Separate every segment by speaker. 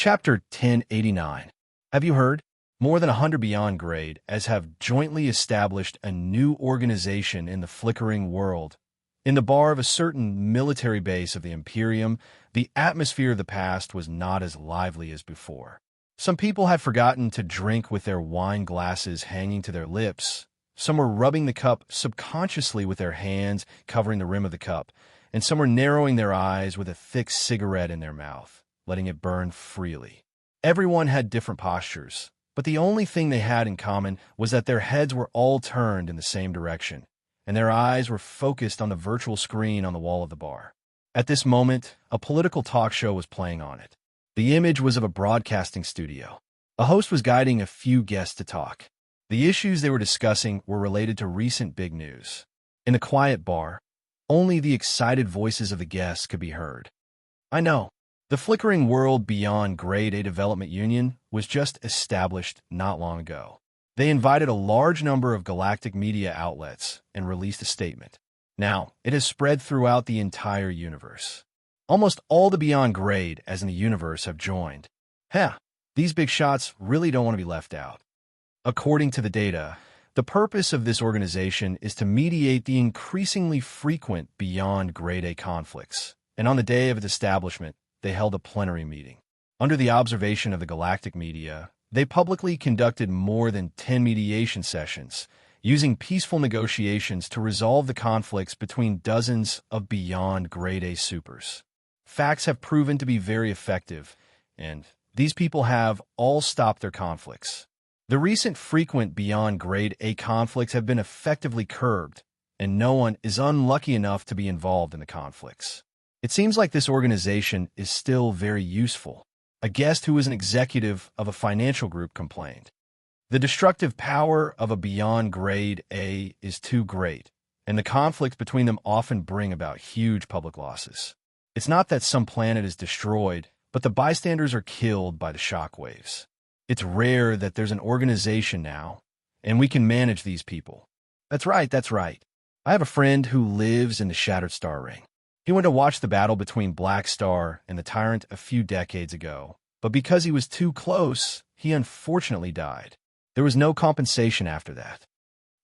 Speaker 1: Chapter 1089. Have you heard? More than 100 beyond grade as have jointly established a new organization in the flickering world. In the bar of a certain military base of the Imperium, the atmosphere of the past was not as lively as before. Some people had forgotten to drink with their wine glasses hanging to their lips. Some were rubbing the cup subconsciously with their hands, covering the rim of the cup, and some were narrowing their eyes with a thick cigarette in their mouth, letting it burn freely. Everyone had different postures, but the only thing they had in common was that their heads were all turned in the same direction, and their eyes were focused on the virtual screen on the wall of the bar. At this moment, a political talk show was playing on it. The image was of a broadcasting studio. A host was guiding a few guests to talk. The issues they were discussing were related to recent big news. In the quiet bar, only the excited voices of the guests could be heard. I know. The flickering world beyond Grade A Development Union was just established not long ago. They invited a large number of galactic media outlets and released a statement. Now, it has spread throughout the entire universe. Almost all the beyond grade as in the universe have joined. These big shots really don't want to be left out. According to the data, the purpose of this organization is to mediate the increasingly frequent beyond grade A conflicts. And on the day of its establishment, they held a plenary meeting. Under the observation of the galactic media, they publicly conducted more than 10 mediation sessions, using peaceful negotiations to resolve the conflicts between dozens of beyond grade A supers. Facts have proven to be very effective, and these people have all stopped their conflicts. The recent frequent beyond grade A conflicts have been effectively curbed, and no one is unlucky enough to be involved in the conflicts. It seems like this organization is still very useful. A guest who is an executive of a financial group complained. The destructive power of a beyond grade A is too great, and the conflicts between them often bring about huge public losses. It's not that some planet is destroyed, but the bystanders are killed by the shockwaves. It's rare that there's an organization now, and we can manage these people. That's right. I have a friend who lives in the Shattered Star Ring. He went to watch the battle between Black Star and the Tyrant a few decades ago, but because he was too close, he unfortunately died. There was no compensation after that.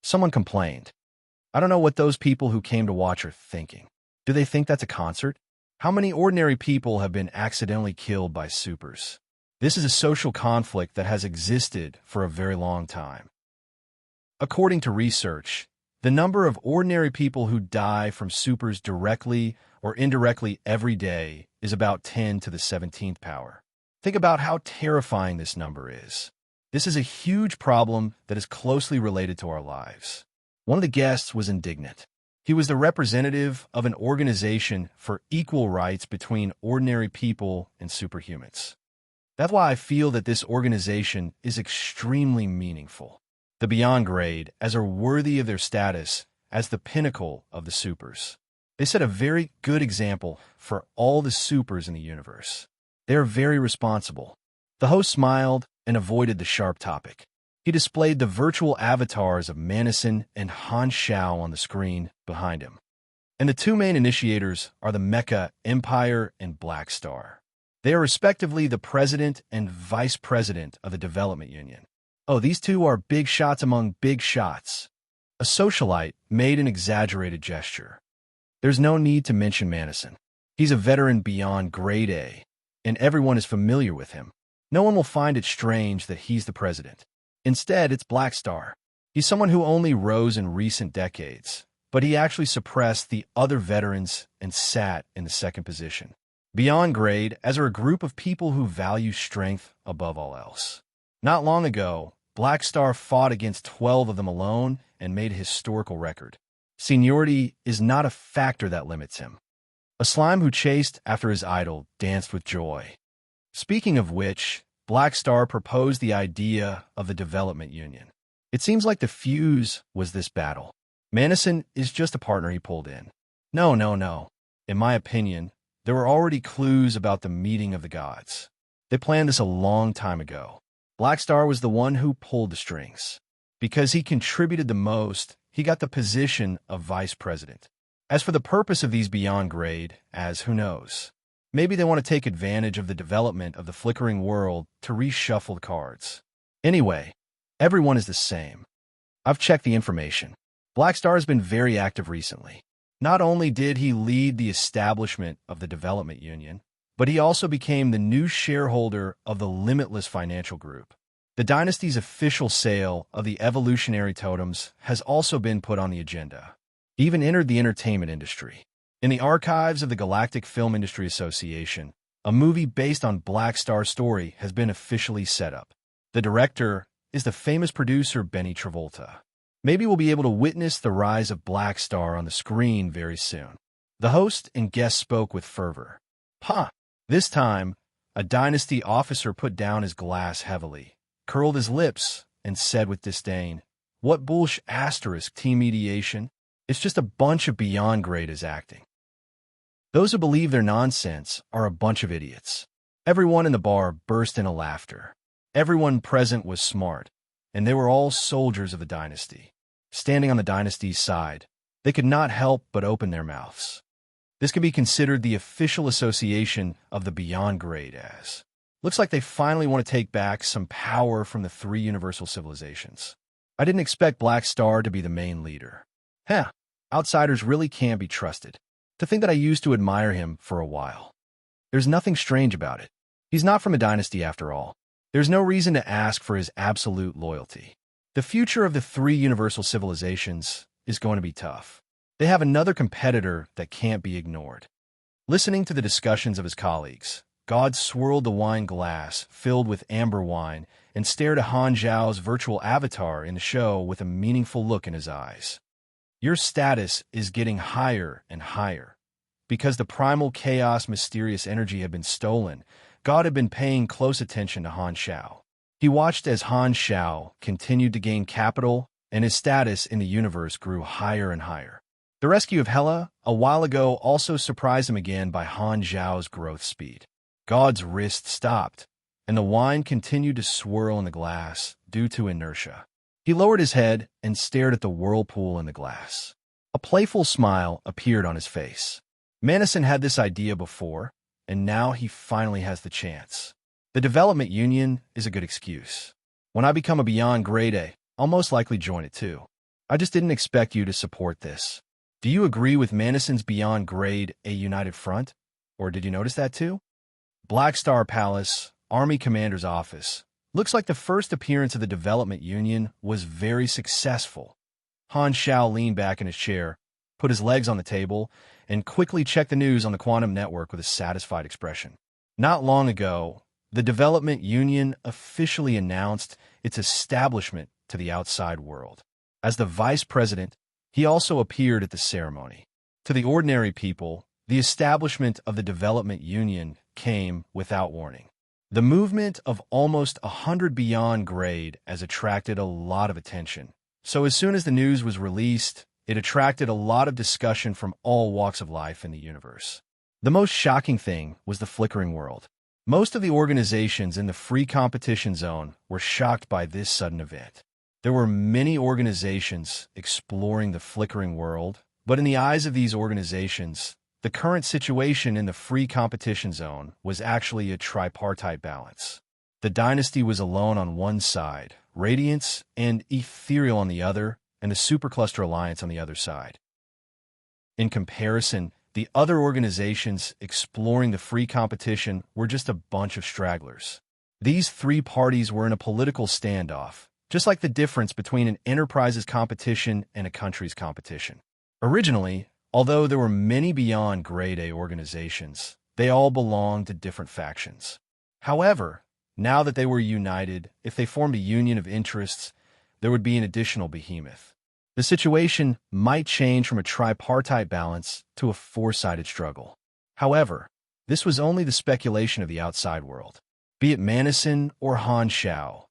Speaker 1: Someone complained. I don't know what those people who came to watch are thinking. Do they think that's a concert? How many ordinary people have been accidentally killed by supers? This is a social conflict that has existed for a very long time. According to research, the number of ordinary people who die from supers directly or indirectly every day is about 10 to the 17th power. Think about how terrifying this number is. This is a huge problem that is closely related to our lives. One of the guests was indignant. He was the representative of an organization for equal rights between ordinary people and superhumans. That's why I feel that this organization is extremely meaningful. The Beyond Grade as are worthy of their status as the pinnacle of the supers. They set a very good example for all the supers in the universe. They are very responsible. The host smiled and avoided the sharp topic. He displayed the virtual avatars of Madison and Han Shao on the screen behind him. And the two main initiators are the Mecha Empire and Black Star. They are respectively the president and vice president of the Development Union. Oh, these two are big shots among big shots. A socialite made an exaggerated gesture. There's no need to mention Madison. He's a veteran beyond grade A, and everyone is familiar with him. No one will find it strange that he's the president. Instead, it's Black Star. He's someone who only rose in recent decades, but he actually suppressed the other veterans and sat in the second position. Beyond grade as are a group of people who value strength above all else. Not long ago, Black Star fought against 12 of them alone and made a historical record. Seniority is not a factor that limits him. A slime who chased after his idol danced with joy. Speaking of which, Black Star proposed the idea of the Development Union. It seems like the fuse was this battle. Madison is just a partner he pulled in. No. In my opinion, there were already clues about the meeting of the gods. They planned this a long time ago. Black Star was the one who pulled the strings. Because he contributed the most, he got the position of vice president. As for the purpose of these beyond grade, who knows? Maybe they want to take advantage of the development of the flickering world to reshuffle the cards. Anyway, everyone is the same. I've checked the information. Blackstar has been very active recently. Not only did he lead the establishment of the Development Union, but he also became the new shareholder of the Limitless Financial Group. The dynasty's official sale of the evolutionary totems has also been put on the agenda. He even entered the entertainment industry. In the archives of the Galactic Film Industry Association, a movie based on Blackstar's story has been officially set up. The director is the famous producer Benny Travolta. Maybe we'll be able to witness the rise of Blackstar on the screen very soon. The host and guest spoke with fervor. This time, a dynasty officer put down his glass heavily, curled his lips, and said with disdain, "What bullsh asterisk team mediation? It's just a bunch of beyond great as acting." Those who believe their nonsense are a bunch of idiots. Everyone in the bar burst into laughter. Everyone present was smart, and they were all soldiers of the dynasty. Standing on the dynasty's side, they could not help but open their mouths. This could be considered the official association of the Beyond Great as. Looks like they finally want to take back some power from the three universal civilizations. I didn't expect Blackstar to be the main leader. Outsiders really can't be trusted. To think that I used to admire him for a while. There's nothing strange about it. He's not from a dynasty after all. There's no reason to ask for his absolute loyalty. The future of the three universal civilizations is going to be tough. They have another competitor that can't be ignored. Listening to the discussions of his colleagues, God swirled the wine glass filled with amber wine and stared at Han Zhao's virtual avatar in the show with a meaningful look in his eyes. Your status is getting higher and higher. Because the primal chaos mysterious energy had been stolen, God had been paying close attention to Han Zhao. He watched as Han Zhao continued to gain capital, and his status in the universe grew higher and higher. The rescue of Hela, a while ago, also surprised him again by Han Zhao's growth speed. God's wrist stopped, and the wine continued to swirl in the glass due to inertia. He lowered his head and stared at the whirlpool in the glass. A playful smile appeared on his face. Manison had this idea before, and now he finally has the chance. The Development Union is a good excuse. When I become a Beyond Grade A, I'll most likely join it too. I just didn't expect you to support this. Do you agree with Manison's Beyond Grade A United Front? Or did you notice that too? Blackstar Palace, Army Commander's Office. Looks like the first appearance of the Development Union was very successful. Han Zhao leaned back in his chair, put his legs on the table, and quickly checked the news on the quantum network with a satisfied expression. Not long ago, the Development Union officially announced its establishment to the outside world. As the vice president, he also appeared at the ceremony. To the ordinary people, the establishment of the Development Union came without warning. The movement of almost 100 Beyond Grade has attracted a lot of attention. So as soon as the news was released, it attracted a lot of discussion from all walks of life in the universe. The most shocking thing was the flickering world. Most of the organizations in the free competition zone were shocked by this sudden event. There were many organizations exploring the flickering world, but in the eyes of these organizations, the current situation in the free competition zone was actually a tripartite balance. The dynasty was alone on one side, Radiance and Ethereal on the other, and the Supercluster Alliance on the other side. In comparison, the other organizations exploring the free competition were just a bunch of stragglers. These three parties were in a political standoff, just like the difference between an enterprise's competition and a country's competition. Originally, although there were many Beyond Grade A organizations, they all belonged to different factions. However, now that they were united, if they formed a union of interests, there would be an additional behemoth. The situation might change from a tripartite balance to a four-sided struggle. However, this was only the speculation of the outside world. Be it Manison or Han Zhao,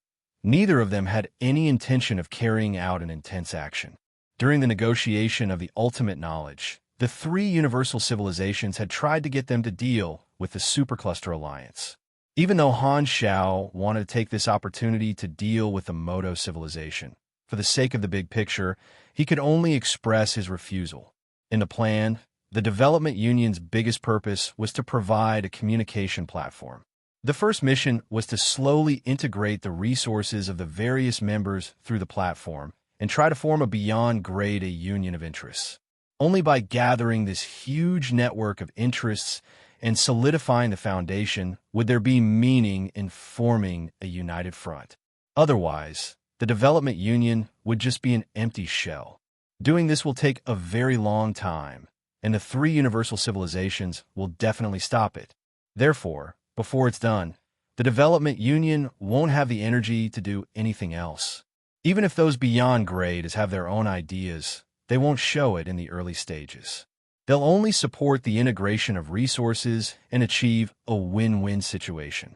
Speaker 1: neither of them had any intention of carrying out an intense action. During the negotiation of the ultimate knowledge, the three universal civilizations had tried to get them to deal with the Supercluster Alliance. Even though Han Zhao wanted to take this opportunity to deal with the Moto civilization, for the sake of the big picture, he could only express his refusal. In the plan, The Development Union's biggest purpose was to provide a communication platform. The first mission was to slowly integrate the resources of the various members through the platform and try to form a beyond grade A union of interests. Only by gathering this huge network of interests and solidifying the foundation would there be meaning in forming a united front. Otherwise, the Development Union would just be an empty shell. Doing this will take a very long time, and the three universal civilizations will definitely stop it. Therefore, before it's done, the Development Union won't have the energy to do anything else. Even if those beyond grade have their own ideas, they won't show it in the early stages. They'll only support the integration of resources and achieve a win-win situation.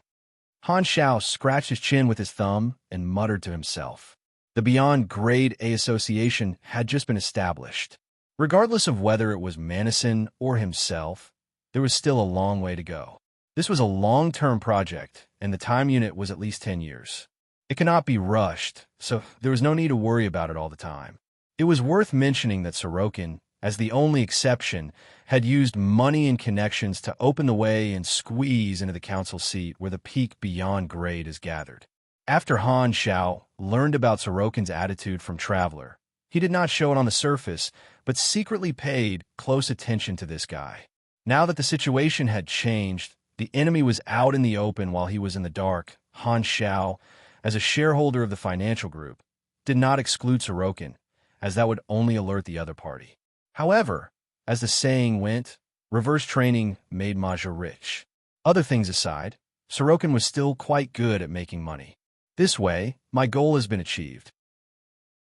Speaker 1: Han Xiao scratched his chin with his thumb and muttered to himself. The Beyond Grade A Association had just been established. Regardless of whether it was Manison or himself, there was still a long way to go. This was a long-term project, and the time unit was at least 10 years. It cannot be rushed, so there was no need to worry about it all the time. It was worth mentioning that Sorokin, as the only exception, had used money and connections to open the way and squeeze into the council seat where the peak Beyond Grade is gathered. After Han Xiao learned about Sorokin's attitude from Traveler, he did not show it on the surface, but secretly paid close attention to this guy. Now that the situation had changed, the enemy was out in the open while he was in the dark. Han Xiao, as a shareholder of the financial group, did not exclude Sorokin, as that would only alert the other party. However, as the saying went, reverse training made Maja rich. Other things aside, Sorokin was still quite good at making money. This way, my goal has been achieved.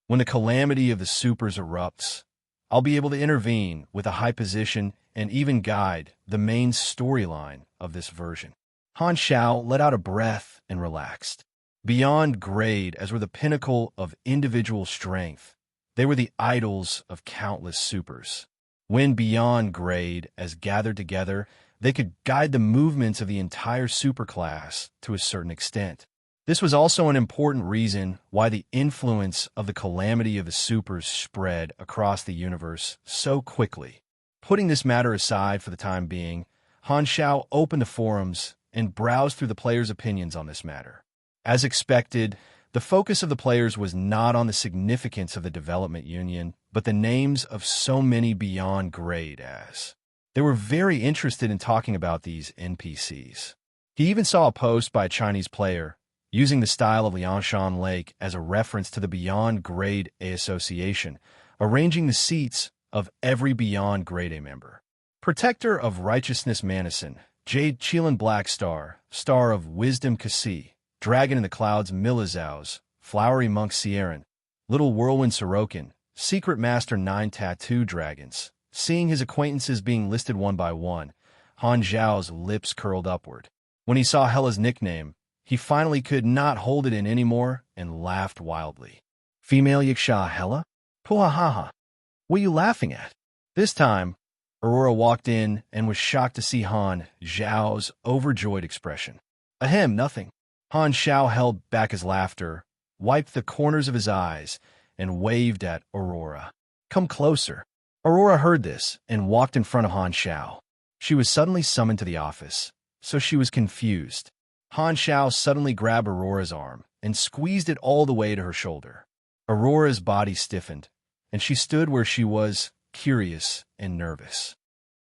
Speaker 1: When the calamity of the supers erupts, I'll be able to intervene with a high position and even guide the main storyline of this version. Han Xiao let out a breath and relaxed. Beyond grade as were the pinnacle of individual strength, they were the idols of countless supers. When beyond grade as gathered together, they could guide the movements of the entire superclass to a certain extent. This was also an important reason why the influence of the calamity of the supers spread across the universe so quickly. Putting this matter aside for the time being, Han Xiao opened the forums and browsed through the players' opinions on this matter. As expected, the focus of the players was not on the significance of the Development Union, but the names of so many beyond grade as. They were very interested in talking about these NPCs. He even saw a post by a Chinese player using the style of Liangshan Lake as a reference to the Beyond Grade A Association, arranging the seats of every Beyond Grade A member. Protector of Righteousness Manison, Jade Chilan Blackstar, Star of Wisdom Kasi, Dragon in the Clouds Milizaus, Flowery Monk Sierran, Little Whirlwind Sorokin, Secret Master 9 Tattoo Dragons. Seeing his acquaintances being listed one by one, Han Zhao's lips curled upward. When he saw Hella's nickname, he finally could not hold it in anymore and laughed wildly. Female Yiksha Hella? Puhahaha. What are you laughing at? This time, Aurora walked in and was shocked to see Han Zhao's overjoyed expression. Ahem, nothing. Han Xiao held back his laughter, wiped the corners of his eyes, and waved at Aurora. Come closer. Aurora heard this and walked in front of Han Xiao. She was suddenly summoned to the office, so she was confused. Han Xiao suddenly grabbed Aurora's arm and squeezed it all the way to her shoulder. Aurora's body stiffened, and she stood where she was, curious and nervous.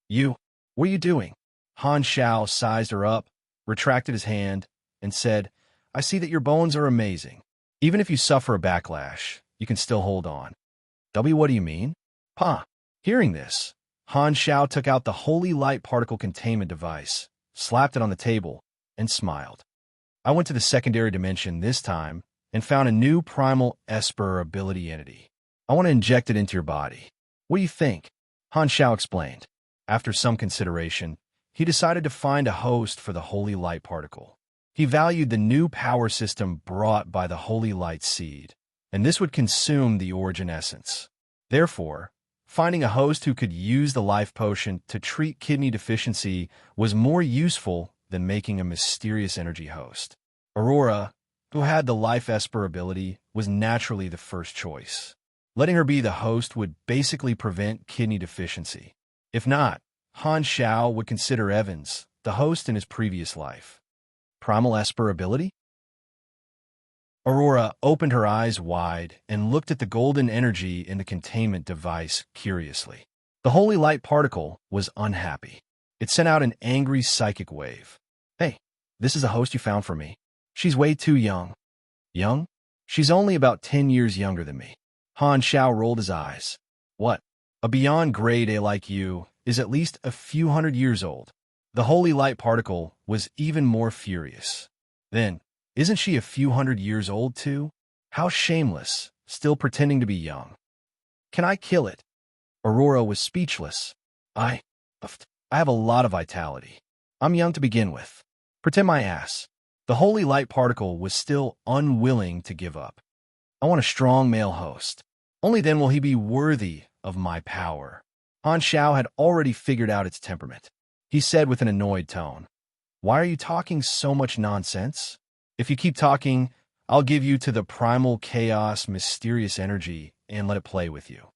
Speaker 1: What are you doing? Han Xiao sized her up, retracted his hand, and said, I see that your bones are amazing. Even if you suffer a backlash, you can still hold on. What do you mean? Pa. Hearing this, Han Xiao took out the Holy Light Particle Containment device, slapped it on the table, and smiled. I went to the secondary dimension this time and found a new primal Esper ability entity. I want to inject it into your body. What do you think? Han Xiao explained. After some consideration, he decided to find a host for the Holy Light Particle. He valued the new power system brought by the Holy Light Seed, and this would consume the origin essence. Therefore, finding a host who could use the life potion to treat kidney deficiency was more useful than making a mysterious energy host. Aurora, who had the Life Esper ability, was naturally the first choice. Letting her be the host would basically prevent kidney deficiency. If not, Han Xiao would consider Evans the host in his previous life. Primal Esper ability? Aurora opened her eyes wide and looked at the golden energy in the containment device curiously. The holy light particle was unhappy. It sent out an angry psychic wave. Hey, this is a host you found for me. She's way too young. Young? She's only about 10 years younger than me. Han Xiao rolled his eyes. What? A beyond grade A like you is at least a few hundred years old. The holy light particle was even more furious. Then, isn't she a few hundred years old too? How shameless, still pretending to be young. Can I kill it? Aurora was speechless. I have a lot of vitality. I'm young to begin with. Pretend my ass. The holy light particle was still unwilling to give up. I want a strong male host. Only then will he be worthy of my power. Han Xiao had already figured out its temperament. He said with an annoyed tone, Why are you talking so much nonsense? If you keep talking, I'll give you to the primal chaos mysterious energy and let it play with you.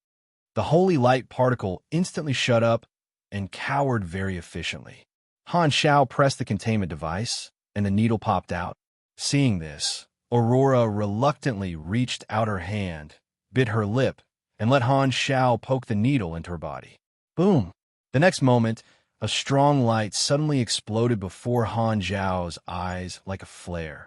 Speaker 1: The holy light particle instantly shut up and cowered very efficiently. Han Xiao pressed the containment device, and the needle popped out. Seeing this, Aurora reluctantly reached out her hand, bit her lip, and let Han Xiao poke the needle into her body. Boom! The next moment, a strong light suddenly exploded before Han Xiao's eyes like a flare.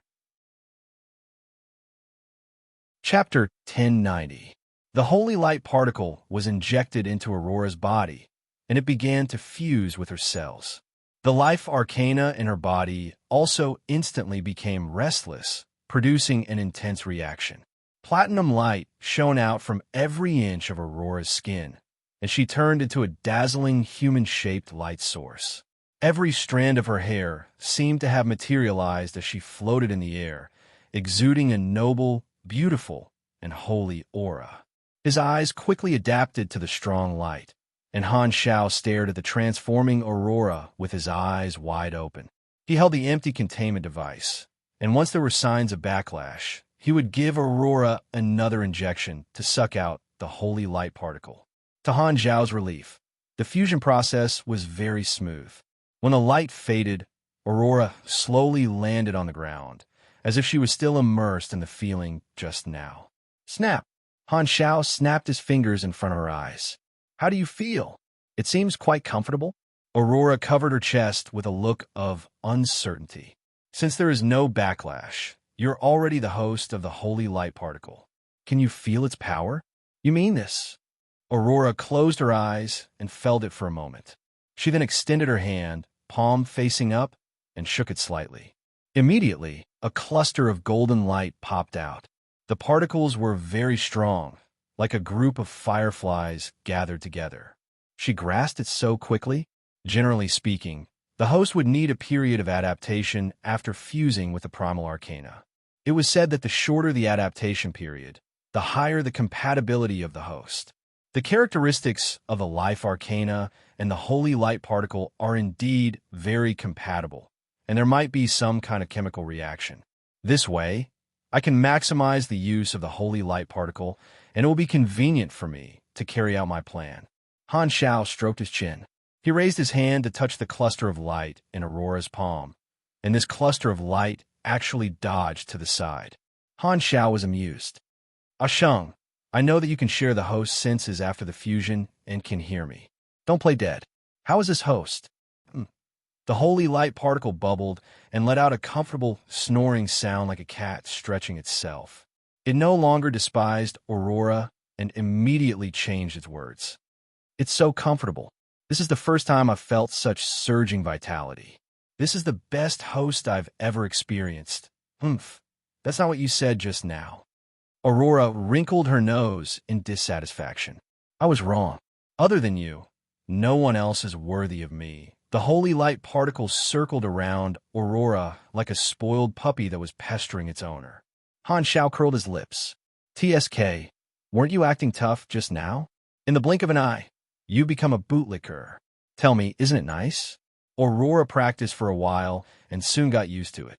Speaker 1: Chapter 1090. The holy light particle was injected into Aurora's body, and it began to fuse with her cells. The life arcana in her body also instantly became restless, producing an intense reaction. Platinum light shone out from every inch of Aurora's skin, and she turned into a dazzling human-shaped light source. Every strand of her hair seemed to have materialized as she floated in the air, exuding a noble, beautiful, and holy aura. His eyes quickly adapted to the strong light, and Han Xiao stared at the transforming Aurora with his eyes wide open. He held the empty containment device, and once there were signs of backlash, he would give Aurora another injection to suck out the holy light particle. To Han Xiao's relief, the fusion process was very smooth. When the light faded, Aurora slowly landed on the ground, as if she was still immersed in the feeling just now. Snap! Han Xiao snapped his fingers in front of her eyes. How do you feel? It seems quite comfortable. Aurora covered her chest with a look of uncertainty. Since there is no backlash, you're already the host of the holy light particle. Can you feel its power? You mean this? Aurora closed her eyes and felt it for a moment. She then extended her hand, palm facing up, and shook it slightly. Immediately, a cluster of golden light popped out. The particles were very strong, like a group of fireflies gathered together. She grasped it so quickly. Generally speaking, the host would need a period of adaptation after fusing with the primal arcana. It was said that the shorter the adaptation period, the higher the compatibility of the host. The characteristics of the life arcana and the holy light particle are indeed very compatible, and there might be some kind of chemical reaction. This way, I can maximize the use of the holy light particle, and it will be convenient for me to carry out my plan. Han Xiao stroked his chin. He raised his hand to touch the cluster of light in Aurora's palm, and this cluster of light actually dodged to the side. Han Xiao was amused. Sheng, I know that you can share the host's senses after the fusion and can hear me. Don't play dead. How is this host? The holy light particle bubbled and let out a comfortable, snoring sound like a cat stretching itself. It no longer despised Aurora and immediately changed its words. It's so comfortable. This is the first time I've felt such surging vitality. This is the best host I've ever experienced. That's not what you said just now. Aurora wrinkled her nose in dissatisfaction. I was wrong. Other than you, no one else is worthy of me. The holy light particle circled around Aurora like a spoiled puppy that was pestering its owner. Han Xiao curled his lips. TSK, weren't you acting tough just now? In the blink of an eye, you become a bootlicker. Tell me, isn't it nice? Aurora practiced for a while and soon got used to it.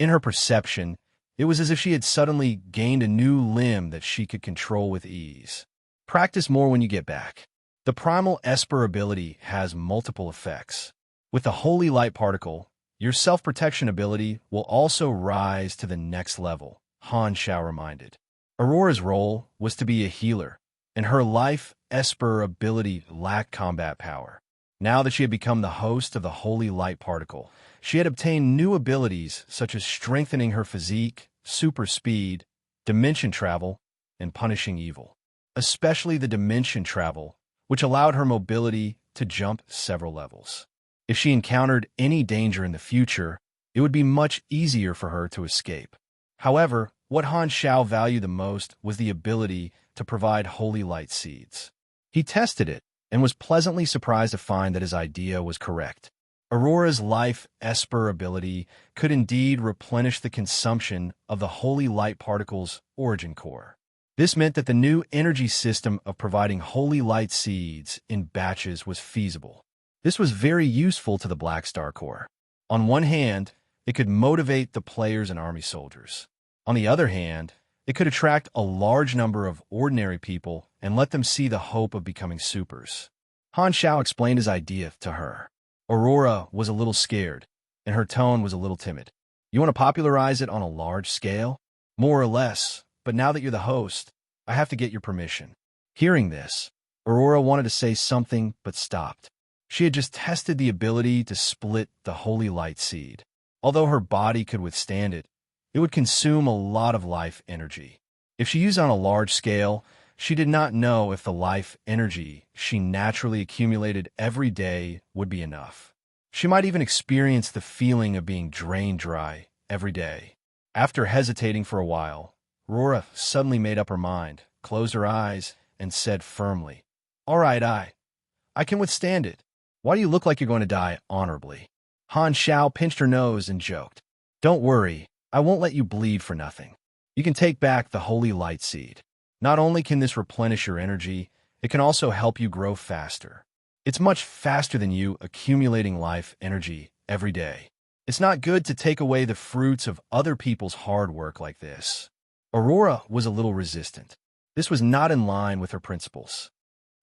Speaker 1: In her perception, it was as if she had suddenly gained a new limb that she could control with ease. Practice more when you get back. The primal Esper ability has multiple effects. With the holy light particle, your self-protection ability will also rise to the next level, Han Xiao reminded. Aurora's role was to be a healer, and her life Esper ability lacked combat power. Now that she had become the host of the holy light particle, she had obtained new abilities such as strengthening her physique, super speed, dimension travel, and punishing evil. Especially the dimension travel, which allowed her mobility to jump several levels. If she encountered any danger in the future, it would be much easier for her to escape. However, what Han Xiao valued the most was the ability to provide holy light seeds. He tested it and was pleasantly surprised to find that his idea was correct. Aurora's life Esper ability could indeed replenish the consumption of the holy light particle's origin core. This meant that the new energy system of providing holy light seeds in batches was feasible. This was very useful to the Black Star Corps. On one hand, it could motivate the players and army soldiers. On the other hand, it could attract a large number of ordinary people and let them see the hope of becoming supers. Han Xiao explained his idea to her. Aurora was a little scared, and her tone was a little timid. You want to popularize it on a large scale? More or less, but now that you're the host, I have to get your permission. Hearing this, Aurora wanted to say something but stopped. She had just tested the ability to split the holy light seed. Although her body could withstand it, it would consume a lot of life energy. If she used on a large scale, she did not know if the life energy she naturally accumulated every day would be enough. She might even experience the feeling of being drained dry every day. After hesitating for a while, Aurora suddenly made up her mind, closed her eyes, and said firmly, "All right, I can withstand it. Why do you look like you're going to die honorably?" Han Xiao pinched her nose and joked, "Don't worry, I won't let you bleed for nothing. You can take back the holy light seed. Not only can this replenish your energy, it can also help you grow faster. It's much faster than you accumulating life energy every day. It's not good to take away the fruits of other people's hard work like this." Aurora was a little resistant. This was not in line with her principles.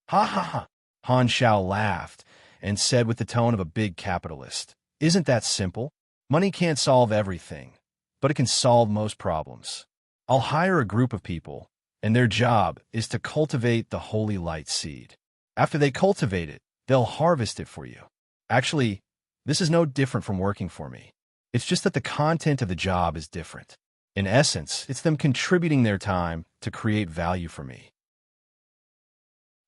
Speaker 1: "Ha ha ha!" Han Xiao laughed and said with the tone of a big capitalist, "Isn't that simple? Money can't solve everything, but it can solve most problems. I'll hire a group of people, and their job is to cultivate the holy light seed. After they cultivate it, they'll harvest it for you. Actually, this is no different from working for me. It's just that the content of the job is different. In essence, it's them contributing their time to create value for me.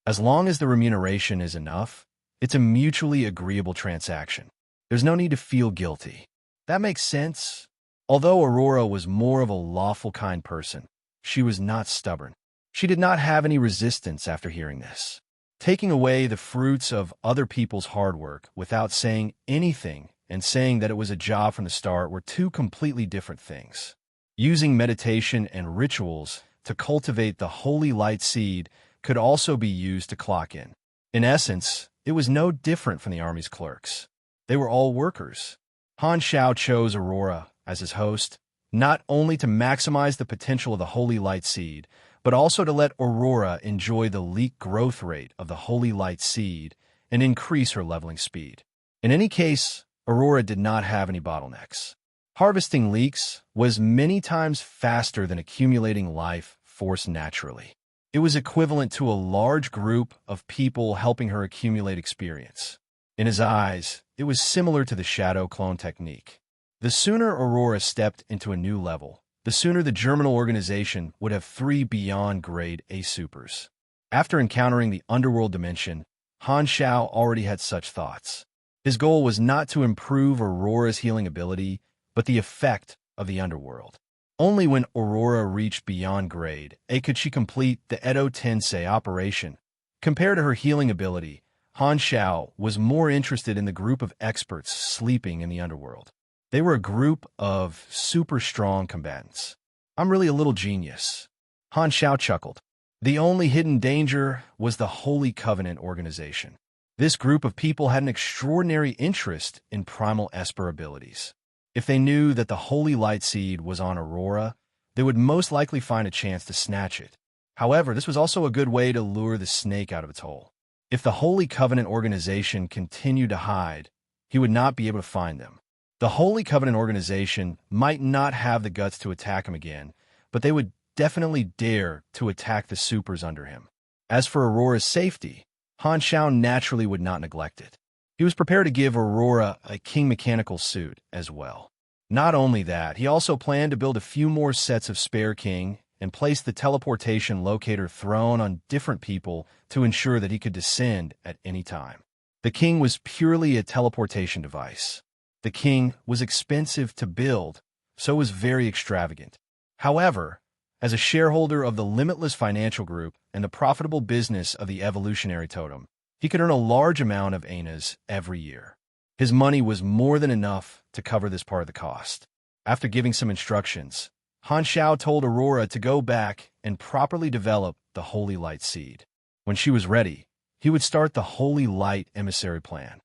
Speaker 1: As long as the remuneration is enough, it's a mutually agreeable transaction. There's no need to feel guilty. That makes sense." Although Aurora was more of a lawful kind person, she was not stubborn. She did not have any resistance after hearing this. Taking away the fruits of other people's hard work without saying anything and saying that it was a job from the start were two completely different things. Using meditation and rituals to cultivate the holy light seed could also be used to clock in. In essence, it was no different from the army's clerks. They were all workers. Han Xiao chose Aurora as his host, not only to maximize the potential of the holy light seed, but also to let Aurora enjoy the leak growth rate of the holy light seed and increase her leveling speed. In any case, Aurora did not have any bottlenecks. Harvesting leeks was many times faster than accumulating life force naturally. It was equivalent to a large group of people helping her accumulate experience. In his eyes, it was similar to the shadow clone technique. The sooner Aurora stepped into a new level, the sooner the Germinal organization would have 3 beyond grade A supers. After encountering the underworld dimension, Han Xiao already had such thoughts. His goal was not to improve Aurora's healing ability, but the effect of the underworld. Only when Aurora reached beyond grade A could she complete the Edo Tensei operation. Compared to her healing ability, Han Xiao was more interested in the group of experts sleeping in the underworld. They were a group of super strong combatants. "I'm really a little genius." Han Xiao chuckled. The only hidden danger was the Holy Covenant organization. This group of people had an extraordinary interest in primal Esper abilities. If they knew that the Holy Light Seed was on Aurora, they would most likely find a chance to snatch it. However, this was also a good way to lure the snake out of its hole. If the Holy Covenant organization continued to hide, he would not be able to find them. The Holy Covenant organization might not have the guts to attack him again, but they would definitely dare to attack the supers under him. As for Aurora's safety, Han Shao naturally would not neglect it. He was prepared to give Aurora a king mechanical suit as well. Not only that, he also planned to build a few more sets of spare king and place the teleportation locator throne on different people to ensure that he could descend at any time. The king was purely a teleportation device. The king was expensive to build, so was very extravagant. However, as a shareholder of the Limitless Financial Group and the profitable business of the Evolutionary Totem, he could earn a large amount of anas every year. His money was more than enough to cover this part of the cost. After giving some instructions, Han Shao told Aurora to go back and properly develop the Holy Light Seed. When she was ready, he would start the Holy Light Emissary Plan.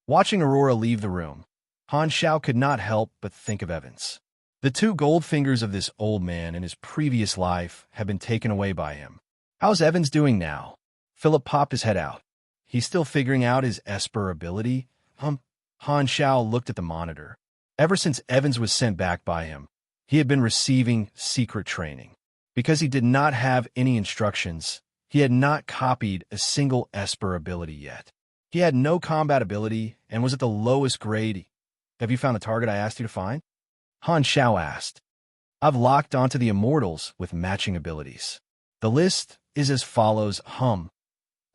Speaker 1: Watching Aurora leave the room, Han Shao could not help but think of Evans. The two gold fingers of this old man in his previous life had been taken away by him. How's Evans doing now? Philip popped his head out. He's still figuring out his Esper ability? Han Shao looked at the monitor. Ever since Evans was sent back by him, he had been receiving secret training. Because he did not have any instructions, he had not copied a single Esper ability yet. He had no combat ability and was at the lowest grade. Have you found the target I asked you to find? Han Shao asked. I've locked onto the immortals with matching abilities. The list is as follows.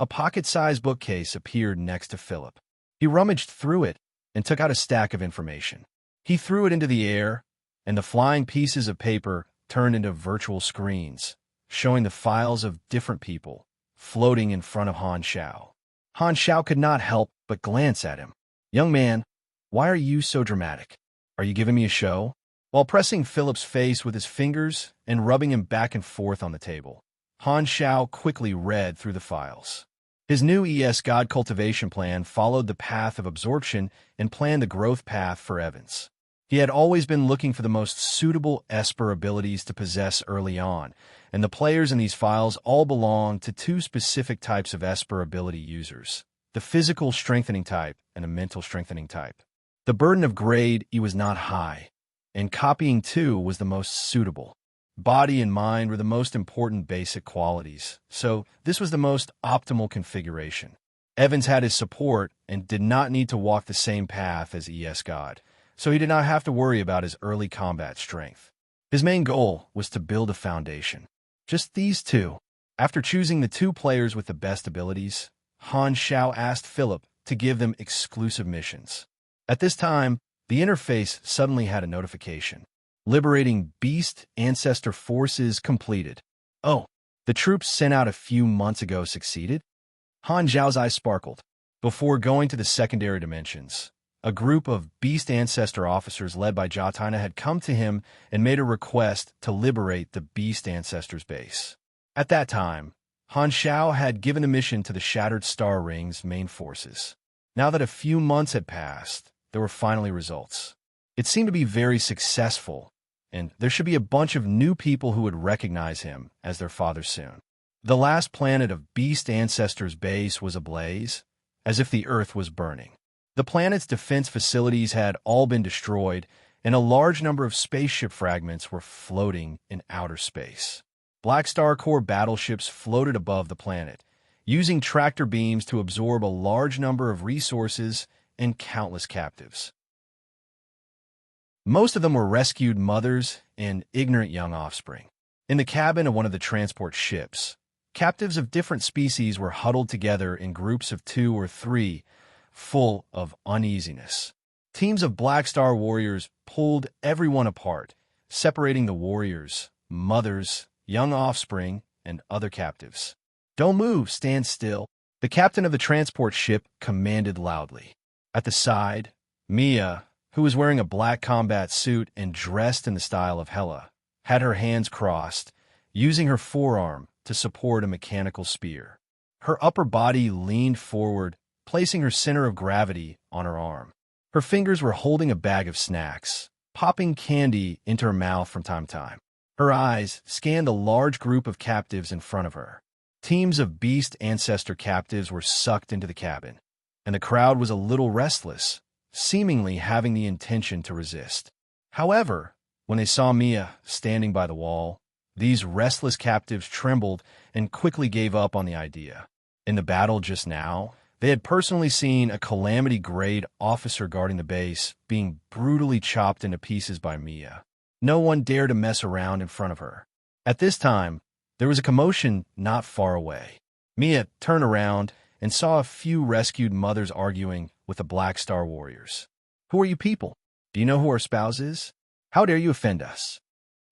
Speaker 1: A pocket-sized bookcase appeared next to Philip. He rummaged through it and took out a stack of information. He threw it into the air, and the flying pieces of paper turned into virtual screens, showing the files of different people floating in front of Han Shao. Han Shao could not help but glance at him. Young man, why are you so dramatic? Are you giving me a show? While pressing Philip's face with his fingers and rubbing him back and forth on the table, Han Shao quickly read through the files. His new ES God cultivation plan followed the path of absorption and planned the growth path for Evans. He had always been looking for the most suitable Esper abilities to possess early on, and the players in these files all belong to two specific types of Esper ability users, the physical strengthening type and a mental strengthening type. The burden of grade E was not high, and copying 2 was the most suitable. Body and mind were the most important basic qualities, so this was the most optimal configuration. Evans had his support and did not need to walk the same path as ES God, so he did not have to worry about his early combat strength. His main goal was to build a foundation. Just these two. After choosing the two players with the best abilities, Han Shao asked Philip to give them exclusive missions. At this time, the interface suddenly had a notification. Liberating Beast Ancestor Forces completed. Oh, the troops sent out a few months ago succeeded? Han Zhao's eyes sparkled. Before going to the secondary dimensions, a group of Beast Ancestor officers led by Jatina had come to him and made a request to liberate the Beast Ancestors base. At that time, Han Shao had given the mission to the Shattered Star Ring's main forces. Now that a few months had passed, there were finally results. It seemed to be very successful, and there should be a bunch of new people who would recognize him as their father soon. The last planet of Beast Ancestors' base was ablaze, as if the Earth was burning. The planet's defense facilities had all been destroyed, and a large number of spaceship fragments were floating in outer space. Black Star Corps battleships floated above the planet, using tractor beams to absorb a large number of resources and countless captives. Most of them were rescued mothers and ignorant young offspring. In the cabin of one of the transport ships, captives of different species were huddled together in groups of 2 or 3, full of uneasiness. Teams of Black Star warriors pulled everyone apart, separating the warriors, mothers, young offspring, and other captives. Don't move, stand still. The captain of the transport ship commanded loudly. At the side, Mia, who was wearing a black combat suit and dressed in the style of Hela, had her hands crossed, using her forearm to support a mechanical spear. Her upper body leaned forward, placing her center of gravity on her arm. Her fingers were holding a bag of snacks, popping candy into her mouth from time to time. Her eyes scanned the large group of captives in front of her. Teams of beast ancestor captives were sucked into the cabin, and the crowd was a little restless, seemingly having the intention to resist. However, when they saw Mia standing by the wall, these restless captives trembled and quickly gave up on the idea. In the battle just now, they had personally seen a calamity-grade officer guarding the base being brutally chopped into pieces by Mia. No one dared to mess around in front of her. At this time, there was a commotion not far away. Mia turned around and saw a few rescued mothers arguing with the Black Star warriors. "Who are you people? Do you know who our spouse is? How dare you offend us?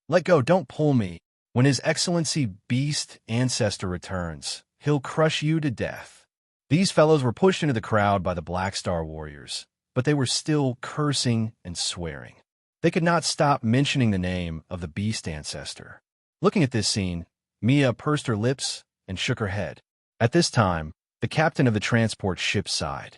Speaker 1: Let go, don't pull me. When His Excellency Beast Ancestor returns, he'll crush you to death." These fellows were pushed into the crowd by the Black Star warriors, but they were still cursing and swearing. They could not stop mentioning the name of the Beast Ancestor. Looking at this scene, Mia pursed her lips and shook her head. At this time, the captain of the transport ship sighed.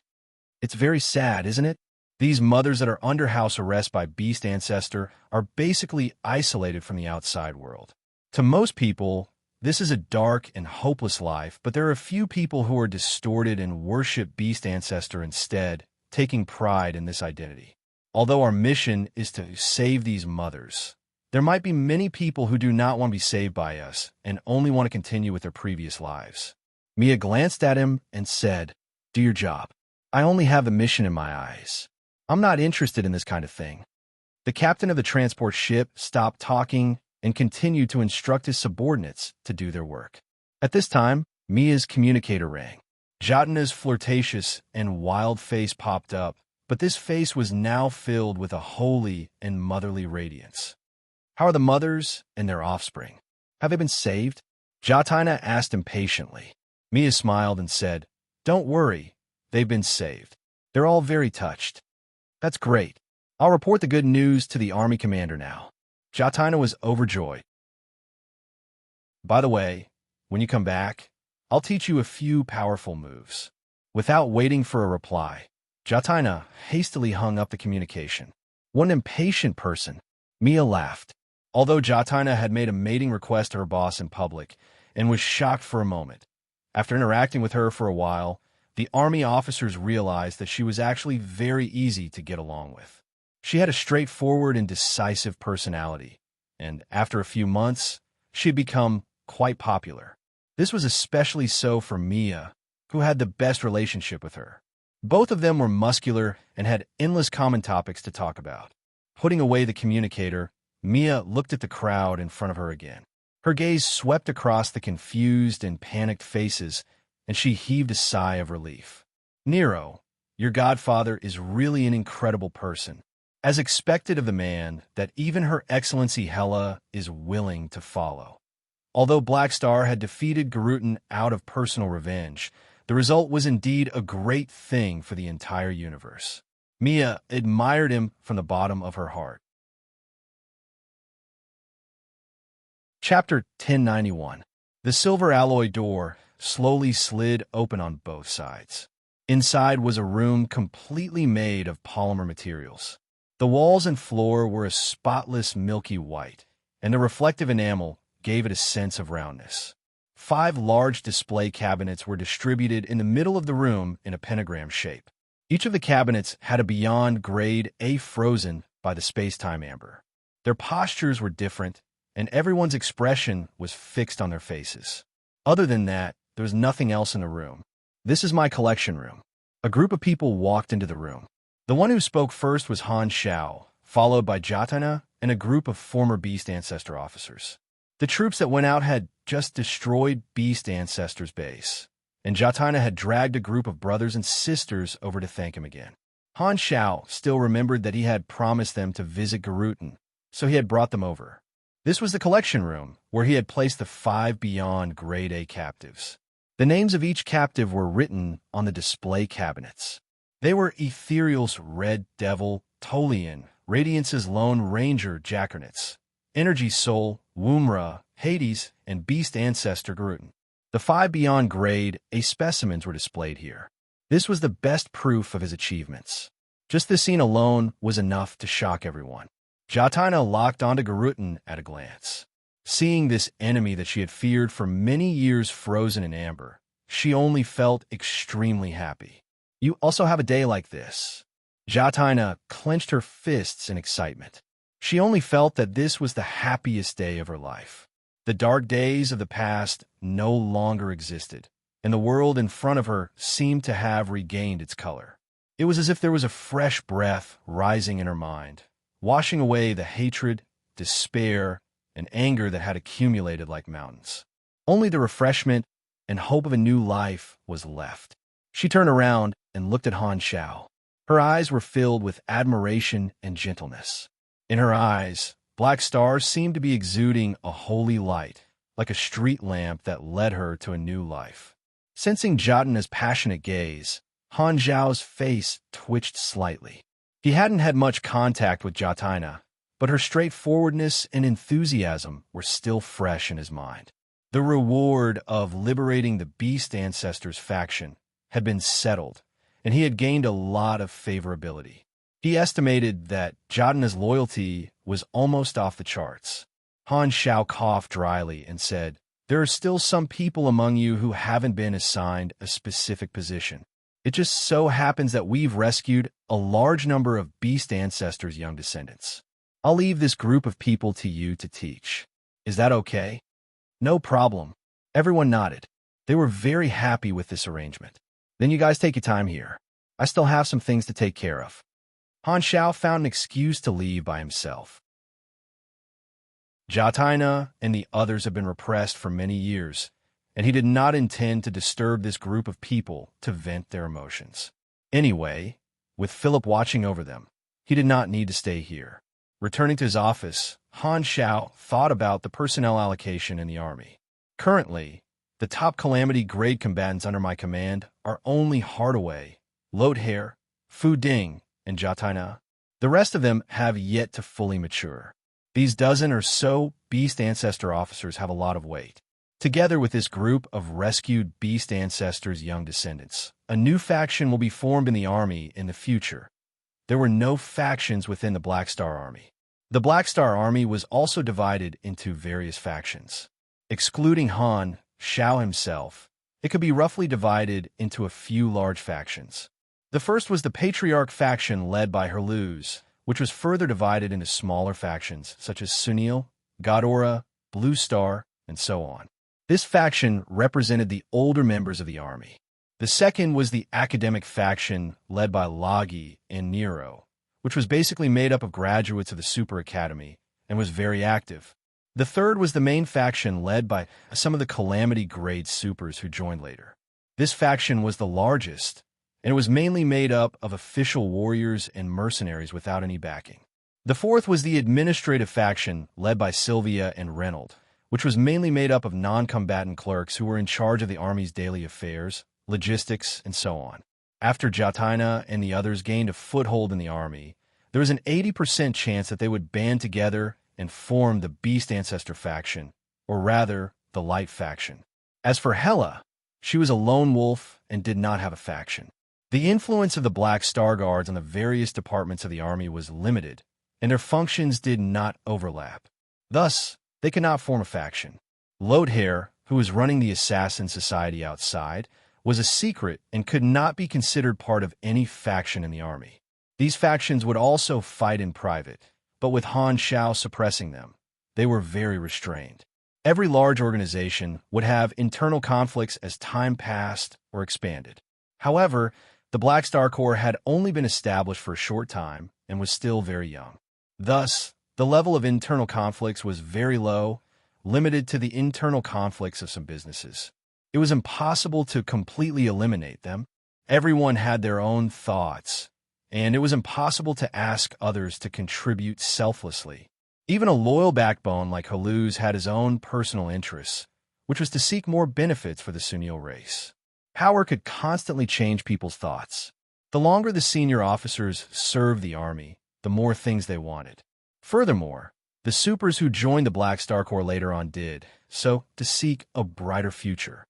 Speaker 1: "It's very sad, isn't it? These mothers that are under house arrest by Beast Ancestor are basically isolated from the outside world. To most people, this is a dark and hopeless life, but there are a few people who are distorted and worship Beast Ancestor instead, taking pride in this identity. Although our mission is to save these mothers, there might be many people who do not want to be saved by us and only want to continue with their previous lives." Mia glanced at him and said, "Do your job. I only have the mission in my eyes. I'm not interested in this kind of thing." The captain of the transport ship stopped talking and continued to instruct his subordinates to do their work. At this time, Mia's communicator rang. Jatana's flirtatious and wild face popped up, but this face was now filled with a holy and motherly radiance. "How are the mothers and their offspring? Have they been saved?" Jatana asked impatiently. Mia smiled and said, "Don't worry, they've been saved. They're all very touched." "That's great. I'll report the good news to the army commander now." Jatana was overjoyed. "By the way, when you come back, I'll teach you a few powerful moves." Without waiting for a reply, Jatana hastily hung up the communication. "What an impatient person." Mia laughed. Although Jatana had made a mating request to her boss in public and was shocked for a moment, after interacting with her for a while, the army officers realized that she was actually very easy to get along with. She had a straightforward and decisive personality, and after a few months, she had become quite popular. This was especially so for Mia, who had the best relationship with her. Both of them were muscular and had endless common topics to talk about. Putting away the communicator, Mia looked at the crowd in front of her again. Her gaze swept across the confused and panicked faces, and she heaved a sigh of relief. "Nero, your godfather is really an incredible person. As expected of the man that even Her Excellency Hela is willing to follow." Although Black Star had defeated Garutan out of personal revenge, the result was indeed a great thing for the entire universe. Mia admired him from the bottom of her heart. Chapter 1091. The silver alloy door slowly slid open on both sides. Inside was a room completely made of polymer materials. The walls and floor were a spotless milky white, and the reflective enamel gave it a sense of roundness. 5 large display cabinets were distributed in the middle of the room in a pentagram shape. Each of the cabinets had a beyond grade A frozen by the space-time amber. Their postures were different, and everyone's expression was fixed on their faces. Other than that, there was nothing else in the room. "This is my collection room." A group of people walked into the room. The one who spoke first was Han Shao, followed by Jatana and a group of former Beast Ancestor officers. The troops that went out had just destroyed Beast Ancestor's base, and Jatana had dragged a group of brothers and sisters over to thank him again. Han Shao still remembered that he had promised them to visit Garutan, so he had brought them over. This was the collection room, where he had placed the 5 beyond grade A captives. The names of each captive were written on the display cabinets. They were Ethereal's Red Devil, Tolian, Radiance's Lone Ranger Jackernets, Energy Soul, Woomra, Hades, and Beast Ancestor Garutan. The 5 beyond grade A specimens were displayed here. This was the best proof of his achievements. Just this scene alone was enough to shock everyone. Jatana locked onto Garutan at a glance. Seeing this enemy that she had feared for many years frozen in amber, she only felt extremely happy. You also have a day like this. Jatina clenched her fists in excitement. She only felt that this was the happiest day of her life. The dark days of the past no longer existed, and the world in front of her seemed to have regained its color. It was as if there was a fresh breath rising in her mind, washing away the hatred, despair, and anger that had accumulated like mountains. Only the refreshment and hope of a new life was left. She turned around and looked at Han Xiao. Her eyes were filled with admiration and gentleness. In her eyes, black stars seemed to be exuding a holy light, like a street lamp that led her to a new life. Sensing Jatina's passionate gaze, Han Xiao's face twitched slightly. He hadn't had much contact with Jatina, but her straightforwardness and enthusiasm were still fresh in his mind. The reward of liberating the Beast Ancestors faction had been settled, and he had gained a lot of favorability. He estimated that Jatina's loyalty was almost off the charts. Han Xiao coughed dryly and said, "There are still some people among you who haven't been assigned a specific position. It just so happens that we've rescued a large number of Beast Ancestors' young descendants. I'll leave this group of people to you to teach. Is that okay?" "No problem." Everyone nodded. They were very happy with this arrangement. "Then you guys take your time here. I still have some things to take care of." Han Xiao found an excuse to leave by himself. Jatina and the others had been repressed for many years, and he did not intend to disturb this group of people to vent their emotions. Anyway, with Philip watching over them, he did not need to stay here. Returning to his office, Han Xiao thought about the personnel allocation in the army. Currently, the top calamity grade combatants under my command are only Hardaway, Lodehair, Fu Ding, and Jatina. The rest of them have yet to fully mature. These dozen or so Beast Ancestor officers have a lot of weight. Together with this group of rescued Beast Ancestors' young descendants, a new faction will be formed in the army in the future. There were no factions within the Black Star Army. The Black Star Army was also divided into various factions. Excluding Han Xiao himself, it could be roughly divided into a few large factions. The first was the Patriarch faction led by Herluz, which was further divided into smaller factions such as Sunil, Godora, Blue Star, and so on. This faction represented the older members of the army. The second was the academic faction led by Lagi and Nero, which was basically made up of graduates of the Super Academy and was very active. The third was the main faction led by some of the Calamity Grade Supers who joined later. This faction was the largest, and it was mainly made up of official warriors and mercenaries without any backing. The fourth was the administrative faction led by Sylvia and Reynold, which was mainly made up of non-combatant clerks who were in charge of the army's daily affairs, logistics, and so on. After Jatina and the others gained a foothold in the army, there was an 80% chance that they would band together and form the Beast Ancestor faction, or rather, the Light faction. As for Hela, she was a lone wolf and did not have a faction. The influence of the Black Star Guards on the various departments of the army was limited, and their functions did not overlap. Thus, they could not form a faction. Lodehair, who was running the assassin society outside, was a secret and could not be considered part of any faction in the army. These factions would also fight in private, but with Han Xiao suppressing them, they were very restrained. Every large organization would have internal conflicts as time passed or expanded. However, the Black Star Corps had only been established for a short time and was still very young. Thus, the level of internal conflicts was very low, limited to the internal conflicts of some businesses. It was impossible to completely eliminate them. Everyone had their own thoughts, and it was impossible to ask others to contribute selflessly. Even a loyal backbone like Haluz had his own personal interests, which was to seek more benefits for the Sunil race. Power could constantly change people's thoughts. The longer the senior officers served the army, the more things they wanted. Furthermore, the supers who joined the Black Star Corps later on did so to seek a brighter future.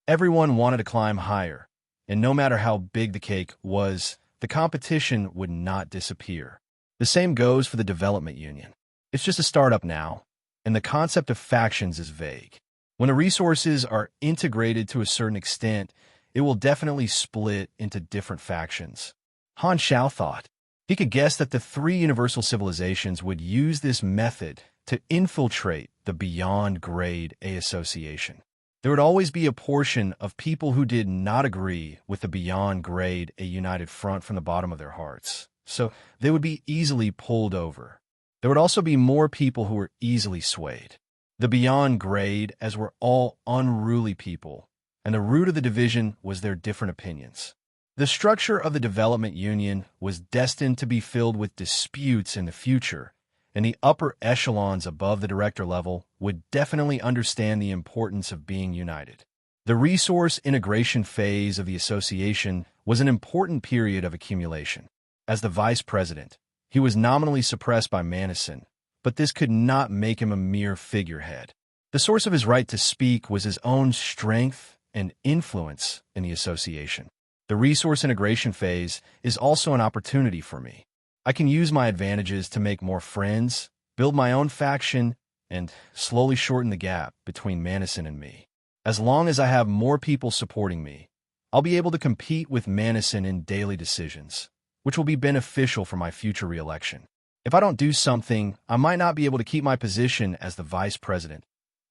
Speaker 1: Everyone wanted to climb higher, and no matter how big the cake was, the competition would not disappear. The same goes for the Development Union. It's just a startup now, and the concept of factions is vague. When the resources are integrated to a certain extent, it will definitely split into different factions. Han Xiao thought. He could guess that the three universal civilizations would use this method to infiltrate the Beyond Grade A Association. There would always be a portion of people who did not agree with the Beyond Grade A United Front from the bottom of their hearts, so they would be easily pulled over. There would also be more people who were easily swayed. The Beyond Grade, as were all unruly people, and the root of the division was their different opinions. The structure of the development union was destined to be filled with disputes in the future, and the upper echelons above the director level would definitely understand the importance of being united. The resource integration phase of the association was an important period of accumulation. As the vice president, he was nominally suppressed by Madison, but this could not make him a mere figurehead. The source of his right to speak was his own strength and influence in the association. The resource integration phase is also an opportunity for me. I can use my advantages to make more friends, build my own faction, and slowly shorten the gap between Madison and me. As long as I have more people supporting me, I'll be able to compete with Madison in daily decisions, which will be beneficial for my future re-election. If I don't do something, I might not be able to keep my position as the vice president,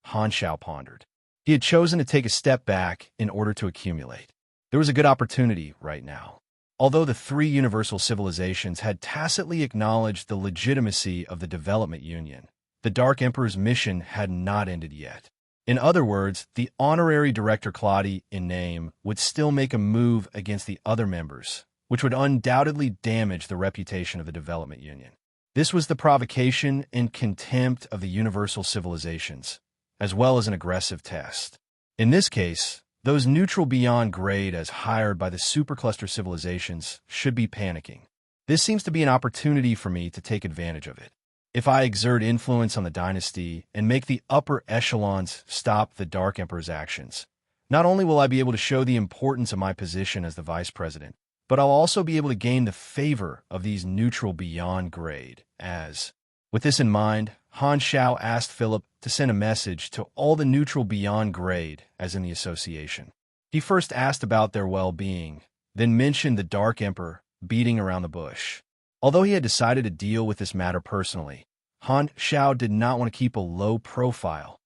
Speaker 1: Han Xiao pondered. He had chosen to take a step back in order to accumulate. There was a good opportunity right now. Although the three universal civilizations had tacitly acknowledged the legitimacy of the development union, the Dark Emperor's mission had not ended yet. In other words, the honorary director Claude in name would still make a move against the other members, which would undoubtedly damage the reputation of the development union. This was the provocation and contempt of the universal civilizations, as well as an aggressive test. In this case, those neutral Beyond Grade as hired by the supercluster civilizations should be panicking. This seems to be an opportunity for me to take advantage of it. If I exert influence on the dynasty and make the upper echelons stop the Dark Emperor's actions, not only will I be able to show the importance of my position as the vice president, but I'll also be able to gain the favor of these neutral Beyond Grade as. With this in mind, Han Xiao asked Philip to send a message to all the neutral Beyond Grade as in the association. He first asked about their well-being, then mentioned the Dark Emperor beating around the bush. Although he had decided to deal with this matter personally, Han Xiao did not want to keep a low profile.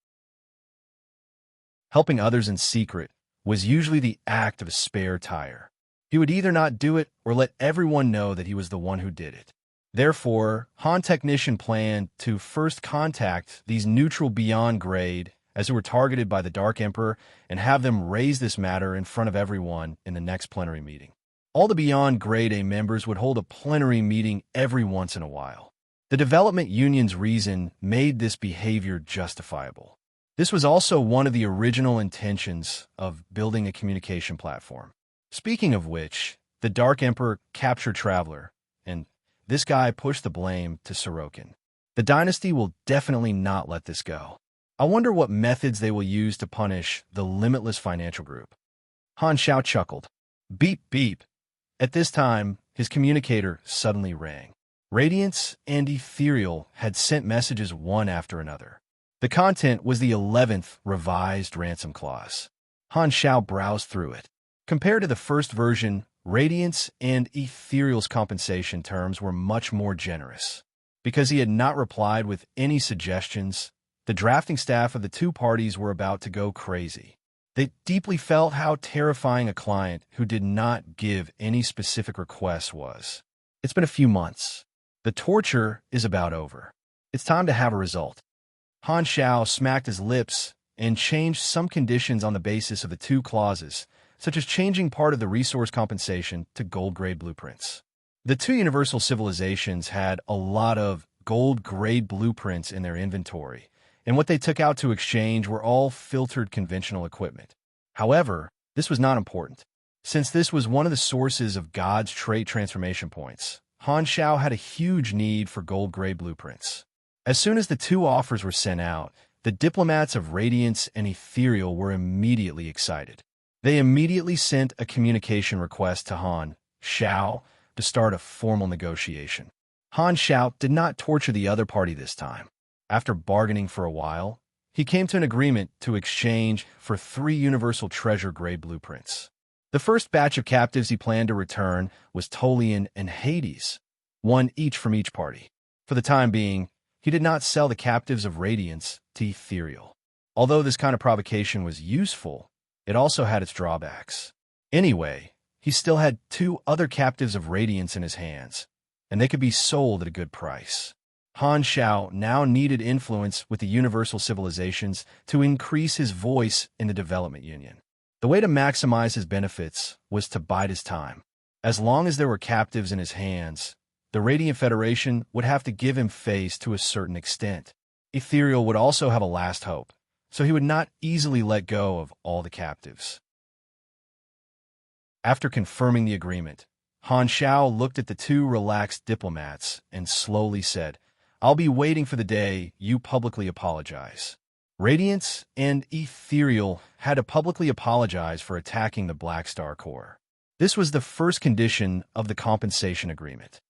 Speaker 1: Helping others in secret was usually the act of a spare tire. He would either not do it or let everyone know that he was the one who did it. Therefore, Han Technician planned to first contact these neutral Beyond Grade as who were targeted by the Dark Emperor and have them raise this matter in front of everyone in the next plenary meeting. All the Beyond Grade A members would hold a plenary meeting every once in a while. The development union's reason made this behavior justifiable. This was also one of the original intentions of building a communication platform. Speaking of which, the Dark Emperor captured Traveler, and this guy pushed the blame to Sorokin. The dynasty will definitely not let this go. I wonder what methods they will use to punish the Limitless Financial Group. Han Xiao chuckled. Beep, beep. At this time, his communicator suddenly rang. Radiance and Ethereal had sent messages one after another. The content was the 11th revised ransom clause. Han Xiao browsed through it. Compared to the first version, Radiance and Ethereal's compensation terms were much more generous. Because he had not replied with any suggestions, the drafting staff of the two parties were about to go crazy. They deeply felt how terrifying a client who did not give any specific requests was. It's been a few months. The torture is about over. It's time to have a result. Han Xiao smacked his lips and changed some conditions on the basis of the two clauses, such as changing part of the resource compensation to gold-grade blueprints. The two universal civilizations had a lot of gold-grade blueprints in their inventory, and what they took out to exchange were all filtered conventional equipment. However, this was not important. Since this was one of the sources of God's trait transformation points, Han Xiao had a huge need for gold-grade blueprints. As soon as the two offers were sent out, the diplomats of Radiance and Ethereal were immediately excited. They immediately sent a communication request to Han Xiao to start a formal negotiation. Han Shao did not torture the other party this time. After bargaining for a while, he came to an agreement to exchange for 3 universal treasure-grade blueprints. The first batch of captives he planned to return was Tolian and Hades, one each from each party. For the time being, he did not sell the captives of Radiance to Ethereal. Although this kind of provocation was useful, it also had its drawbacks. Anyway, he still had 2 other captives of Radiance in his hands, and they could be sold at a good price. Han Shao now needed influence with the universal civilizations to increase his voice in the development union. The way to maximize his benefits was to bide his time. As long as there were captives in his hands, the Radiant Federation would have to give him face to a certain extent. Ethereal would also have a last hope, so he would not easily let go of all the captives. After confirming the agreement, Han Shao looked at the 2 relaxed diplomats and slowly said, "I'll be waiting for the day you publicly apologize." Radiance and Ethereal had to publicly apologize for attacking the Black Star Core. This was the first condition of the compensation agreement.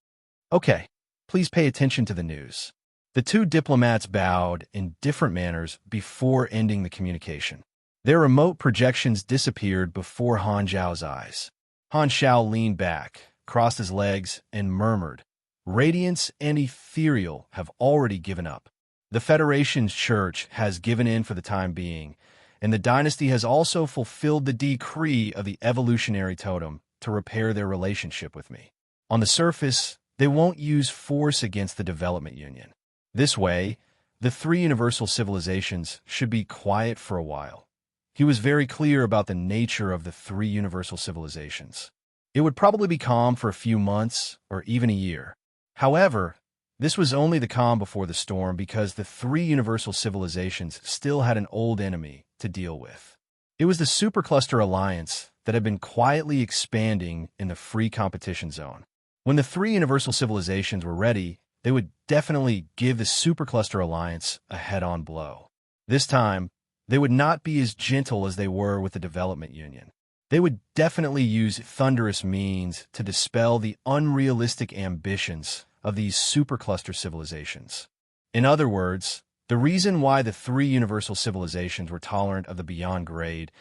Speaker 1: Okay, please pay attention to the news. The 2 diplomats bowed in different manners before ending the communication. Their remote projections disappeared before Han Shao's eyes. Han Shao leaned back, crossed his legs, and murmured, "Radiance and Ethereal have already given up. The Federation's church has given in for the time being, and the dynasty has also fulfilled the decree of the evolutionary totem to repair their relationship with me. On the surface, they won't use force against the development union. This way, the 3 universal civilizations should be quiet for a while." He was very clear about the nature of the 3 universal civilizations. It would probably be calm for a few months or even a year. However, this was only the calm before the storm because the 3 universal civilizations still had an old enemy to deal with. It was the Supercluster Alliance that had been quietly expanding in the free competition zone. When the 3 universal civilizations were ready, they would definitely give the Supercluster Alliance a head-on blow. This time, they would not be as gentle as they were with the development union. They would definitely use thunderous means to dispel the unrealistic ambitions of these supercluster civilizations. In other words, the reason why the 3 universal civilizations were tolerant of the beyond grade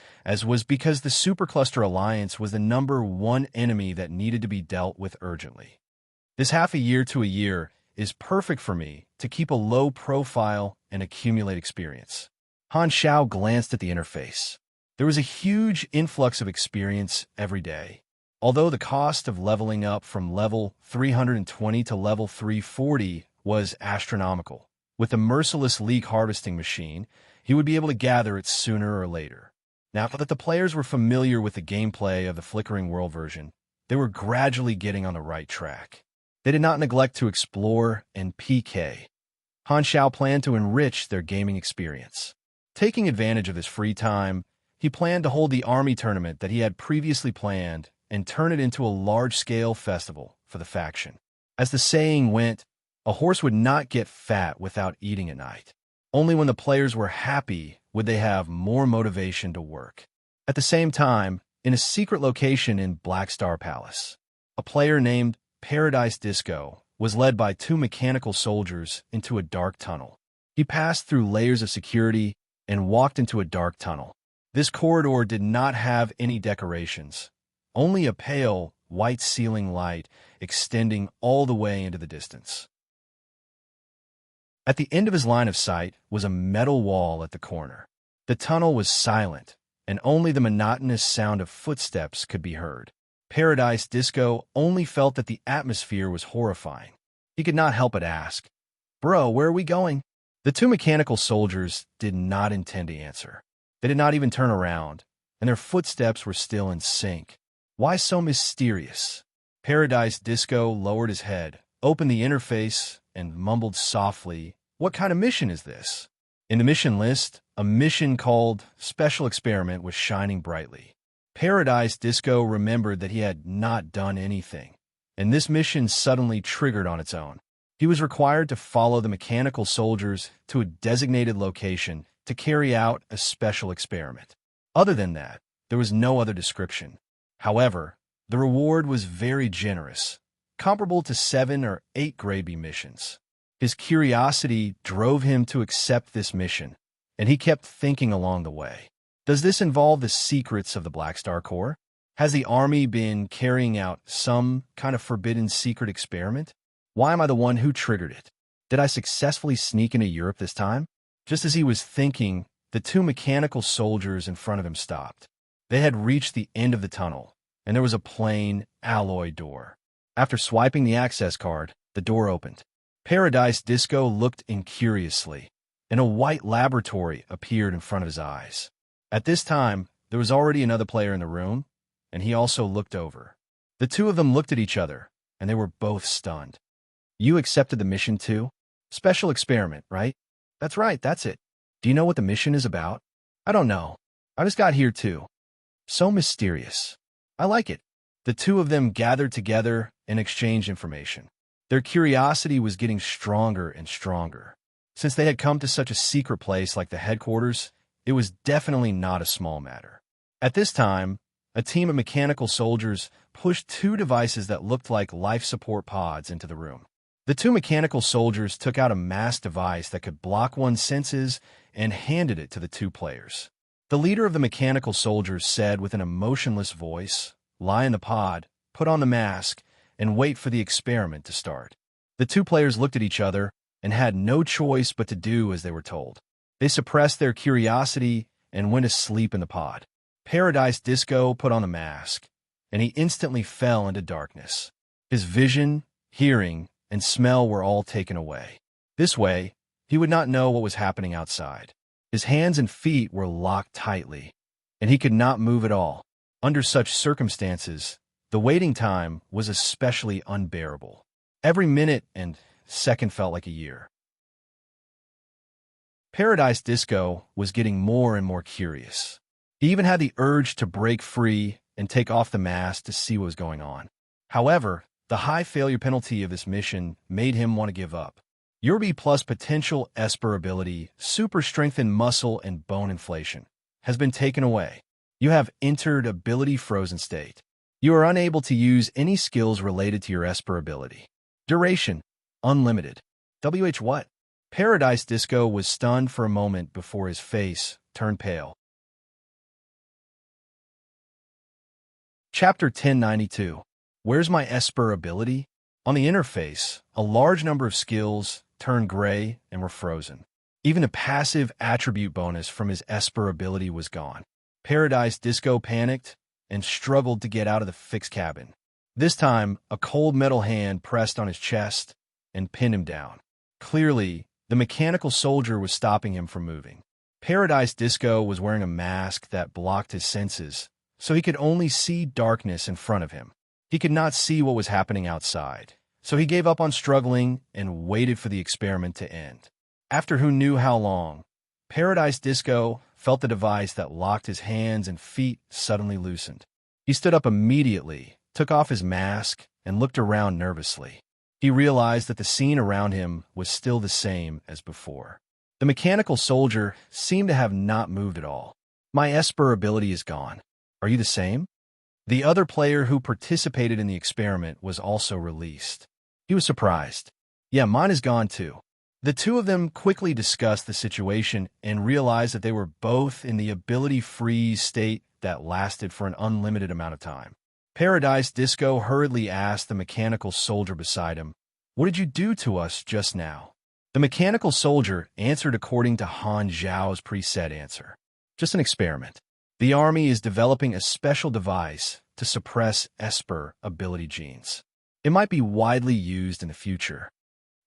Speaker 1: was because the Supercluster Alliance was the #1 enemy that needed to be dealt with urgently. This half a year to a year is perfect for me to keep a low profile and accumulate experience. Han Shao glanced at the interface. There was a huge influx of experience every day. Although the cost of leveling up from level 320 to level 340 was astronomical, with the merciless leak harvesting machine, he would be able to gather it sooner or later. Now that the players were familiar with the gameplay of the Flickering World version, they were gradually getting on the right track. They did not neglect to explore and PK. Han Shao planned to enrich their gaming experience. Taking advantage of his free time, he planned to hold the army tournament that he had previously planned and turn it into a large-scale festival for the faction. As the saying went, a horse would not get fat without eating at night. Only when the players were happy would they have more motivation to work. At the same time, in a secret location in Black Star Palace, a player named Paradise Disco was led by 2 mechanical soldiers into a dark tunnel. He passed through layers of security and walked into a dark tunnel. This corridor did not have any decorations, only a pale, white ceiling light extending all the way into the distance. At the end of his line of sight was a metal wall at the corner. The tunnel was silent, and only the monotonous sound of footsteps could be heard. Paradise Disco only felt that the atmosphere was horrifying. He could not help but ask, "Bro, where are we going?" The 2 mechanical soldiers did not intend to answer. They did not even turn around, and their footsteps were still in sync. Why so mysterious? Paradise Disco lowered his head, opened the interface, and mumbled softly, "What kind of mission is this?" In the mission list, a mission called Special Experiment was shining brightly. Paradise Disco remembered that he had not done anything, and this mission suddenly triggered on its own. He was required to follow the mechanical soldiers to a designated location to carry out a special experiment. Other than that, there was no other description. However, the reward was very generous, comparable to 7 or 8 grade B missions. His curiosity drove him to accept this mission, and he kept thinking along the way. Does this involve the secrets of the Black Star Corps? Has the Army been carrying out some kind of forbidden secret experiment? Why am I the one who triggered it? Did I successfully sneak into Europe this time? Just as he was thinking, the 2 mechanical soldiers in front of him stopped. They had reached the end of the tunnel, and there was a plain alloy door. After swiping the access card, the door opened. Paradise Disco looked in curiously, and a white laboratory appeared in front of his eyes. At this time, there was already another player in the room, and he also looked over. The 2 of them looked at each other, and they were both stunned. You accepted the mission too? Special experiment, right? That's right, that's it. Do you know what the mission is about? I don't know. I just got here too. So mysterious. I like it. The 2 of them gathered together and exchanged information. Their curiosity was getting stronger and stronger. Since they had come to such a secret place like the headquarters, it was definitely not a small matter. At this time, a team of mechanical soldiers pushed 2 devices that looked like life support pods into the room. The 2 mechanical soldiers took out a masked device that could block one's senses and handed it to the 2 players. The leader of the mechanical soldiers said with an emotionless voice, "Lie in the pod, put on the mask, and wait for the experiment to start." The 2 players looked at each other and had no choice but to do as they were told. They suppressed their curiosity and went asleep in the pod. Paradise Disco put on the mask, and he instantly fell into darkness. His vision, hearing, and smell were all taken away. This way, he would not know what was happening outside. His hands and feet were locked tightly, and he could not move at all. Under such circumstances, the waiting time was especially unbearable. Every minute and second felt like a year. Paradise Disco was getting more and more curious. He even had the urge to break free and take off the mask to see what was going on. However, the high failure penalty of this mission made him want to give up. Your B+ potential Esper ability, super strengthened muscle and bone inflation, has been taken away. You have entered ability frozen state. You are unable to use any skills related to your Esper ability. Duration, unlimited. What? Paradise Disco was stunned for a moment before his face turned pale. Chapter 1092. Where's my Esper ability? On the interface, a large number of skills turned gray and were frozen. Even the passive attribute bonus from his Esper ability was gone. Paradise Disco panicked and struggled to get out of the fixed cabin. This time, a cold metal hand pressed on his chest and pinned him down. Clearly, the mechanical soldier was stopping him from moving. Paradise Disco was wearing a mask that blocked his senses, so he could only see darkness in front of him. He could not see what was happening outside, so he gave up on struggling and waited for the experiment to end. After who knew how long, Paradise Disco felt the device that locked his hands and feet suddenly loosened. He stood up immediately, took off his mask, and looked around nervously. He realized that the scene around him was still the same as before. The mechanical soldier seemed to have not moved at all. My Esper ability is gone. Are you the same? The other player who participated in the experiment was also released. He was surprised. Yeah, mine is gone too. The 2 of them quickly discussed the situation and realized that they were both in the ability freeze state that lasted for an unlimited amount of time. Paradise Disco hurriedly asked the mechanical soldier beside him, "What did you do to us just now?" The mechanical soldier answered according to Han Zhao's preset answer. Just an experiment. The Army is developing a special device to suppress Esper ability genes. It might be widely used in the future.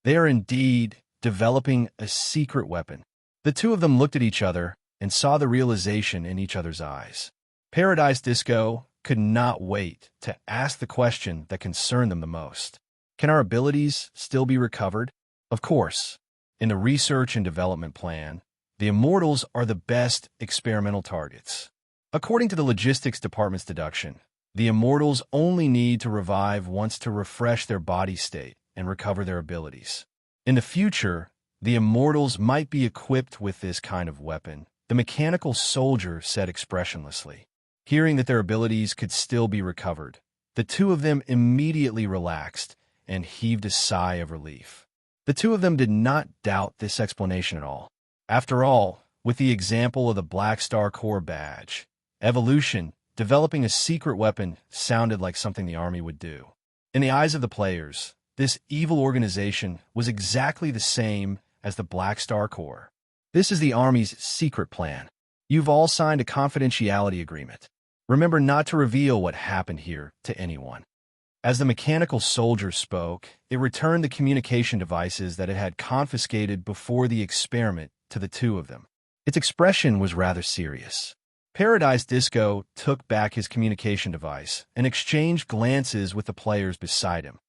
Speaker 1: They are indeed developing a secret weapon. The 2 of them looked at each other and saw the realization in each other's eyes. Paradise Disco could not wait to ask the question that concerned them the most. Can our abilities still be recovered? Of course. In the research and development plan, the Immortals are the best experimental targets. According to the logistics department's deduction, the Immortals only need to revive once to refresh their body state and recover their abilities. In the future, the Immortals might be equipped with this kind of weapon, the mechanical soldier said expressionlessly. Hearing that their abilities could still be recovered, the 2 of them immediately relaxed and heaved a sigh of relief. The two of them did not doubt this explanation at all. After all, with the example of the Black Star Corps badge, evolution, developing a secret weapon sounded like something the Army would do. In the eyes of the players, this evil organization was exactly the same as the Black Star Corps. This is the Army's secret plan. You've all signed a confidentiality agreement. Remember not to reveal what happened here to anyone. As the mechanical soldier spoke, it returned the communication devices that it had confiscated before the experiment to the two of them. Its expression was rather serious. Paradise Disco took back his communication device and exchanged glances with the players beside him.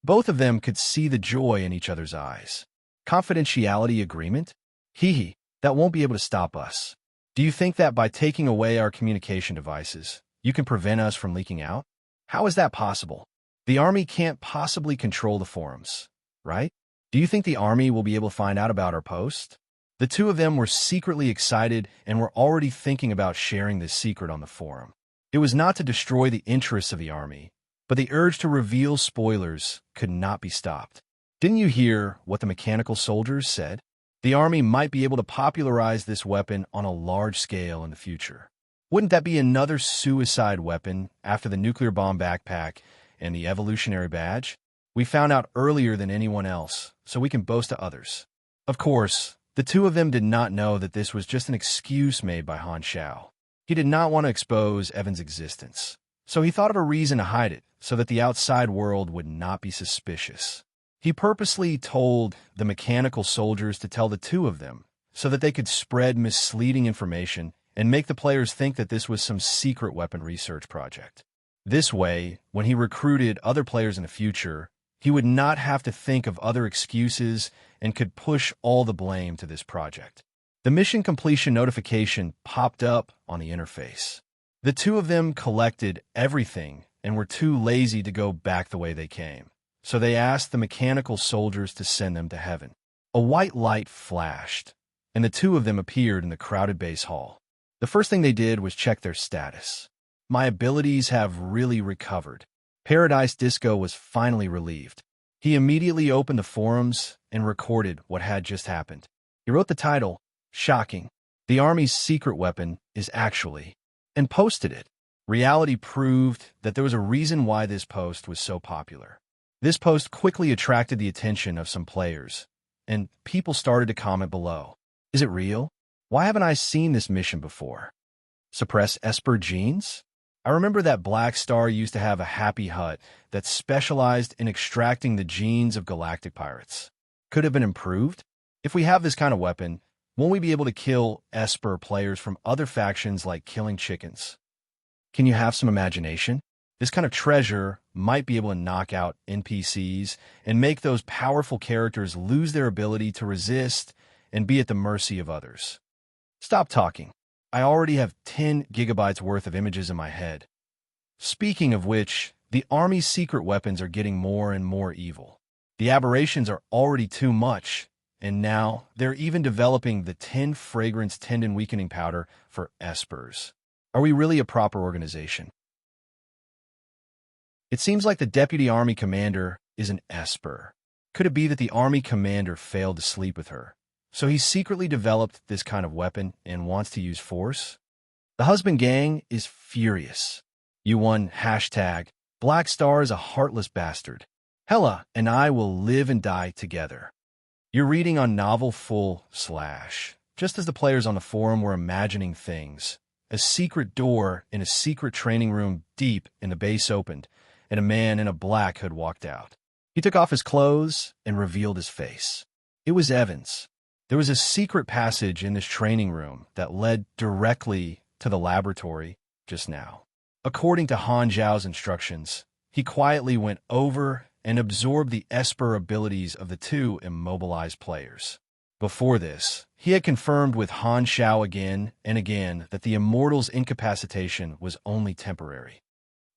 Speaker 1: Both of them could see the joy in each other's eyes. Confidentiality agreement? Hee, that won't be able to stop us. Do you think that by taking away our communication devices, you can prevent us from leaking out? How is that possible? The Army can't possibly control the forums, right? Do you think the Army will be able to find out about our post? The two of them were secretly excited and were already thinking about sharing this secret on the forum. It was not to destroy the interests of the Army, but the urge to reveal spoilers could not be stopped. Didn't you hear what the mechanical soldiers said? The Army might be able to popularize this weapon on a large scale in the future. Wouldn't that be another suicide weapon after the nuclear bomb backpack and the evolutionary badge? We found out earlier than anyone else, so we can boast to others. Of course, the two of them did not know that this was just an excuse made by Han Xiao. He did not want to expose Evan's existence, so he thought of a reason to hide it so that the outside world would not be suspicious. He purposely told the mechanical soldiers to tell the two of them so that they could spread misleading information and make the players think that this was some secret weapon research project. This way, when he recruited other players in the future, he would not have to think of other excuses and could push all the blame to this project. The mission completion notification popped up on the interface. The two of them collected everything and were too lazy to go back the way they came, so they asked the mechanical soldiers to send them to heaven. A white light flashed, and the two of them appeared in the crowded base hall. The first thing they did was check their status. My abilities have really recovered. Paradise Disco was finally relieved. He immediately opened the forums and recorded what had just happened. He wrote the title, "Shocking. The Army's secret weapon is actually," and posted it. Reality proved that there was a reason why this post was so popular. This post quickly attracted the attention of some players, and people started to comment below. Is it real? Why haven't I seen this mission before? Suppress Esper genes? I remember that Black Star used to have a happy hut that specialized in extracting the genes of galactic pirates. Could have been improved? If we have this kind of weapon, won't we be able to kill Esper players from other factions like killing chickens? Can you have some imagination? This kind of treasure might be able to knock out NPCs and make those powerful characters lose their ability to resist and be at the mercy of others. Stop talking. I already have 10 gigabytes worth of images in my head. Speaking of which, the Army's secret weapons are getting more and more evil. The aberrations are already too much, and now they're even developing the 10 fragrance tendon weakening powder for Espers. Are we really a proper organization? It seems like the Deputy Army Commander is an Esper. Could it be that the Army Commander failed to sleep with her, so he secretly developed this kind of weapon and wants to use force? The husband gang is furious. You won hashtag Black Star is a heartless bastard. Hela and I will live and die together. You're reading on novel full / just as the players on the forum were imagining things. A secret door in a secret training room deep in the base opened, and a man in a black hood walked out. He took off his clothes and revealed his face. It was Evans. There was a secret passage in this training room that led directly to the laboratory just now. According to Han Zhao's instructions, he quietly went over and absorbed the Esper abilities of the two immobilized players. Before this, he had confirmed with Han Xiao again and again that the Immortal's incapacitation was only temporary.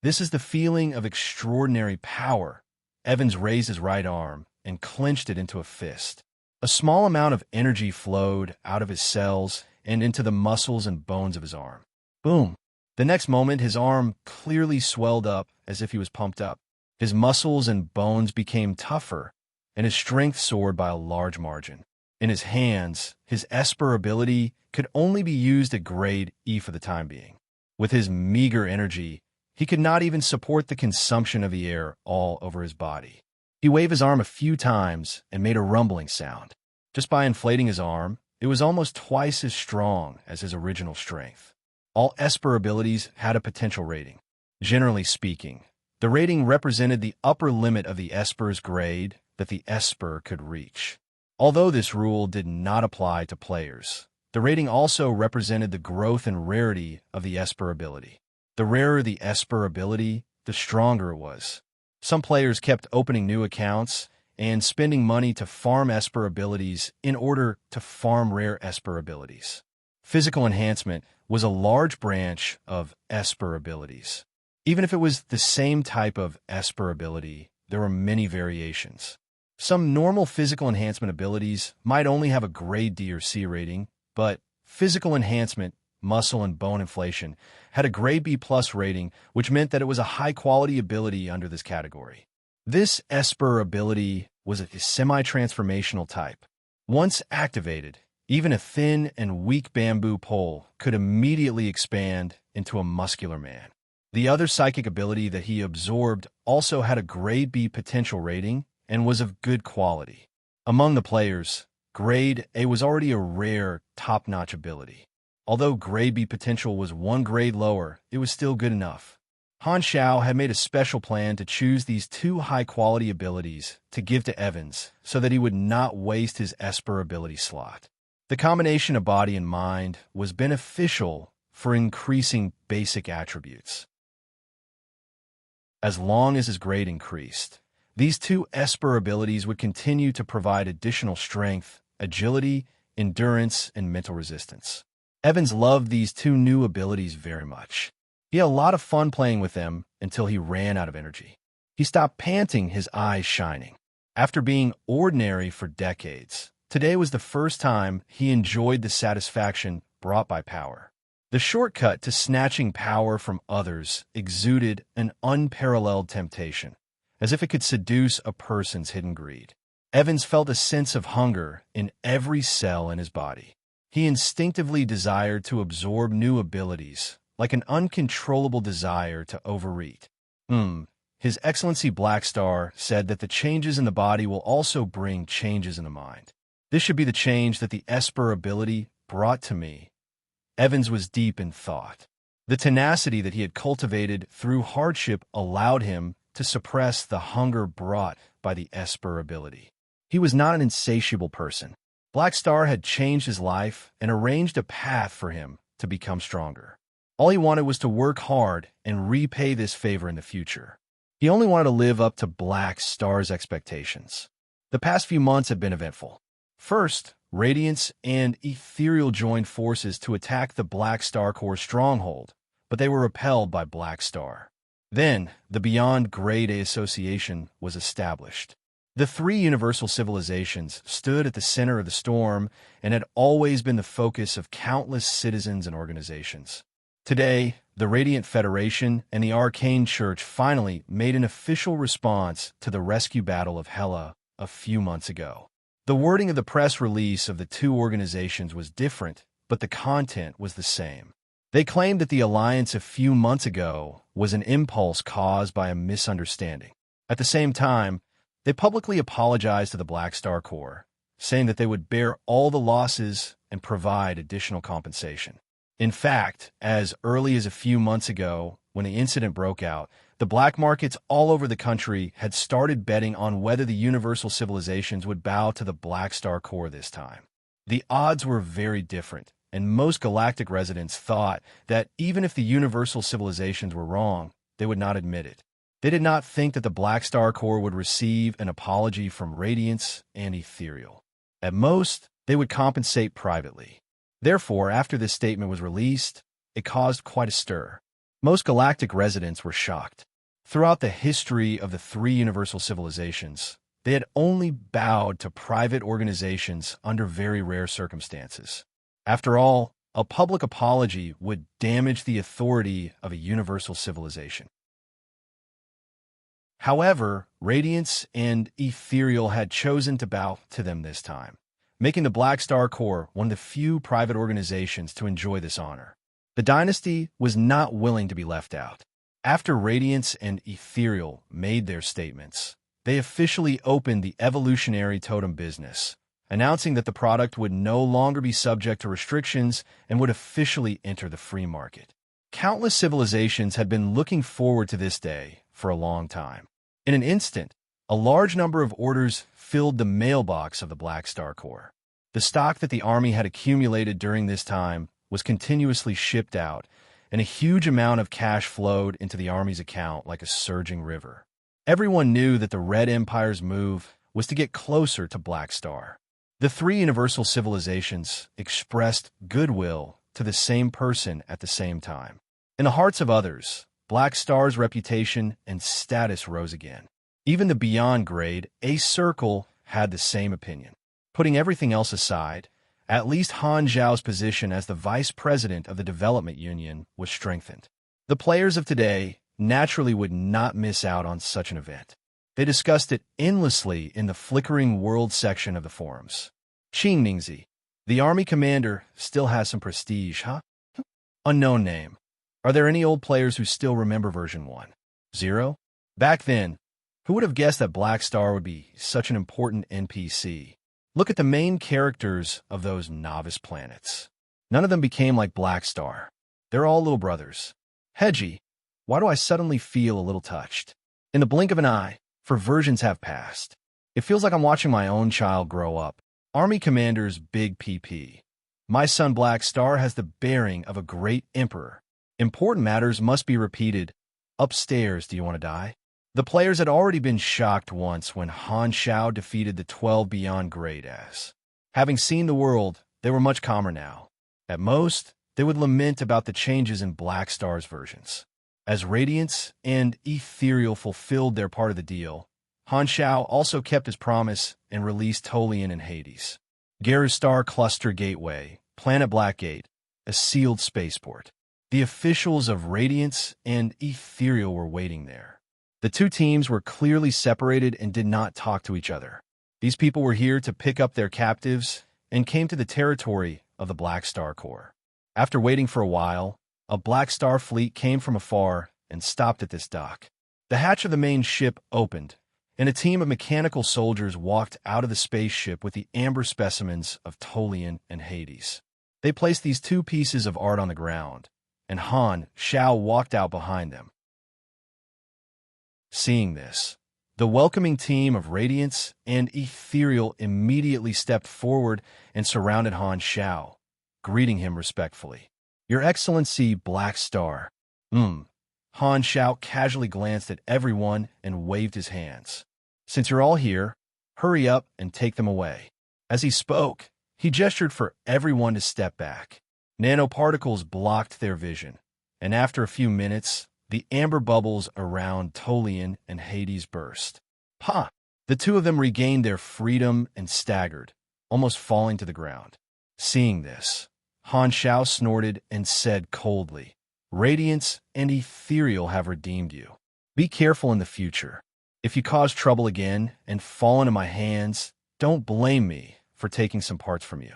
Speaker 1: This is the feeling of extraordinary power. Evans raised his right arm and clenched it into a fist. A small amount of energy flowed out of his cells and into the muscles and bones of his arm. Boom! The next moment, his arm clearly swelled up as if he was pumped up. His muscles and bones became tougher, and his strength soared by a large margin. In his hands, his Esper ability could only be used at grade E for the time being. With his meager energy, he could not even support the consumption of the air all over his body. He waved his arm a few times and made a rumbling sound. Just by inflating his arm, it was almost twice as strong as his original strength. All Esper abilities had a potential rating. Generally speaking, the rating represented the upper limit of the Esper's grade that the Esper could reach. Although this rule did not apply to players, the rating also represented the growth and rarity of the Esper ability. The rarer the Esper ability, the stronger it was. Some players kept opening new accounts and spending money to farm Esper abilities in order to farm rare Esper abilities. Physical enhancement was a large branch of Esper abilities. Even if it was the same type of Esper ability, there were many variations. Some normal physical enhancement abilities might only have a grade D or C rating, but physical enhancement, muscle and bone inflation, had a grade B plus rating, which meant that it was a high-quality ability under this category. This Esper ability was a semi-transformational type. Once activated, even a thin and weak bamboo pole could immediately expand into a muscular man. The other psychic ability that he absorbed also had a grade B potential rating and was of good quality. Among the players, grade A was already a rare, top-notch ability. Although grade B potential was one grade lower, it was still good enough. Han Xiao had made a special plan to choose these two high-quality abilities to give to Evans so that he would not waste his Esper ability slot. The combination of body and mind was beneficial for increasing basic attributes. As long as his grade increased, these two Esper abilities would continue to provide additional strength, agility, endurance, and mental resistance. Evans loved these two new abilities very much. He had a lot of fun playing with them until he ran out of energy. He stopped panting, his eyes shining. After being ordinary for decades, today was the first time he enjoyed the satisfaction brought by power. The shortcut to snatching power from others exuded an unparalleled temptation, as if it could seduce a person's hidden greed. Evans felt a sense of hunger in every cell in his body. He instinctively desired to absorb new abilities, like an uncontrollable desire to overeat. His Excellency Blackstar said that the changes in the body will also bring changes in the mind. This should be the change that the Esper ability brought to me. Evans was deep in thought. The tenacity that he had cultivated through hardship allowed him to suppress the hunger brought by the Esper ability. He was not an insatiable person. Blackstar had changed his life and arranged a path for him to become stronger. All he wanted was to work hard and repay this favor in the future. He only wanted to live up to Blackstar's expectations. The past few months had been eventful. First, Radiance and Ethereal joined forces to attack the Blackstar Corps stronghold, but they were repelled by Blackstar. Then, the Beyond Grade A Association was established. The three universal civilizations stood at the center of the storm and had always been the focus of countless citizens and organizations. Today, the Radiant Federation and the Arcane Church finally made an official response to the rescue battle of Hela a few months ago. The wording of the press release of the two organizations was different, but the content was the same. They claimed that the alliance a few months ago was an impulse caused by a misunderstanding. At the same time, they publicly apologized to the Blackstar Corps, saying that they would bear all the losses and provide additional compensation. In fact, as early as a few months ago, when the incident broke out, the black markets all over the country had started betting on whether the universal civilizations would bow to the Blackstar Corps this time. The odds were very different, and most galactic residents thought that even if the universal civilizations were wrong, they would not admit it. They did not think that the Blackstar Corps would receive an apology from Radiance and Ethereal. At most, they would compensate privately. Therefore, after this statement was released, it caused quite a stir. Most galactic residents were shocked. Throughout the history of the three universal civilizations, they had only bowed to private organizations under very rare circumstances. After all, a public apology would damage the authority of a universal civilization. However, Radiance and Ethereal had chosen to bow to them this time, making the Black Star Corps one of the few private organizations to enjoy this honor. The dynasty was not willing to be left out. After Radiance and Ethereal made their statements, they officially opened the evolutionary totem business, announcing that the product would no longer be subject to restrictions and would officially enter the free market. Countless civilizations had been looking forward to this day for a long time. In an instant, a large number of orders filled the mailbox of the Black Star Corps. The stock that the army had accumulated during this time was continuously shipped out, and a huge amount of cash flowed into the army's account like a surging river. Everyone knew that the Red Empire's move was to get closer to Black Star. The three universal civilizations expressed goodwill to the same person at the same time. In the hearts of others, Black Star's reputation and status rose again. Even the Beyond Grade, A Circle, had the same opinion. Putting everything else aside, at least Han Zhao's position as the vice president of the Development Union was strengthened. The players of today naturally would not miss out on such an event. They discussed it endlessly in the Flickering World section of the forums. Qing Ningzi, the army commander, still has some prestige, huh? Unknown name. Are there any old players who still remember version 1.0? Back then, who would have guessed that Black Star would be such an important NPC? Look at the main characters of those novice planets. None of them became like Black Star. They're all little brothers. Hedgie, why do I suddenly feel a little touched? In the blink of an eye, for versions have passed. It feels like I'm watching my own child grow up. Army Commander's Big PP. My son Black Star has the bearing of a great emperor. Important matters must be repeated. Upstairs, do you want to die? The players had already been shocked once when Han Xiao defeated the 12 Beyond Grade S. Having seen the world, they were much calmer now. At most, they would lament about the changes in Black Star's versions. As Radiance and Ethereal fulfilled their part of the deal, Han Xiao also kept his promise and released Tolian and Hades. Garu Star Cluster Gateway, Planet Blackgate, a sealed spaceport. The officials of Radiance and Ethereal were waiting there. The two teams were clearly separated and did not talk to each other. These people were here to pick up their captives and came to the territory of the Black Star Corps. After waiting for a while, a Black Star fleet came from afar and stopped at this dock. The hatch of the main ship opened, and a team of mechanical soldiers walked out of the spaceship with the amber specimens of Tolian and Hades. They placed these two pieces of art on the ground, and Han Xiao walked out behind them. Seeing this, the welcoming team of Radiance and Ethereal immediately stepped forward and surrounded Han Xiao, greeting him respectfully. Your Excellency, Black Star. Han Xiao casually glanced at everyone and waved his hands. Since you're all here, hurry up and take them away. As he spoke, he gestured for everyone to step back. Nanoparticles blocked their vision, and after a few minutes, the amber bubbles around Tolian and Hades burst. Ha! The two of them regained their freedom and staggered, almost falling to the ground. Seeing this, Han Xiao snorted and said coldly, Radiance and Ethereal have redeemed you. Be careful in the future. If you cause trouble again and fall into my hands, don't blame me for taking some parts from you.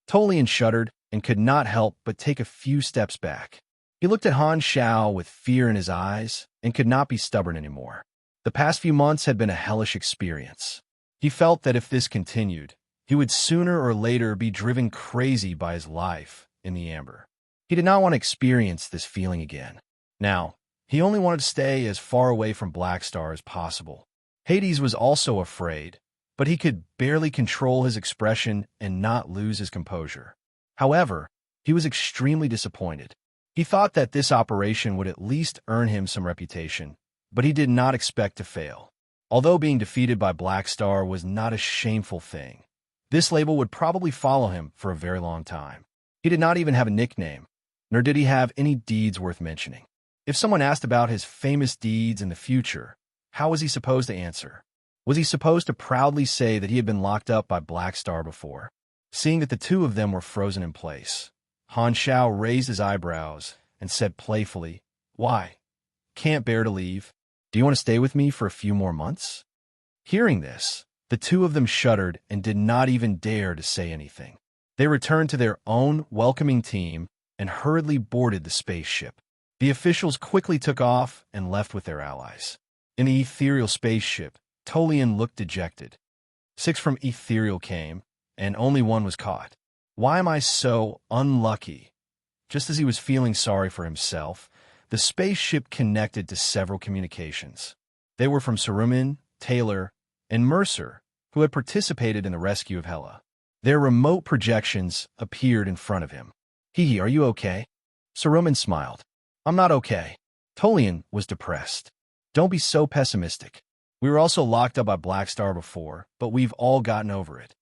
Speaker 1: Tolian shuddered and could not help but take a few steps back. He looked at Han Xiao with fear in his eyes and could not be stubborn anymore. The past few months had been a hellish experience. He felt that if this continued, he would sooner or later be driven crazy by his life in the amber. He did not want to experience this feeling again. Now, he only wanted to stay as far away from Black Star as possible. Hades was also afraid, but he could barely control his expression and not lose his composure. However, he was extremely disappointed. He thought that this operation would at least earn him some reputation, but he did not expect to fail. Although being defeated by Black Star was not a shameful thing, this label would probably follow him for a very long time. He did not even have a nickname, nor did he have any deeds worth mentioning. If someone asked about his famous deeds in the future, how was he supposed to answer? Was he supposed to proudly say that he had been locked up by Black Star before? Seeing that the two of them were frozen in place, Han Xiao raised his eyebrows and said playfully, Why? Can't bear to leave? Do you want to stay with me for a few more months? Hearing this, the two of them shuddered and did not even dare to say anything. They returned to their own welcoming team and hurriedly boarded the spaceship. The officials quickly took off and left with their allies. In the ethereal spaceship, Tolian looked dejected. 6 from ethereal came, and only 1 was caught. Why am I so unlucky? Just as he was feeling sorry for himself, the spaceship connected to several communications. They were from Serene, Taylor, and Mercer, who had participated in the rescue of Hela. Their remote projections appeared in front of him. Hee, are you okay? Serene smiled. I'm not okay. Tolian was depressed. Don't be so pessimistic. We were also locked up by Black Star before, but we've all gotten over it.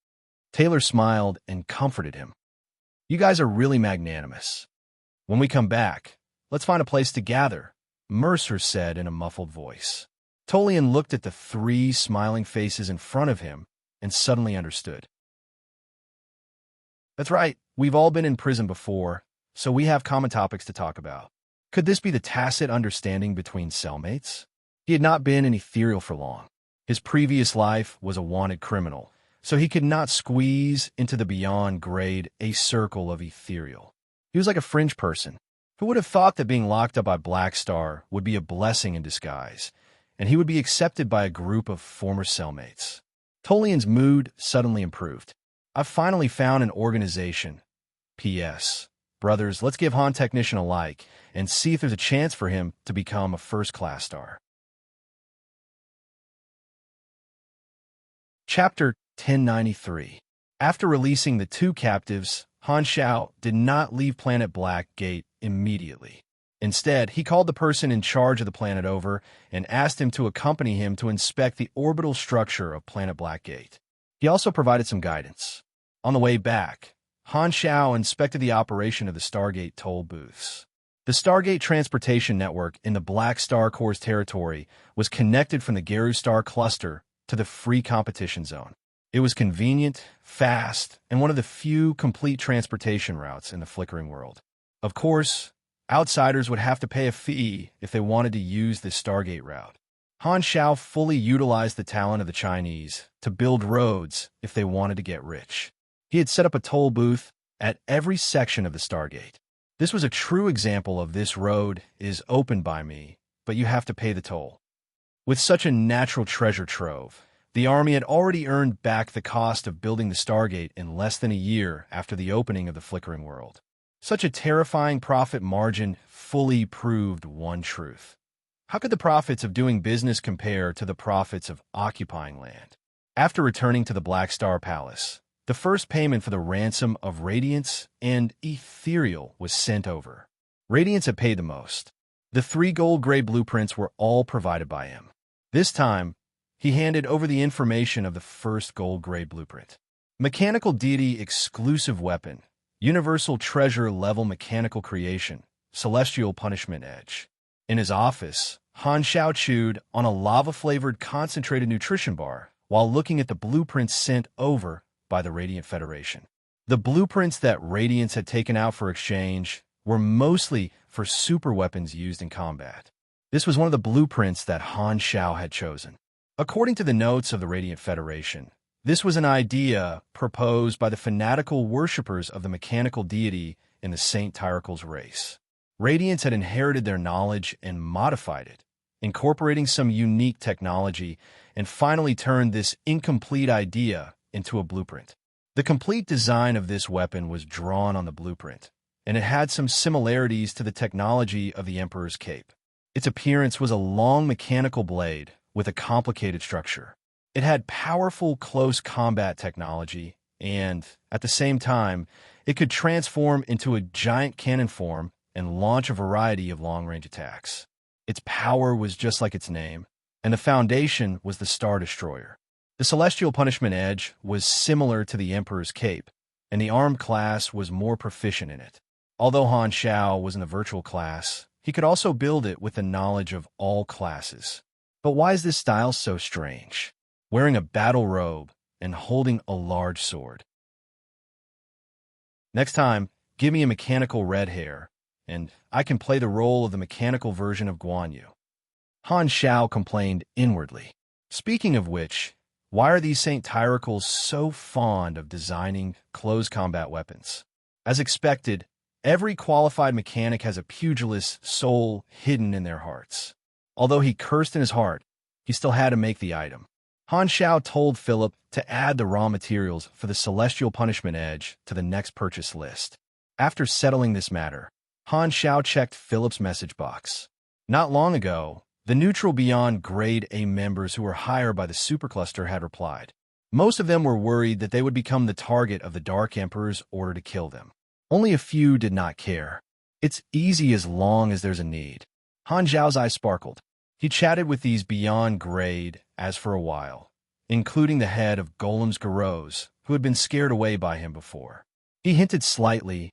Speaker 1: Taylor smiled and comforted him. You guys are really magnanimous. When we come back, let's find a place to gather, Mercer said in a muffled voice. Tolian looked at the 3 smiling faces in front of him and suddenly understood. That's right, we've all been in prison before, so we have common topics to talk about. Could this be the tacit understanding between cellmates? He had not been in ethereal for long. His previous life was a wanted criminal, so he could not squeeze into the beyond grade a circle of ethereal. He was like a fringe person. Who would have thought that being locked up by Black Star would be a blessing in disguise, and he would be accepted by a group of former cellmates? Tolian's mood suddenly improved. I've finally found an organization. P.S. Brothers, let's give Han Technician a like and see if there's a chance for him to become a first-class star. Chapter 1093. After releasing the 2 captives, Han Shao did not leave Planet Black Gate immediately. Instead, he called the person in charge of the planet over and asked him to accompany him to inspect the orbital structure of Planet Black Gate. He also provided some guidance. On the way back, Han Shao inspected the operation of the Stargate toll booths. The Stargate transportation network in the Black Star Corps territory was connected from the Geru Star cluster to the free competition zone. It was convenient, fast, and one of the few complete transportation routes in the flickering world. Of course, outsiders would have to pay a fee if they wanted to use this Stargate route. Han Shao fully utilized the talent of the Chinese to build roads if they wanted to get rich. He had set up a toll booth at every section of the Stargate. This was a true example of this road is opened by me, but you have to pay the toll. With such a natural treasure trove, the army had already earned back the cost of building the Stargate in less than a year after the opening of the flickering world. Such a terrifying profit margin fully proved one truth. How could the profits of doing business compare to the profits of occupying land? After returning to the Black Star Palace, the first payment for the ransom of Radiance and Ethereal was sent over. Radiance had paid the most. The 3 gold-gray blueprints were all provided by him. This time, he handed over the information of the first gold-gray blueprint. Mechanical deity exclusive weapon, universal treasure level mechanical creation, celestial punishment edge. In his office, Han Shao chewed on a lava-flavored concentrated nutrition bar while looking at the blueprints sent over by the Radiant Federation. The blueprints that Radiance had taken out for exchange were mostly for super weapons used in combat. This was one of the blueprints that Han Shao had chosen. According to the notes of the Radiant Federation, this was an idea proposed by the fanatical worshippers of the mechanical deity in the Saint Tyrakel's race. Radiance had inherited their knowledge and modified it, incorporating some unique technology, and finally turned this incomplete idea into a blueprint. The complete design of this weapon was drawn on the blueprint, and it had some similarities to the technology of the Emperor's Cape. Its appearance was a long mechanical blade with a complicated structure. It had powerful close combat technology, and, at the same time, it could transform into a giant cannon form and launch a variety of long-range attacks. Its power was just like its name, and the foundation was the Star Destroyer. The Celestial Punishment Edge was similar to the Emperor's Cape, and the armed class was more proficient in it. Although Han Shao was in the virtual class, he could also build it with the knowledge of all classes. But why is this style so strange? Wearing a battle robe and holding a large sword. Next time, give me a mechanical red hair, and I can play the role of the mechanical version of Guan Yu. Han Xiao complained inwardly. Speaking of which, why are these Saint Tyricals so fond of designing close combat weapons? As expected, every qualified mechanic has a pugilist's soul hidden in their hearts. Although he cursed in his heart, he still had to make the item. Han Xiao told Philip to add the raw materials for the Celestial Punishment Edge to the next purchase list. After settling this matter, Han Xiao checked Philip's message box. Not long ago, the neutral Beyond Grade A members who were hired by the supercluster had replied. Most of them were worried that they would become the target of the Dark Emperor's order to kill them. Only a few did not care. It's easy as long as there's a need. Han Xiao's eyes sparkled. He chatted with these Beyond Grade as for a while, including the head of Golem's Garros, who had been scared away by him before. He hinted slightly,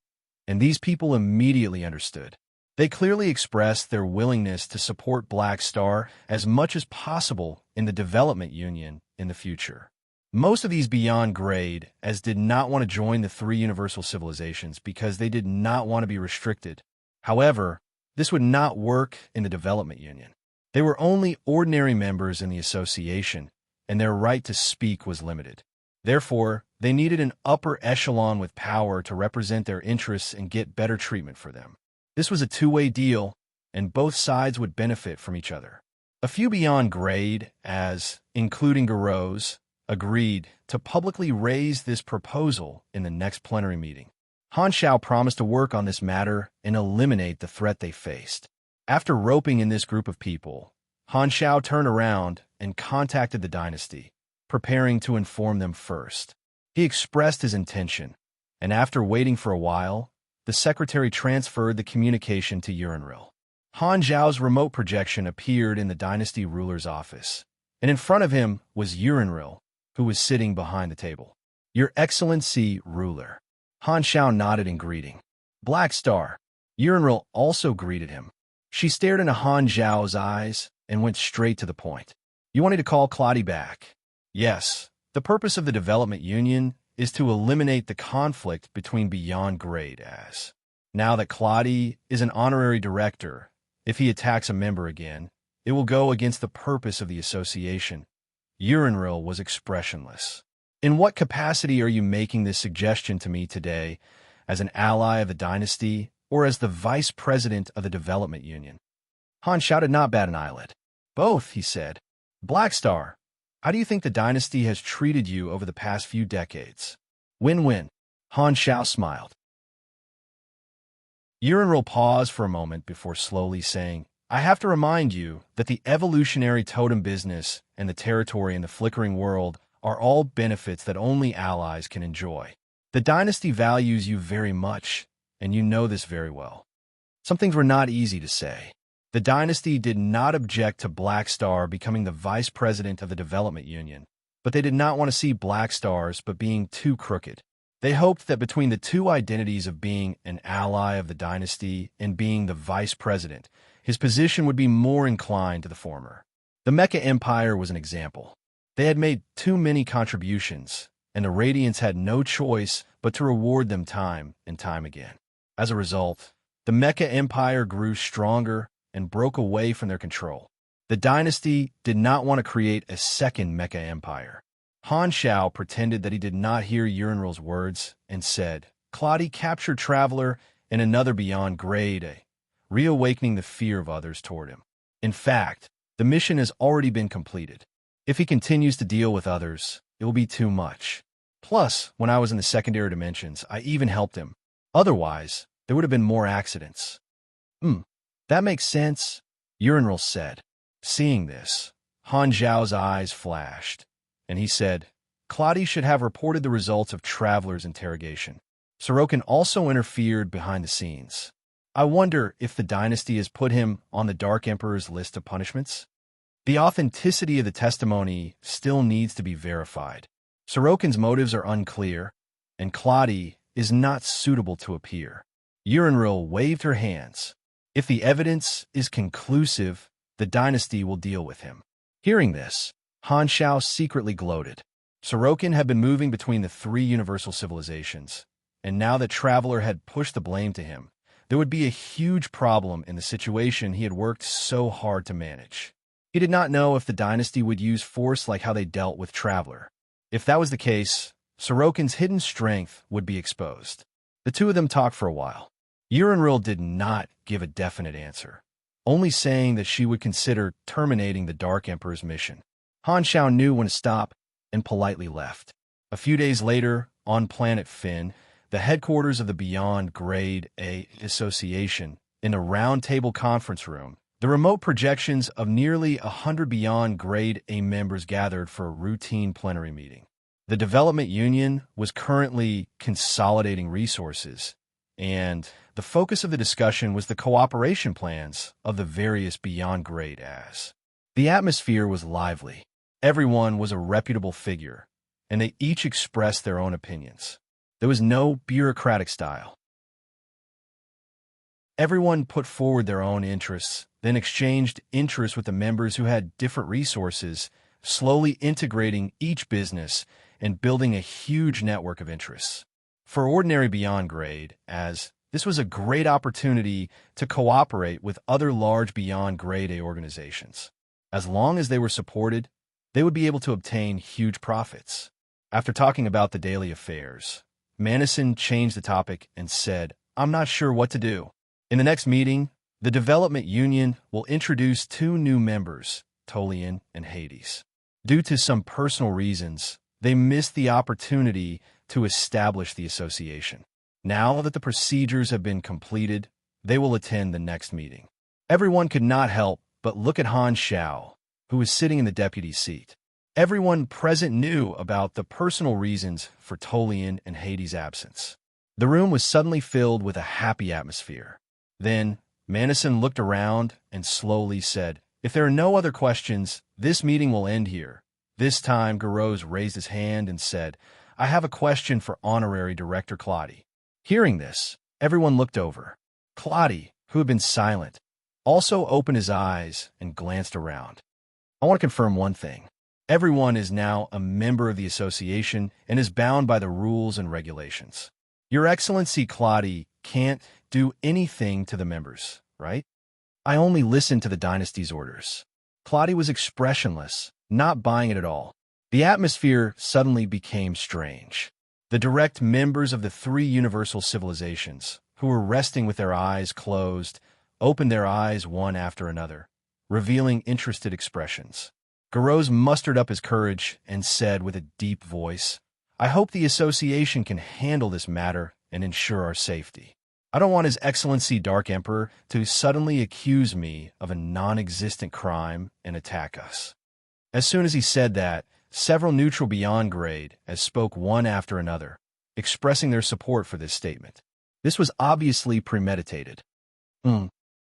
Speaker 1: and these people immediately understood. They clearly expressed their willingness to support Black Star as much as possible in the development union in the future. Most of these Beyond Grade as did not want to join the three universal civilizations because they did not want to be restricted. However, this would not work in the development union. They were only ordinary members in the association, and their right to speak was limited. Therefore, they needed an upper echelon with power to represent their interests and get better treatment for them. This was a two-way deal, and both sides would benefit from each other. A few Beyond Grade, including Garros, agreed to publicly raise this proposal in the next plenary meeting. Han Xiao promised to work on this matter and eliminate the threat they faced. After roping in this group of people, Han Xiao turned around and contacted the dynasty, preparing to inform them first. He expressed his intention, and after waiting for a while, the secretary transferred the communication to Unravel. Han Xiao's remote projection appeared in the dynasty ruler's office, and in front of him was Unravel, who was sitting behind the table. "Your Excellency, ruler." Han Xiao nodded in greeting. "Black Star." Unravel also greeted him. She stared into Han Xiao's eyes and went straight to the point. "You wanted to call Claudia back?" "Yes. The purpose of the development union is to eliminate the conflict between Beyond Grade as. Now that Claudia is an honorary director, if he attacks a member again, it will go against the purpose of the association." Unravel was expressionless. "In what capacity are you making this suggestion to me today, as an ally of the dynasty or as the vice president of the development union?" Han Xiao did not bat an eyelid. "Both," he said. "Black Star, how do you think the dynasty has treated you over the past few decades?" "Win-win." Han Xiao smiled. Unravel paused for a moment before slowly saying, "I have to remind you that the evolutionary totem business and the territory in the flickering world are all benefits that only allies can enjoy. The dynasty values you very much, and you know this very well." Some things were not easy to say. The dynasty did not object to Black Star becoming the vice president of the development union, but they did not want to see Black Stars but being too crooked. They hoped that between the two identities of being an ally of the dynasty and being the vice president, his position would be more inclined to the former. The Mecha Empire was an example. They had made too many contributions, and the Radiants had no choice but to reward them time and time again. As a result, the Mecha Empire grew stronger and broke away from their control. The dynasty did not want to create a second Mecha Empire. Han Xiao pretended that he did not hear Unravel's words and said, "Claudia captured Traveler and another Beyond Grade A, reawakening the fear of others toward him. In fact, the mission has already been completed. If he continues to deal with others, it will be too much. Plus, when I was in the secondary dimensions, I even helped him. Otherwise, there would have been more accidents." That makes sense," Unravel said. Seeing this, Han Xiao's eyes flashed, and he said, "Claudia should have reported the results of Traveler's interrogation. Sorokin also interfered behind the scenes. I wonder if the dynasty has put him on the Dark Emperor's list of punishments? The authenticity of the testimony still needs to be verified. Sorokin's motives are unclear, and Claudia is not suitable to appear." Unravel waved her hands. "If the evidence is conclusive, the dynasty will deal with him." Hearing this, Han Xiao secretly gloated. Sorokin had been moving between the three universal civilizations, and now that Traveler had pushed the blame to him, there would be a huge problem in the situation he had worked so hard to manage. He did not know if the dynasty would use force like how they dealt with Traveler. If that was the case, Sorokin's hidden strength would be exposed. The two of them talked for a while. Unravel did not give a definite answer, only saying that she would consider terminating the Dark Emperor's mission. Han Shao knew when to stop and politely left. A few days later, on planet Finn, the headquarters of the Beyond Grade A Association, in a round-table conference room, the remote projections of nearly 100 Beyond Grade A members gathered for a routine plenary meeting. The Development Union was currently consolidating resources, and the focus of the discussion was the cooperation plans of the various Beyond Grade As. The atmosphere was lively. Everyone was a reputable figure, and they each expressed their own opinions. There was no bureaucratic style. Everyone put forward their own interests, then exchanged interests with the members who had different resources, slowly integrating each business and building a huge network of interests. For ordinary Beyond Grade, as this was a great opportunity to cooperate with other large Beyond Grade A organizations. As long as they were supported, they would be able to obtain huge profits. After talking about the daily affairs, Manison changed the topic and said, "I'm not sure what to do." In the next meeting, the Development Union will introduce two new members, Tolian and Hades. Due to some personal reasons, they missed the opportunity to establish the association. Now that the procedures have been completed, they will attend the next meeting. Everyone could not help but look at Han Shao, who was sitting in the deputy seat. Everyone present knew about the personal reasons for Tolian and Hades' absence. The room was suddenly filled with a happy atmosphere. Then, Manison looked around and slowly said, "If there are no other questions, this meeting will end here." This time, Garros raised his hand and said, "I have a question for Honorary Director Claudia." Hearing this, everyone looked over. Claudia, who had been silent, also opened his eyes and glanced around. "I want to confirm one thing. Everyone is now a member of the association and is bound by the rules and regulations. Your Excellency Claudia can't do anything to the members, right? I only listen to the dynasty's orders." Claudia was expressionless, not buying it at all. The atmosphere suddenly became strange. The direct members of the three universal civilizations, who were resting with their eyes closed, opened their eyes one after another, revealing interested expressions. Garros mustered up his courage and said with a deep voice, "I hope the association can handle this matter and ensure our safety. I don't want His Excellency Dark Emperor to suddenly accuse me of a non-existent crime and attack us." As soon as he said that, several neutral Beyond Grade as spoke one after another, expressing their support for this statement. This was obviously premeditated.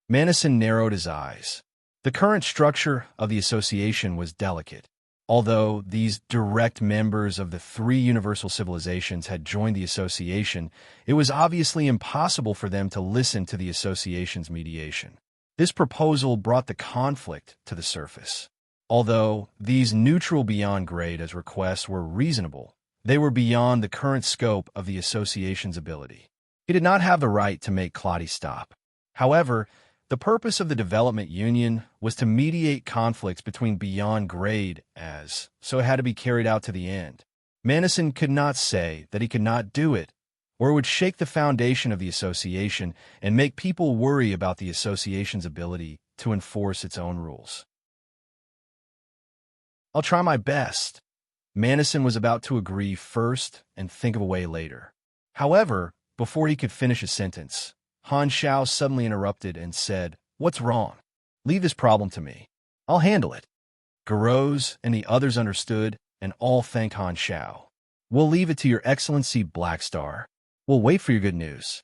Speaker 1: Manison narrowed his eyes. The current structure of the association was delicate. Although these direct members of the three universal civilizations had joined the association, it was obviously impossible for them to listen to the association's mediation. This proposal brought the conflict to the surface. Although these neutral Beyond Grade as requests were reasonable, they were beyond the current scope of the association's ability. He did not have the right to make Claudia stop. However, the purpose of the Development Union was to mediate conflicts between Beyond Grade as, so it had to be carried out to the end. Manison could not say that he could not do it, or it would shake the foundation of the association and make people worry about the association's ability to enforce its own rules. "I'll try my best." Manison was about to agree first and think of a way later. However, before he could finish his sentence, Han Shao suddenly interrupted and said, "What's wrong? Leave this problem to me. I'll handle it." Garros and the others understood and all thanked Han Shao. "We'll leave it to Your Excellency Black Star. We'll wait for your good news."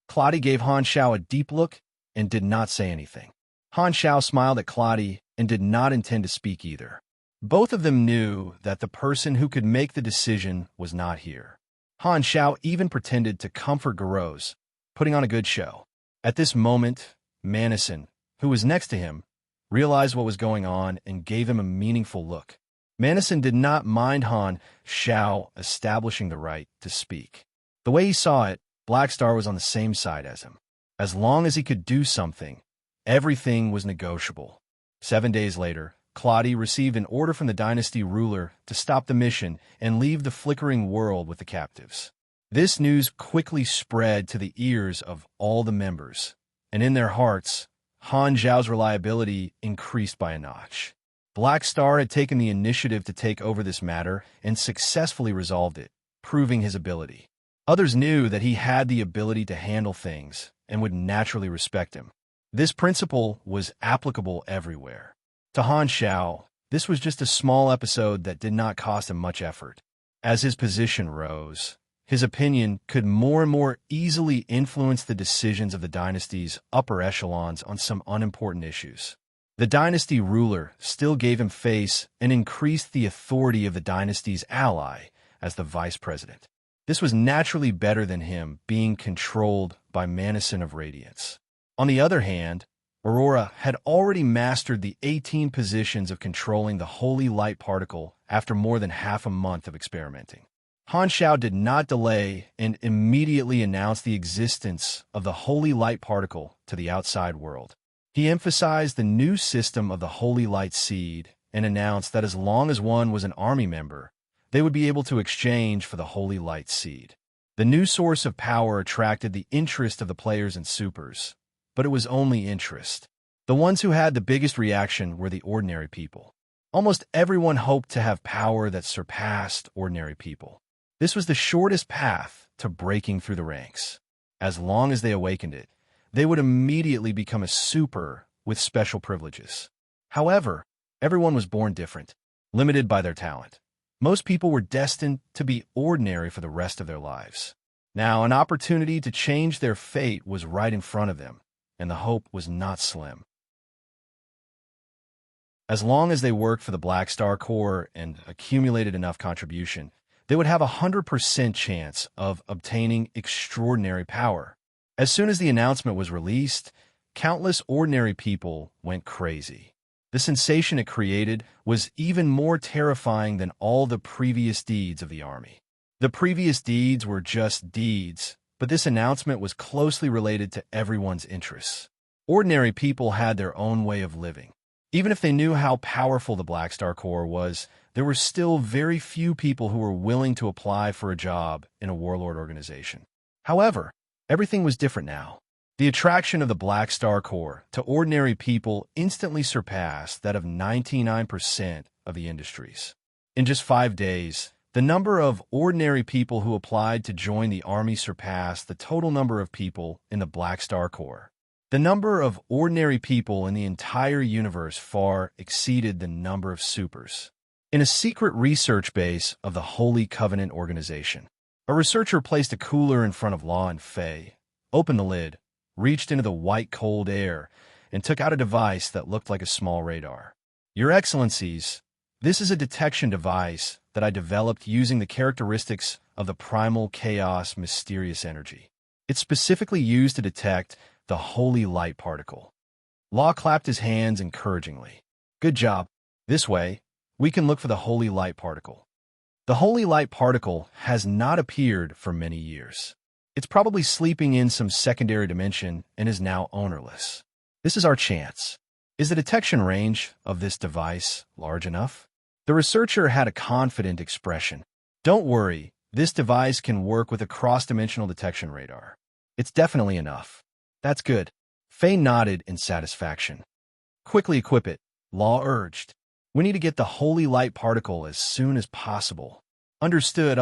Speaker 1: Claudia gave Han Shao a deep look and did not say anything. Han Shao smiled at Claudia and did not intend to speak either. Both of them knew that the person who could make the decision was not here. Han Shao even pretended to comfort Garros, putting on a good show. At this moment, Manison, who was next to him, realized what was going on and gave him a meaningful look. Manison did not mind Han Shao establishing the right to speak. The way he saw it, Black Star was on the same side as him. As long as he could do something, everything was negotiable. 7 days later, Claudia received an order from the dynasty ruler to stop the mission and leave the flickering world with the captives. This news quickly spread to the ears of all the members, and in their hearts, Han Zhao's reliability increased by a notch. Black Star had taken the initiative to take over this matter and successfully resolved it, proving his ability. Others knew that he had the ability to handle things and would naturally respect him. This principle was applicable everywhere. To Han Zhao, this was just a small episode that did not cost him much effort. As his position rose, his opinion could more and more easily influence the decisions of the dynasty's upper echelons on some unimportant issues. The dynasty ruler still gave him face and increased the authority of the dynasty's ally as the vice president. This was naturally better than him being controlled by Manison of Radiance. On the other hand, Aurora had already mastered the 18 positions of controlling the holy light particle after more than half a month of experimenting. Han Zhao did not delay and immediately announced the existence of the holy light particle to the outside world. He emphasized the new system of the holy light seed and announced that as long as one was an army member, they would be able to exchange for the holy light seed. The new source of power attracted the interest of the players and supers, but it was only interest. The ones who had the biggest reaction were the ordinary people. Almost everyone hoped to have power that surpassed ordinary people. This was the shortest path to breaking through the ranks. As long as they awakened it, they would immediately become a super with special privileges. However, everyone was born different, limited by their talent. Most people were destined to be ordinary for the rest of their lives. Now, an opportunity to change their fate was right in front of them, and the hope was not slim. As long as they worked for the Black Star Corps and accumulated enough contribution, they would have a 100% chance of obtaining extraordinary power. As soon as the announcement was released, countless ordinary people went crazy. The sensation it created was even more terrifying than all the previous deeds of the army. The previous deeds were just deeds, but this announcement was closely related to everyone's interests. Ordinary people had their own way of living. Even if they knew how powerful the Black Star Corps was, there were still very few people who were willing to apply for a job in a warlord organization. However, everything was different now. The attraction of the Black Star Corps to ordinary people instantly surpassed that of 99% of the industries. In just 5 days, the number of ordinary people who applied to join the army surpassed the total number of people in the Black Star Corps. The number of ordinary people in the entire universe far exceeded the number of supers. In a secret research base of the Holy Covenant organization, a researcher placed a cooler in front of Law and Fei, opened the lid, reached into the white cold air, and took out a device that looked like a small radar. Your Excellencies, this is a detection device that I developed using the characteristics of the primal chaos mysterious energy. It's specifically used to detect the holy light particle. Law clapped his hands encouragingly. Good job. This way, we can look for the holy light particle. The holy light particle has not appeared for many years. It's probably sleeping in some secondary dimension and is now ownerless. This is our chance. Is the detection range of this device large enough? The researcher had a confident expression. Don't worry, this device can work with a cross-dimensional detection radar. It's definitely enough. That's good. Fei nodded in satisfaction. Quickly equip it, Law urged. We need to get the holy light particle as soon as possible. Understood.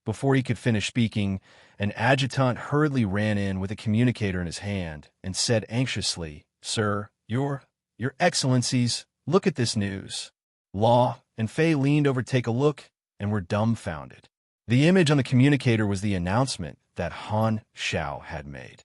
Speaker 1: Before he could finish speaking, an adjutant hurriedly ran in with a communicator in his hand and said anxiously, Sir, Your Excellencies, look at this news. Law and Fei leaned over to take a look and were dumbfounded. The image on the communicator was the announcement that Han Zhao had made.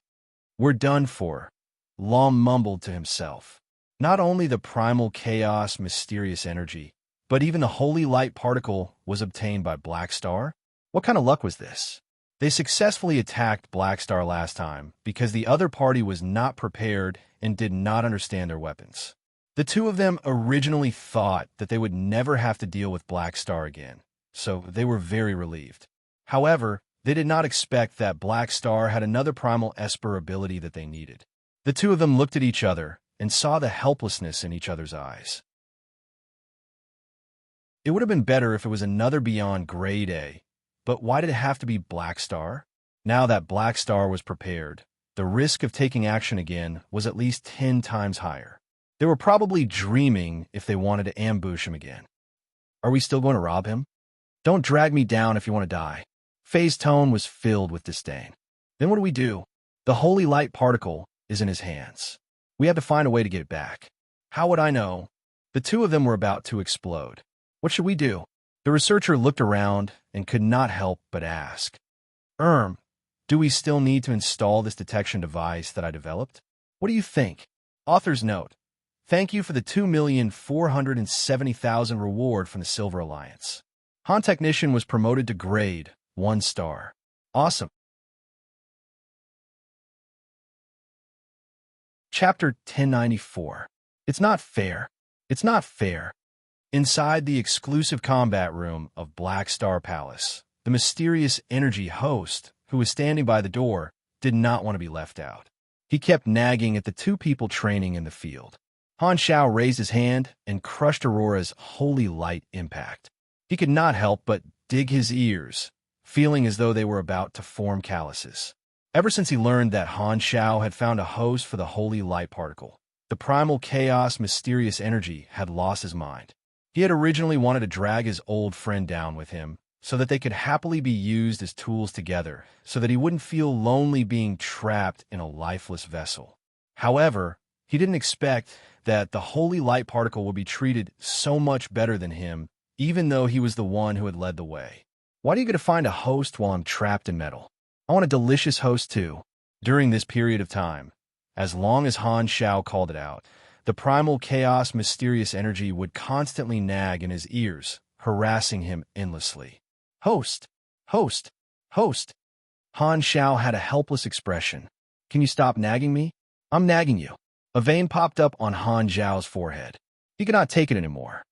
Speaker 1: We're done for, Law mumbled to himself. Not only the primal chaos mysterious energy, but even the holy light particle was obtained by Black Star? What kind of luck was this? They successfully attacked Black Star last time because the other party was not prepared and did not understand their weapons. The two of them originally thought that they would never have to deal with Black Star again, so they were very relieved. However, they did not expect that Black Star had another primal Esper ability that they needed. The two of them looked at each other and saw the helplessness in each other's eyes. It would have been better if it was another beyond grade A, but why did it have to be Black Star? Now that Black Star was prepared, the risk of taking action again was at least 10 times higher. They were probably dreaming if they wanted to ambush him again. Are we still going to rob him? Don't drag me down if you want to die. Faye's tone was filled with disdain. Then what do we do? The holy light particle is in his hands. We have to find a way to get it back. How would I know? The two of them were about to explode. What should we do? The researcher looked around and could not help but ask. Do we still need to install this detection device that I developed? What do you think? Author's note. Thank you for the 2,470,000 reward from the Silver Alliance. Han Technician was promoted to grade 1 star. Awesome. Chapter 1094. It's not fair. It's not fair. Inside the exclusive combat room of Black Star Palace, the mysterious energy host, who was standing by the door, did not want to be left out. He kept nagging at the two people training in the field. Han Shao raised his hand and crushed Aurora's holy light impact. He could not help but dig his ears, feeling as though they were about to form calluses. Ever since he learned that Han Shao had found a host for the holy light particle, the primal chaos mysterious energy had lost his mind. He had originally wanted to drag his old friend down with him so that they could happily be used as tools together, so that he wouldn't feel lonely being trapped in a lifeless vessel. However, he didn't expect that the holy light particle would be treated so much better than him, even though he was the one who had led the way. Why do you get to find a host while I'm trapped in metal? I want a delicious host too. During this period of time, as long as Han Shao called it out, the primal chaos mysterious energy would constantly nag in his ears, harassing him endlessly. Host! Host! Host! Han Shao had a helpless expression. Can you stop nagging me? I'm nagging you. A vein popped up on Han Zhao's forehead. He could not take it anymore.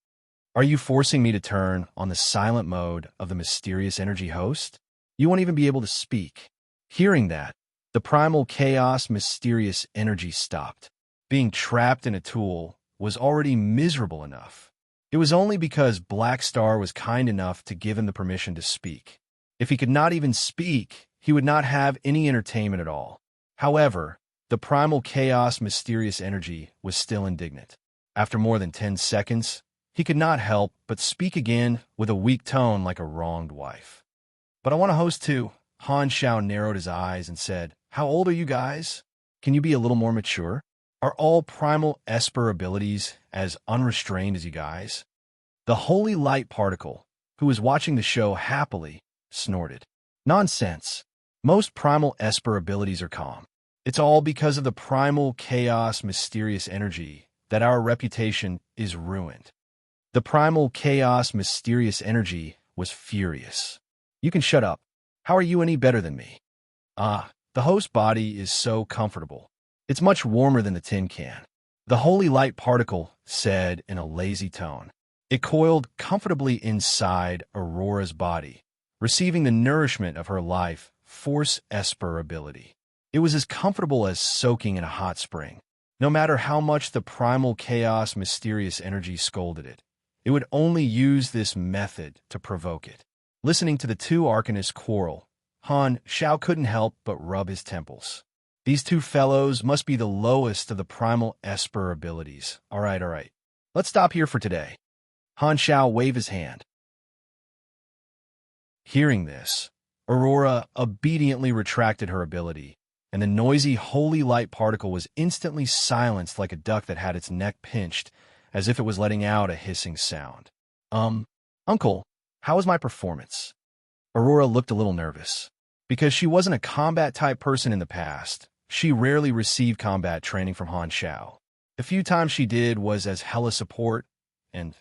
Speaker 1: Are you forcing me to turn on the silent mode of the mysterious energy host? You won't even be able to speak. Hearing that, the primal chaos mysterious energy stopped. Being trapped in a tool was already miserable enough. It was only because Black Star was kind enough to give him the permission to speak. If he could not even speak, he would not have any entertainment at all. However, the primal chaos mysterious energy was still indignant. After more than 10 seconds, he could not help but speak again with a weak tone like a wronged wife. But I want a host too. Han Shao narrowed his eyes and said, How old are you guys? Can you be a little more mature? Are all primal Esper abilities as unrestrained as you guys? The holy light particle, who was watching the show happily, snorted. Nonsense. Most primal Esper abilities are calm. It's all because of the primal chaos mysterious energy that our reputation is ruined. The primal chaos mysterious energy was furious. You can shut up. How are you any better than me? The host body is so comfortable. It's much warmer than the tin can. The holy light particle said in a lazy tone. It coiled comfortably inside Aurora's body, receiving the nourishment of her life force Esper ability. It was as comfortable as soaking in a hot spring. No matter how much the primal chaos mysterious energy scolded it, it would only use this method to provoke it. Listening to the two arcanists quarrel, Han Shao couldn't help but rub his temples. These two fellows must be the lowest of the primal Esper abilities. All right. Let's stop here for today. Han Shao waved his hand. Hearing this, Aurora obediently retracted her ability, and the noisy holy light particle was instantly silenced like a duck that had its neck pinched, as if it was letting out a hissing sound. Uncle, how was my performance? Aurora looked a little nervous. Because she wasn't a combat-type person in the past, she rarely received combat training from Han Shao. The few times she did was as hella support, and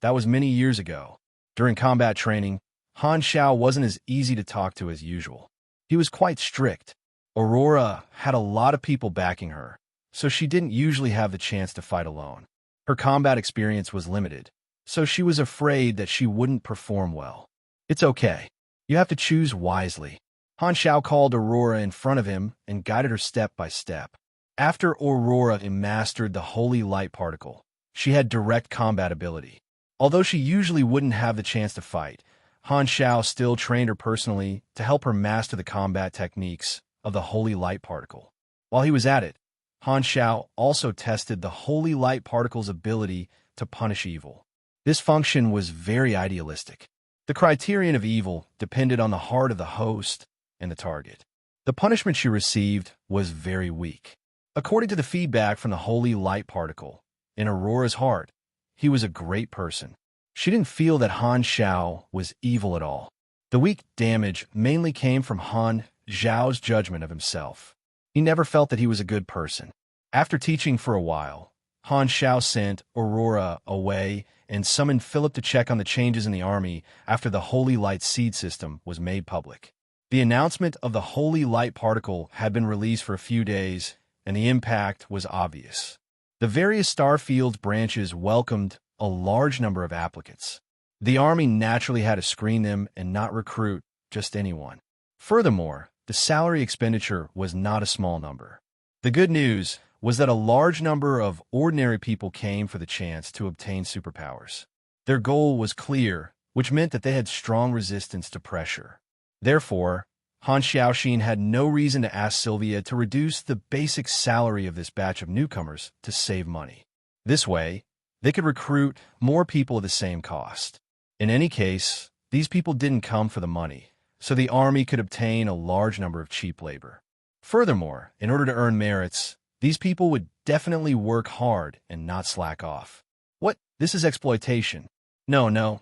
Speaker 1: that was many years ago. During combat training, Han Shao wasn't as easy to talk to as usual. He was quite strict. Aurora had a lot of people backing her, so she didn't usually have the chance to fight alone. Her combat experience was limited, so she was afraid that she wouldn't perform well. It's okay. You have to choose wisely. Han Shao called Aurora in front of him and guided her step by step. After Aurora mastered the holy light particle, she had direct combat ability. Although she usually wouldn't have the chance to fight, Han Xiao still trained her personally to help her master the combat techniques of the Holy Light Particle. While he was at it, Han Xiao also tested the Holy Light Particle's ability to punish evil. This function was very idealistic. The criterion of evil depended on the heart of the host and the target. The punishment she received was very weak. According to the feedback from the Holy Light Particle, in Aurora's heart, he was a great person. She didn't feel that Han Xiao was evil at all. The weak damage mainly came from Han Xiao's judgment of himself. He never felt that he was a good person. After teaching for a while, Han Xiao sent Aurora away and summoned Philip to check on the changes in the army after the Holy Light Seed system was made public. The announcement of the Holy Light Particle had been released for a few days, and the impact was obvious. The various Starfield's branches welcomed a large number of applicants. The army naturally had to screen them and not recruit just anyone. Furthermore, the salary expenditure was not a small number. The good news was that a large number of ordinary people came for the chance to obtain superpowers. Their goal was clear, which meant that they had strong resistance to pressure. Therefore, Han Xiaoxin had no reason to ask Sylvia to reduce the basic salary of this batch of newcomers to save money. This way, they could recruit more people at the same cost. In any case, these people didn't come for the money, so the army could obtain a large number of cheap labor. Furthermore, in order to earn merits, these people would definitely work hard and not slack off. What? This is exploitation. No.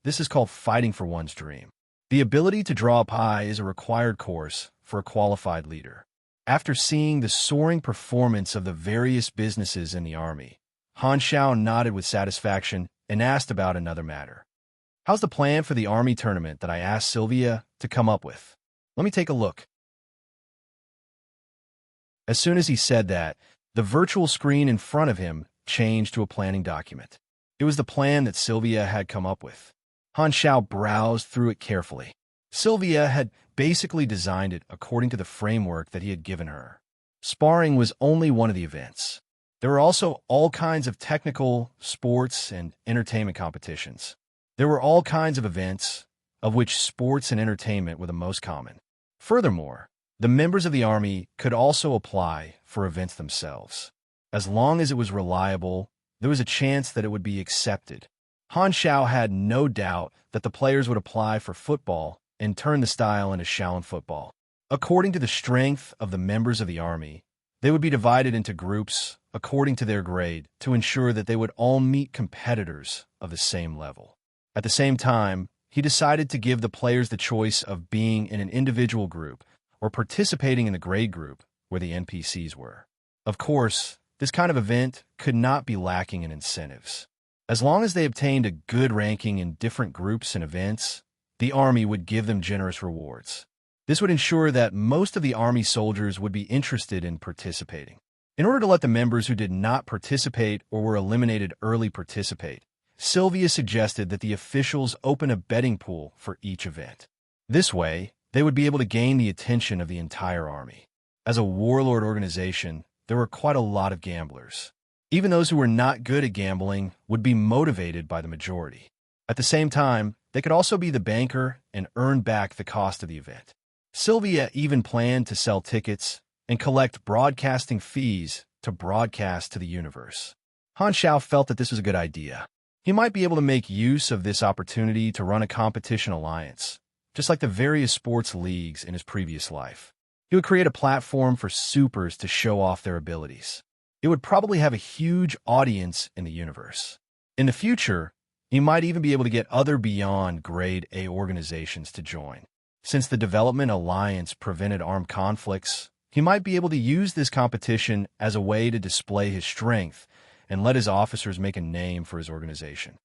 Speaker 1: This is called fighting for one's dream. The ability to draw up high is a required course for a qualified leader. After seeing the soaring performance of the various businesses in the army, Han Xiao nodded with satisfaction and asked about another matter. How's the plan for the army tournament that I asked Sylvia to come up with? Let me take a look. As soon as he said that, the virtual screen in front of him changed to a planning document. It was the plan that Sylvia had come up with. Han Xiao browsed through it carefully. Sylvia had basically designed it according to the framework that he had given her. Sparring was only one of the events. There were also all kinds of technical, sports, and entertainment competitions. There were all kinds of events, of which sports and entertainment were the most common. Furthermore, the members of the army could also apply for events themselves. As long as it was reliable, there was a chance that it would be accepted. Han Xiao had no doubt that the players would apply for football and turn the style into Shaolin football. According to the strength of the members of the army, they would be divided into groups according to their grade to ensure that they would all meet competitors of the same level. At the same time, he decided to give the players the choice of being in an individual group or participating in the grade group where the NPCs were. Of course, this kind of event could not be lacking in incentives. As long as they obtained a good ranking in different groups and events, the army would give them generous rewards. This would ensure that most of the army soldiers would be interested in participating. In order to let the members who did not participate or were eliminated early participate, Sylvia suggested that the officials open a betting pool for each event. This way, they would be able to gain the attention of the entire army. As a warlord organization, there were quite a lot of gamblers. Even those who were not good at gambling would be motivated by the majority. At the same time, they could also be the banker and earn back the cost of the event. Sylvia even planned to sell tickets and collect broadcasting fees to broadcast to the universe. Han Xiao felt that this was a good idea. He might be able to make use of this opportunity to run a competition alliance, just like the various sports leagues in his previous life. He would create a platform for supers to show off their abilities. It would probably have a huge audience in the universe. In the future, he might even be able to get other beyond Grade A organizations to join. Since the Development Alliance prevented armed conflicts, he might be able to use this competition as a way to display his strength and let his officers make a name for his organization.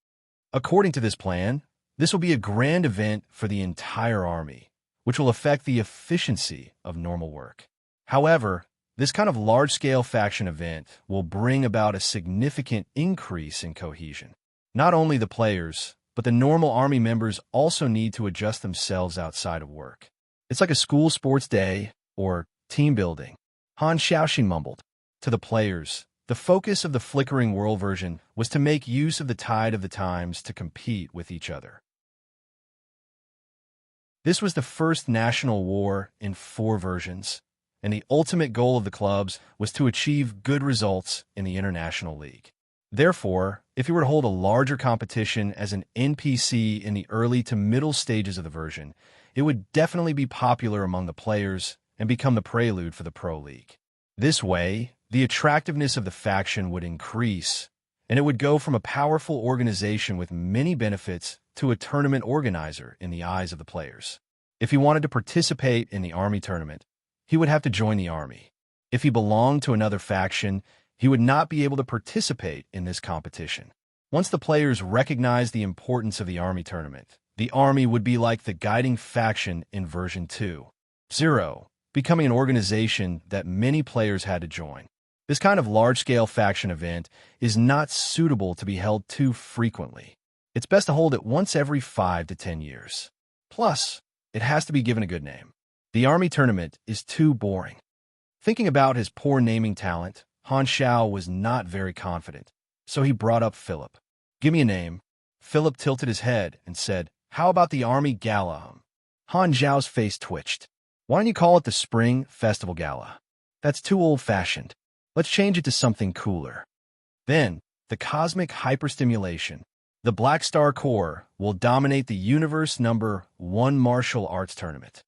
Speaker 1: According to this plan, this will be a grand event for the entire army, which will affect the efficiency of normal work. However, this kind of large-scale faction event will bring about a significant increase in cohesion. Not only the players, but the normal army members also need to adjust themselves outside of work. It's like a school sports day or team building. Han Xiaoxin mumbled. To the players, The focus of the Flickering World version was to make use of the tide of the times to compete with each other. This was the first national war in 4 versions, and the ultimate goal of the clubs was to achieve good results in the International League. Therefore, if you were to hold a larger competition as an NPC in the early to middle stages of the version, it would definitely be popular among the players and become the prelude for the Pro League. This way, the attractiveness of the faction would increase, and it would go from a powerful organization with many benefits to a tournament organizer in the eyes of the players. If he wanted to participate in the army tournament, he would have to join the army. If he belonged to another faction, he would not be able to participate in this competition. Once the players recognized the importance of the army tournament, the army would be like the guiding faction in version 2.0, becoming an organization that many players had to join. This kind of large-scale faction event is not suitable to be held too frequently. It's best to hold it once every 5 to 10 years. Plus, it has to be given a good name. The army tournament is too boring. Thinking about his poor naming talent, Han Xiao was not very confident, so he brought up Philip. "Give me a name." Philip tilted his head and said, "How about the Army Gala?" Han Xiao's face twitched. "Why don't you call it the Spring Festival Gala? That's too old-fashioned. Let's change it to something cooler." Then, the Cosmic Hyperstimulation. The Black Star Corps will dominate the Universe #1 martial arts tournament.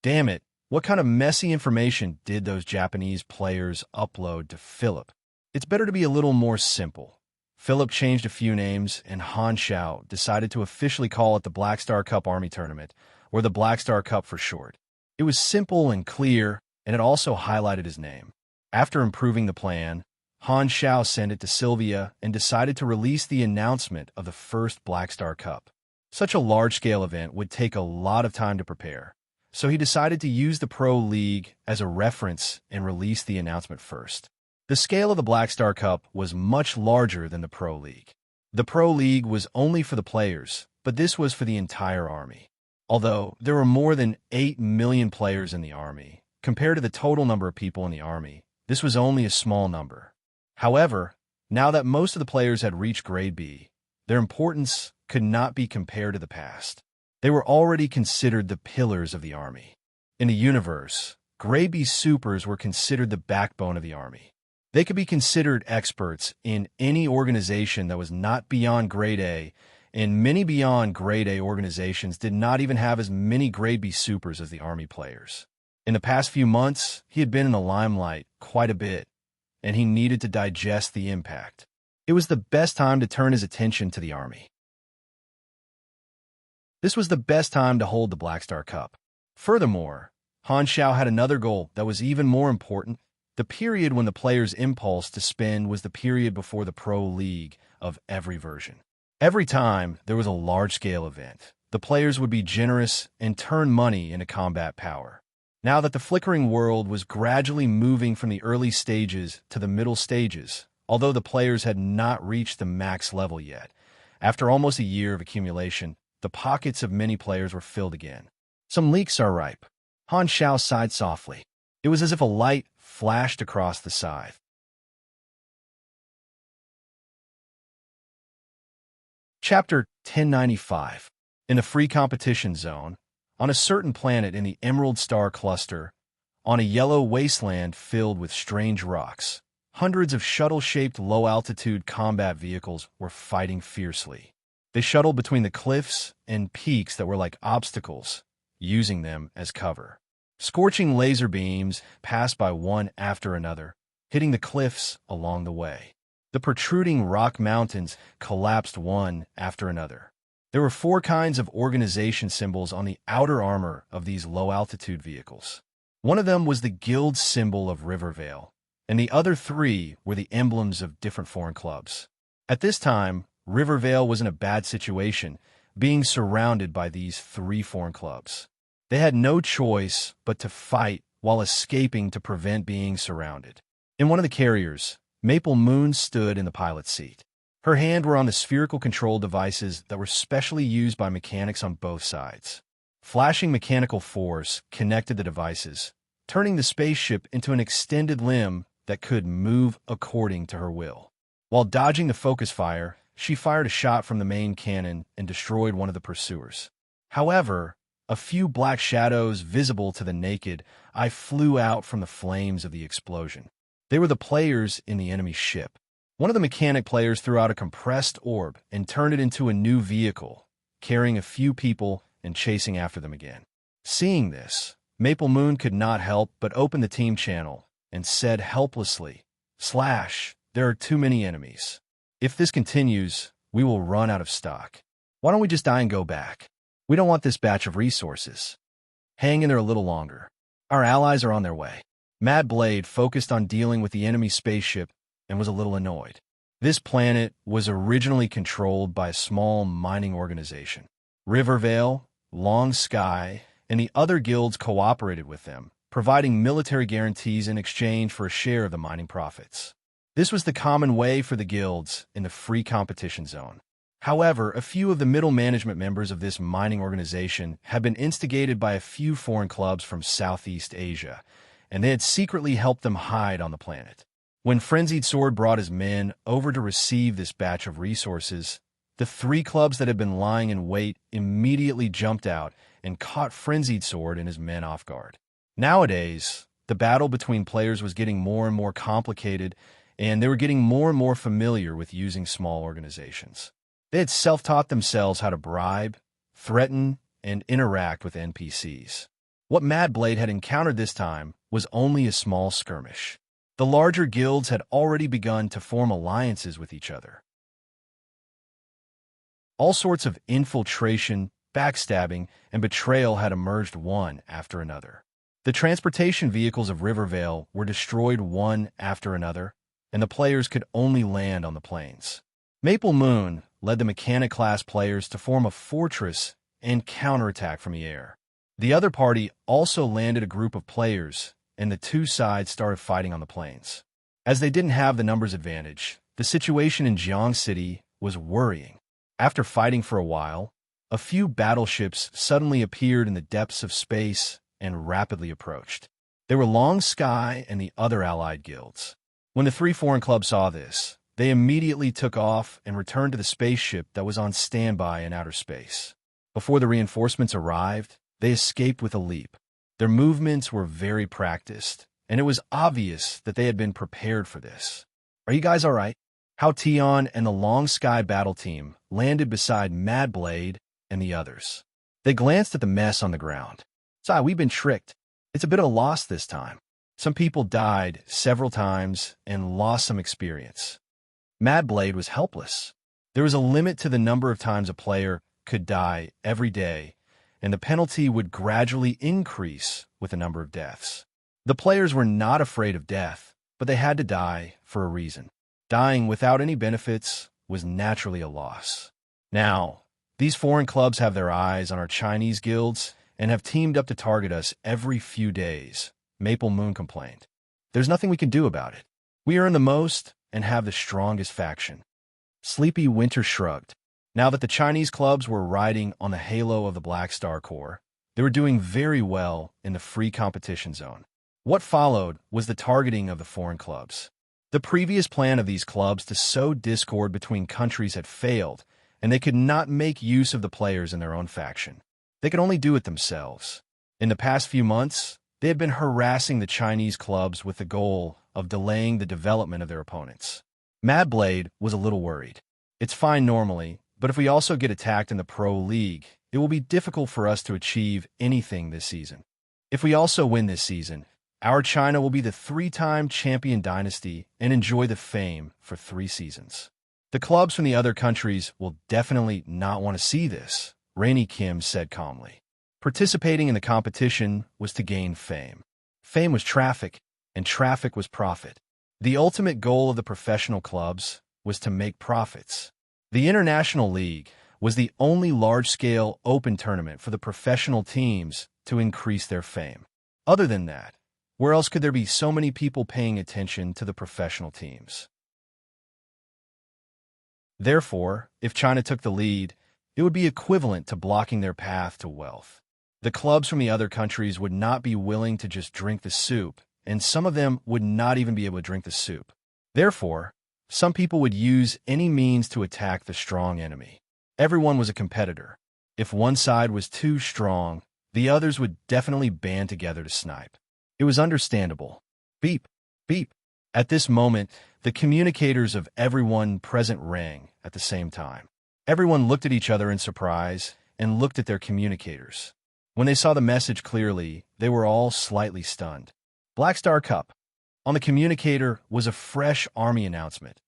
Speaker 1: Damn it. What kind of messy information did those Japanese players upload to Philip? It's better to be a little more simple. Philip changed a few names, and Han Xiao decided to officially call it the Black Star Cup Army Tournament, or the Black Star Cup for short. It was simple and clear, and it also highlighted his name. After improving the plan, Han Xiao sent it to Sylvia and decided to release the announcement of the first Black Star Cup. Such a large-scale event would take a lot of time to prepare, so he decided to use the Pro League as a reference and release the announcement first. The scale of the Black Star Cup was much larger than the Pro League. The Pro League was only for the players, but this was for the entire army. Although there were more than 8 million players in the army, compared to the total number of people in the army, this was only a small number. However, now that most of the players had reached Grade B, their importance could not be compared to the past. They were already considered the pillars of the army. In the universe, Grade B supers were considered the backbone of the army. They could be considered experts in any organization that was not beyond Grade A, and many beyond Grade A organizations did not even have as many Grade B supers as the army players. In the past few months, he had been in the limelight quite a bit, and he needed to digest the impact. It was the best time to turn his attention to the army. This was the best time to hold the Black Star Cup. Furthermore, Han Xiao had another goal that was even more important. The period when the player's impulse to spend was the period before the Pro League of every version. Every time there was a large-scale event, the players would be generous and turn money into combat power. Now that the Flickering World was gradually moving from the early stages to the middle stages, although the players had not reached the max level yet, after almost a year of accumulation, the pockets of many players were filled again. "Some leaks are ripe." Han Xiao sighed softly. It was as if a light flashed across the scythe. Chapter 1095. In the free competition zone, on a certain planet in the Emerald Star Cluster, on a yellow wasteland filled with strange rocks, hundreds of shuttle-shaped low-altitude combat vehicles were fighting fiercely. They shuttled between the cliffs and peaks that were like obstacles, using them as cover. Scorching laser beams passed by one after another, hitting the cliffs along the way. The protruding rock mountains collapsed one after another. There were 4 kinds of organization symbols on the outer armor of these low-altitude vehicles. One of them was the guild symbol of Rivervale, and the other 3 were the emblems of different foreign clubs. At this time, Rivervale was in a bad situation, being surrounded by these 3 foreign clubs. They had no choice but to fight while escaping to prevent being surrounded. In one of the carriers, Maple Moon stood in the pilot's seat. Her hand were on the spherical control devices that were specially used by mechanics on both sides. Flashing mechanical force connected the devices, turning the spaceship into an extended limb that could move according to her will. While dodging the focus fire, she fired a shot from the main cannon and destroyed one of the pursuers. However, a few black shadows visible to the naked eye flew out from the flames of the explosion. They were the players in the enemy ship. One of the mechanic players threw out a compressed orb and turned it into a new vehicle, carrying a few people and chasing after them again. Seeing this, Maple Moon could not help but open the team channel and said helplessly, "There are too many enemies. If this continues, we will run out of stock. Why don't we just die and go back? We don't want this batch of resources. Hang in there a little longer. Our allies are on their way." Mad Blade focused on dealing with the enemy spaceship and was a little annoyed. This planet was originally controlled by a small mining organization. Rivervale, Long Sky, and the other guilds cooperated with them, providing military guarantees in exchange for a share of the mining profits. This was the common way for the guilds in the free competition zone. However, a few of the middle management members of this mining organization had been instigated by a few foreign clubs from Southeast Asia, and they had secretly helped them hide on the planet. When Frenzied Sword brought his men over to receive this batch of resources, the 3 clubs that had been lying in wait immediately jumped out and caught Frenzied Sword and his men off guard. Nowadays, the battle between players was getting more and more complicated, and they were getting more and more familiar with using small organizations. They had self-taught themselves how to bribe, threaten, and interact with NPCs. What Mad Blade had encountered this time was only a small skirmish. The larger guilds had already begun to form alliances with each other. All sorts of infiltration, backstabbing, and betrayal had emerged one after another. The transportation vehicles of Rivervale were destroyed one after another, and the players could only land on the plains. Maple Moon led the mechanic-class players to form a fortress and counterattack from the air. The other party also landed a group of players, and the 2 sides started fighting on the plains. As they didn't have the numbers advantage, the situation in Jiang City was worrying. After fighting for a while, a few battleships suddenly appeared in the depths of space and rapidly approached. They were Long Sky and the other allied guilds. When the 3 foreign clubs saw this, they immediately took off and returned to the spaceship that was on standby in outer space. Before the reinforcements arrived, they escaped with a leap. Their movements were very practiced, and it was obvious that they had been prepared for this. "Are you guys all right?" How Tion and the Long Sky battle team landed beside Mad Blade and the others. They glanced at the mess on the ground. "Sai, we've been tricked. It's a bit of a loss this time. Some people died several times and lost some experience." Mad Blade was helpless. There was a limit to the number of times a player could die every day, and the penalty would gradually increase with the number of deaths. The players were not afraid of death, but they had to die for a reason. Dying without any benefits was naturally a loss. Now, these foreign clubs have their eyes on our Chinese guilds and have teamed up to target us every few days, Maple Moon complained. "There's nothing we can do about it. We earn the most and have the strongest faction." Sleepy Winter shrugged. Now that the Chinese clubs were riding on the halo of the Black Star Corps, they were doing very well in the free competition zone. What followed was the targeting of the foreign clubs. The previous plan of these clubs to sow discord between countries had failed, and they could not make use of the players in their own faction. They could only do it themselves. In the past few months, they had been harassing the Chinese clubs with the goal of delaying the development of their opponents. Mad Blade was a little worried. "It's fine normally, but if we also get attacked in the Pro League, it will be difficult for us to achieve anything this season. If we also win this season, our China will be the 3-time champion dynasty and enjoy the fame for 3 seasons. The clubs from the other countries will definitely not want to see this," Rainy Kim said calmly. Participating in the competition was to gain fame. Fame was traffic, and traffic was profit. The ultimate goal of the professional clubs was to make profits. The International League was the only large-scale open tournament for the professional teams to increase their fame. Other than that, where else could there be so many people paying attention to the professional teams? Therefore, if China took the lead, it would be equivalent to blocking their path to wealth. The clubs from the other countries would not be willing to just drink the soup and some of them would not even be able to drink the soup. Therefore, some people would use any means to attack the strong enemy. Everyone was a competitor. If one side was too strong, the others would definitely band together to snipe. It was understandable. Beep, beep. At this moment, the communicators of everyone present rang at the same time. Everyone looked at each other in surprise and looked at their communicators. When they saw the message clearly, they were all slightly stunned. Black Star Cup. On the communicator was a fresh Army announcement.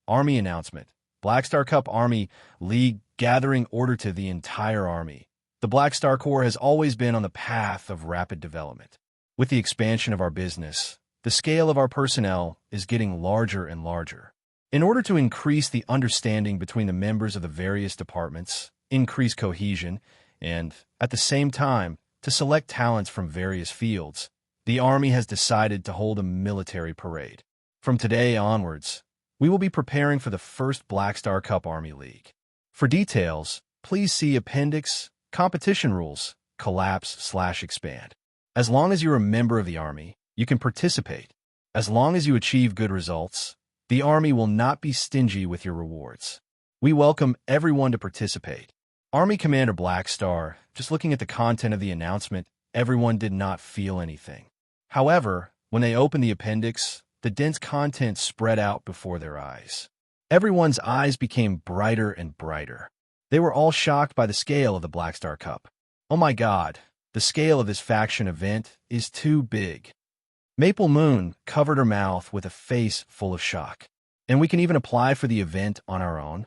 Speaker 1: Army announcement. Black Star Cup Army League gathering order to the entire Army. The Black Star Corps has always been on the path of rapid development. With the expansion of our business, the scale of our personnel is getting larger and larger. In order to increase the understanding between the members of the various departments, increase cohesion, and, at the same time, to select talents from various fields, the Army has decided to hold a military parade. From today onwards, we will be preparing for the first Black Star Cup Army League. For details, please see Appendix, Competition Rules, Collapse/Expand. As long as you're a member of the Army, you can participate. As long as you achieve good results, the Army will not be stingy with your rewards. We welcome everyone to participate. Army Commander Black Star, just looking at the content of the announcement, everyone did not feel anything. However, when they opened the appendix, the dense content spread out before their eyes. Everyone's eyes became brighter and brighter. They were all shocked by the scale of the Black Star Cup. Oh my God, the scale of this faction event is too big. Maple Moon covered her mouth with a face full of shock. And we can even apply for the event on our own?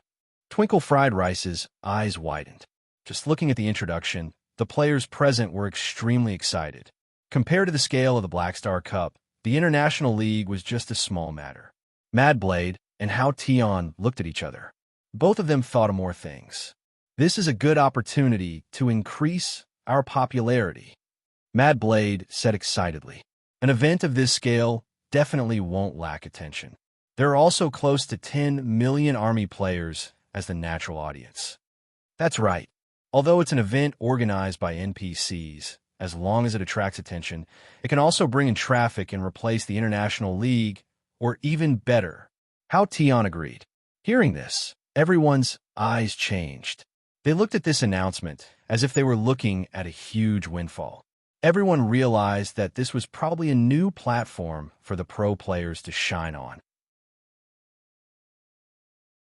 Speaker 1: Twinkle Fried Rice's eyes widened. Just looking at the introduction, the players present were extremely excited. Compared to the scale of the Black Star Cup, the International League was just a small matter. Mad Blade and Hao Tian looked at each other. Both of them thought of more things. This is a good opportunity to increase our popularity. Mad Blade said excitedly. An event of this scale definitely won't lack attention. There are also close to 10 million Army players as the natural audience. That's right. Although it's an event organized by NPCs, as long as it attracts attention, it can also bring in traffic and replace the International League, or even better. Hao Tian agreed. Hearing this, everyone's eyes changed. They looked at this announcement as if they were looking at a huge windfall. Everyone realized that this was probably a new platform for the pro players to shine on.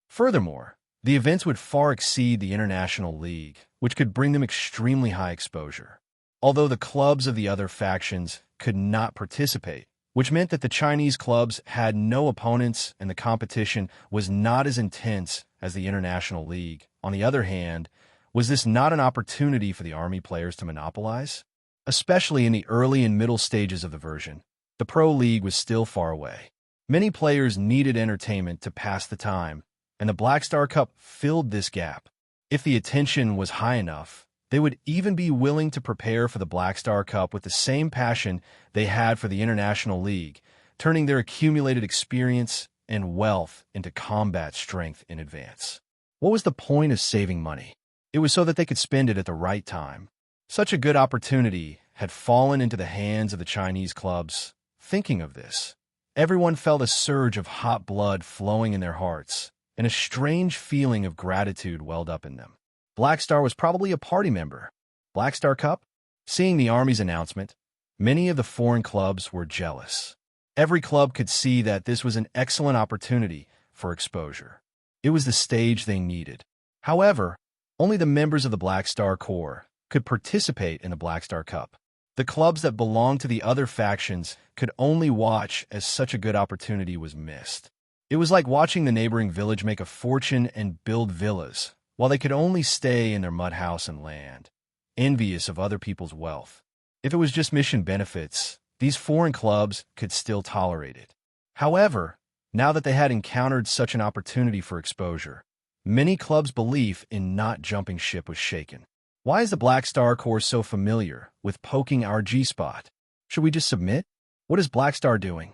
Speaker 1: Furthermore, the events would far exceed the International League, which could bring them extremely high exposure. Although the clubs of the other factions could not participate, which meant that the Chinese clubs had no opponents and the competition was not as intense as the International League. On the other hand, was this not an opportunity for the Army players to monopolize? Especially in the early and middle stages of the version, the Pro League was still far away. Many players needed entertainment to pass the time, and the Black Star Cup filled this gap. If the attention was high enough, they would even be willing to prepare for the Black Star Cup with the same passion they had for the International League, turning their accumulated experience and wealth into combat strength in advance. What was the point of saving money? It was so that they could spend it at the right time. Such a good opportunity had fallen into the hands of the Chinese clubs. Thinking of this, everyone felt a surge of hot blood flowing in their hearts, and a strange feeling of gratitude welled up in them. Black Star was probably a party member. Black Star Cup? Seeing the Army's announcement, many of the foreign clubs were jealous. Every club could see that this was an excellent opportunity for exposure. It was the stage they needed. However, only the members of the Black Star Corps could participate in the Black Star Cup. The clubs that belonged to the other factions could only watch as such a good opportunity was missed. It was like watching the neighboring village make a fortune and build villas, while they could only stay in their mud house and land, envious of other people's wealth. If it was just mission benefits, these foreign clubs could still tolerate it. However, now that they had encountered such an opportunity for exposure, many clubs' belief in not jumping ship was shaken. Why is the Black Star Corps so familiar with poking our G-spot? Should we just submit? What is Black Star doing?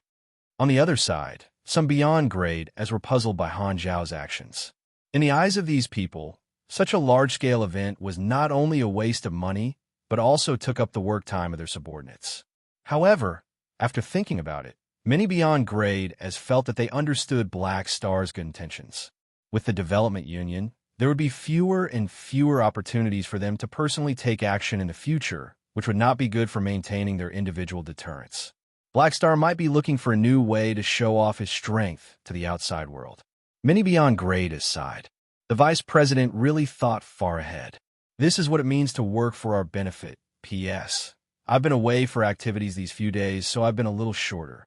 Speaker 1: On the other side, some beyond grade as were puzzled by Han Zhao's actions. In the eyes of these people, such a large-scale event was not only a waste of money, but also took up the work time of their subordinates. However, After thinking about it, many beyond grade as felt that they understood Black Star's good intentions. With the development union, there would be fewer and fewer opportunities for them to personally take action in the future, which would not be good for maintaining their individual deterrence. Black Star might be looking for a new way to show off his strength to the outside world. Many beyond grade sighed. The vice president really thought far ahead. This is what it means to work for our benefit. P.S. I've been away for activities these few days, so I've been a little shorter.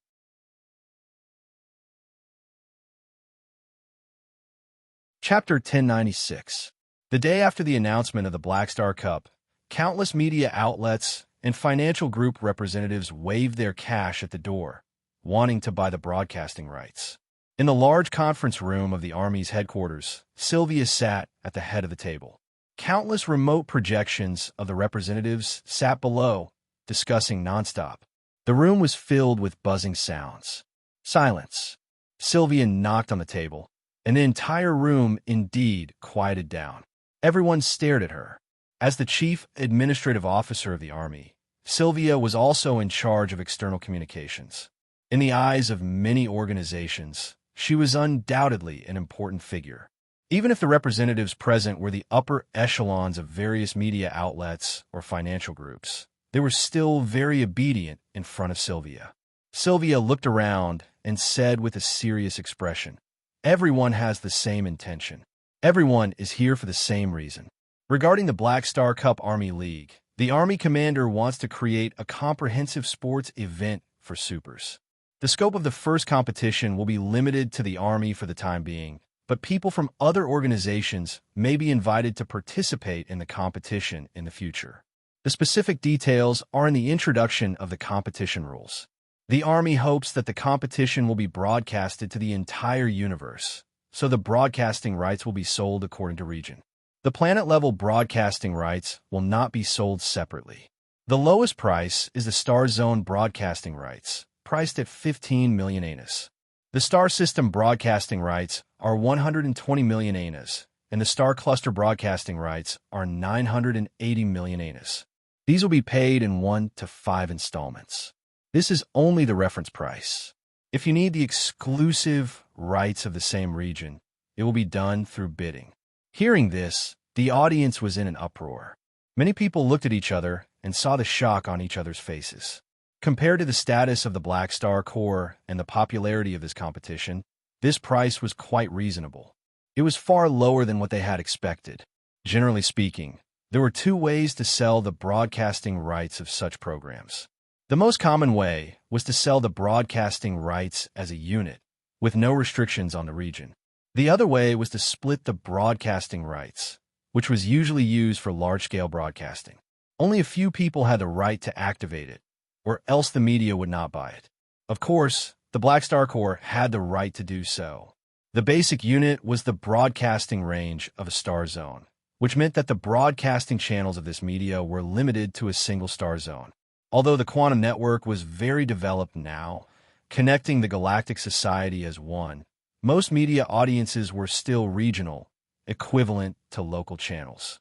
Speaker 1: Chapter 1096. The day after the announcement of the Black Star Cup, countless media outlets and financial group representatives waved their cash at the door, wanting to buy the broadcasting rights. In the large conference room of the Army's headquarters, Sylvia sat at the head of the table. Countless remote projections of the representatives sat below, discussing nonstop. The room was filled with buzzing sounds. Silence. Sylvia knocked on the table, and the entire room indeed quieted down. Everyone stared at her. As the chief administrative officer of the Army, Sylvia was also in charge of external communications. In the eyes of many organizations, she was undoubtedly an important figure. Even if the representatives present were the upper echelons of various media outlets or financial groups, they were still very obedient in front of Sylvia. Sylvia looked around and said with a serious expression, "Everyone has the same intention. Everyone is here for the same reason." Regarding the Black Star Cup Army League, the Army commander wants to create a comprehensive sports event for supers. The scope of the first competition will be limited to the Army for the time being, but people from other organizations may be invited to participate in the competition in the future. The specific details are in the introduction of the competition rules. The Army hopes that the competition will be broadcasted to the entire universe, so the broadcasting rights will be sold according to region. The planet-level broadcasting rights will not be sold separately. The lowest price is the Star Zone broadcasting rights, priced at 15 million ANAs. The Star System broadcasting rights are 120 million ANAs, and the Star Cluster broadcasting rights are 980 million ANAs. These will be paid in 1 to 5 installments. This is only the reference price. If you need the exclusive rights of the same region, it will be done through bidding. Hearing this, the audience was in an uproar. Many people looked at each other and saw the shock on each other's faces. Compared to the status of the Black Star Corps and the popularity of this competition, this price was quite reasonable. It was far lower than what they had expected. Generally speaking, there were two ways to sell the broadcasting rights of such programs. The most common way was to sell the broadcasting rights as a unit, with no restrictions on the region. The other way was to split the broadcasting rights, which was usually used for large-scale broadcasting. Only a few people had the right to activate it, or else the media would not buy it. Of course, the Black Star Corps had the right to do so. The basic unit was the broadcasting range of a star zone, which meant that the broadcasting channels of this media were limited to a single star zone. Although the quantum network was very developed now, connecting the galactic society as one, most media audiences were still regional, equivalent to local channels.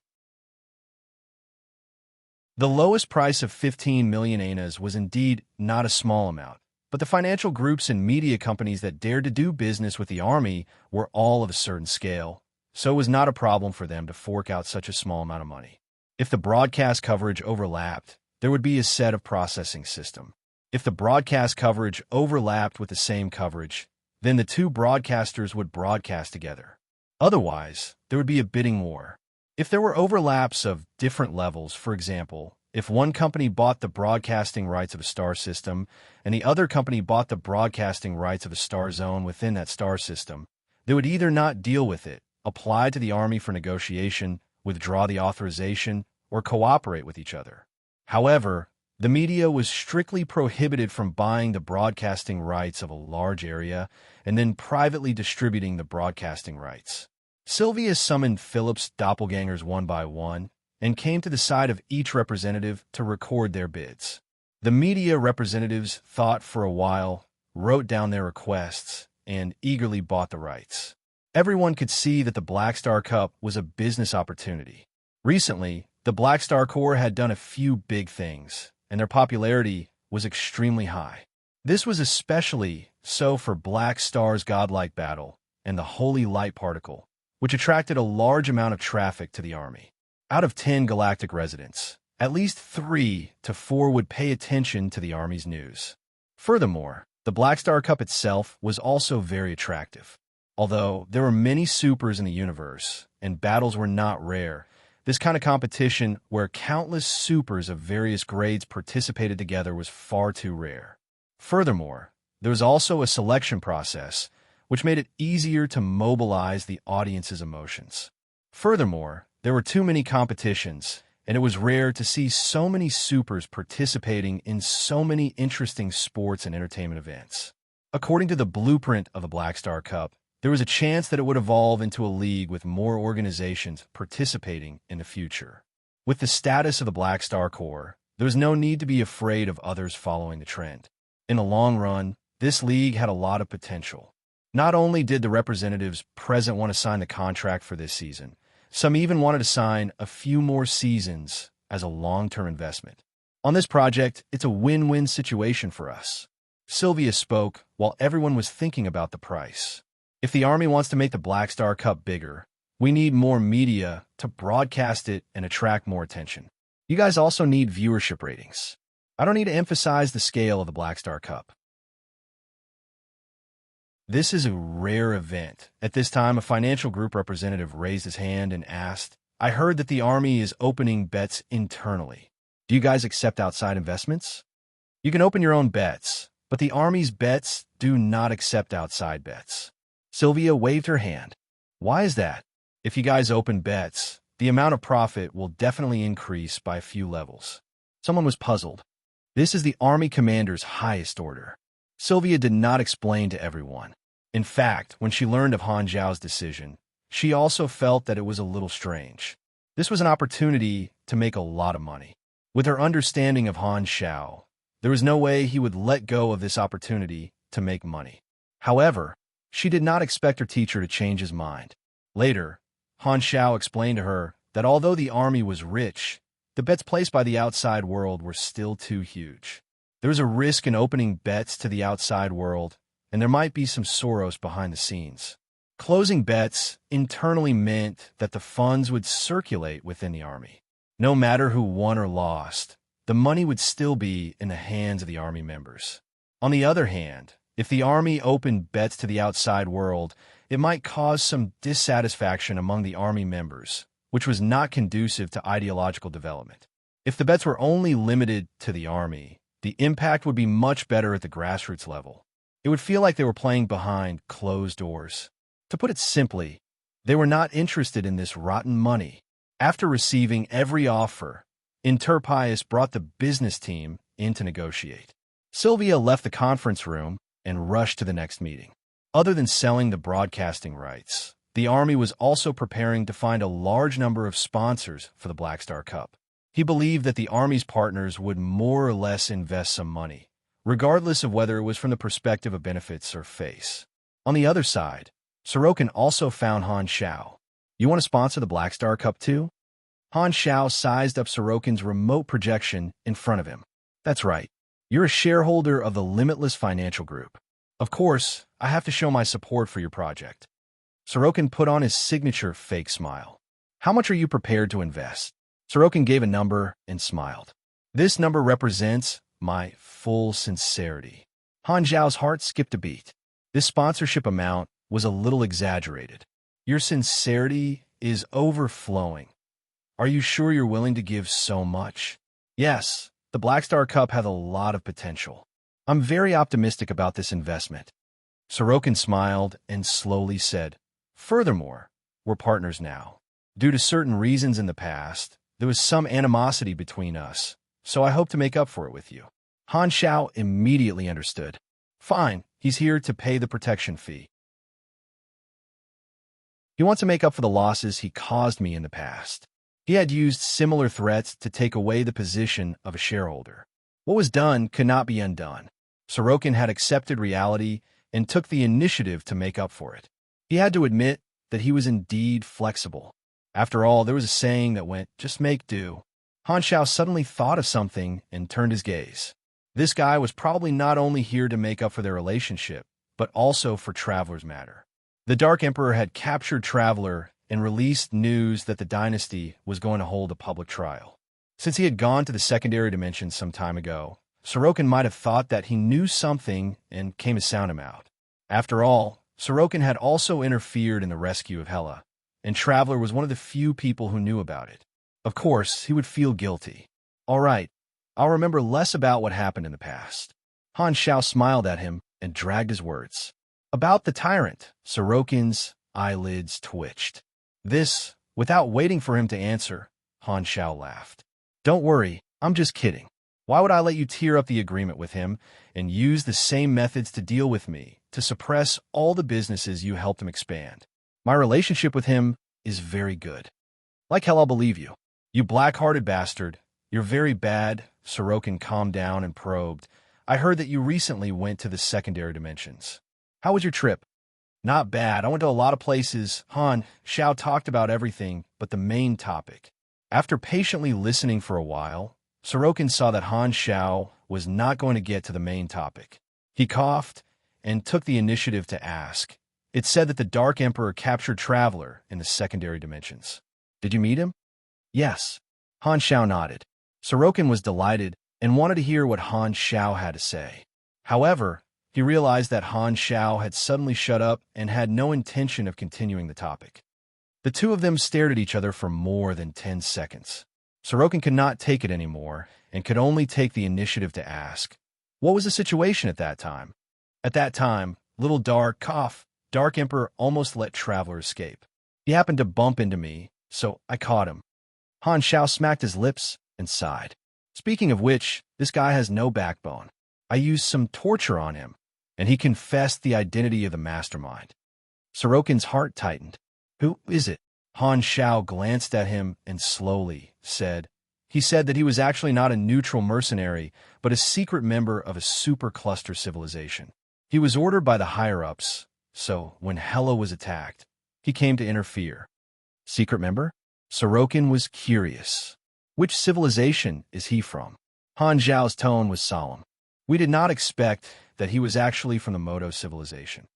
Speaker 1: The lowest price of 15 million ANAs was indeed not a small amount, but the financial groups and media companies that dared to do business with the Army were all of a certain scale, so it was not a problem for them to fork out such a small amount of money. If the broadcast coverage overlapped, there would be a set of processing system. If the broadcast coverage overlapped with the same coverage, then the two broadcasters would broadcast together. Otherwise, there would be a bidding war. If there were overlaps of different levels, for example, if one company bought the broadcasting rights of a star system and the other company bought the broadcasting rights of a star zone within that star system, they would either not deal with it, apply to the Army for negotiation, withdraw the authorization, or cooperate with each other. However, the media was strictly prohibited from buying the broadcasting rights of a large area and then privately distributing the broadcasting rights. Sylvia summoned Philip's doppelgangers one by one and came to the side of each representative to record their bids. The media representatives thought for a while, wrote down their requests, and eagerly bought the rights. Everyone could see that the Black Star Cup was a business opportunity. Recently, the Black Star Corps had done a few big things, and their popularity was extremely high. This was especially so for Black Star's godlike battle and the holy light particle, which attracted a large amount of traffic to the army. Out of 10 galactic residents, at least 3 to 4 would pay attention to the army's news. Furthermore, the Black Star Cup itself was also very attractive. Although there were many supers in the universe, and battles were not rare, this kind of competition where countless supers of various grades participated together was far too rare. Furthermore, there was also a selection process, which made it easier to mobilize the audience's emotions. Furthermore, there were too many competitions, and it was rare to see so many supers participating in so many interesting sports and entertainment events. According to the blueprint of the Black Star Cup, there was a chance that it would evolve into a league with more organizations participating in the future. With the status of the Black Star Corps, there was no need to be afraid of others following the trend. In the long run, this league had a lot of potential. Not only did the representatives present want to sign the contract for this season, some even wanted to sign a few more seasons as a long-term investment. On this project, it's a win-win situation for us. Sylvia spoke while everyone was thinking about the price. If the Army wants to make the Black Star Cup bigger, we need more media to broadcast it and attract more attention. You guys also need viewership ratings. I don't need to emphasize the scale of the Black Star Cup. This is a rare event. At this time, a financial group representative raised his hand and asked, "I heard that the Army is opening bets internally. Do you guys accept outside investments?" You can open your own bets, but the Army's bets do not accept outside bets. Sylvia waved her hand. Why is that? If you guys open bets, the amount of profit will definitely increase by a few levels. Someone was puzzled. This is the Army commander's highest order. Sylvia did not explain to everyone. In fact, when she learned of Han Zhao's decision, she also felt that it was a little strange. This was an opportunity to make a lot of money. With her understanding of Han Zhao, there was no way he would let go of this opportunity to make money. However, she did not expect her teacher to change his mind. Later, Han Zhao explained to her that although the Army was rich, the bets placed by the outside world were still too huge. There was a risk in opening bets to the outside world, and there might be some Soros behind the scenes. Closing bets internally meant that the funds would circulate within the Army. No matter who won or lost, the money would still be in the hands of the Army members. On the other hand, if the Army opened bets to the outside world, it might cause some dissatisfaction among the Army members, which was not conducive to ideological development. If the bets were only limited to the Army, the impact would be much better at the grassroots level. It would feel like they were playing behind closed doors. To put it simply, they were not interested in this rotten money. After receiving every offer, Interpius brought the business team in to negotiate. Sylvia left the conference room and rushed to the next meeting. Other than selling the broadcasting rights, the Army was also preparing to find a large number of sponsors for the Black Star Cup. He believed that the Army's partners would more or less invest some money, regardless of whether it was from the perspective of benefits or face. On the other side, Sorokin also found Han Zhao. "You want to sponsor the Black Star Cup too?" Han Zhao sized up Sorokin's remote projection in front of him. "That's right. You're a shareholder of the Limitless Financial Group. Of course, I have to show my support for your project." Sorokin put on his signature fake smile. "How much are you prepared to invest?" Sorokin gave a number and smiled. "This number represents my full sincerity." Han Zhao's heart skipped a beat. This sponsorship amount was a little exaggerated. "Your sincerity is overflowing. Are you sure you're willing to give so much?" "Yes, the Black Star Cup has a lot of potential. I'm very optimistic about this investment." Sorokin smiled and slowly said, "Furthermore, we're partners now. Due to certain reasons in the past, there was some animosity between us, so I hope to make up for it with you." Han Zhao immediately understood. "Fine, he's here to pay the protection fee. He wants to make up for the losses he caused me in the past." He had used similar threats to take away the position of a shareholder. What was done could not be undone. Sorokin had accepted reality and took the initiative to make up for it. He had to admit that he was indeed flexible. After all, there was a saying that went, "Just make do." Han Zhao suddenly thought of something and turned his gaze. This guy was probably not only here to make up for their relationship, but also for Traveler's matter. The Dark Emperor had captured Traveler and released news that the dynasty was going to hold a public trial. Since he had gone to the secondary dimension some time ago, Sorokin might have thought that he knew something and came to sound him out. After all, Sorokin had also interfered in the rescue of Hela, and Traveler was one of the few people who knew about it. Of course, he would feel guilty. All right, I'll remember less about what happened in the past. Han Shao smiled at him and dragged his words. About the tyrant, Sorokin's eyelids twitched. This, without waiting for him to answer, Han Shao laughed. Don't worry, I'm just kidding. Why would I let you tear up the agreement with him and use the same methods to deal with me, to suppress all the businesses you helped him expand? My relationship with him is very good. Like hell I'll believe you. You black-hearted bastard. You're very bad. Sorokin calmed down and probed. I heard that you recently went to the secondary dimensions. How was your trip? Not bad. I went to a lot of places. Han Shao talked about everything but the main topic. After patiently listening for a while, Sorokin saw that Han Shao was not going to get to the main topic. He coughed and took the initiative to ask. It said that the Dark Emperor captured Traveler in the secondary dimensions. Did you meet him? Yes. Han Shao nodded. Sorokin was delighted and wanted to hear what Han Shao had to say. However, he realized that Han Shao had suddenly shut up and had no intention of continuing the topic. The two of them stared at each other for more than 10 seconds. Sorokin could not take it anymore and could only take the initiative to ask, what was the situation at that time? At that time, little Dark Emperor almost let Traveler escape. He happened to bump into me, so I caught him. Han Shao smacked his lips and sighed. Speaking of which, this guy has no backbone. I used some torture on him, and he confessed the identity of the mastermind. Sorokin's heart tightened. Who is it? Han Shao glanced at him and slowly said, he said that he was actually not a neutral mercenary, but a secret member of a supercluster civilization. He was ordered by the higher-ups, so when Hela was attacked, he came to interfere. Secret member? Sorokin was curious. Which civilization is he from? Han Zhao's tone was solemn. We did not expect that he was actually from the Modo civilization.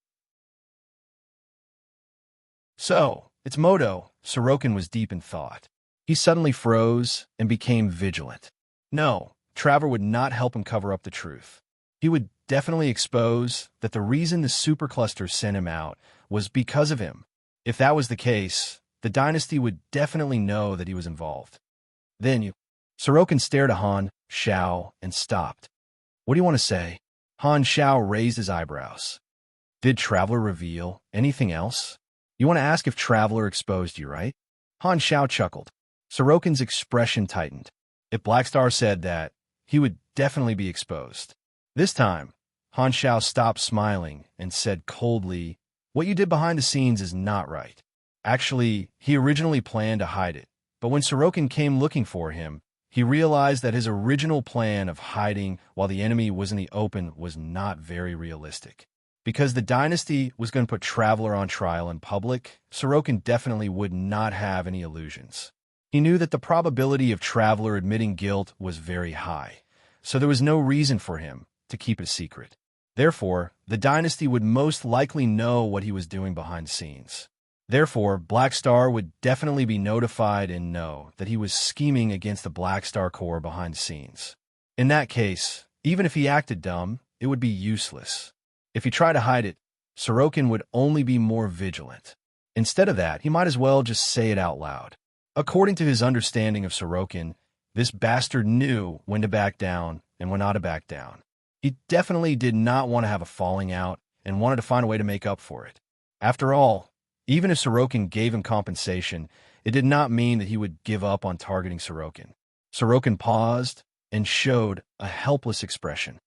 Speaker 1: So, it's Modo. Sorokin was deep in thought. He suddenly froze and became vigilant. No, Traveler would not help him cover up the truth. He would definitely expose that the reason the supercluster sent him out was because of him. If that was the case, the dynasty would definitely know that he was involved. Then you... Sorokin stared at Han Shao and stopped. What do you want to say? Han Shao raised his eyebrows. Did Traveler reveal anything else? You want to ask if Traveler exposed you, right? Han Shao chuckled. Sorokin's expression tightened. If Blackstar said that, he would definitely be exposed. This time, Han Shao stopped smiling and said coldly, what you did behind the scenes is not right. Actually, he originally planned to hide it, but when Sorokin came looking for him, he realized that his original plan of hiding while the enemy was in the open was not very realistic. Because the dynasty was going to put Traveler on trial in public, Sorokin definitely would not have any illusions. He knew that the probability of Traveler admitting guilt was very high, so there was no reason for him to keep it a secret. Therefore, the dynasty would most likely know what he was doing behind the scenes. Therefore, Blackstar would definitely be notified and know that he was scheming against the Blackstar Corps behind the scenes. In that case, even if he acted dumb, it would be useless. If he tried to hide it, Sorokin would only be more vigilant. Instead of that, he might as well just say it out loud. According to his understanding of Sorokin, this bastard knew when to back down and when not to back down. He definitely did not want to have a falling out and wanted to find a way to make up for it. After all, even if Sorokin gave him compensation, it did not mean that he would give up on targeting Sorokin. Sorokin paused and showed a helpless expression.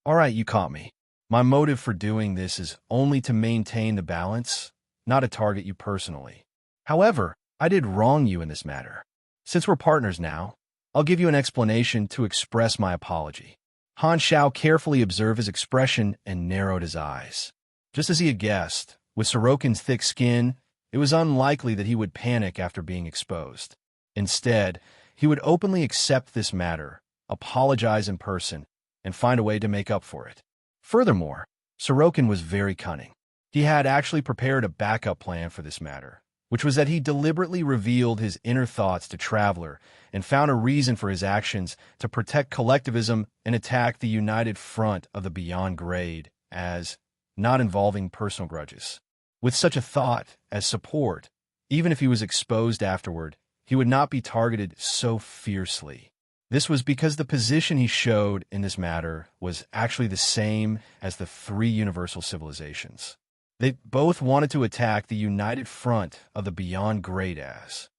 Speaker 1: All right, you caught me. My motive for doing this is only to maintain the balance, not to target you personally. However, I did wrong you in this matter. Since we're partners now, I'll give you an explanation to express my apology. Han Shao carefully observed his expression and narrowed his eyes. Just as he had guessed, with Sorokin's thick skin, it was unlikely that he would panic after being exposed. Instead, he would openly accept this matter, apologize in person, and find a way to make up for it. Furthermore, Sorokin was very cunning. He had actually prepared a backup plan for this matter, which was that he deliberately revealed his inner thoughts to Traveler and found a reason for his actions to protect collectivism and attack the united front of the Beyond Grade as not involving personal grudges. With such a thought as support, even if he was exposed afterward, he would not be targeted so fiercely. This was because the position he showed in this matter was actually the same as the three universal civilizations. They both wanted to attack the united front of the Beyond Grade as.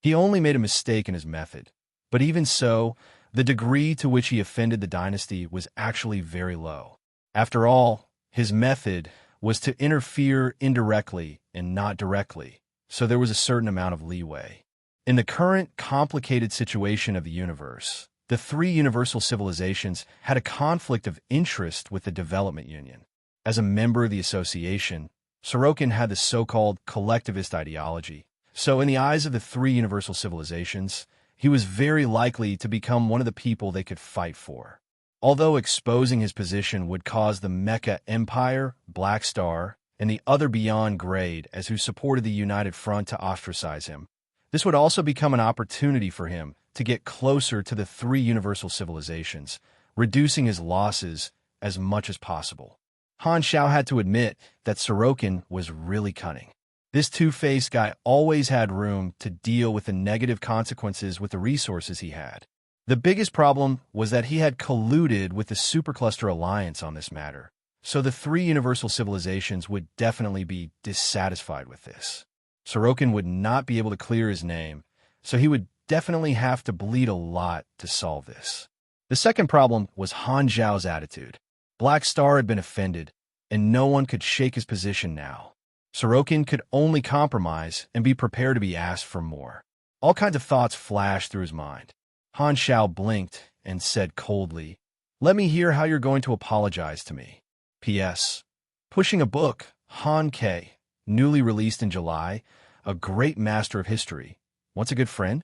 Speaker 1: He only made a mistake in his method, but even so, the degree to which he offended the dynasty was actually very low. After all, his method was to interfere indirectly and not directly, so there was a certain amount of leeway. In the current complicated situation of the universe, the three universal civilizations had a conflict of interest with the Development Union. As a member of the association, Sorokin had the so-called collectivist ideology. So in the eyes of the three universal civilizations, he was very likely to become one of the people they could fight for. Although exposing his position would cause the Mecha Empire, Black Star, and the other Beyond Grade as who supported the United Front to ostracize him, this would also become an opportunity for him to get closer to the three universal civilizations, reducing his losses as much as possible. Han Xiao had to admit that Sorokin was really cunning. This two-faced guy always had room to deal with the negative consequences with the resources he had. The biggest problem was that he had colluded with the Supercluster Alliance on this matter, so the three universal civilizations would definitely be dissatisfied with this. Sorokin would not be able to clear his name, so he would definitely have to bleed a lot to solve this. The second problem was Han Zhao's attitude. Black Star had been offended, and no one could shake his position now. Sorokin could only compromise and be prepared to be asked for more. All kinds of thoughts flashed through his mind. Han Xiao blinked and said coldly, "Let me hear how you're going to apologize to me. P.S. Pushing a book, Han K., newly released in July, a great master of history. Once a good friend?"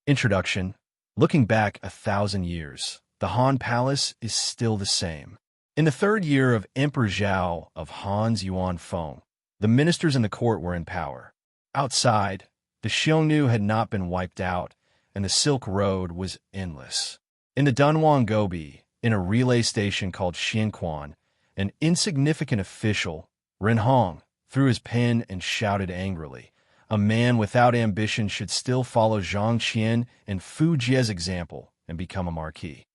Speaker 1: Introduction. Looking back 1,000 years, the Han Palace is still the same. In the third year of Emperor Zhao of Han's Yuan Feng, the ministers in the court were in power. Outside, the Xiongnu had not been wiped out, and the Silk Road was endless. In the Dunhuang Gobi, in a relay station called Xianquan, an insignificant official, Ren Hong, threw his pen and shouted angrily, "A man without ambition should still follow Zhang Qian and Fu Jie's example and become a marquis."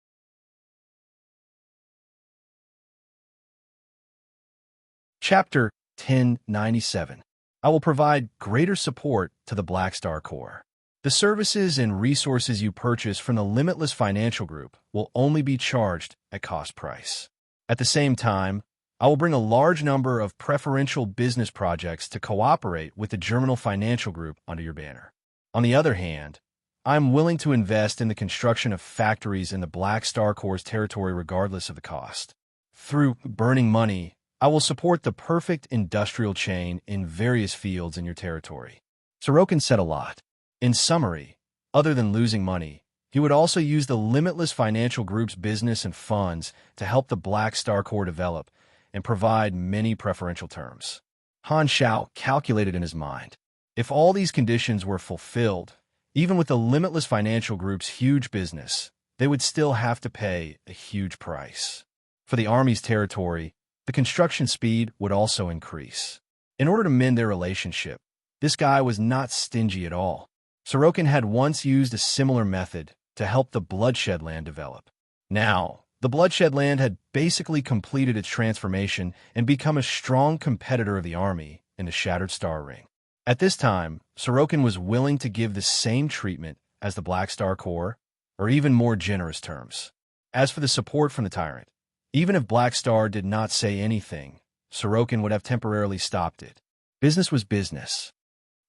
Speaker 1: Chapter 1097. I will provide greater support to the Black Star Corps. The services and resources you purchase from the Limitless Financial Group will only be charged at cost price. At the same time, I will bring a large number of preferential business projects to cooperate with the Germinal Financial Group under your banner. On the other hand, I am willing to invest in the construction of factories in the Black Star Corps' territory regardless of the cost. Through burning money, I will support the perfect industrial chain in various fields in your territory. Sorokin said a lot. In summary, other than losing money, he would also use the Limitless Financial Group's business and funds to help the Black Star Corps develop and provide many preferential terms. Han Xiao calculated in his mind. If all these conditions were fulfilled, even with the Limitless Financial Group's huge business, they would still have to pay a huge price. For the army's territory, the construction speed would also increase. In order to mend their relationship, this guy was not stingy at all. Sorokin had once used a similar method to help the Bloodshed Land develop. Now, the Bloodshed Land had basically completed its transformation and become a strong competitor of the army in the Shattered Star Ring. At this time, Sorokin was willing to give the same treatment as the Black Star Corps, or even more generous terms. As for the support from the tyrant, even if Black Star did not say anything, Sorokin would have temporarily stopped it. Business was business.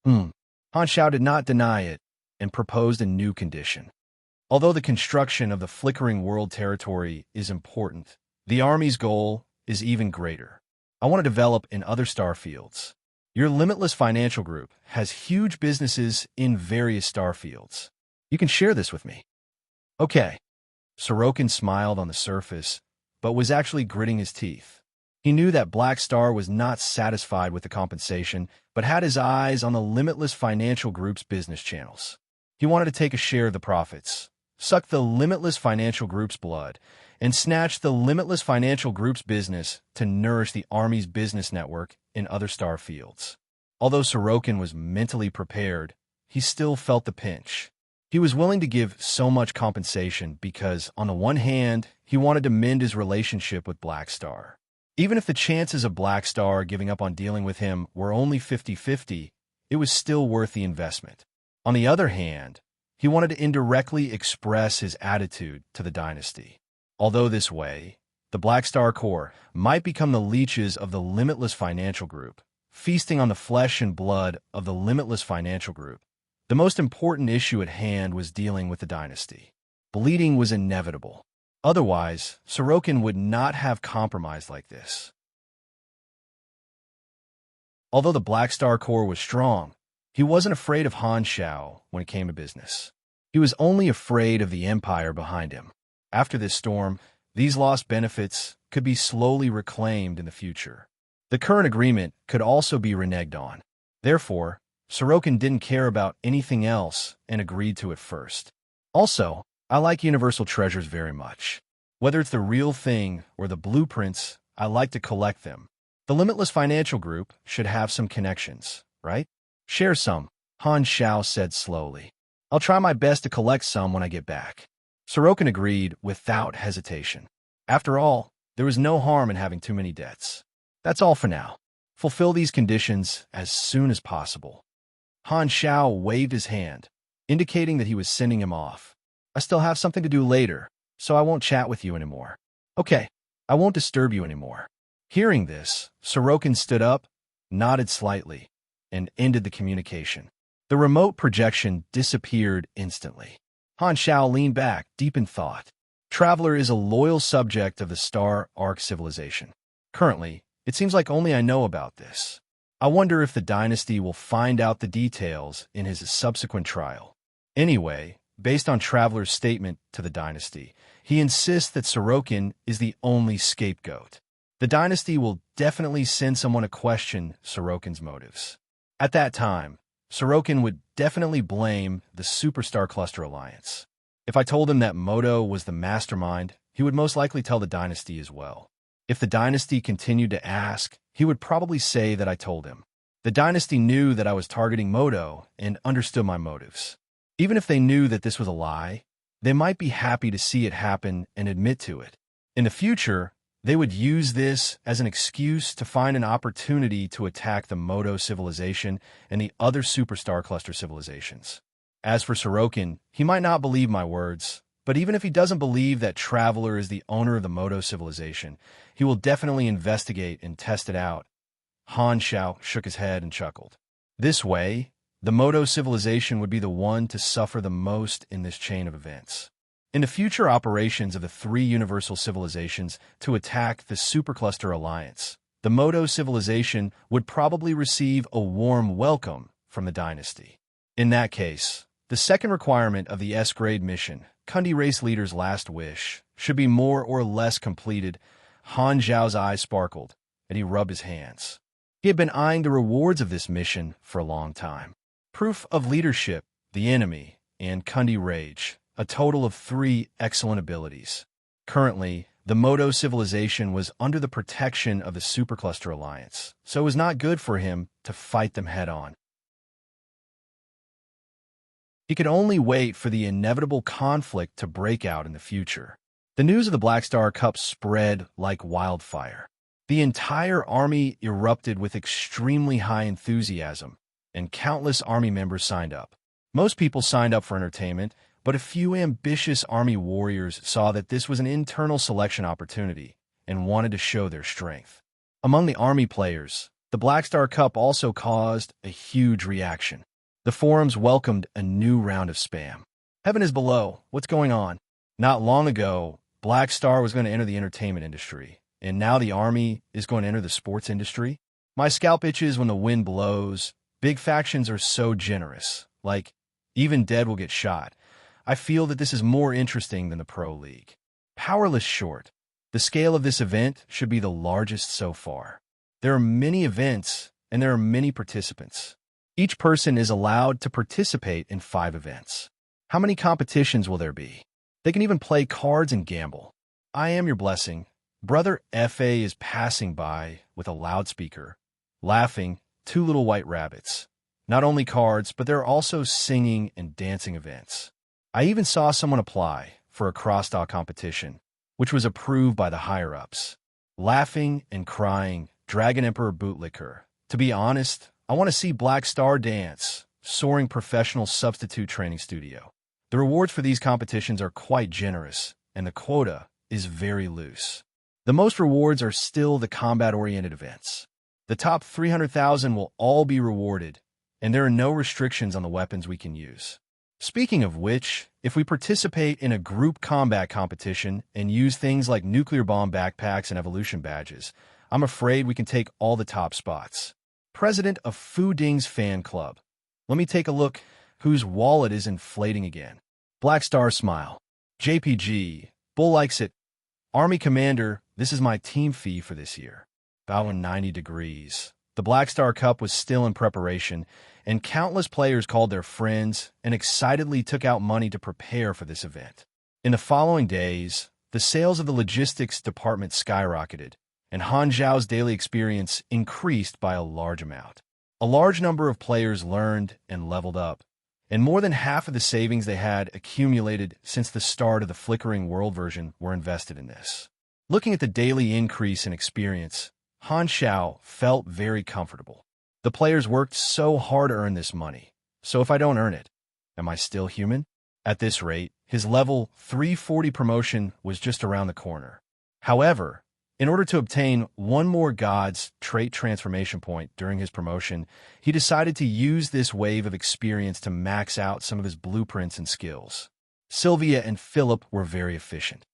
Speaker 1: Han Xiao did not deny it and proposed a new condition. Although the construction of the Flickering World territory is important, the Army's goal is even greater. I want to develop in other star fields. Your Limitless Financial Group has huge businesses in various star fields. You can share this with me. Okay. Sorokin smiled on the surface, but was actually gritting his teeth. He knew that Black Star was not satisfied with the compensation, but had his eyes on the Limitless Financial Group's business channels. He wanted to take a share of the profits, suck the Limitless Financial Group's blood, and snatch the Limitless Financial Group's business to nourish the Army's business network in other star fields. Although Sorokin was mentally prepared, he still felt the pinch. He was willing to give so much compensation because, on the one hand, he wanted to mend his relationship with Black Star. Even if the chances of Black Star giving up on dealing with him were only 50-50, it was still worth the investment. On the other hand, he wanted to indirectly express his attitude to the dynasty. Although this way, the Black Star Corps might become the leeches of the Limitless Financial Group, feasting on the flesh and blood of the Limitless Financial Group. The most important issue at hand was dealing with the dynasty. Bleeding was inevitable. Otherwise, Sorokin would not have compromised like this. Although the Black Star Corps was strong, he wasn't afraid of Han Shao when it came to business. He was only afraid of the empire behind him. After this storm, these lost benefits could be slowly reclaimed in the future. The current agreement could also be reneged on. Therefore, Sorokin didn't care about anything else and agreed to it first. Also, I like Universal Treasures very much. Whether it's the real thing or the blueprints, I like to collect them. The Limitless Financial Group should have some connections, right? Share some, Han Shao said slowly. I'll try my best to collect some when I get back. Sorokin agreed without hesitation. After all, there was no harm in having too many debts. That's all for now. Fulfill these conditions as soon as possible. Han Shao waved his hand, indicating that he was sending him off. I still have something to do later, so I won't chat with you anymore. Okay, I won't disturb you anymore. Hearing this, Sorokin stood up, nodded slightly, and ended the communication. The remote projection disappeared instantly. Han Shao leaned back, deep in thought. Traveler is a loyal subject of the Star Ark civilization. Currently, it seems like only I know about this. I wonder if the dynasty will find out the details in his subsequent trial. Anyway, based on Traveler's statement to the dynasty, he insists that Sorokin is the only scapegoat. The dynasty will definitely send someone to question Sorokin's motives. At that time, Sorokin would definitely blame the Superstar Cluster Alliance. If I told him that Moto was the mastermind, he would most likely tell the dynasty as well. If the dynasty continued to ask, he would probably say that I told him. The dynasty knew that I was targeting Moto and understood my motives. Even if they knew that this was a lie, they might be happy to see it happen and admit to it. In the future, they would use this as an excuse to find an opportunity to attack the Moto civilization and the other Superstar Cluster civilizations. As for Sorokin, he might not believe my words, but even if he doesn't believe that Traveler is the owner of the Moto civilization, he will definitely investigate and test it out. Han Shao shook his head and chuckled. This way, the Moto civilization would be the one to suffer the most in this chain of events. In the future operations of the three universal civilizations to attack the Supercluster Alliance, the Moto civilization would probably receive a warm welcome from the dynasty. In that case, the second requirement of the S-grade mission, Kundi race leader's last wish, should be more or less completed. Han Zhao's eyes sparkled, and he rubbed his hands. He had been eyeing the rewards of this mission for a long time. Proof of leadership, the enemy, and Kundi rage, a total of 3 excellent abilities. Currently, the Moto civilization was under the protection of the Supercluster Alliance, so it was not good for him to fight them head-on. He could only wait for the inevitable conflict to break out in the future. The news of the Black Star Cup spread like wildfire. The entire army erupted with extremely high enthusiasm, and countless army members signed up. Most people signed up for entertainment, but a few ambitious army warriors saw that this was an internal selection opportunity and wanted to show their strength. Among the army players, the Black Star Cup also caused a huge reaction. The forums welcomed a new round of spam. Heaven is below. What's going on? Not long ago, Black Star was going to enter the entertainment industry, and now the army is going to enter the sports industry? My scalp itches when the wind blows. Big factions are so generous. Like, even dead will get shot. I feel that this is more interesting than the Pro League. Powerless short. The scale of this event should be the largest so far. There are many events, and there are many participants. Each person is allowed to participate in 5 events. How many competitions will there be? They can even play cards and gamble. I am your blessing. Brother F.A. is passing by with a loudspeaker, laughing, 2 little white rabbits. Not only cards, but there are also singing and dancing events. I even saw someone apply for a crosstalk competition, which was approved by the higher-ups. Laughing and crying, Dragon Emperor Bootlicker. To be honest, I want to see Black Star dance, soaring professional substitute training studio. The rewards for these competitions are quite generous, and the quota is very loose. The most rewards are still the combat-oriented events. The top 300,000 will all be rewarded, and there are no restrictions on the weapons we can use. Speaking of which, if we participate in a group combat competition and use things like nuclear bomb backpacks and evolution badges, I'm afraid we can take all the top spots. President of Fu Ding's fan club. Let me take a look whose wallet is inflating again. Black Star smile. JPG. Bull likes it. Army Commander, this is my team fee for this year. Bowing 90 degrees. The Black Star Cup was still in preparation, and countless players called their friends and excitedly took out money to prepare for this event. In the following days, the sales of the logistics department skyrocketed, and Han Zhao's daily experience increased by a large amount. A large number of players learned and leveled up, and more than half of the savings they had accumulated since the start of the Flickering World version were invested in this. Looking at the daily increase in experience, Han Zhao felt very comfortable. The players worked so hard to earn this money, so if I don't earn it, am I still human? At this rate, his level 340 promotion was just around the corner. However, in order to obtain one more God's trait transformation point during his promotion, he decided to use this wave of experience to max out some of his blueprints and skills. Sylvia and Philip were very efficient.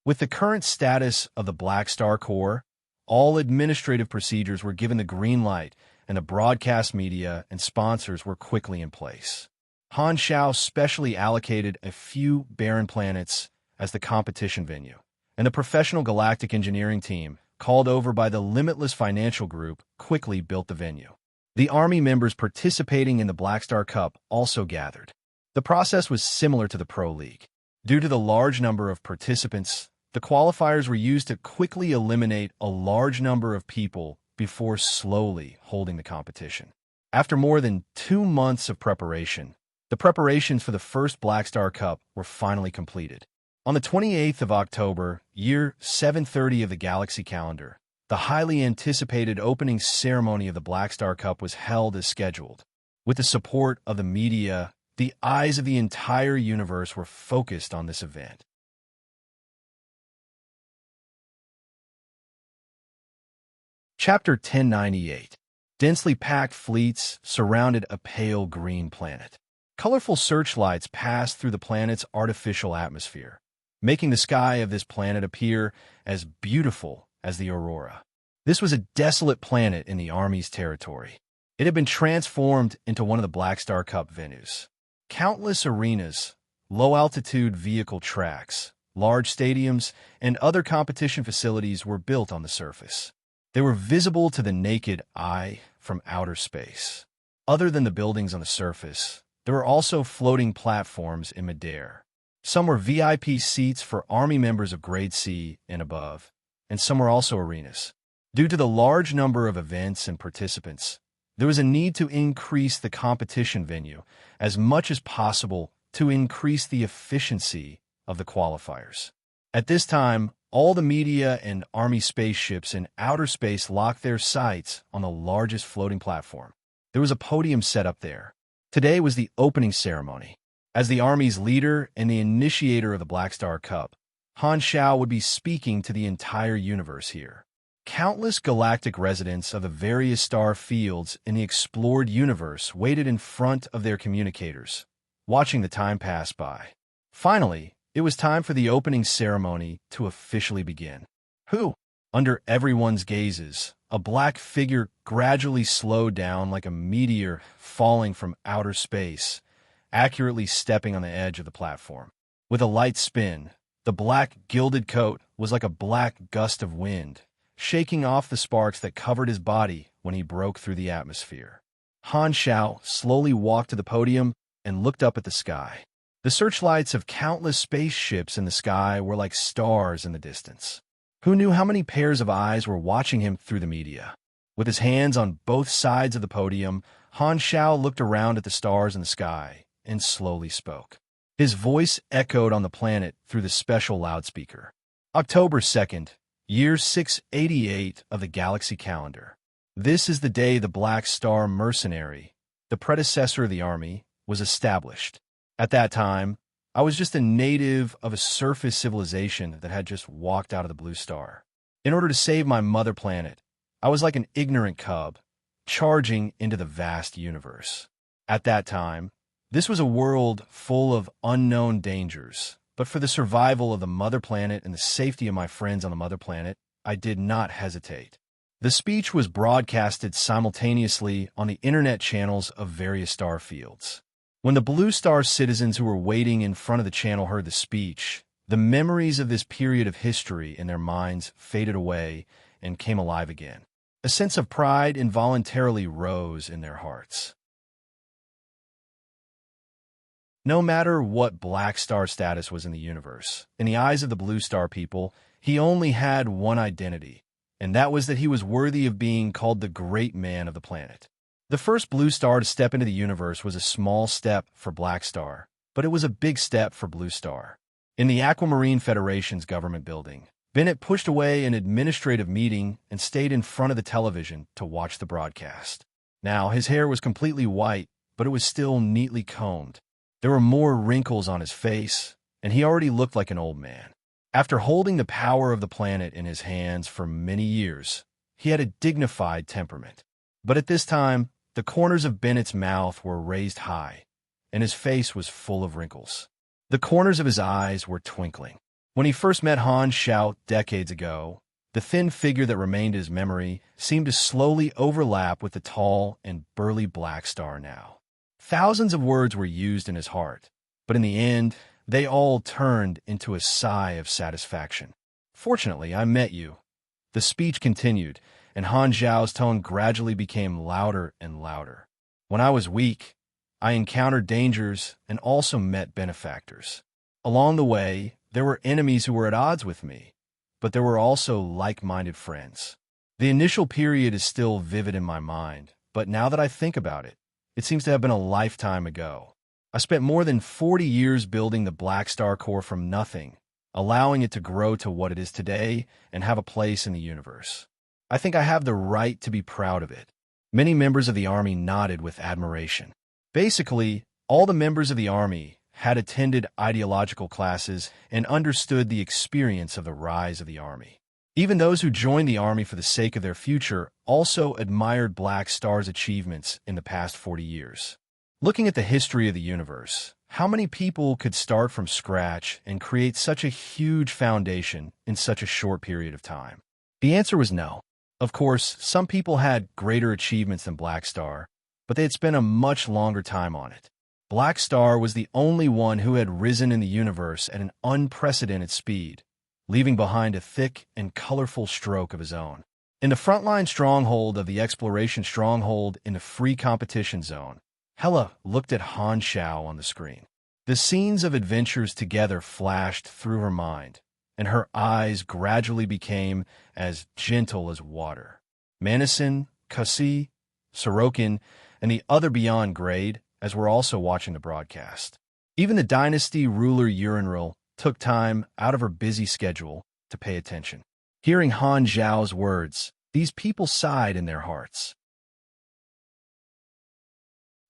Speaker 1: With the current status of the Black Star Corps, all administrative procedures were given the green light, and the broadcast media and sponsors were quickly in place. Han Zhao specially allocated a few barren planets as the competition venue, and the professional galactic engineering team, called over by the Limitless Financial Group, quickly built the venue. The Army members participating in the Black Star Cup also gathered. The process was similar to the Pro League. Due to the large number of participants, the qualifiers were used to quickly eliminate a large number of people before slowly holding the competition. After more than 2 months of preparation, the preparations for the first Black Star Cup were finally completed. On the 28th of October, year 730 of the Galaxy calendar, the highly anticipated opening ceremony of the Black Star Cup was held as scheduled. With the support of the media, the eyes of the entire universe were focused on this event. Chapter 1098. Densely packed fleets surrounded a pale green planet. Colorful searchlights passed through the planet's artificial atmosphere, making the sky of this planet appear as beautiful as the aurora. This was a desolate planet in the Army's territory. It had been transformed into one of the Black Star Cup venues. Countless arenas, low-altitude vehicle tracks, large stadiums, and other competition facilities were built on the surface. They were visible to the naked eye from outer space. Other than the buildings on the surface, there were also floating platforms in midair. Some were VIP seats for Army members of Grade C and above, and some were also arenas. Due to the large number of events and participants, there was a need to increase the competition venue as much as possible to increase the efficiency of the qualifiers. At this time, all the media and Army spaceships in outer space locked their sights on the largest floating platform. There was a podium set up there. Today was the opening ceremony. As the Army's leader and the initiator of the Black Star Cup, Han Zhao would be speaking to the entire universe here. Countless galactic residents of the various star fields in the explored universe waited in front of their communicators, watching the time pass by. Finally, it was time for the opening ceremony to officially begin. Under everyone's gazes, a black figure gradually slowed down like a meteor falling from outer space, accurately stepping on the edge of the platform. With a light spin, the black gilded coat was like a black gust of wind, shaking off the sparks that covered his body when he broke through the atmosphere. Han Xiao slowly walked to the podium and looked up at the sky. The searchlights of countless spaceships in the sky were like stars in the distance. Who knew how many pairs of eyes were watching him through the media? With his hands on both sides of the podium, Han Xiao looked around at the stars in the sky and slowly spoke. His voice echoed on the planet through the special loudspeaker. October 2nd, year 688 of the galaxy calendar. This is the day the Black Star Mercenary, the predecessor of the army, was established. At that time, I was just a native of a surface civilization that had just walked out of the Blue Star. In order to save my mother planet, I was like an ignorant cub, charging into the vast universe. At that time, this was a world full of unknown dangers, but for the survival of the mother planet and the safety of my friends on the mother planet, I did not hesitate. The speech was broadcasted simultaneously on the internet channels of various star fields. When the Blue Star citizens who were waiting in front of the channel heard the speech, the memories of this period of history in their minds faded away and came alive again. A sense of pride involuntarily rose in their hearts. No matter what Black Star status was in the universe, in the eyes of the Blue Star people, he only had one identity, and that was that he was worthy of being called the great man of the planet. The first Blue Star to step into the universe was a small step for Black Star, but it was a big step for Blue Star. In the Aquamarine Federation's government building, Bennett pushed away an administrative meeting and stayed in front of the television to watch the broadcast. Now, his hair was completely white, but it was still neatly combed. There were more wrinkles on his face, and he already looked like an old man. After holding the power of the planet in his hands for many years, he had a dignified temperament. But at this time, the corners of Bennett's mouth were raised high, and his face was full of wrinkles. The corners of his eyes were twinkling. When he first met Han Xiao decades ago, the thin figure that remained in his memory seemed to slowly overlap with the tall and burly Black Star now. Thousands of words were used in his heart, but in the end, they all turned into a sigh of satisfaction. Fortunately, I met you. The speech continued, and Han Xiao's tone gradually became louder and louder. When I was weak, I encountered dangers and also met benefactors. Along the way, there were enemies who were at odds with me, but there were also like-minded friends. The initial period is still vivid in my mind, but now that I think about it, it seems to have been a lifetime ago. I spent more than 40 years building the Black Star Core from nothing, allowing it to grow to what it is today and have a place in the universe. I think I have the right to be proud of it. Many members of the Army nodded with admiration. Basically, all the members of the Army had attended ideological classes and understood the experience of the rise of the Army. Even those who joined the Army for the sake of their future also admired Black Star's achievements in the past 40 years. Looking at the history of the universe, how many people could start from scratch and create such a huge foundation in such a short period of time? The answer was no. Of course, some people had greater achievements than Black Star, but they had spent a much longer time on it. Black Star was the only one who had risen in the universe at an unprecedented speed, leaving behind a thick and colorful stroke of his own. In the frontline stronghold of the exploration stronghold in the free competition zone, Hela looked at Han Xiao on the screen. The scenes of adventures together flashed through her mind, and her eyes gradually became as gentle as water. Manison, Kasi, Sorokin, and the other beyond grade, as were also watching the broadcast. Even the dynasty ruler Urinril took time out of her busy schedule to pay attention. Hearing Han Xiao's words, these people sighed in their hearts.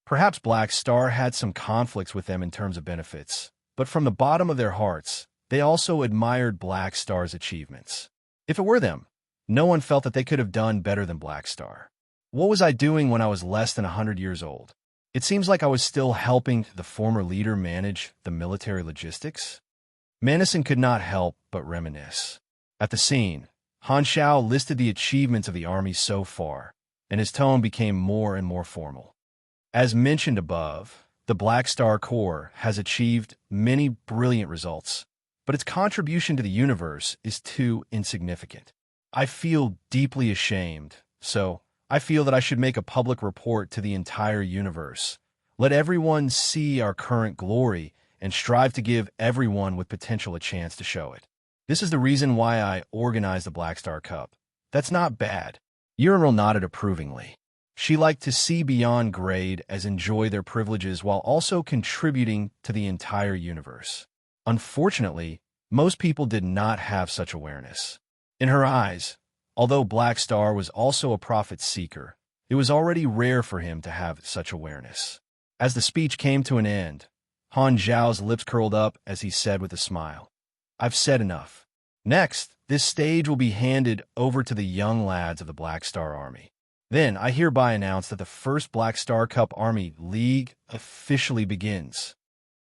Speaker 1: Perhaps Black Star had some conflicts with them in terms of benefits, but from the bottom of their hearts, they also admired Black Star's achievements. If it were them, no one felt that they could have done better than Black Star. What was I doing when I was less than 100 years old? It seems like I was still helping the former leader manage the military logistics. Manison could not help but reminisce. At the scene, Han Xiao listed the achievements of the army so far, and his tone became more and more formal. As mentioned above, the Black Star Corps has achieved many brilliant results, but its contribution to the universe is too insignificant. I feel deeply ashamed, so I feel that I should make a public report to the entire universe. Let everyone see our current glory and strive to give everyone with potential a chance to show it. This is the reason why I organized the Black Star Cup. That's not bad. Unravel nodded approvingly. She liked to see beyond grade as enjoy their privileges while also contributing to the entire universe. Unfortunately, most people did not have such awareness. In her eyes, although Black Star was also a profit seeker, it was already rare for him to have such awareness. As the speech came to an end, Han Zhao's lips curled up as he said with a smile, "I've said enough. Next, this stage will be handed over to the young lads of the Black Star Army. Then, I hereby announce that the first Black Star Cup Army League officially begins."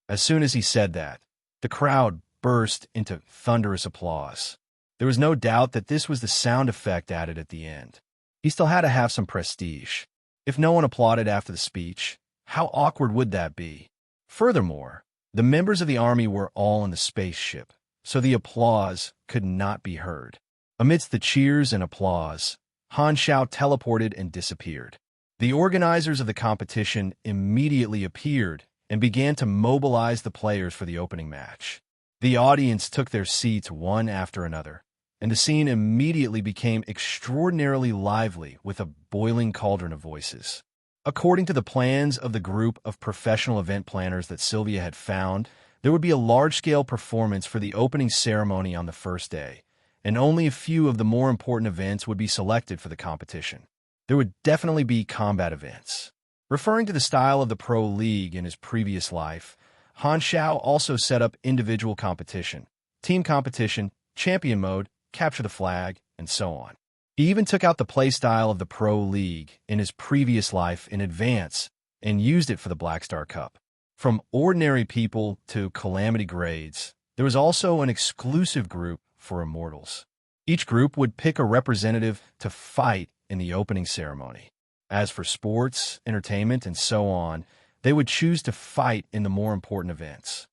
Speaker 1: As soon as he said that, the crowd burst into thunderous applause. There was no doubt that this was the sound effect added at the end. He still had to have some prestige. If no one applauded after the speech, how awkward would that be? Furthermore, the members of the army were all in the spaceship, so the applause could not be heard. Amidst the cheers and applause, Han Xiao teleported and disappeared. The organizers of the competition immediately appeared and began to mobilize the players for the opening match. The audience took their seats one after another, and the scene immediately became extraordinarily lively with a boiling cauldron of voices. According to the plans of the group of professional event planners that Sylvia had found, there would be a large-scale performance for the opening ceremony on the first day, and only a few of the more important events would be selected for the competition. There would definitely be combat events. Referring to the style of the Pro League in his previous life, Han Xiao also set up individual competition, team competition, champion mode, capture the flag, and so on. He even took out the playstyle of the Pro League in his previous life in advance and used it for the Black Star Cup. From ordinary people to calamity grades, there was also an exclusive group for immortals. Each group would pick a representative to fight in the opening ceremony. As for sports, entertainment, and so on, they would choose to fight in the more important events.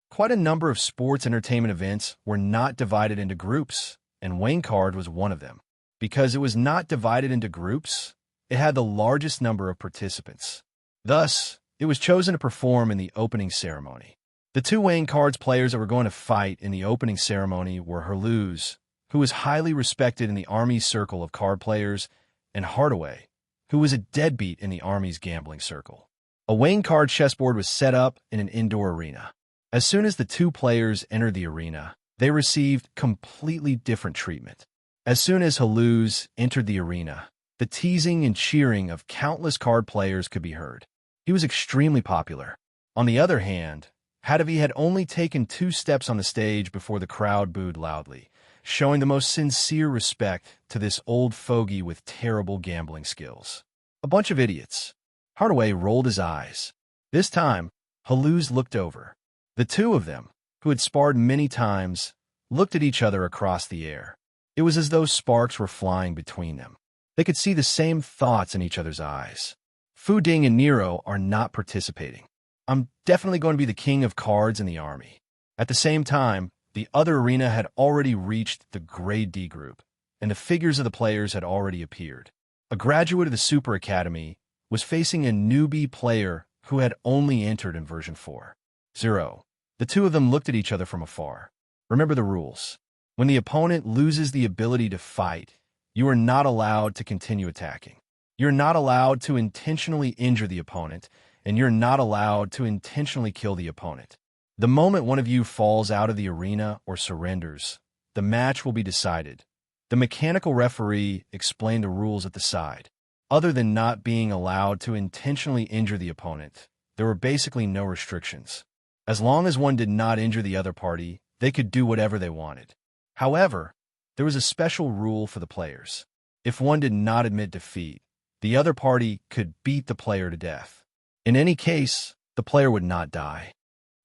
Speaker 1: Quite a number of sports entertainment events were not divided into groups, and Wayne Card was one of them. Because it was not divided into groups, it had the largest number of participants. Thus, it was chosen to perform in the opening ceremony. The two Wayne Cards players that were going to fight in the opening ceremony were Herluz, who was highly respected in the Army's circle of card players, and Hardaway, who was a deadbeat in the Army's gambling circle. A Wayne Card chessboard was set up in an indoor arena. As soon as the two players entered the arena, they received completely different treatment. As soon as Herluz entered the arena, the teasing and cheering of countless card players could be heard. He was extremely popular. On the other hand, Hadavi had only taken 2 steps on the stage before the crowd booed loudly, showing the most sincere respect to this old fogey with terrible gambling skills. A bunch of idiots. Hardaway rolled his eyes. This time, Herluz looked over. The two of them, who had sparred many times, looked at each other across the air. It was as though sparks were flying between them. They could see the same thoughts in each other's eyes. Fu Ding and Nero are not participating. I'm definitely going to be the king of cards in the army. At the same time, the other arena had already reached the Grade D group, and the figures of the players had already appeared. A graduate of the Super Academy was facing a newbie player who had only entered in version 4.0. The two of them looked at each other from afar. Remember the rules. When the opponent loses the ability to fight, you are not allowed to continue attacking. You're not allowed to intentionally injure the opponent, and you're not allowed to intentionally kill the opponent. The moment one of you falls out of the arena or surrenders, the match will be decided. The mechanical referee explained the rules at the side. Other than not being allowed to intentionally injure the opponent, there were basically no restrictions. As long as one did not injure the other party, they could do whatever they wanted. However, there was a special rule for the players. If one did not admit defeat, the other party could beat the player to death. In any case, the player would not die.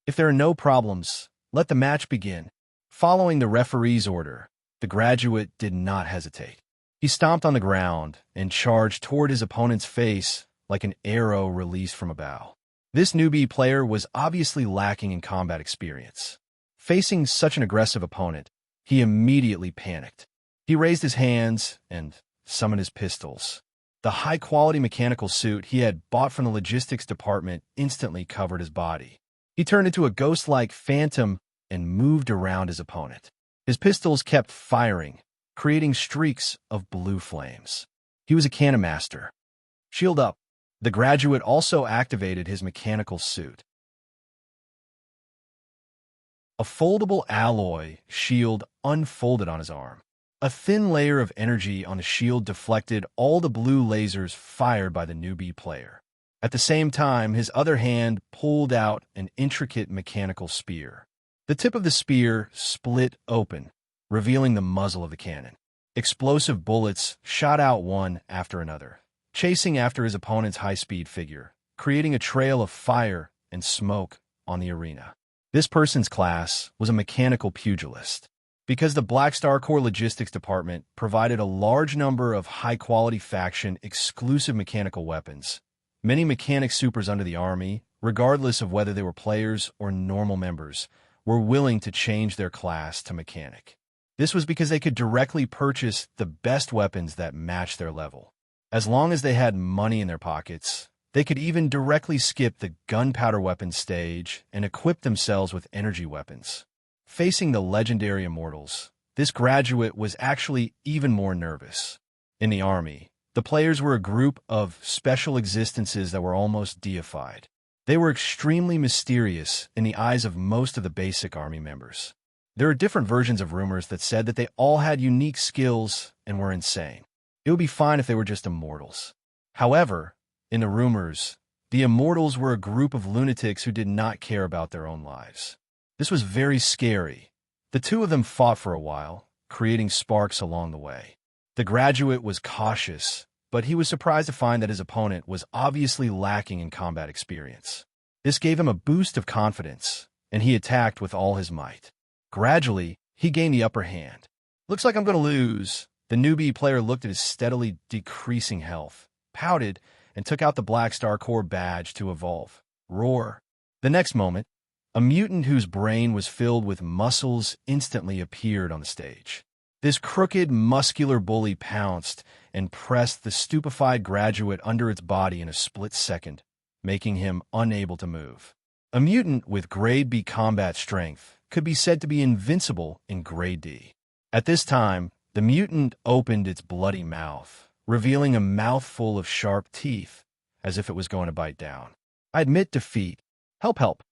Speaker 1: If there are no problems, let the match begin. Following the referee's order, the graduate did not hesitate. He stomped on the ground and charged toward his opponent's face like an arrow released from a bow. This newbie player was obviously lacking in combat experience. Facing such an aggressive opponent, he immediately panicked. He raised his hands and summoned his pistols. The high-quality mechanical suit he had bought from the logistics department instantly covered his body. He turned into a ghost-like phantom and moved around his opponent. His pistols kept firing, creating streaks of blue flames. He was a cannon master. Shield up. The graduate also activated his mechanical suit. A foldable alloy shield unfolded on his arm. A thin layer of energy on the shield deflected all the blue lasers fired by the newbie player. At the same time, his other hand pulled out an intricate mechanical spear. The tip of the spear split open, revealing the muzzle of the cannon. Explosive bullets shot out one after another, chasing after his opponent's high-speed figure, creating a trail of fire and smoke on the arena. This person's class was a mechanical pugilist. Because the Black Star Corps Logistics Department provided a large number of high-quality faction-exclusive mechanical weapons, many mechanic supers under the Army, regardless of whether they were players or normal members, were willing to change their class to mechanic. This was because they could directly purchase the best weapons that matched their level. As long as they had money in their pockets, they could even directly skip the gunpowder weapons stage and equip themselves with energy weapons. Facing the legendary immortals, this graduate was actually even more nervous. In the Army, the players were a group of special existences that were almost deified. They were extremely mysterious in the eyes of most of the basic Army members. There are different versions of rumors that said that they all had unique skills and were insane. It would be fine if they were just immortals. However, in the rumors, the immortals were a group of lunatics who did not care about their own lives. This was very scary. The two of them fought for a while, creating sparks along the way. The graduate was cautious, but he was surprised to find that his opponent was obviously lacking in combat experience. This gave him a boost of confidence, and he attacked with all his might. Gradually, he gained the upper hand. "Looks like I'm going to lose." The newbie player looked at his steadily decreasing health, pouted, and took out the Black Star Corps badge to evolve. Roar. The next moment, a mutant whose brain was filled with muscles instantly appeared on the stage. This crooked, muscular bully pounced and pressed the stupefied graduate under its body in a split second, making him unable to move. A mutant with Grade B combat strength could be said to be invincible in Grade D. At this time, the mutant opened its bloody mouth, revealing a mouthful of sharp teeth, as if it was going to bite down. "I admit defeat. Help, help."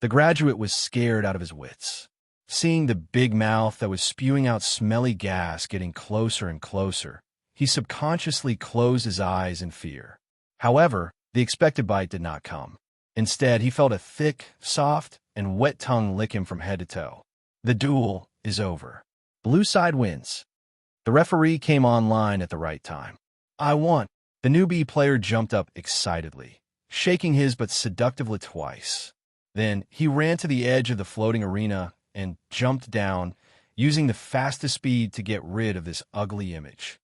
Speaker 1: The graduate was scared out of his wits. Seeing the big mouth that was spewing out smelly gas getting closer and closer, he subconsciously closed his eyes in fear. However, the expected bite did not come. Instead, he felt a thick, soft, and wet tongue lick him from head to toe. The duel is over. Blue side wins. The referee came online at the right time. "I won." The newbie player jumped up excitedly, shaking his but seductively twice. Then he ran to the edge of the floating arena and jumped down, using the fastest speed to get rid of this ugly image.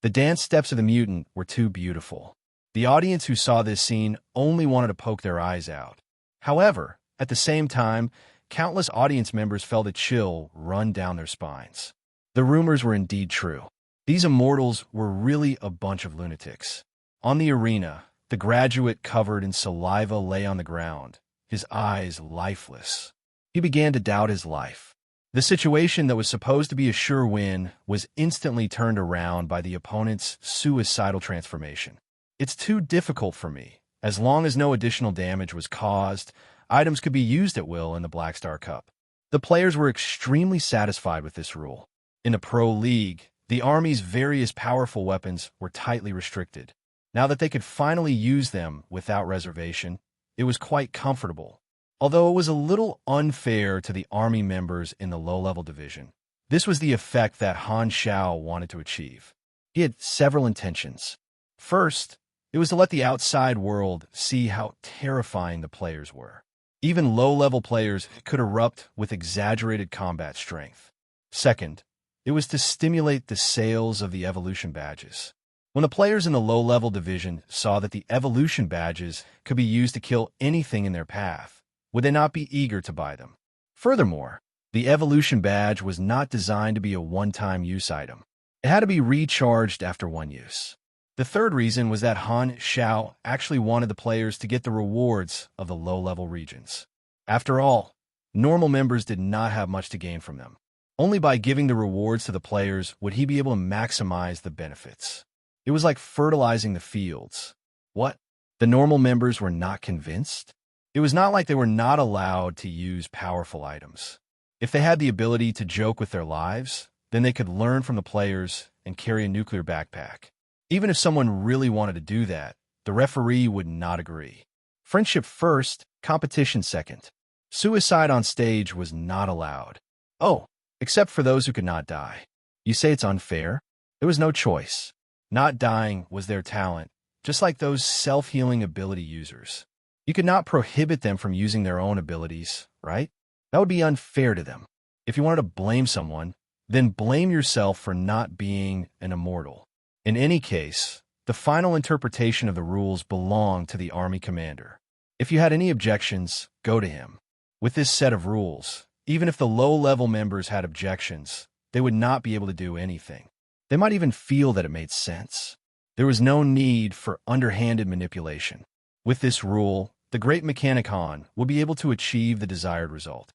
Speaker 1: The dance steps of the mutant were too beautiful. The audience who saw this scene only wanted to poke their eyes out. However, at the same time, countless audience members felt a chill run down their spines. The rumors were indeed true. These immortals were really a bunch of lunatics. On the arena, the graduate covered in saliva lay on the ground, his eyes lifeless. He began to doubt his life. The situation that was supposed to be a sure win was instantly turned around by the opponent's suicidal transformation. "It's too difficult for me. As long as no additional damage was caused, items could be used at will in the Black Star Cup." The players were extremely satisfied with this rule. In the Pro League, the Army's various powerful weapons were tightly restricted. Now that they could finally use them without reservation, it was quite comfortable. Although it was a little unfair to the Army members in the low-level division, this was the effect that Han Shao wanted to achieve. He had several intentions. First, it was to let the outside world see how terrifying the players were. Even low-level players could erupt with exaggerated combat strength. Second, it was to stimulate the sales of the evolution badges. When the players in the low-level division saw that the evolution badges could be used to kill anything in their path, would they not be eager to buy them? Furthermore, the evolution badge was not designed to be a one-time use item. It had to be recharged after one use. The third reason was that Han Xiao actually wanted the players to get the rewards of the low-level regions. After all, normal members did not have much to gain from them. Only by giving the rewards to the players would he be able to maximize the benefits. It was like fertilizing the fields. What? The normal members were not convinced? It was not like they were not allowed to use powerful items. If they had the ability to joke with their lives, then they could learn from the players and carry a nuclear backpack. Even if someone really wanted to do that, the referee would not agree. Friendship first, competition second. Suicide on stage was not allowed. Oh, except for those who could not die. You say it's unfair? There was no choice. Not dying was their talent, just like those self-healing ability users. You could not prohibit them from using their own abilities, right? That would be unfair to them. If you wanted to blame someone, then blame yourself for not being an immortal. In any case, the final interpretation of the rules belonged to the army commander. If you had any objections, go to him. With this set of rules, even if the low-level members had objections, they would not be able to do anything. They might even feel that it made sense. There was no need for underhanded manipulation. With this rule, the great mechanic Han would be able to achieve the desired result.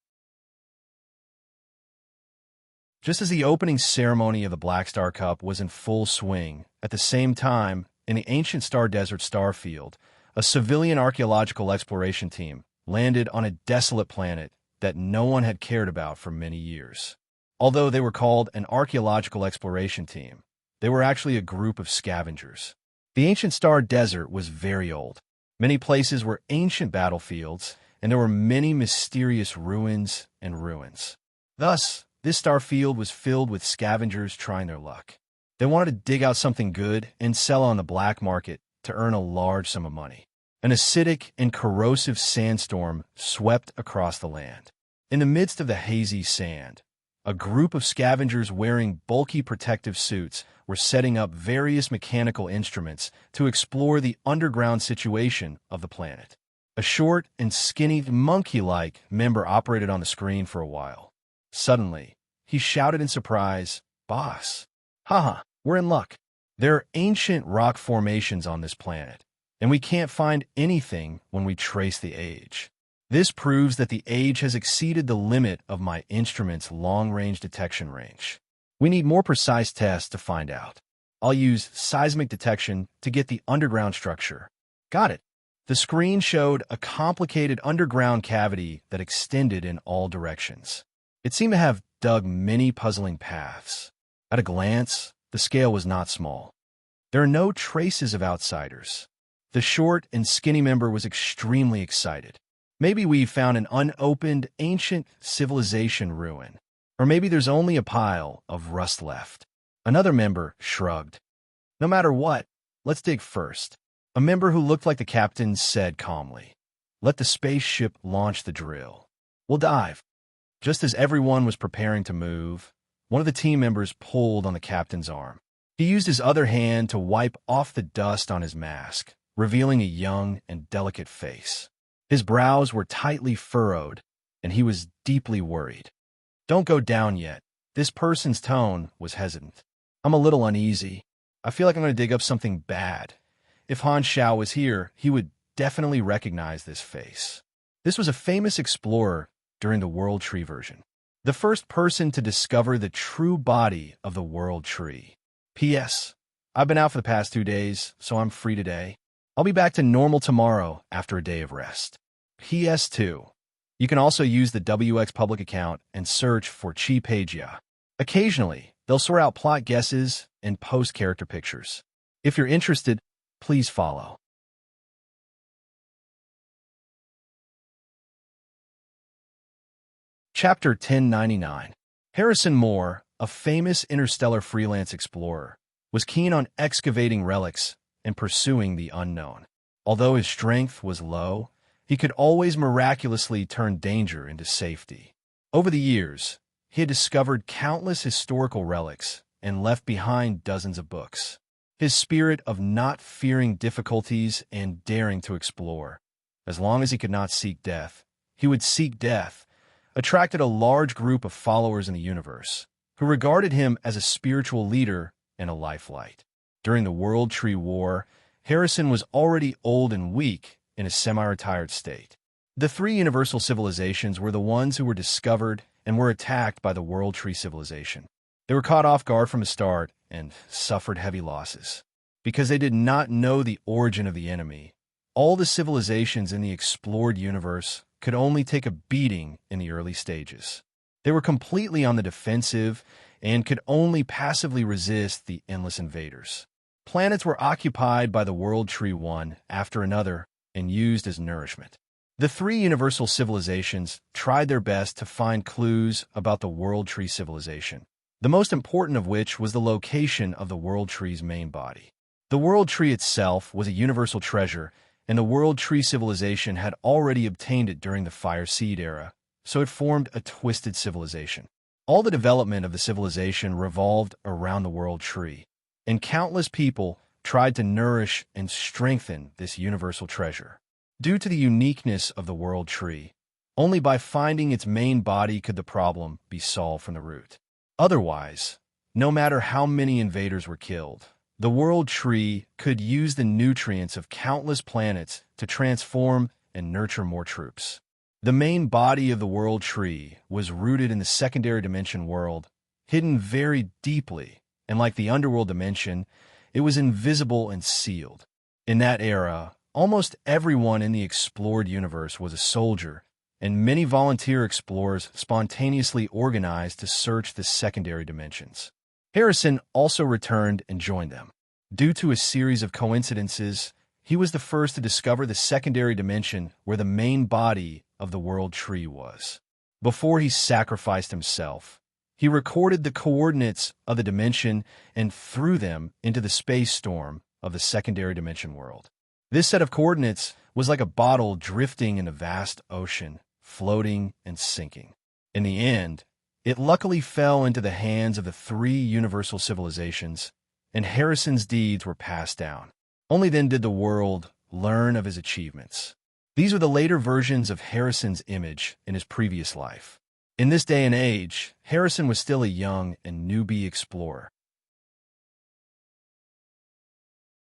Speaker 1: Just as the opening ceremony of the Black Star Cup was in full swing, at the same time, in the ancient Star Desert starfield, a civilian archaeological exploration team landed on a desolate planet that no one had cared about for many years. Although they were called an archaeological exploration team, they were actually a group of scavengers. The ancient Star Desert was very old. Many places were ancient battlefields, and there were many mysterious ruins and ruins. Thus, this star field was filled with scavengers trying their luck. They wanted to dig out something good and sell on the black market to earn a large sum of money. An acidic and corrosive sandstorm swept across the land. In the midst of the hazy sand, a group of scavengers wearing bulky protective suits were setting up various mechanical instruments to explore the underground situation of the planet. A short and skinny monkey-like member operated on the screen for a while. Suddenly, he shouted in surprise, "Boss! Haha, we're in luck. There are ancient rock formations on this planet, and we can't find anything when we trace the age. This proves that the age has exceeded the limit of my instrument's long-range detection range. We need more precise tests to find out. I'll use seismic detection to get the underground structure." Got it. The screen showed a complicated underground cavity that extended in all directions. It seemed to have dug many puzzling paths. At a glance, the scale was not small. There are no traces of outsiders. The short and skinny member was extremely excited. Maybe we found an unopened ancient civilization ruin. Or maybe there's only a pile of rust left. Another member shrugged. No matter what, let's dig first. A member who looked like the captain said calmly, "Let the spaceship launch the drill. We'll dive." Just as everyone was preparing to move, one of the team members pulled on the captain's arm. He used his other hand to wipe off the dust on his mask, revealing a young and delicate face. His brows were tightly furrowed, and he was deeply worried. "Don't go down yet." This person's tone was hesitant. "I'm a little uneasy. I feel like I'm going to dig up something bad." If Han Xiao was here, he would definitely recognize this face. This was a famous explorer during the World Tree version. The first person to discover the true body of the World Tree. P.S. I've been out for the past 2 days, so I'm free today. I'll be back to normal tomorrow after a day of rest. PS2. You can also use the WX public account and search for Chi Pagia. Occasionally, they'll sort out plot guesses and post character pictures. If you're interested, please follow. Chapter 1099. Harrison Moore, a famous interstellar freelance explorer, was keen on excavating relics and pursuing the unknown. Although his strength was low, he could always miraculously turn danger into safety. Over the years, he had discovered countless historical relics and left behind dozens of books. his spirit of not fearing difficulties and daring to explore. As long as he could not seek death, he would seek death, attracted a large group of followers in the universe, who regarded him as a spiritual leader and a lifelight. During the World Tree War, Harrison was already old and weak in a semi-retired state. The three universal civilizations were the ones who were discovered and were attacked by the World Tree civilization. They were caught off guard from the start and suffered heavy losses. Because they did not know the origin of the enemy, all the civilizations in the explored universe could only take a beating in the early stages. They were completely on the defensive and could only passively resist the endless invaders. Planets were occupied by the World Tree one after another and used as nourishment. The three universal civilizations tried their best to find clues about the World Tree civilization, the most important of which was the location of the World Tree's main body. The World Tree itself was a universal treasure, and the World Tree civilization had already obtained it during the Fire Seed era, so it formed a twisted civilization. All the development of the civilization revolved around the World Tree, and countless people tried to nourish and strengthen this universal treasure. Due to the uniqueness of the World Tree, only by finding its main body could the problem be solved from the root. Otherwise, no matter how many invaders were killed, the World Tree could use the nutrients of countless planets to transform and nurture more troops. The main body of the World Tree was rooted in the secondary dimension world, hidden very deeply, and like the underworld dimension, it was invisible and sealed. In that era, almost everyone in the explored universe was a soldier, and many volunteer explorers spontaneously organized to search the secondary dimensions. Harrison also returned and joined them. Due to a series of coincidences, he was the first to discover the secondary dimension where the main body of the World Tree was. Before he sacrificed himself, he recorded the coordinates of the dimension and threw them into the space storm of the secondary dimension world. This set of coordinates was like a bottle drifting in a vast ocean, floating and sinking. In the end, it luckily fell into the hands of the three universal civilizations, and Harrison's deeds were passed down. Only then did the world learn of his achievements. These were the later versions of Harrison's image in his previous life. In this day and age, Harrison was still a young and newbie explorer.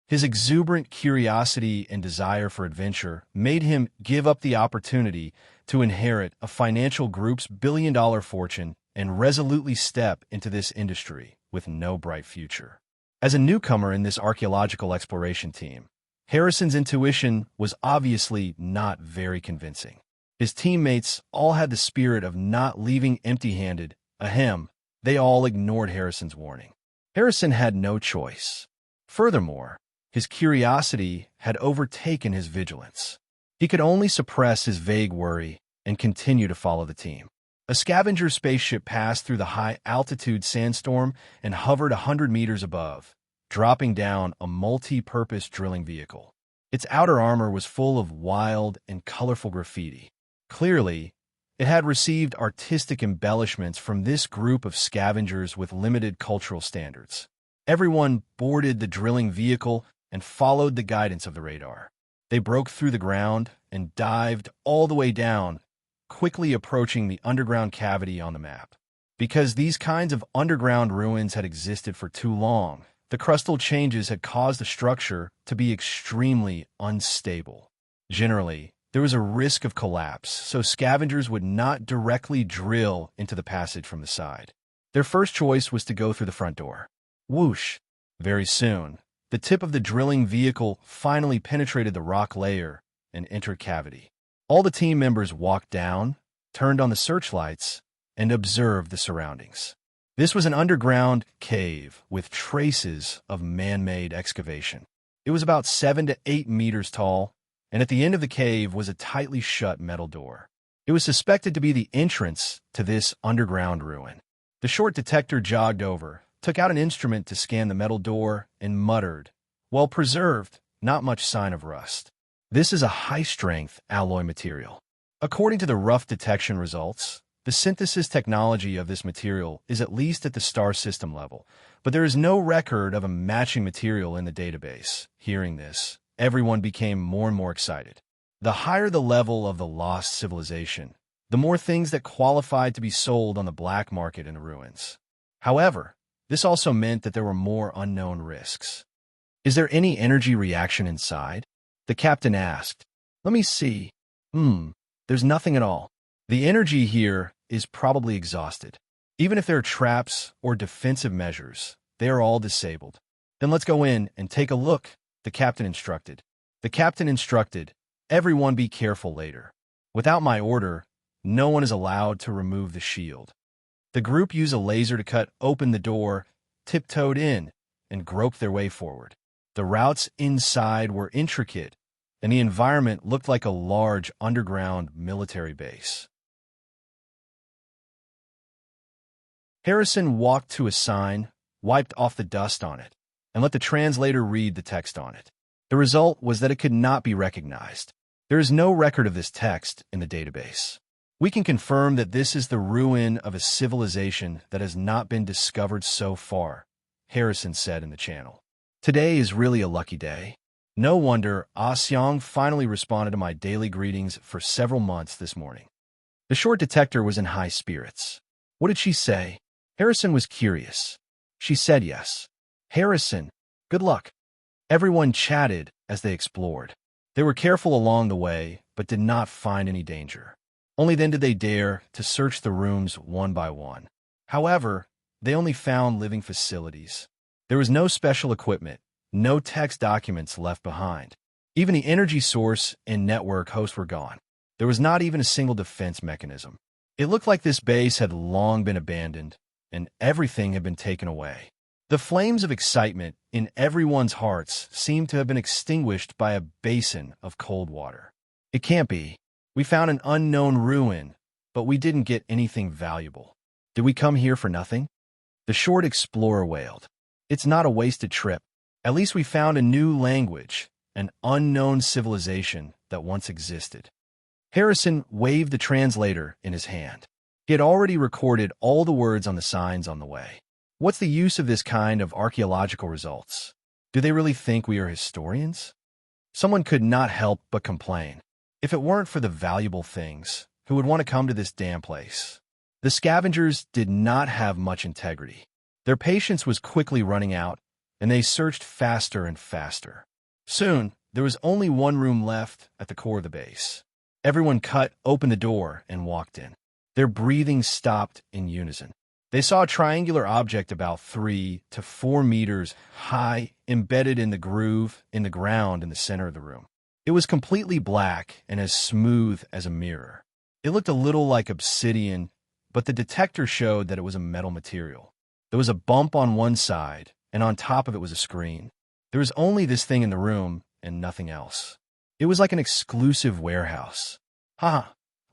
Speaker 1: His exuberant curiosity and desire for adventure made him give up the opportunity to inherit a financial group's billion-dollar fortune and resolutely step into this industry with no bright future. As a newcomer in this archaeological exploration team, Harrison's intuition was obviously not very convincing. His teammates all had the spirit of not leaving empty-handed. Ahem, they all ignored Harrison's warning. Harrison had no choice. Furthermore, his curiosity had overtaken his vigilance. He could only suppress his vague worry and continue to follow the team. A scavenger spaceship passed through the high-altitude sandstorm and hovered 100 meters above, dropping down a multi-purpose drilling vehicle. Its outer armor was full of wild and colorful graffiti. Clearly, it had received artistic embellishments from this group of scavengers with limited cultural standards. Everyone boarded the drilling vehicle and followed the guidance of the radar. They broke through the ground and dived all the way down, quickly approaching the underground cavity on the map. Because these kinds of underground ruins had existed for too long, the crustal changes had caused the structure to be extremely unstable. Generally, there was a risk of collapse, so scavengers would not directly drill into the passage from the side. Their first choice was to go through the front door. Whoosh! Very soon, the tip of the drilling vehicle finally penetrated the rock layer and entered cavity. All the team members walked down, turned on the searchlights, and observed the surroundings. This was an underground cave with traces of man-made excavation. It was about 7 to 8 meters tall, and at the end of the cave was a tightly shut metal door. It was suspected to be the entrance to this underground ruin. The short detector jogged over, took out an instrument to scan the metal door, and muttered, "Well preserved, not much sign of rust. This is a high-strength alloy material." According to the rough detection results, The synthesis technology of this material is at least at the star system level, but there is no record of a matching material in the database. Hearing this, everyone became more and more excited. The higher the level of the lost civilization, the more things that qualified to be sold on the black market in the ruins. However, this also meant that there were more unknown risks. Is there any energy reaction inside? The captain asked. Let me see. There's nothing at all. The energy here is probably exhausted. Even if there are traps or defensive measures, they are all disabled. Then let's go in and take a look, the captain instructed. The captain instructed, everyone be careful later. Without my order, no one is allowed to remove the shield. The group used a laser to cut open the door, tiptoed in, and groped their way forward. The routes inside were intricate, and the environment looked like a large underground military base. Harrison walked to a sign, wiped off the dust on it, and let the translator read the text on it. The result was that it could not be recognized. There is no record of this text in the database. We can confirm that this is the ruin of a civilization that has not been discovered so far, Harrison said in the channel. Today is really a lucky day. No wonder Ah Xiang finally responded to my daily greetings for several months this morning. The short detector was in high spirits. What did she say? Harrison was curious. She said yes. Harrison, good luck. Everyone chatted as they explored. They were careful along the way, but did not find any danger. Only then did they dare to search the rooms one by one. However, they only found living facilities. There was no special equipment, no text documents left behind. Even the energy source and network host were gone. There was not even a single defense mechanism. It looked like this base had long been abandoned, and everything had been taken away. The flames of excitement in everyone's hearts seemed to have been extinguished by a basin of cold water. It can't be. We found an unknown ruin, but we didn't get anything valuable. Did we come here for nothing? The short explorer wailed. It's not a wasted trip. At least we found a new language, an unknown civilization that once existed. Harrison waved the translator in his hand. He had already recorded all the words on the signs on the way. What's the use of this kind of archaeological results? Do they really think we are historians? Someone could not help but complain. If it weren't for the valuable things, who would want to come to this damn place? The scavengers did not have much integrity. Their patience was quickly running out, and they searched faster and faster. Soon, there was only one room left at the core of the base. Everyone cut open the door and walked in. Their breathing stopped in unison. They saw a triangular object about 3 to 4 meters high embedded in the groove in the ground in the center of the room. It was completely black and as smooth as a mirror. It looked a little like obsidian, but the detector showed that it was a metal material. There was a bump on one side, and on top of it was a screen. There was only this thing in the room and nothing else. It was like an exclusive warehouse.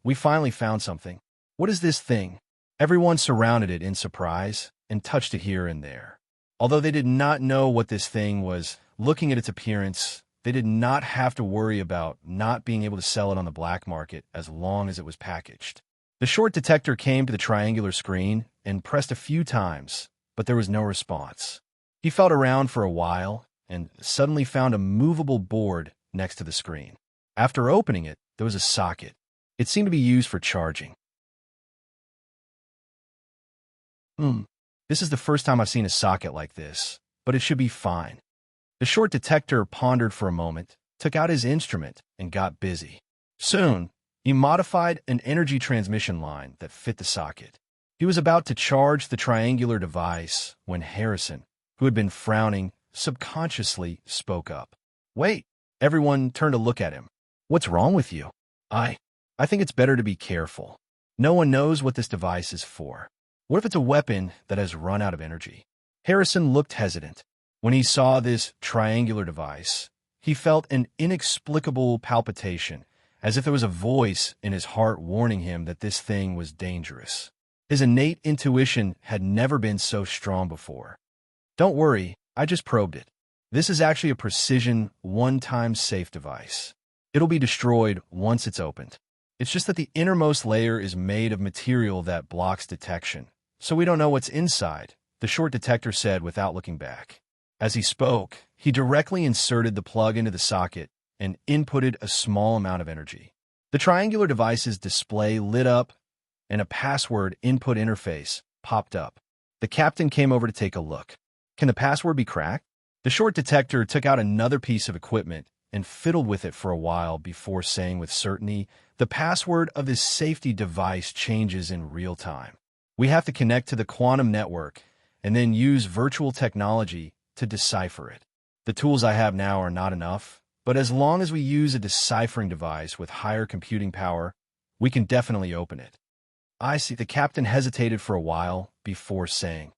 Speaker 1: We finally found something. What is this thing? Everyone surrounded it in surprise and touched it here and there. Although they did not know what this thing was, looking at its appearance, they did not have to worry about not being able to sell it on the black market as long as it was packaged. The short detector came to the triangular screen and pressed a few times, but there was no response. He felt around for a while and suddenly found a movable board next to the screen. After opening it, there was a socket. It seemed to be used for charging. This is the first time I've seen a socket like this, but it should be fine. The short detector pondered for a moment, took out his instrument, and got busy. Soon, he modified an energy transmission line that fit the socket. He was about to charge the triangular device when Harrison, who had been frowning, subconsciously spoke up. Wait! Everyone turned to look at him. What's wrong with you? I think it's better to be careful. No one knows what this device is for. What if it's a weapon that has run out of energy? Harrison looked hesitant. When he saw this triangular device, he felt an inexplicable palpitation, as if there was a voice in his heart warning him that this thing was dangerous. His innate intuition had never been so strong before. Don't worry, I just probed it. This is actually a precision, one-time safe device. It'll be destroyed once it's opened. It's just that the innermost layer is made of material that blocks detection, so we don't know what's inside, the short detector said without looking back. As he spoke, he directly inserted the plug into the socket and inputted a small amount of energy. The triangular device's display lit up, and a password input interface popped up. The captain came over to take a look. Can the password be cracked? The short detector took out another piece of equipment and fiddled with it for a while before saying with certainty, the password of this safety device changes in real time. We have to connect to the quantum network and then use virtual technology to decipher it. The tools I have now are not enough, but as long as we use a deciphering device with higher computing power, we can definitely open it. I see. The captain hesitated for a while before saying,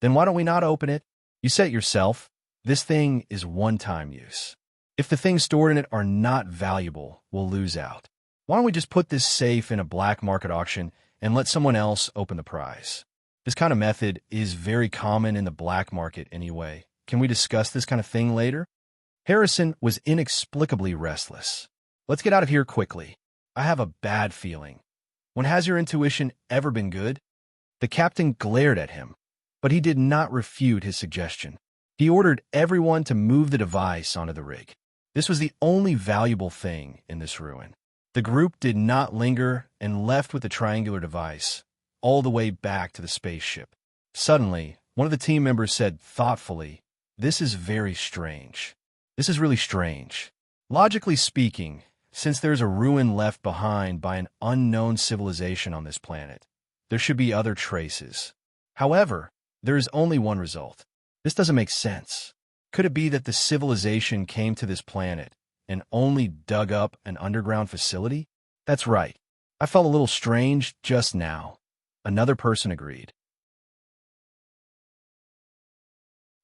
Speaker 1: then why don't we not open it? You said it yourself. This thing is one-time use. If the things stored in it are not valuable, we'll lose out. Why don't we just put this safe in a black market auction and let someone else open the prize? This kind of method is very common in the black market anyway. Can we discuss this kind of thing later? Harrison was inexplicably restless. Let's get out of here quickly. I have a bad feeling. When has your intuition ever been good? The captain glared at him, but he did not refute his suggestion. He ordered everyone to move the device onto the rig. This was the only valuable thing in this ruin. The group did not linger and left with the triangular device, all the way back to the spaceship. Suddenly, one of the team members said thoughtfully, "This is very strange. This is really strange. Logically speaking, since there's a ruin left behind by an unknown civilization on this planet, there should be other traces. However, there is only one result. This doesn't make sense. Could it be that the civilization came to this planet and only dug up an underground facility? That's right. I felt a little strange just now." Another person agreed.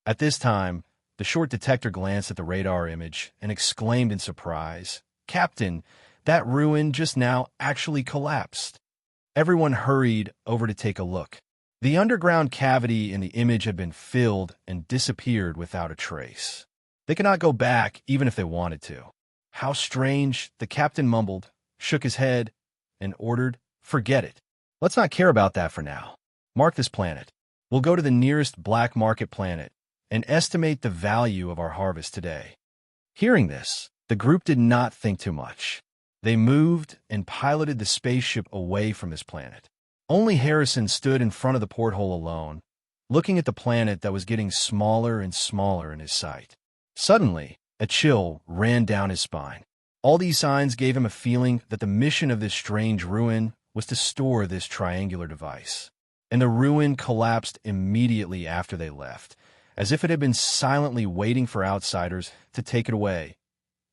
Speaker 1: At this time, the short detector glanced at the radar image and exclaimed in surprise, "Captain, that ruin just now actually collapsed." Everyone hurried over to take a look. The underground cavity in the image had been filled and disappeared without a trace. They could not go back even if they wanted to. "How strange," the captain mumbled, shook his head, and ordered, "Forget it. Let's not care about that for now. Mark this planet. We'll go to the nearest black market planet and estimate the value of our harvest today." Hearing this, the group did not think too much. They moved and piloted the spaceship away from this planet. Only Harrison stood in front of the porthole alone, looking at the planet that was getting smaller and smaller in his sight. Suddenly, a chill ran down his spine. All these signs gave him a feeling that the mission of this strange ruin was to store this triangular device. And the ruin collapsed immediately after they left, as if it had been silently waiting for outsiders to take it away.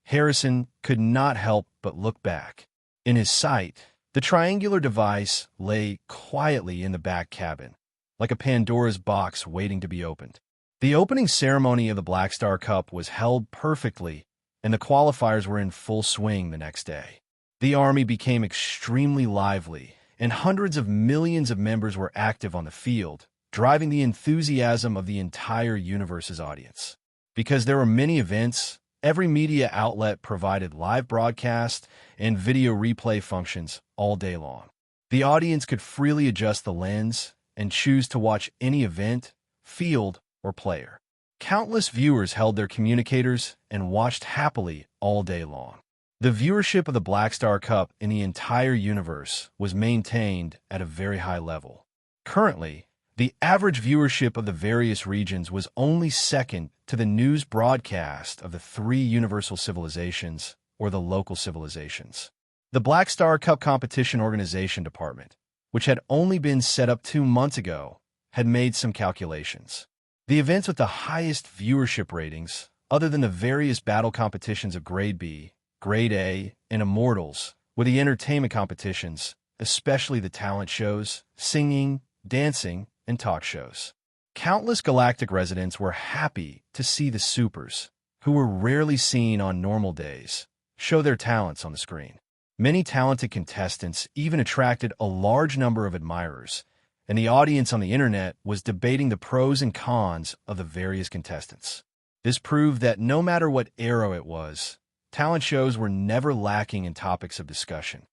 Speaker 1: Harrison could not help but look back. In his sight, the triangular device lay quietly in the back cabin, like a Pandora's box waiting to be opened. The opening ceremony of the Black Star Cup was held perfectly, and the qualifiers were in full swing the next day. The army became extremely lively, and hundreds of millions of members were active on the field, driving the enthusiasm of the entire universe's audience. Because there were many events, every media outlet provided live broadcast and video replay functions all day long. The audience could freely adjust the lens and choose to watch any event, field, or player. Countless viewers held their communicators and watched happily all day long. The viewership of the Black Star Cup in the entire universe was maintained at a very high level. Currently, the average viewership of the various regions was only second to the news broadcast of the three universal civilizations or the local civilizations. The Black Star Cup Competition Organization Department, which had only been set up 2 months ago, had made some calculations. The events with the highest viewership ratings, other than the various battle competitions of Grade B, Grade A, and Immortals, were the entertainment competitions, especially the talent shows, singing, dancing, and talk shows. Countless galactic residents were happy to see the supers, who were rarely seen on normal days, show their talents on the screen. Many talented contestants even attracted a large number of admirers, and the audience on the internet was debating the pros and cons of the various contestants. This proved that no matter what era it was, talent shows were never lacking in topics of discussion.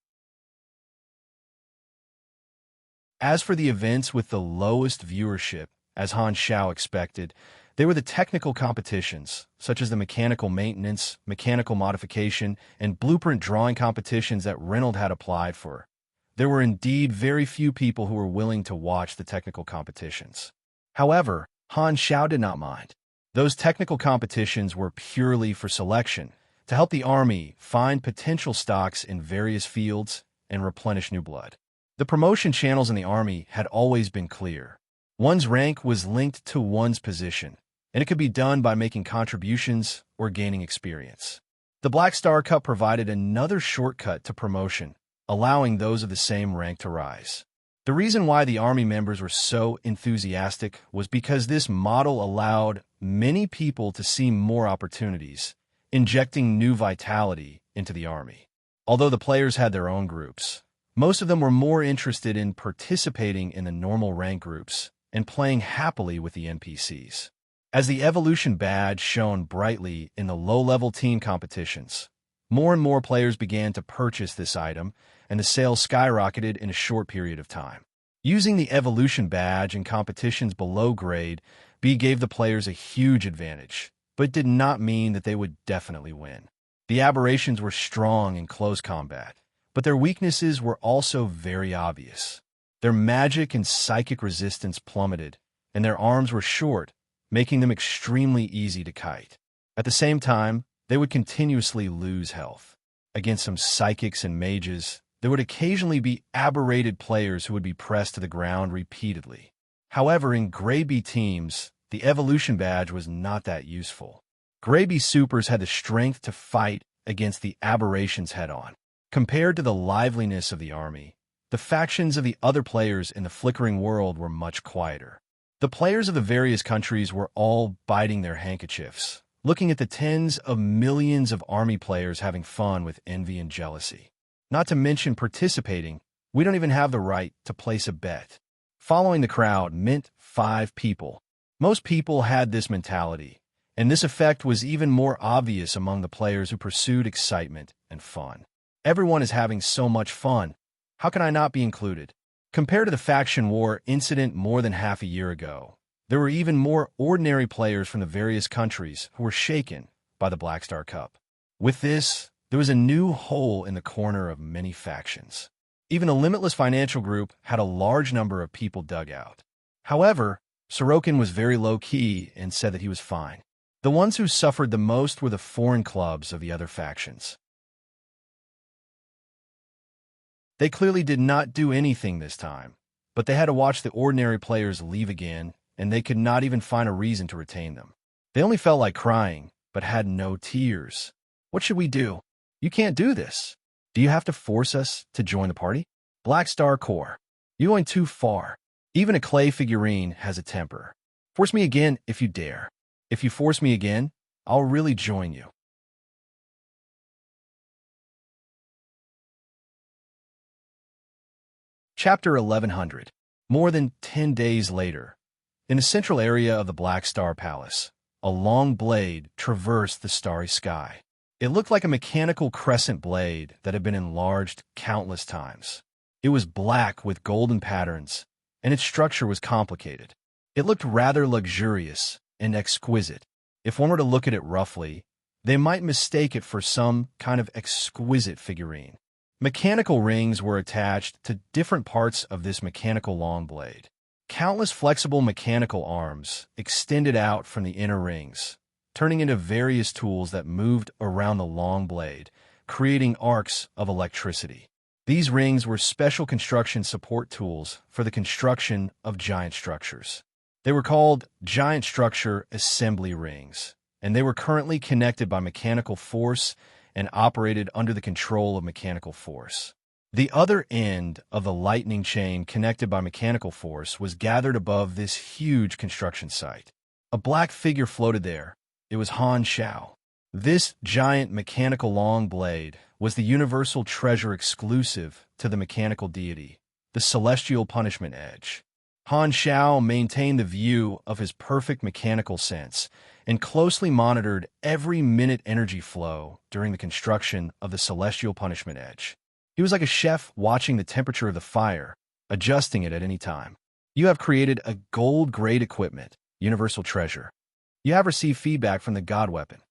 Speaker 1: As for the events with the lowest viewership, as Han Xiao expected, they were the technical competitions, such as the mechanical maintenance, mechanical modification, and blueprint drawing competitions that Reynolds had applied for. There were indeed very few people who were willing to watch the technical competitions. However, Han Xiao did not mind. Those technical competitions were purely for selection, to help the army find potential stocks in various fields and replenish new blood. The promotion channels in the army had always been clear. One's rank was linked to one's position, and it could be done by making contributions or gaining experience. The Black Star Cup provided another shortcut to promotion, allowing those of the same rank to rise. The reason why the army members were so enthusiastic was because this model allowed many people to see more opportunities, injecting new vitality into the army. Although the players had their own groups, most of them were more interested in participating in the normal rank groups and playing happily with the NPCs. As the evolution badge shone brightly in the low-level team competitions, more and more players began to purchase this item, and the sales skyrocketed in a short period of time. Using the evolution badge in competitions below grade B gave the players a huge advantage, but did not mean that they would definitely win. The aberrations were strong in close combat, but their weaknesses were also very obvious. Their magic and psychic resistance plummeted, and their arms were short, making them extremely easy to kite. At the same time, they would continuously lose health. Against some psychics and mages, there would occasionally be aberrated players who would be pressed to the ground repeatedly. However, in Grey B teams, the evolution badge was not that useful. Grey B supers had the strength to fight against the aberrations head-on. Compared to the liveliness of the army, the factions of the other players in the flickering world were much quieter. The players of the various countries were all biting their handkerchiefs, looking at the tens of millions of army players having fun with envy and jealousy. Not to mention participating, we don't even have the right to place a bet. Following the crowd meant 5 people. Most people had this mentality, and this effect was even more obvious among the players who pursued excitement and fun. Everyone is having so much fun. How can I not be included? Compared to the faction war incident more than half a year ago, there were even more ordinary players from the various countries who were shaken by the Black Star Cup. With this, there was a new hole in the corner of many factions. Even the Limitless Financial Group had a large number of people dug out. However, Sorokin was very low-key and said that he was fine. The ones who suffered the most were the foreign clubs of the other factions. They clearly did not do anything this time, but they had to watch the ordinary players leave again, and they could not even find a reason to retain them. They only felt like crying, but had no tears. What should we do? You can't do this. Do you have to force us to join the party? Black Star Corps. You're going too far. Even a clay figurine has a temper. Force me again if you dare. If you force me again, I'll really join you. Chapter 1100. More than 10 days later, in the central area of the Black Star Palace, a long blade traversed the starry sky. It looked like a mechanical crescent blade that had been enlarged countless times. It was black with golden patterns, and its structure was complicated. It looked rather luxurious and exquisite. If one were to look at it roughly, they might mistake it for some kind of exquisite figurine. Mechanical rings were attached to different parts of this mechanical long blade. Countless flexible mechanical arms extended out from the inner rings, turning into various tools that moved around the long blade, creating arcs of electricity. These rings were special construction support tools for the construction of giant structures. They were called giant structure assembly rings, and they were currently connected by mechanical force and operated under the control of mechanical force. The other end of the lightning chain connected by mechanical force was gathered above this huge construction site. A black figure floated there. It was Han Xiao. This giant mechanical long blade was the universal treasure exclusive to the mechanical deity, the celestial punishment edge. Han Xiao maintained the view of his perfect mechanical sense and closely monitored every minute energy flow during the construction of the celestial punishment edge. He was like a chef watching the temperature of the fire, adjusting it at any time. You have created a gold-grade equipment, universal treasure. You have received feedback from the God weapon.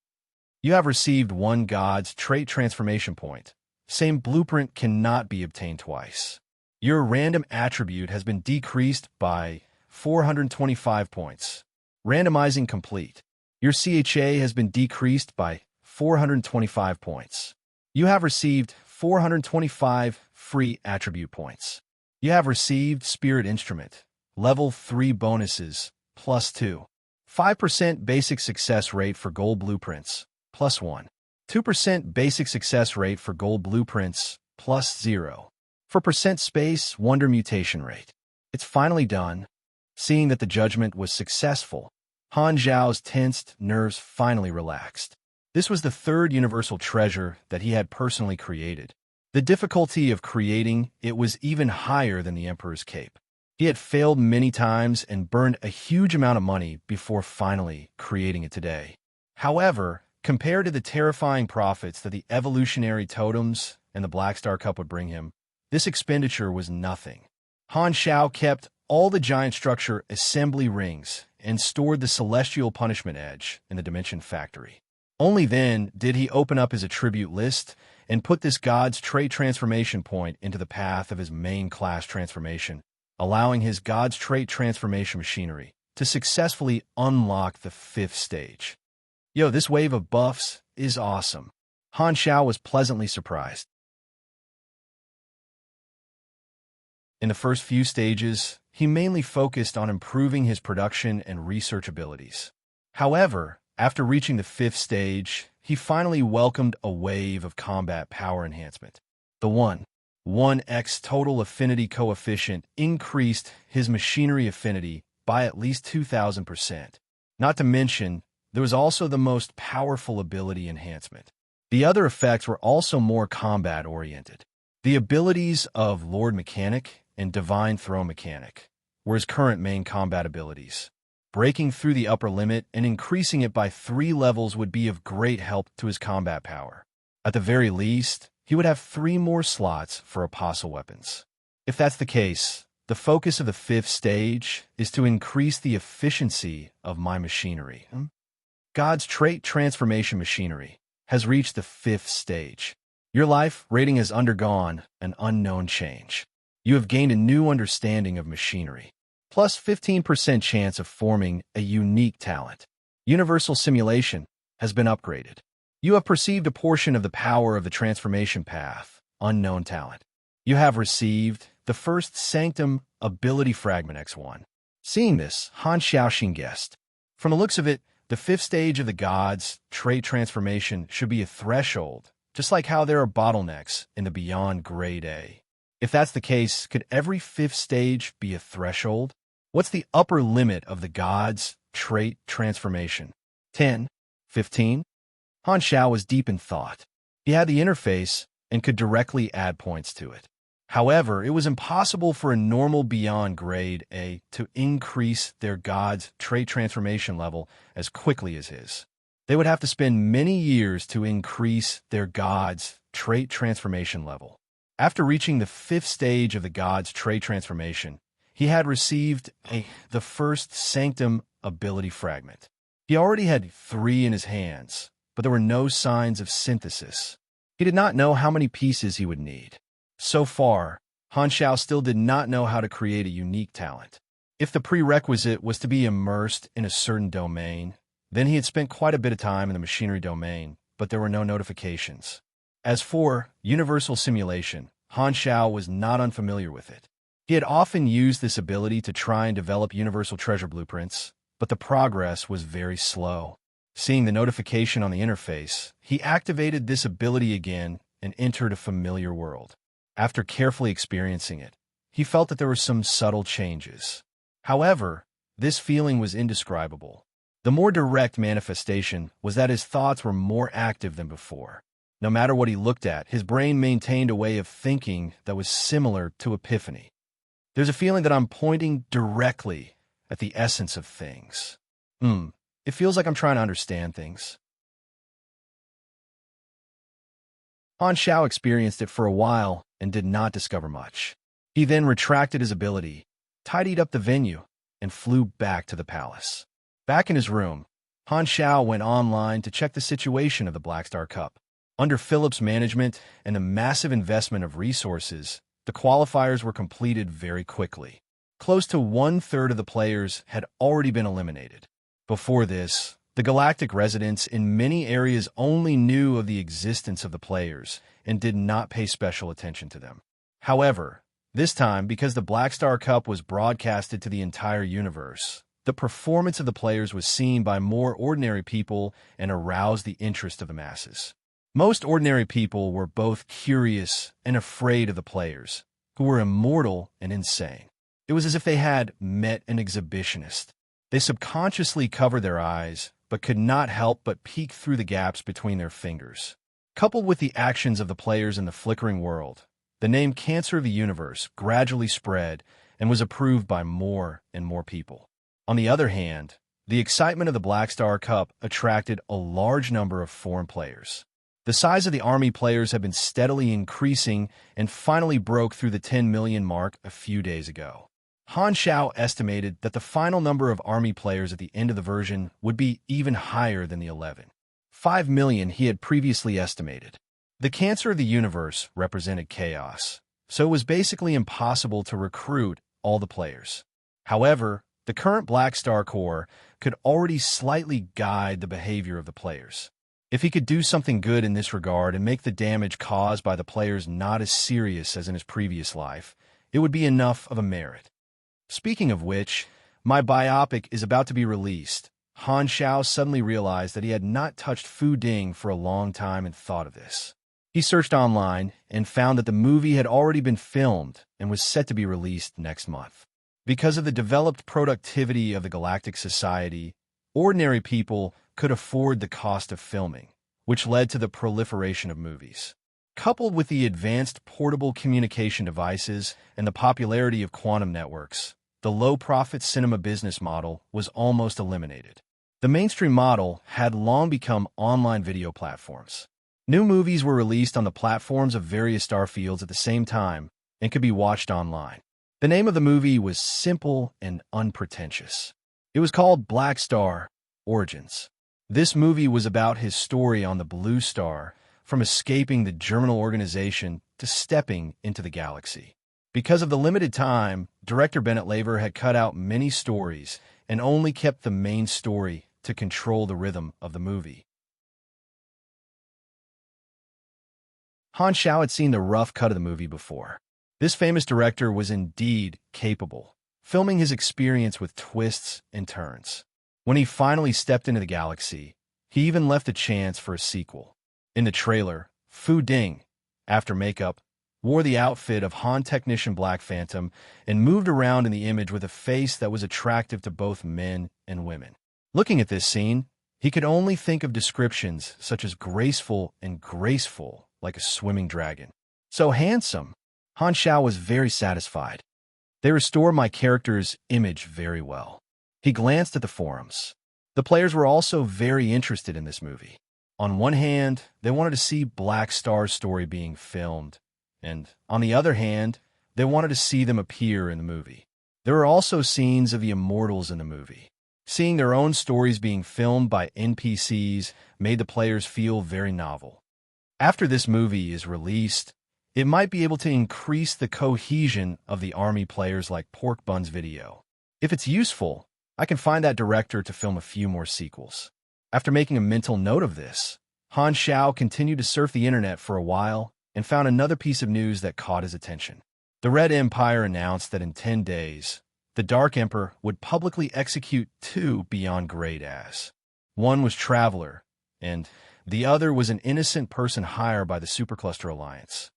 Speaker 1: You have received one God's trait transformation point. Same blueprint cannot be obtained twice. Your random attribute has been decreased by 425 points. Randomizing complete. Your CHA has been decreased by 425 points. You have received 425 free attribute points. You have received Spirit Instrument, level 3 bonuses, +2. 5% basic success rate for gold blueprints, +1. 2% basic success rate for gold blueprints, +0. 4% space wonder mutation rate. It's finally done. Seeing that the judgment was successful, Han Zhao's tensed nerves finally relaxed. This was the third universal treasure that he had personally created. The difficulty of creating it was even higher than the Emperor's Cape. He had failed many times and burned a huge amount of money before finally creating it today. However, compared to the terrifying profits that the evolutionary totems and the Black Star Cup would bring him, this expenditure was nothing. Han Zhao kept all the giant structure assembly rings and stored the celestial punishment edge in the Dimension Factory. Only then did he open up his attribute list and put this God's trait transformation point into the path of his main class transformation, allowing his God's trait transformation machinery to successfully unlock the 5th stage. Yo, this wave of buffs is awesome. Han Zhao was pleasantly surprised. In the first few stages, he mainly focused on improving his production and research abilities. However, after reaching the 5th stage, he finally welcomed a wave of combat power enhancement. The 1x total affinity coefficient increased his machinery affinity by at least 2,000%. Not to mention, there was also the most powerful ability enhancement. The other effects were also more combat-oriented. The abilities of Lord Mechanic and Divine Throne Mechanic were his current main combat abilities. Breaking through the upper limit and increasing it by 3 levels would be of great help to his combat power. At the very least, he would have 3 more slots for apostle weapons. If that's the case, the focus of the 5th stage is to increase the efficiency of my machinery. God's trait transformation machinery has reached the 5th stage. Your life rating has undergone an unknown change. You have gained a new understanding of machinery, plus 15% chance of forming a unique talent. Universal simulation has been upgraded. You have perceived a portion of the power of the transformation path, unknown talent. You have received the first Sanctum Ability Fragment X1. Seeing this, Han Xiaoxin guessed. From the looks of it, the 5th stage of the God's trait transformation should be a threshold, just like how there are bottlenecks in the Beyond Grade A. If that's the case, could every 5th stage be a threshold? What's the upper limit of the God's trait transformation? 10? 15? Han Xiao was deep in thought. He had the interface and could directly add points to it. However, it was impossible for a normal Beyond Grade A to increase their God's trait transformation level as quickly as his. They would have to spend many years to increase their God's trait transformation level. After reaching the 5th stage of the God's trait transformation, he had received the first Sanctum Ability Fragment. He already had 3 in his hands, but there were no signs of synthesis. He did not know how many pieces he would need. So far, Han Xiao still did not know how to create a unique talent. If the prerequisite was to be immersed in a certain domain, then he had spent quite a bit of time in the machinery domain, but there were no notifications. As for universal simulation, Han Xiao was not unfamiliar with it. He had often used this ability to try and develop universal treasure blueprints, but the progress was very slow. Seeing the notification on the interface, he activated this ability again and entered a familiar world. After carefully experiencing it, he felt that there were some subtle changes. However, this feeling was indescribable. The more direct manifestation was that his thoughts were more active than before. No matter what he looked at, his brain maintained a way of thinking that was similar to epiphany. There's a feeling that I'm pointing directly at the essence of things. It feels like I'm trying to understand things. Han Xiao experienced it for a while and did not discover much. He then retracted his ability, tidied up the venue, and flew back to the palace. Back in his room, Han Xiao went online to check the situation of the Black Star Cup. Under Philip's management and the massive investment of resources, the qualifiers were completed very quickly. Close to one-third of the players had already been eliminated. Before this, the galactic residents in many areas only knew of the existence of the players and did not pay special attention to them. However, this time, because the Black Star Cup was broadcasted to the entire universe, the performance of the players was seen by more ordinary people and aroused the interest of the masses. Most ordinary people were both curious and afraid of the players, who were immortal and insane. It was as if they had met an exhibitionist. They subconsciously covered their eyes, but could not help but peek through the gaps between their fingers. Coupled with the actions of the players in the flickering world, the name Cancer of the Universe gradually spread and was approved by more and more people. On the other hand, the excitement of the Black Star Cup attracted a large number of foreign players. The size of the army players had been steadily increasing and finally broke through the 10 million mark a few days ago. Han Xiao estimated that the final number of army players at the end of the version would be even higher than the 5 million he had previously estimated. The Cancer of the Universe represented chaos, so it was basically impossible to recruit all the players. However, the current Black Star Corps could already slightly guide the behavior of the players. If he could do something good in this regard and make the damage caused by the players not as serious as in his previous life, it would be enough of a merit. Speaking of which, my biopic is about to be released. Han Xiao suddenly realized that he had not touched Fu Ding for a long time and thought of this. He searched online and found that the movie had already been filmed and was set to be released next month. Because of the developed productivity of the Galactic Society, ordinary people could afford the cost of filming, which led to the proliferation of movies. Coupled with the advanced portable communication devices and the popularity of quantum networks, the low-profit cinema business model was almost eliminated. The mainstream model had long become online video platforms. New movies were released on the platforms of various star fields at the same time and could be watched online. The name of the movie was simple and unpretentious. It was called Black Star Origins. This movie was about his story on the Blue Star, from escaping the germinal organization to stepping into the galaxy. Because of the limited time, director Bennett Laver had cut out many stories and only kept the main story to control the rhythm of the movie. Han Xiao had seen the rough cut of the movie before. This famous director was indeed capable, filming his experience with twists and turns. When he finally stepped into the galaxy, he even left a chance for a sequel. In the trailer, Fu Ding, after makeup, wore the outfit of Han Technician Black Phantom and moved around in the image with a face that was attractive to both men and women. Looking at this scene, he could only think of descriptions such as graceful and graceful, like a swimming dragon. So handsome. Han Xiao was very satisfied. They restored my character's image very well. He glanced at the forums. The players were also very interested in this movie. On one hand, they wanted to see Black Star's story being filmed, and on the other hand, they wanted to see them appear in the movie. There were also scenes of the immortals in the movie. Seeing their own stories being filmed by NPCs made the players feel very novel. After this movie is released, it might be able to increase the cohesion of the army players like Pork Bun's video. If it's useful, I can find that director to film a few more sequels. After making a mental note of this, Han Xiao continued to surf the internet for a while and found another piece of news that caught his attention. The Red Empire announced that in 10 days, the Dark Emperor would publicly execute 2 beyond grade as. One was Traveler, and the other was an innocent person hired by the Supercluster Alliance.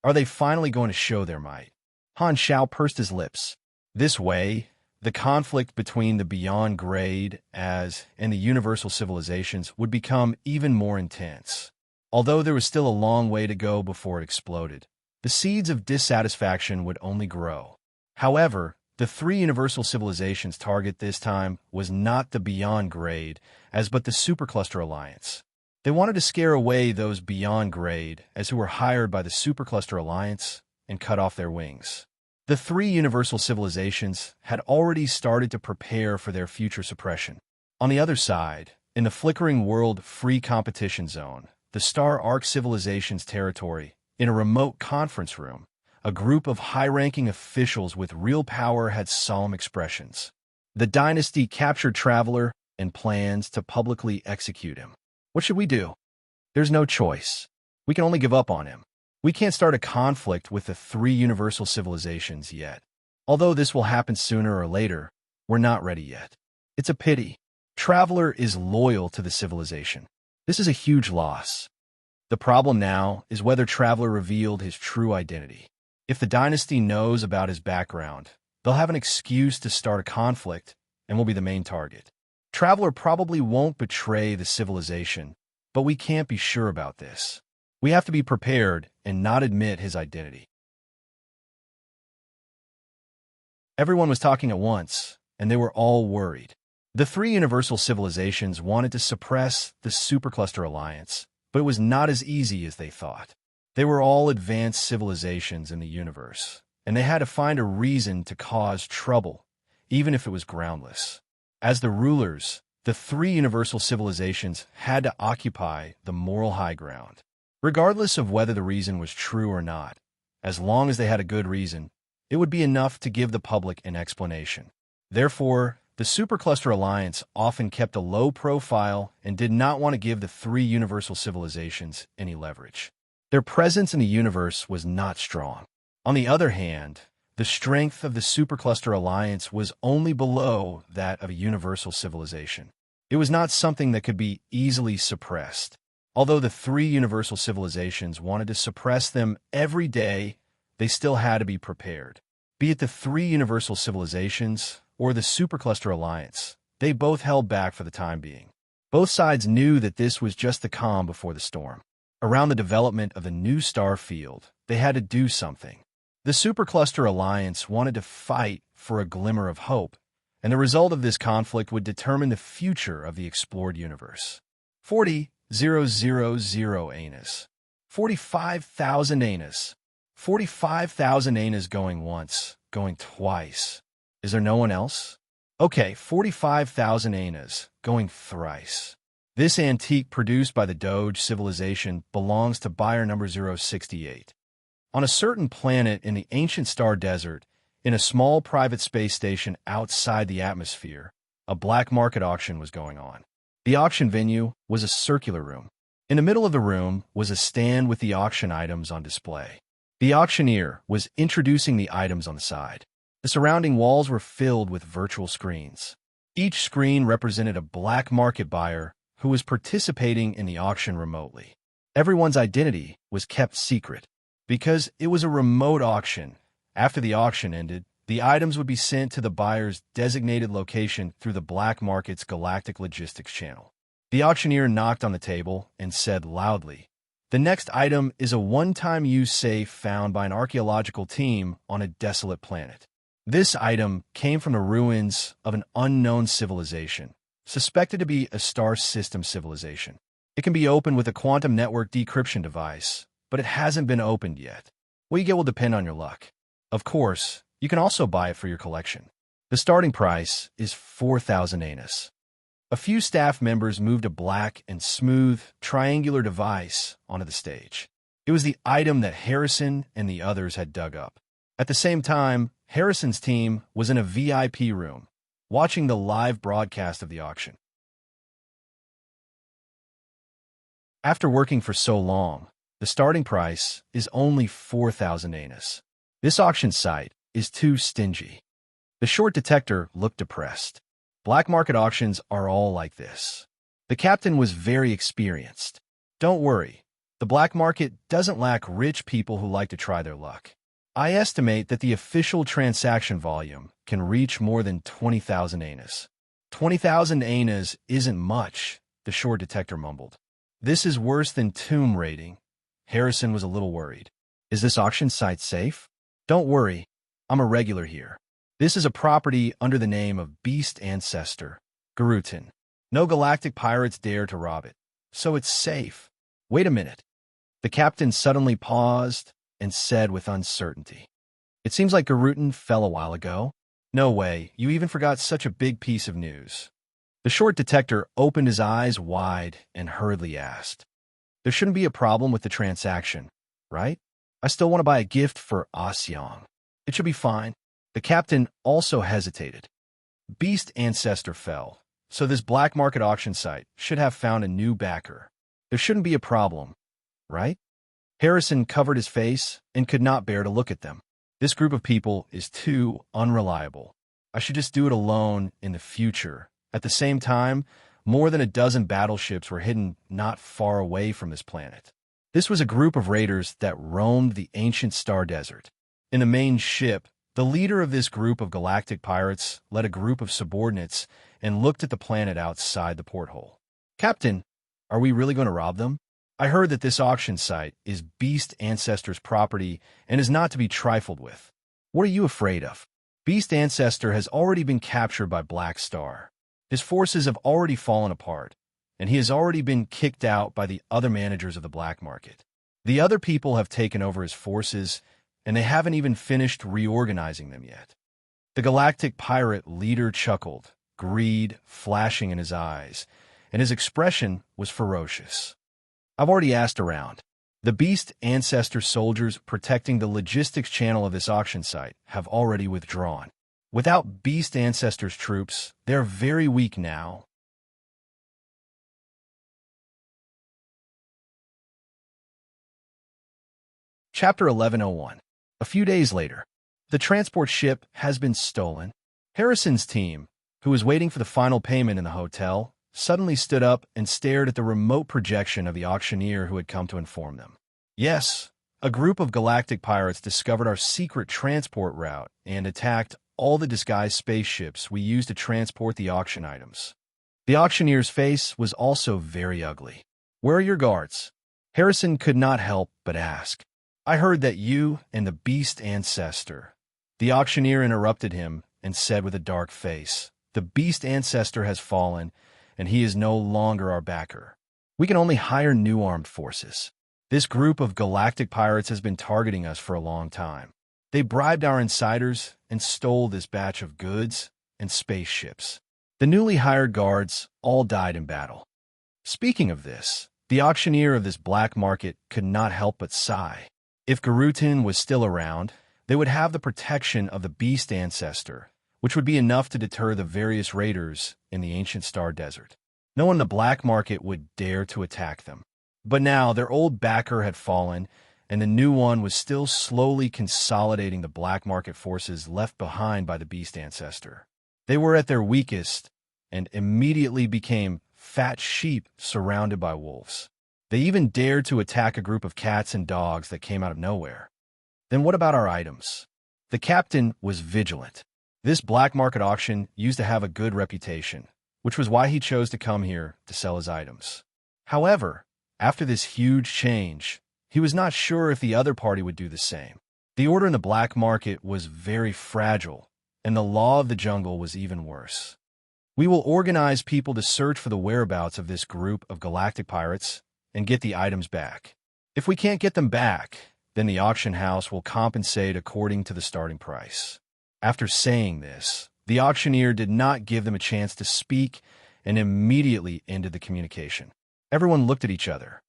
Speaker 1: Are they finally going to show their might? Han Xiao pursed his lips. This way, the conflict between the Beyond Grade as and the Universal Civilizations would become even more intense. Although there was still a long way to go before it exploded, the seeds of dissatisfaction would only grow. However, the 3 Universal Civilizations target this time was not the Beyond Grade as but the Supercluster Alliance. They wanted to scare away those Beyond Grade as who were hired by the Supercluster Alliance and cut off their wings. The three universal civilizations had already started to prepare for their future suppression. On the other side, in the flickering world free competition zone, the Star Arc civilization's territory, in a remote conference room, a group of high-ranking officials with real power had solemn expressions. The dynasty captured Traveler and plans to publicly execute him. What should we do? There's no choice. We can only give up on him. We can't start a conflict with the three universal civilizations yet. Although this will happen sooner or later, we're not ready yet. It's a pity. Traveler is loyal to the civilization. This is a huge loss. The problem now is whether Traveler revealed his true identity. If the dynasty knows about his background, they'll have an excuse to start a conflict and will be the main target. Traveler probably won't betray the civilization, but we can't be sure about this. We have to be prepared and not admit his identity. Everyone was talking at once, and they were all worried. The three universal civilizations wanted to suppress the Supercluster Alliance, but it was not as easy as they thought. They were all advanced civilizations in the universe, and they had to find a reason to cause trouble, even if it was groundless. As the rulers, the three universal civilizations had to occupy the moral high ground. Regardless of whether the reason was true or not, as long as they had a good reason, it would be enough to give the public an explanation. Therefore, the Supercluster Alliance often kept a low profile and did not want to give the three universal civilizations any leverage. Their presence in the universe was not strong. On the other hand, the strength of the Supercluster Alliance was only below that of a universal civilization. It was not something that could be easily suppressed. Although the three universal civilizations wanted to suppress them every day, they still had to be prepared. Be it the three universal civilizations or the Supercluster Alliance, they both held back for the time being. Both sides knew that this was just the calm before the storm. Around the development of the new star field, they had to do something. The Supercluster Alliance wanted to fight for a glimmer of hope, and the result of this conflict would determine the future of the explored universe. 40,000 anus. 45,000 anus. 45,000 anus going once, going twice. Is there no one else? Okay, 45,000 anus going thrice. This antique produced by the Doge civilization belongs to buyer number 068. On a certain planet in the ancient star desert, in a small private space station outside the atmosphere, a black market auction was going on. The auction venue was a circular room. In the middle of the room was a stand with the auction items on display. The auctioneer was introducing the items on the side. The surrounding walls were filled with virtual screens. Each screen represented a black market buyer who was participating in the auction remotely. Everyone's identity was kept secret. Because it was a remote auction, after the auction ended, the items would be sent to the buyer's designated location through the black market's galactic logistics channel. The auctioneer knocked on the table and said loudly, "The next item is a one-time use safe found by an archaeological team on a desolate planet. This item came from the ruins of an unknown civilization, suspected to be a star system civilization. It can be opened with a quantum network decryption device, but it hasn't been opened yet. What you get will depend on your luck. Of course, you can also buy it for your collection. The starting price is 4,000 anus." A few staff members moved a black and smooth, triangular device onto the stage. It was the item that Harrison and the others had dug up. At the same time, Harrison's team was in a VIP room, watching the live broadcast of the auction. After working for so long, the starting price is only 4,000 anus. This auction site is too stingy. The short detector looked depressed. Black market auctions are all like this. The captain was very experienced. Don't worry, the black market doesn't lack rich people who like to try their luck. I estimate that the official transaction volume can reach more than 20,000 anus. 20,000 anus isn't much, the short detector mumbled. This is worse than tomb raiding. Harrison was a little worried. Is this auction site safe? Don't worry, I'm a regular here. This is a property under the name of Beast Ancestor, Garutin. No galactic pirates dare to rob it, so it's safe. Wait a minute. The captain suddenly paused and said with uncertainty, It seems like Garutin fell a while ago. No way, you even forgot such a big piece of news. The short detector opened his eyes wide and hurriedly asked, "There shouldn't be a problem with the transaction, right? I still want to buy a gift for Asyong. It should be fine." The captain also hesitated. Beast Ancestor fell, so this black market auction site should have found a new backer. There shouldn't be a problem, right? Harrison covered his face and could not bear to look at them. This group of people is too unreliable. I should just do it alone in the future. At the same time, more than a dozen battleships were hidden not far away from this planet. This was a group of raiders that roamed the ancient Star Desert. In the main ship, the leader of this group of galactic pirates led a group of subordinates and looked at the planet outside the porthole. "Captain, are we really going to rob them? I heard that this auction site is Beast Ancestor's property and is not to be trifled with. What are you afraid of? Beast Ancestor has already been captured by Black Star. His forces have already fallen apart, and he has already been kicked out by the other managers of the black market. The other people have taken over his forces, and they haven't even finished reorganizing them yet." The galactic pirate leader chuckled, greed flashing in his eyes, and his expression was ferocious. "I've already asked around. The Beast Ancestor soldiers protecting the logistics channel of this auction site have already withdrawn. Without Beast Ancestor's troops, they're very weak now." Chapter 1101. A few days later, the transport ship has been stolen. Harrison's team, who was waiting for the final payment in the hotel, suddenly stood up and stared at the remote projection of the auctioneer who had come to inform them. "Yes, a group of galactic pirates discovered our secret transport route and attacked all the disguised spaceships we used to transport the auction items." The auctioneer's face was also very ugly. "Where are your guards?" Harrison could not help but ask. "I heard that you and the Beast Ancestor." The auctioneer interrupted him and said with a dark face, "The Beast Ancestor has fallen, and he is no longer our backer. We can only hire new armed forces. This group of galactic pirates has been targeting us for a long time. They bribed our insiders and stole this batch of goods and spaceships. The newly hired guards all died in battle." Speaking of this, the auctioneer of this black market could not help but sigh. If Garutin was still around, they would have the protection of the Beast Ancestor, which would be enough to deter the various raiders in the ancient Star Desert. No one in the black market would dare to attack them. But now their old backer had fallen, and the new one was still slowly consolidating the black market forces left behind by the Beast Ancestor. They were at their weakest and immediately became fat sheep surrounded by wolves. They even dared to attack a group of cats and dogs that came out of nowhere. Then what about our items? The captain was vigilant. This black market auction used to have a good reputation, which was why he chose to come here to sell his items. However, after this huge change, he was not sure if the other party would do the same. The order in the black market was very fragile, and the law of the jungle was even worse. "We will organize people to search for the whereabouts of this group of galactic pirates and get the items back. If we can't get them back, then the auction house will compensate according to the starting price." After saying this, the auctioneer did not give them a chance to speak and immediately ended the communication. Everyone looked at each other.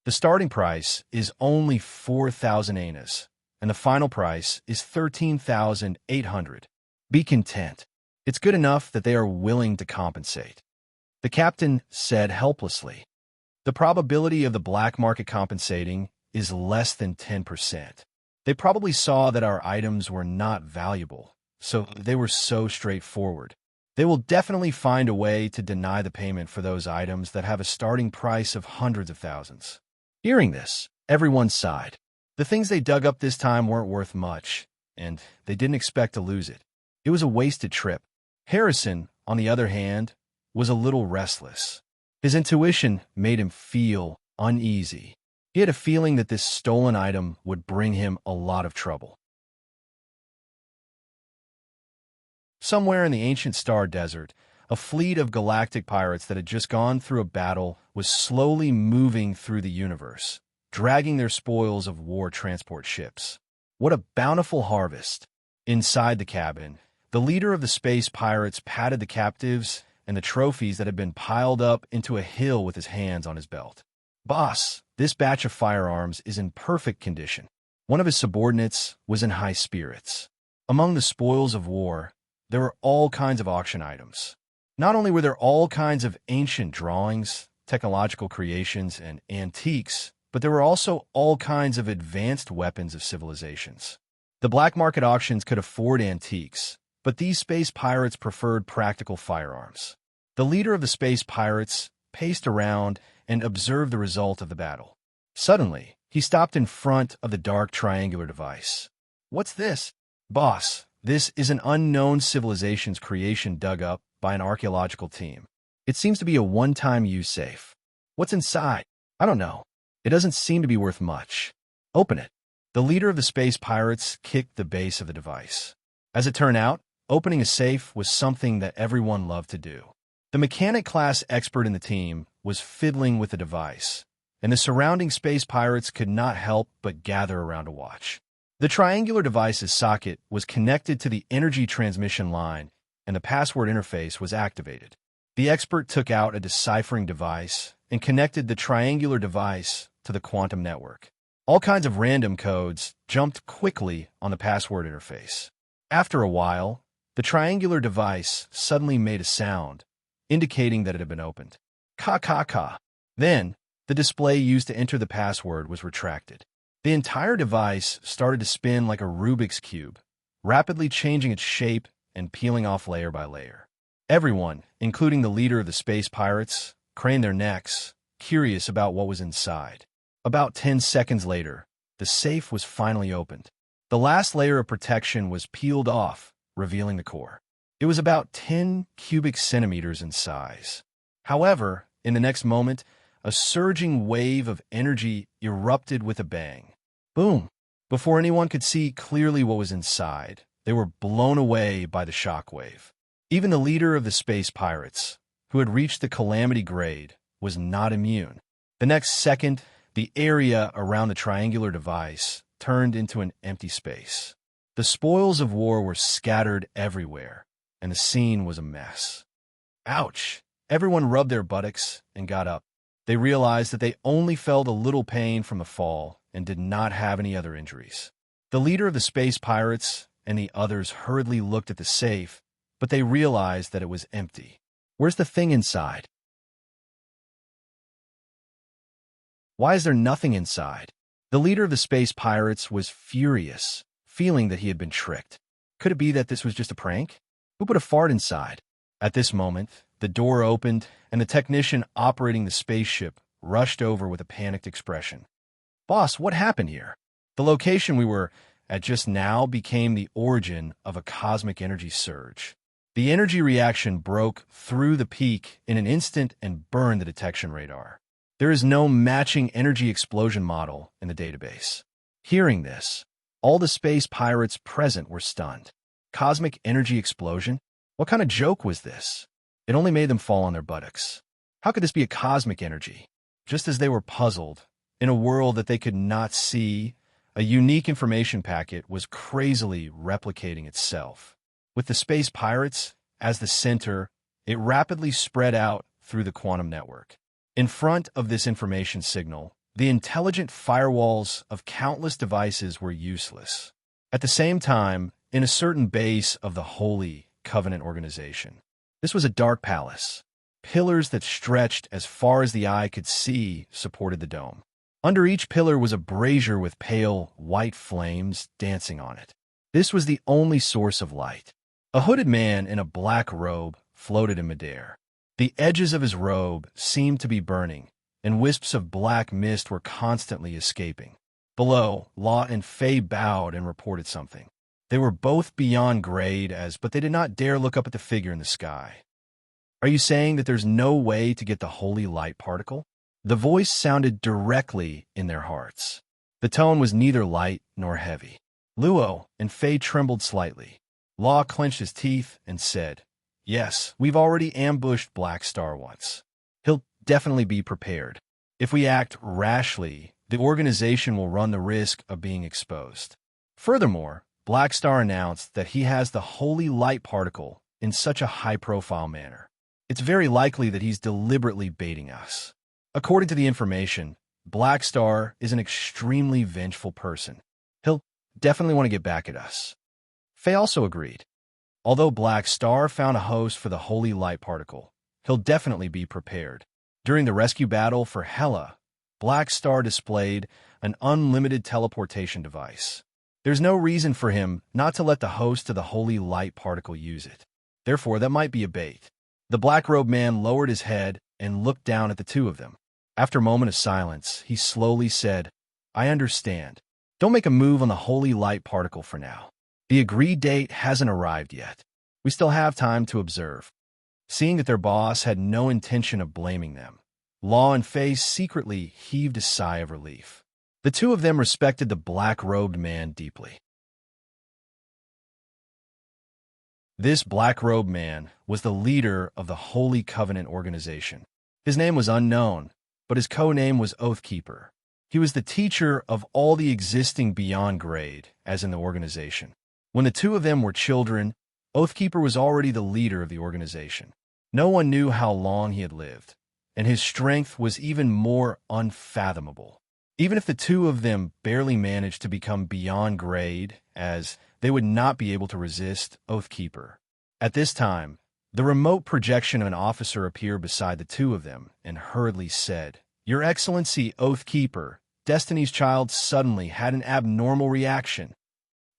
Speaker 1: The starting price is only 4,000 anas, and the final price is 13,800. Be content. It's good enough that they are willing to compensate. The captain said helplessly. The probability of the black market compensating is less than 10%. They probably saw that our items were not valuable, so they were so straightforward. They will definitely find a way to deny the payment for those items that have a starting price of hundreds of thousands. Hearing this, everyone sighed. The things they dug up this time weren't worth much, and they didn't expect to lose it. It was a wasted trip. Harrison, on the other hand, was a little restless. His intuition made him feel uneasy. He had a feeling that this stolen item would bring him a lot of trouble. Somewhere in the ancient Star Desert, a fleet of galactic pirates that had just gone through a battle was slowly moving through the universe, dragging their spoils of war transport ships. What a bountiful harvest! Inside the cabin, the leader of the space pirates patted the captives and the trophies that had been piled up into a hill with his hands on his belt. Boss, this batch of firearms is in perfect condition. One of his subordinates was in high spirits. Among the spoils of war, there were all kinds of auction items. Not only were there all kinds of ancient drawings, technological creations, and antiques, but there were also all kinds of advanced weapons of civilizations. The black market auctions could afford antiques, but these space pirates preferred practical firearms. The leader of the space pirates paced around and observed the result of the battle. Suddenly, he stopped in front of the dark triangular device. What's this? Boss, this is an unknown civilization's creation dug up by an archaeological team. It seems to be a one-time use safe. What's inside? I don't know. It doesn't seem to be worth much. Open it. The leader of the space pirates kicked the base of the device. As it turned out, opening a safe was something that everyone loved to do. The mechanic class expert in the team was fiddling with the device, and the surrounding space pirates could not help but gather around to watch. The triangular device's socket was connected to the energy transmission line, and the password interface was activated. The expert took out a deciphering device and connected the triangular device to the quantum network. All kinds of random codes jumped quickly on the password interface. After a while, the triangular device suddenly made a sound, indicating that it had been opened. Ka ka ka. Then, the display used to enter the password was retracted. The entire device started to spin like a Rubik's Cube, rapidly changing its shape and peeling off layer by layer. Everyone, including the leader of the space pirates, craned their necks, curious about what was inside. About 10 seconds later, the safe was finally opened. The last layer of protection was peeled off, revealing the core. It was about 10 cubic centimeters in size. However, in the next moment, a surging wave of energy erupted with a bang. Boom! Before anyone could see clearly what was inside, they were blown away by the shockwave. Even the leader of the space pirates, who had reached the calamity grade, was not immune. The next second, the area around the triangular device turned into an empty space. The spoils of war were scattered everywhere, and the scene was a mess. Ouch! Everyone rubbed their buttocks and got up. They realized that they only felt a little pain from the fall and did not have any other injuries. The leader of the space pirates and the others hurriedly looked at the safe, but they realized that it was empty. Where's the thing inside? Why is there nothing inside? The leader of the space pirates was furious, feeling that he had been tricked. Could it be that this was just a prank? Who put a fart inside? At this moment, the door opened, and the technician operating the spaceship rushed over with a panicked expression. Boss, what happened here? The location we were at just now became the origin of a cosmic energy surge. The energy reaction broke through the peak in an instant and burned the detection radar. There is no matching energy explosion model in the database. Hearing this, all the space pirates present were stunned. Cosmic energy explosion? What kind of joke was this? It only made them fall on their buttocks. How could this be a cosmic energy? Just as they were puzzled, in a world that they could not see, a unique information packet was crazily replicating itself. With the space pirates as the center, it rapidly spread out through the quantum network. In front of this information signal, the intelligent firewalls of countless devices were useless. At the same time, in a certain base of the Holy Covenant organization, this was a dark palace. Pillars that stretched as far as the eye could see supported the dome. Under each pillar was a brazier with pale, white flames dancing on it. This was the only source of light. A hooded man in a black robe floated in midair. The edges of his robe seemed to be burning, and wisps of black mist were constantly escaping. Below, Law and Faye bowed and reported something. They were both beyond grade, but they did not dare look up at the figure in the sky. Are you saying that there's no way to get the holy light particle? The voice sounded directly in their hearts. The tone was neither light nor heavy. Luo and Faye trembled slightly. Law clenched his teeth and said, "Yes, we've already ambushed Black Star once. He'll definitely be prepared. If we act rashly, the organization will run the risk of being exposed." Furthermore, Black Star announced that he has the holy light particle in such a high-profile manner. It's very likely that he's deliberately baiting us. According to the information, Black Star is an extremely vengeful person. He'll definitely want to get back at us. Faye also agreed. Although Black Star found a host for the holy light particle, he'll definitely be prepared. During the rescue battle for Hela, Black Star displayed an unlimited teleportation device. There's no reason for him not to let the host to the holy light particle use it. Therefore, that might be a bait. The black-robed man lowered his head and looked down at the two of them. After a moment of silence, he slowly said, "I understand. Don't make a move on the holy light particle for now. The agreed date hasn't arrived yet. We still have time to observe." Seeing that their boss had no intention of blaming them, Law and Faye secretly heaved a sigh of relief. The two of them respected the black-robed man deeply. This black-robed man was the leader of the Holy Covenant organization. His name was unknown, but his co-name was Oathkeeper. He was the teacher of all the existing beyond grade, as in the organization. When the two of them were children, Oathkeeper was already the leader of the organization. No one knew how long he had lived, and his strength was even more unfathomable. Even if the two of them barely managed to become beyond grade, as they would not be able to resist Oathkeeper. At this time, the remote projection of an officer appeared beside the two of them and hurriedly said, "Your Excellency, Oathkeeper, Destiny's Child suddenly had an abnormal reaction."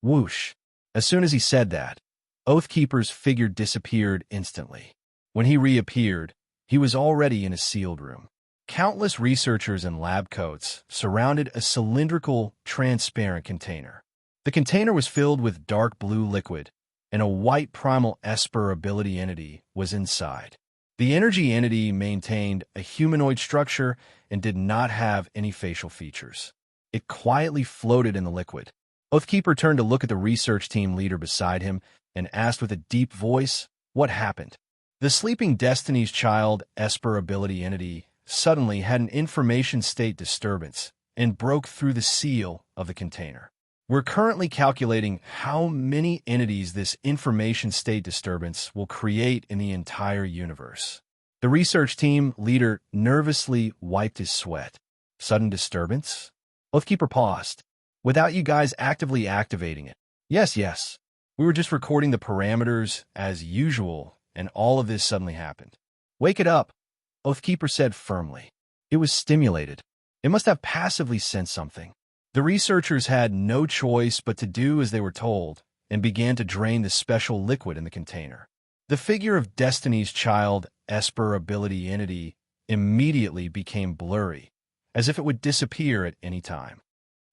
Speaker 1: Whoosh! As soon as he said that, Oathkeeper's figure disappeared instantly. When he reappeared, he was already in a sealed room. Countless researchers in lab coats surrounded a cylindrical, transparent container. The container was filled with dark blue liquid, and a white primal Esper ability entity was inside. The energy entity maintained a humanoid structure and did not have any facial features. It quietly floated in the liquid. Oathkeeper turned to look at the research team leader beside him and asked with a deep voice, "What happened?" The sleeping Destiny's Child Esper ability entity suddenly had an information state disturbance and broke through the seal of the container. We're currently calculating how many entities this information state disturbance will create in the entire universe. The research team leader nervously wiped his sweat. Sudden disturbance? Oathkeeper paused. Without you guys actively activating it. Yes. We were just recording the parameters as usual, and all of this suddenly happened. Wake it up, Oathkeeper said firmly. It was stimulated. It must have passively sensed something. The researchers had no choice but to do as they were told and began to drain the special liquid in the container. The figure of Destiny's Child Esper ability entity immediately became blurry, as if it would disappear at any time.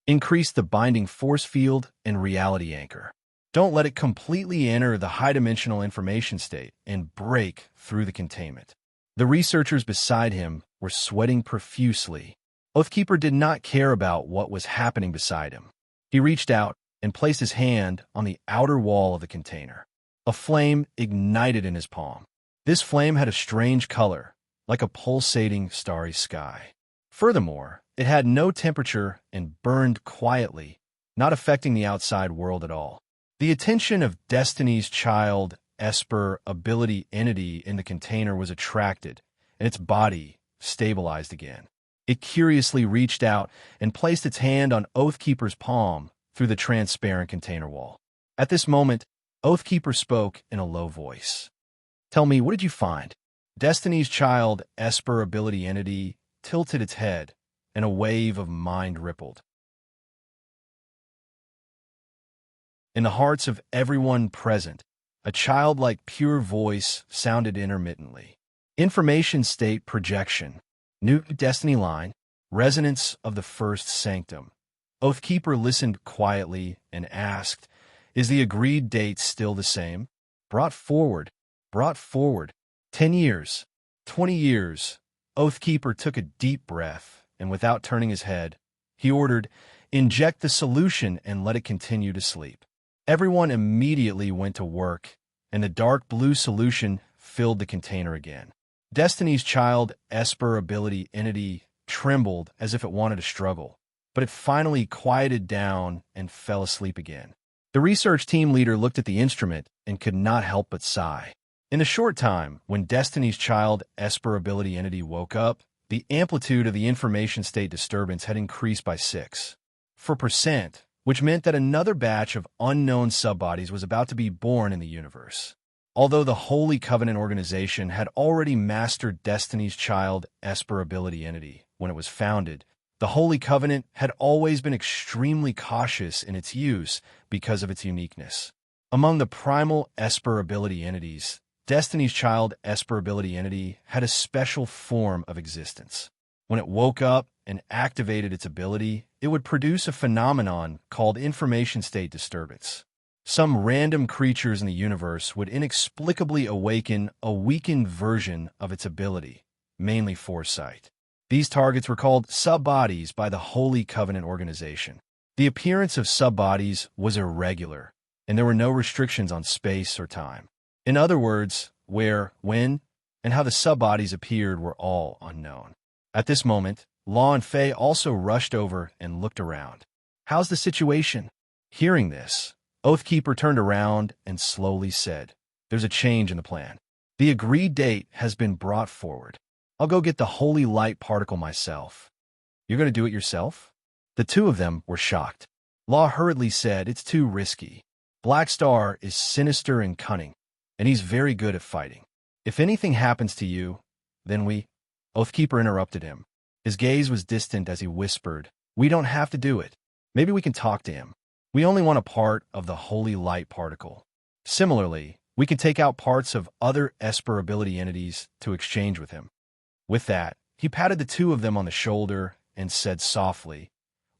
Speaker 1: Increase the binding force field and reality anchor. Don't let it completely enter the high-dimensional information state and break through the containment. The researchers beside him were sweating profusely. Oathkeeper did not care about what was happening beside him. He reached out and placed his hand on the outer wall of the container. A flame ignited in his palm. This flame had a strange color, like a pulsating starry sky. Furthermore, it had no temperature and burned quietly, not affecting the outside world at all. The attention of Destiny's Child Esper ability entity in the container was attracted, and its body stabilized again. It curiously reached out and placed its hand on Oathkeeper's palm through the transparent container wall. At this moment, Oathkeeper spoke in a low voice. "Tell me, what did you find?" Destiny's Child Esper ability entity tilted its head, and a wave of mind rippled. In the hearts of everyone present, a childlike pure voice sounded intermittently. Information state projection. New destiny line. Resonance of the first sanctum. Oathkeeper listened quietly and asked, "Is the agreed date still the same?" Brought forward. 10 years. 20 years. Oathkeeper took a deep breath, and without turning his head, he ordered, "Inject the solution and let it continue to sleep." Everyone immediately went to work, and the dark blue solution filled the container again. Destiny's Child Esper ability entity trembled as if it wanted to struggle, but it finally quieted down and fell asleep again. The research team leader looked at the instrument and could not help but sigh. In a short time, when Destiny's Child Esper ability entity woke up, the amplitude of the information state disturbance had increased by 6%, which meant that another batch of unknown subbodies was about to be born in the universe. Although the Holy Covenant organization had already mastered Destiny's Child Esper ability entity when it was founded, the Holy Covenant had always been extremely cautious in its use because of its uniqueness. Among the primal Esper ability entities, Destiny's Child Esper ability entity had a special form of existence. When it woke up and activated its ability, it would produce a phenomenon called information state disturbance. Some random creatures in the universe would inexplicably awaken a weakened version of its ability, mainly foresight. These targets were called subbodies by the Holy Covenant organization. The appearance of subbodies was irregular, and there were no restrictions on space or time. In other words, where, when, and how the subbodies appeared were all unknown. At this moment, Law and Faye also rushed over and looked around. "How's the situation?" Hearing this, Oathkeeper turned around and slowly said, "There's a change in the plan. The agreed date has been brought forward. I'll go get the holy light particle myself." "You're going to do it yourself?" The two of them were shocked. Law hurriedly said, "It's too risky. Black Star is sinister and cunning, and he's very good at fighting. If anything happens to you, then we—" Oathkeeper interrupted him. His gaze was distant as he whispered, "We don't have to do it. Maybe we can talk to him. We only want a part of the holy light particle. Similarly, we can take out parts of other Esper ability entities to exchange with him." With that, he patted the two of them on the shoulder and said softly,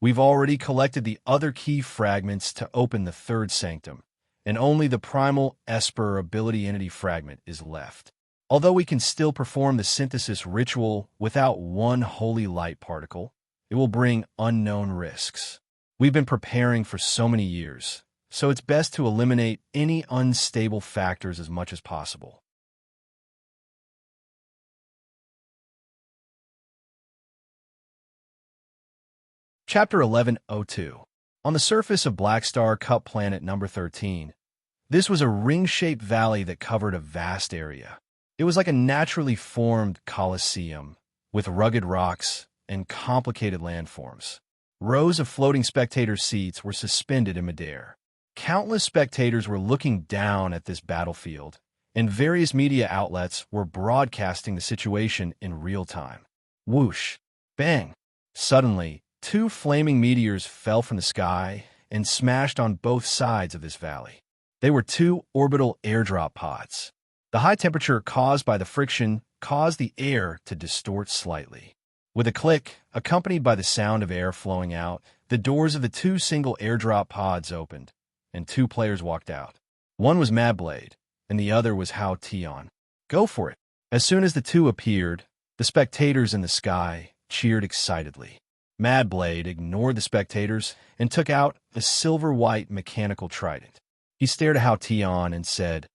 Speaker 1: "We've already collected the other key fragments to open the third sanctum, and only the primal Esper ability entity fragment is left. Although we can still perform the synthesis ritual without one holy light particle, it will bring unknown risks. We've been preparing for so many years, so it's best to eliminate any unstable factors as much as possible." Chapter 1102. On the surface of Black Star Cup Planet number 13, this was a ring-shaped valley that covered a vast area. It was like a naturally formed coliseum, with rugged rocks and complicated landforms. Rows of floating spectator seats were suspended in midair. Countless spectators were looking down at this battlefield, and various media outlets were broadcasting the situation in real time. Whoosh! Bang! Suddenly, two flaming meteors fell from the sky and smashed on both sides of this valley. They were two orbital airdrop pods. The high temperature caused by the friction caused the air to distort slightly. With a click, accompanied by the sound of air flowing out, the doors of the two single airdrop pods opened, and two players walked out. One was Madblade, and the other was Hao Tion. "Go for it." As soon as the two appeared, the spectators in the sky cheered excitedly. Madblade ignored the spectators and took out a silver-white mechanical trident. He stared at Hao Tion and said,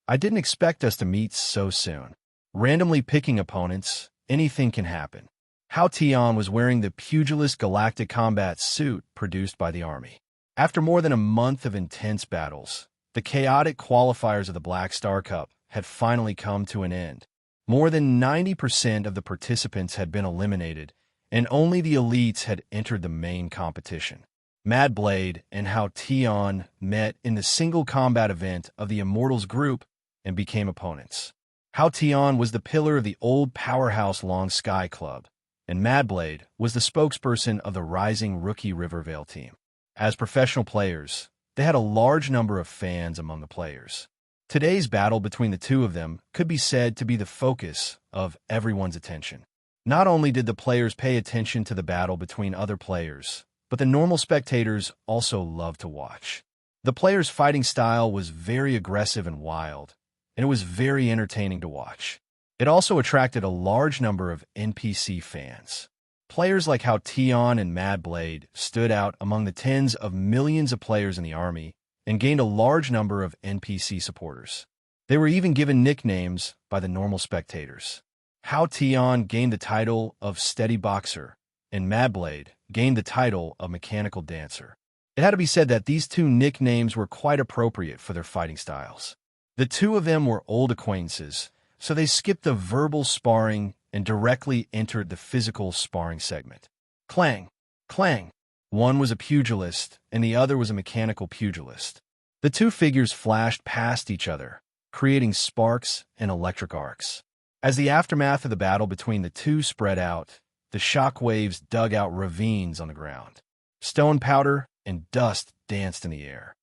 Speaker 1: "I didn't expect us to meet so soon. Randomly picking opponents, anything can happen." Hao Tion was wearing the Pugilist Galactic Combat suit produced by the Army. After more than a month of intense battles, the chaotic qualifiers of the Black Star Cup had finally come to an end. More than 90% of the participants had been eliminated, and only the elites had entered the main competition. Madblade and Hao Tion met in the single combat event of the Immortals group and became opponents. Hao Tion was the pillar of the old powerhouse Long Sky Club, and Madblade was the spokesperson of the rising rookie Rivervale team. As professional players, they had a large number of fans among the players. Today's battle between the two of them could be said to be the focus of everyone's attention. Not only did the players pay attention to the battle between other players, but the normal spectators also loved to watch. The players' fighting style was very aggressive and wild, and it was very entertaining to watch. It also attracted a large number of NPC fans. Players like Hao Tion and Madblade stood out among the tens of millions of players in the army and gained a large number of NPC supporters. They were even given nicknames by the normal spectators. Hao Tion gained the title of Steady Boxer, and Madblade gained the title of Mechanical Dancer. It had to be said that these two nicknames were quite appropriate for their fighting styles. The two of them were old acquaintances, so they skipped the verbal sparring and directly entered the physical sparring segment. Clang! Clang! One was a pugilist, and the other was a mechanical pugilist. The two figures flashed past each other, creating sparks and electric arcs. As the aftermath of the battle between the two spread out, the shock waves dug out ravines on the ground. Stone powder and dust danced in the air.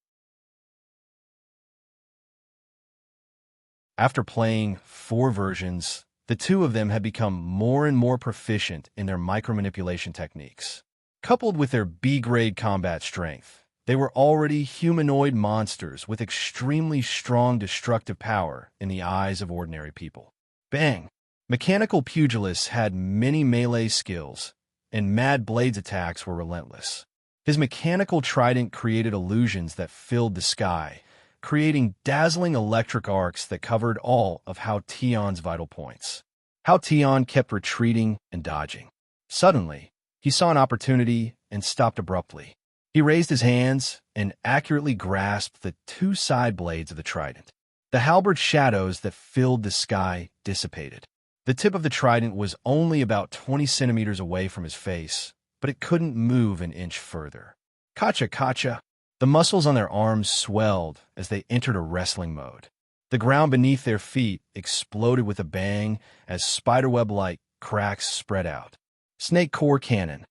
Speaker 1: After playing 4 versions, the two of them had become more and more proficient in their micromanipulation techniques. Coupled with their B-grade combat strength, they were already humanoid monsters with extremely strong destructive power in the eyes of ordinary people. Bang! Mechanical pugilists had many melee skills, and Mad Blade's attacks were relentless. His mechanical trident created illusions that filled the sky, creating dazzling electric arcs that covered all of Hao Tian's vital points. Hao Tian kept retreating and dodging. Suddenly, he saw an opportunity and stopped abruptly. He raised his hands and accurately grasped the 2 side blades of the trident. The halberd shadows that filled the sky dissipated. The tip of the trident was only about 20 centimeters away from his face, but it couldn't move an inch further. Kacha, kacha! The muscles on their arms swelled as they entered a wrestling mode. The ground beneath their feet exploded with a bang as spiderweb-like cracks spread out. Snake core cannon.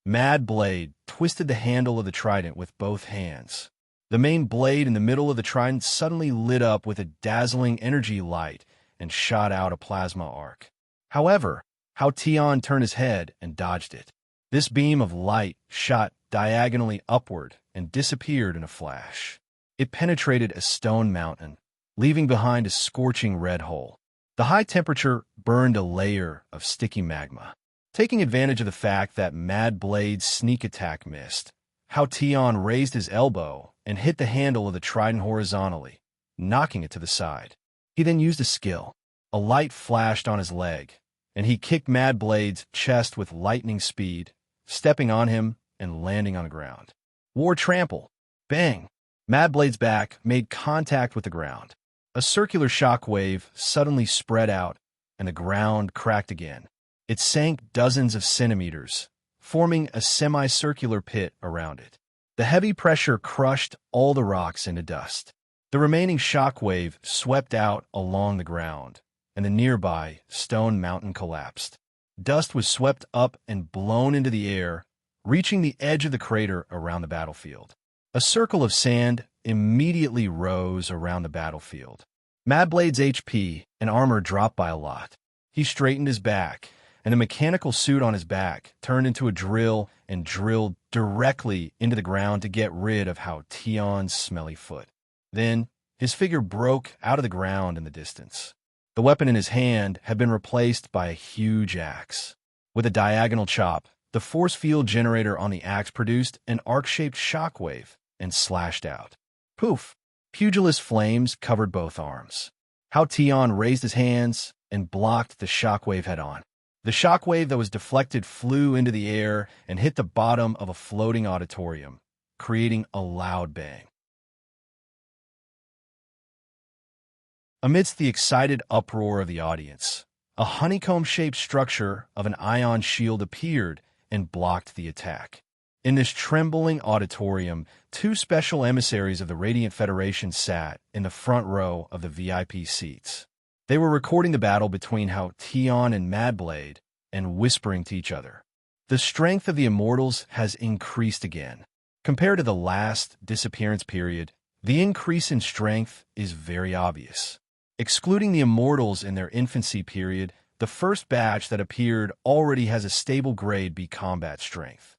Speaker 1: Mad Blade twisted the handle of the trident with both hands. The main blade in the middle of the trident suddenly lit up with a dazzling energy light and shot out a plasma arc. However, Hao Tian turned his head and dodged it. This beam of light shot diagonally upward and disappeared in a flash. It penetrated a stone mountain, leaving behind a scorching red hole. The high temperature burned a layer of sticky magma. Taking advantage of the fact that Mad Blade's sneak attack missed, Hao Tian raised his elbow and hit the handle of the trident horizontally, knocking it to the side. He then used a skill. A light flashed on his leg, and he kicked Mad Blade's chest with lightning speed, stepping on him and landing on the ground. War trample. Bang! Mad Blade's back made contact with the ground. A circular shock wave suddenly spread out, and the ground cracked again. It sank dozens of centimeters, forming a semicircular pit around it. The heavy pressure crushed all the rocks into dust. The remaining shock wave swept out along the ground, and the nearby stone mountain collapsed. Dust was swept up and blown into the air, reaching the edge of the crater around the battlefield. A circle of sand immediately rose around the battlefield. Mad Blade's HP and armor dropped by a lot. He straightened his back, and the mechanical suit on his back turned into a drill and drilled directly into the ground to get rid of Hao Tian's smelly foot. Then, his figure broke out of the ground in the distance. The weapon in his hand had been replaced by a huge axe. With a diagonal chop, the force field generator on the axe produced an arc-shaped shockwave and slashed out. Poof! Pugilist flames covered both arms. Hao Tian raised his hands and blocked the shockwave head-on. The shockwave that was deflected flew into the air and hit the bottom of a floating auditorium, creating a loud bang. Amidst the excited uproar of the audience, a honeycomb-shaped structure of an ion shield appeared and blocked the attack. In this trembling auditorium, 2 special emissaries of the Radiant Federation sat in the front row of the VIP seats. They were recording the battle between Hao Tian and Mad Blade and whispering to each other. The strength of the Immortals has increased again. Compared to the last disappearance period, the increase in strength is very obvious. Excluding the Immortals in their infancy period, the first batch that appeared already has a stable grade B combat strength.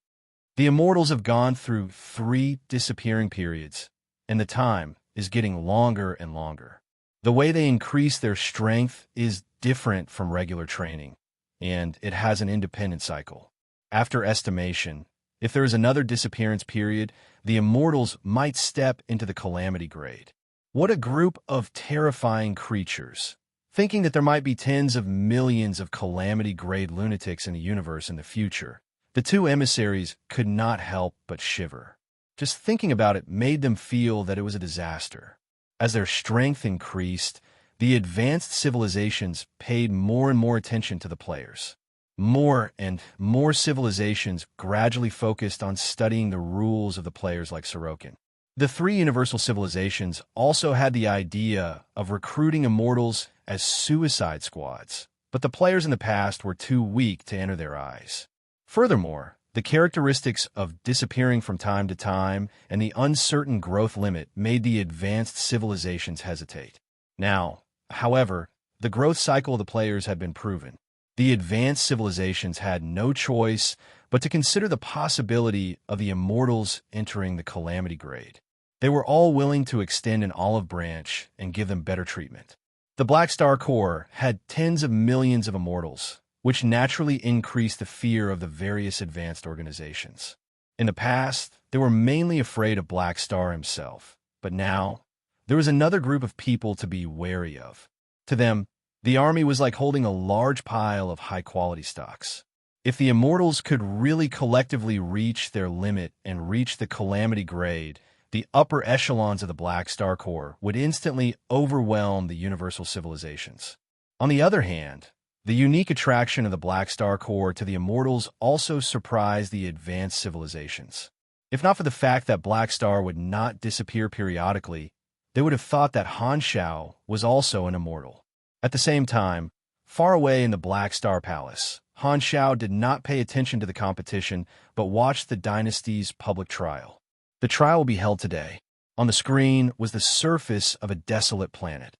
Speaker 1: The Immortals have gone through 3 disappearing periods, and the time is getting longer and longer. The way they increase their strength is different from regular training, and it has an independent cycle. After estimation, if there is another disappearance period, the Immortals might step into the Calamity grade. What a group of terrifying creatures. Thinking that there might be tens of millions of Calamity grade lunatics in the universe in the future, The two emissaries could not help but shiver. Just thinking about it made them feel that it was a disaster. As their strength increased, the advanced civilizations paid more and more attention to the players. More and more civilizations gradually focused on studying the rules of the players like Sorokin. The three universal civilizations also had the idea of recruiting immortals as suicide squads, but the players in the past were too weak to enter their eyes. Furthermore, the characteristics of disappearing from time to time and the uncertain growth limit made the advanced civilizations hesitate. Now, however, the growth cycle of the players had been proven. The advanced civilizations had no choice but to consider the possibility of the immortals entering the calamity grade. They were all willing to extend an olive branch and give them better treatment. The Black Star Corps had tens of millions of immortals, which naturally increased the fear of the various advanced organizations. In the past, they were mainly afraid of Black Star himself, but now, there was another group of people to be wary of. To them, the army was like holding a large pile of high-quality stocks. If the immortals could really collectively reach their limit and reach the calamity grade, the upper echelons of the Black Star Corps would instantly overwhelm the universal civilizations. On the other hand, the unique attraction of the Black Star Corps to the immortals also surprised the advanced civilizations. If not for the fact that Black Star would not disappear periodically, they would have thought that Han Shao was also an immortal. At the same time, far away in the Black Star Palace, Han Shao did not pay attention to the competition but watched the dynasty's public trial. The trial will be held today. On the screen was the surface of a desolate planet.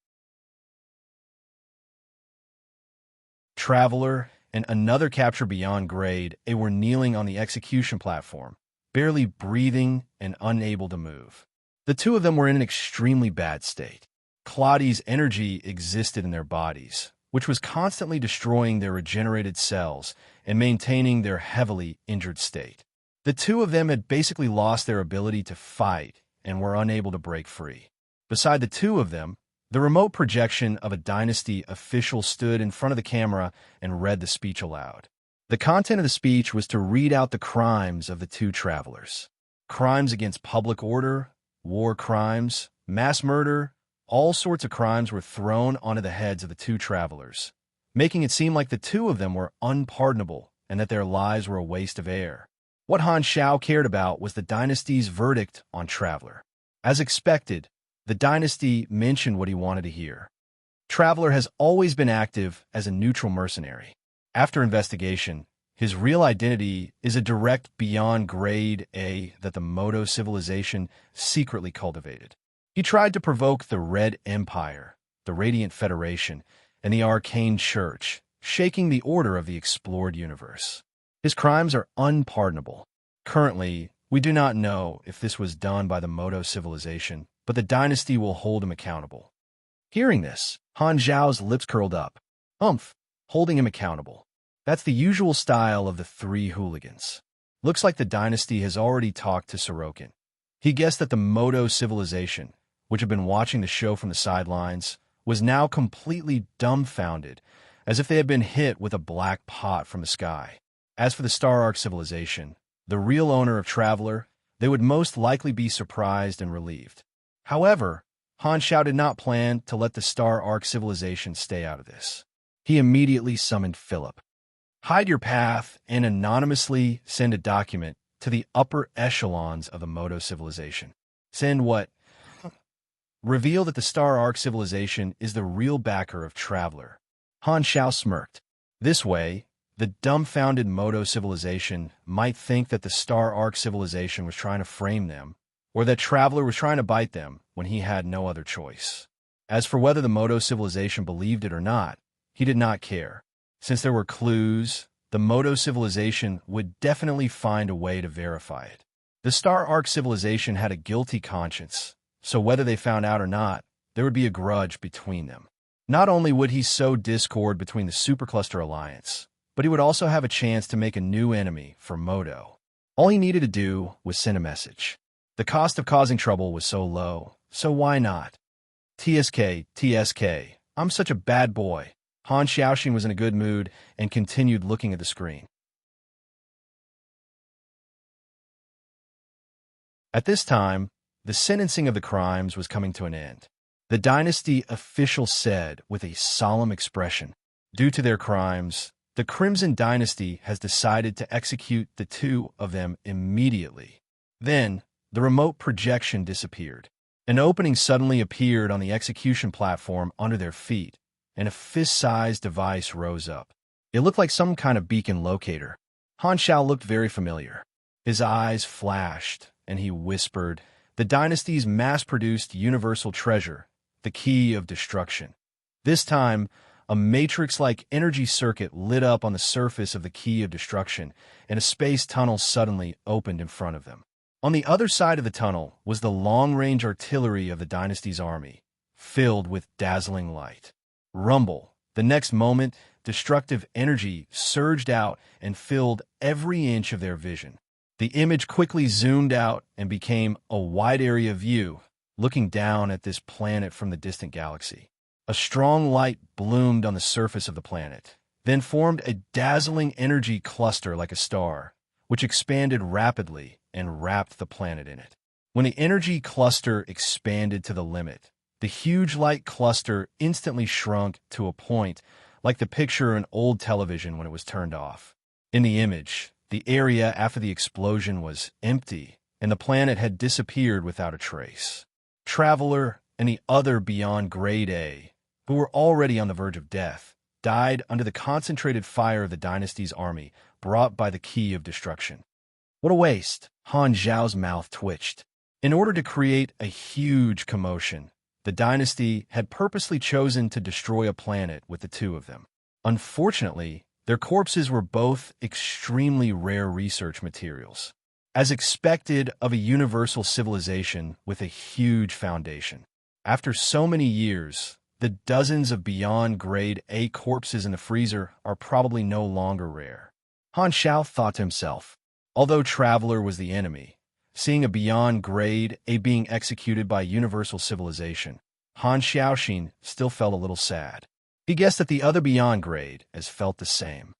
Speaker 1: Traveler and another capture beyond grade A were kneeling on the execution platform, barely breathing and unable to move. The two of them were in an extremely bad state. Claudi's energy existed in their bodies, which was constantly destroying their regenerated cells and maintaining their heavily injured state. The two of them had basically lost their ability to fight and were unable to break free. Beside the two of them, the remote projection of a dynasty official stood in front of the camera and read the speech aloud. The content of the speech was to read out the crimes of the two travelers. Crimes against public order, war crimes, mass murder, all sorts of crimes were thrown onto the heads of the two travelers, making it seem like the two of them were unpardonable and that their lives were a waste of air. What Han Shao cared about was the dynasty's verdict on Traveler. As expected, the dynasty mentioned what he wanted to hear. Traveler has always been active as a neutral mercenary. After investigation, his real identity is a direct beyond grade A that the Modo civilization secretly cultivated. He tried to provoke the Red Empire, the Radiant Federation, and the Arcane Church, shaking the order of the explored universe. His crimes are unpardonable. Currently, we do not know if this was done by the Modo civilization, but the dynasty will hold him accountable. Hearing this, Han Zhao's lips curled up. Holding him accountable. That's the usual style of the three hooligans. Looks like the dynasty has already talked to Sorokin. He guessed that the Modo civilization, which had been watching the show from the sidelines, was now completely dumbfounded, as if they had been hit with a black pot from the sky. As for the Star Arc civilization, the real owner of Traveler, they would most likely be surprised and relieved. However, Han Shao did not plan to let the Star Arc civilization stay out of this. He immediately summoned Philip. Hide your path and anonymously send a document to the upper echelons of the Modo civilization. Send what? Reveal that the Star Arc civilization is the real backer of Traveler. Han Shao smirked. This way, the dumbfounded Modo civilization might think that the Star Arc civilization was trying to frame them, or that Traveler was trying to bite them when he had no other choice. As for whether the Modo civilization believed it or not, he did not care. Since there were clues, the Modo civilization would definitely find a way to verify it. The Star Arc civilization had a guilty conscience, so whether they found out or not, there would be a grudge between them. Not only would he sow discord between the Supercluster Alliance, but he would also have a chance to make a new enemy for Modo. All he needed to do was send a message. The cost of causing trouble was so low, so why not? TSK, I'm such a bad boy. Han Xiaoxin was in a good mood and continued looking at the screen. At this time, the sentencing of the crimes was coming to an end. The dynasty official said with a solemn expression, "Due to their crimes, the Crimson Dynasty has decided to execute the two of them immediately." Then, the remote projection disappeared. An opening suddenly appeared on the execution platform under their feet, and a fist-sized device rose up. It looked like some kind of beacon locator. Han Shao looked very familiar. His eyes flashed, and he whispered, "The dynasty's mass-produced universal treasure, the key of destruction." This time, a matrix-like energy circuit lit up on the surface of the key of destruction, and a space tunnel suddenly opened in front of them. On the other side of the tunnel was the long-range artillery of the dynasty's army, filled with dazzling light. Rumble. The next moment, destructive energy surged out and filled every inch of their vision. The image quickly zoomed out and became a wide-area view, looking down at this planet from the distant galaxy. A strong light bloomed on the surface of the planet, then formed a dazzling energy cluster like a star, which expanded rapidly and wrapped the planet in it. When the energy cluster expanded to the limit, the huge light cluster instantly shrunk to a point like the picture in old television when it was turned off. In the image, the area after the explosion was empty, and the planet had disappeared without a trace. Traveler and the other beyond Grade A, who were already on the verge of death, died under the concentrated fire of the dynasty's army brought by the key of destruction. What a waste! Han Zhao's mouth twitched. In order to create a huge commotion, the dynasty had purposely chosen to destroy a planet with the two of them. Unfortunately, their corpses were both extremely rare research materials, as expected of a universal civilization with a huge foundation. After so many years, the dozens of beyond Grade A corpses in the freezer are probably no longer rare. Han Shao thought to himself, although Traveler was the enemy, seeing a beyond Grade A being executed by universal civilization, Han Xiaoxin still felt a little sad. He guessed that the other beyond Grade As felt the same.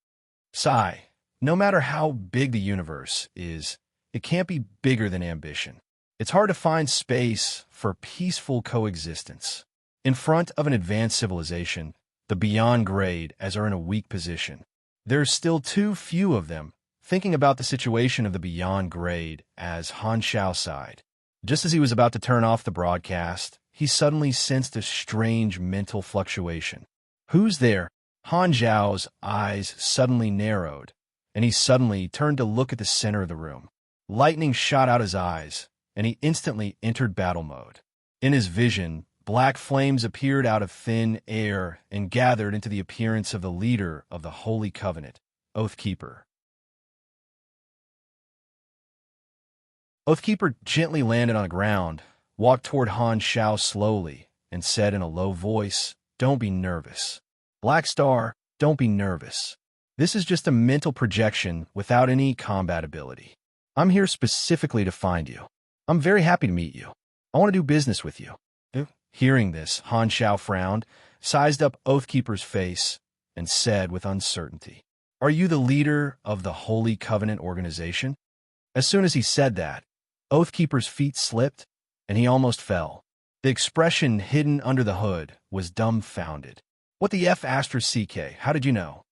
Speaker 1: Sigh, no matter how big the universe is, it can't be bigger than ambition. It's hard to find space for peaceful coexistence. In front of an advanced civilization, the beyond Grade As are in a weak position. There's still too few of them. Thinking about the situation of the beyond Grade As, Han Shao sighed. Just as he was about to turn off the broadcast, he suddenly sensed a strange mental fluctuation. "Who's there?" Han Zhao's eyes suddenly narrowed, and he suddenly turned to look at the center of the room. Lightning shot out his eyes, and he instantly entered battle mode. In his vision, black flames appeared out of thin air and gathered into the appearance of the leader of the Holy Covenant, Oathkeeper. Oathkeeper gently landed on the ground, walked toward Han Shao slowly, and said in a low voice, "Don't be nervous. Black Star, don't be nervous. This is just a mental projection without any combat ability. I'm here specifically to find you. I'm very happy to meet you. I want to do business with you." Hearing this, Han Shao frowned, sized up Oathkeeper's face, and said with uncertainty, "Are you the leader of the Holy Covenant organization?" As soon as he said that, Oathkeeper's feet slipped, and he almost fell. The expression hidden under the hood was dumbfounded. "What the F asterisk CK? How did you know?"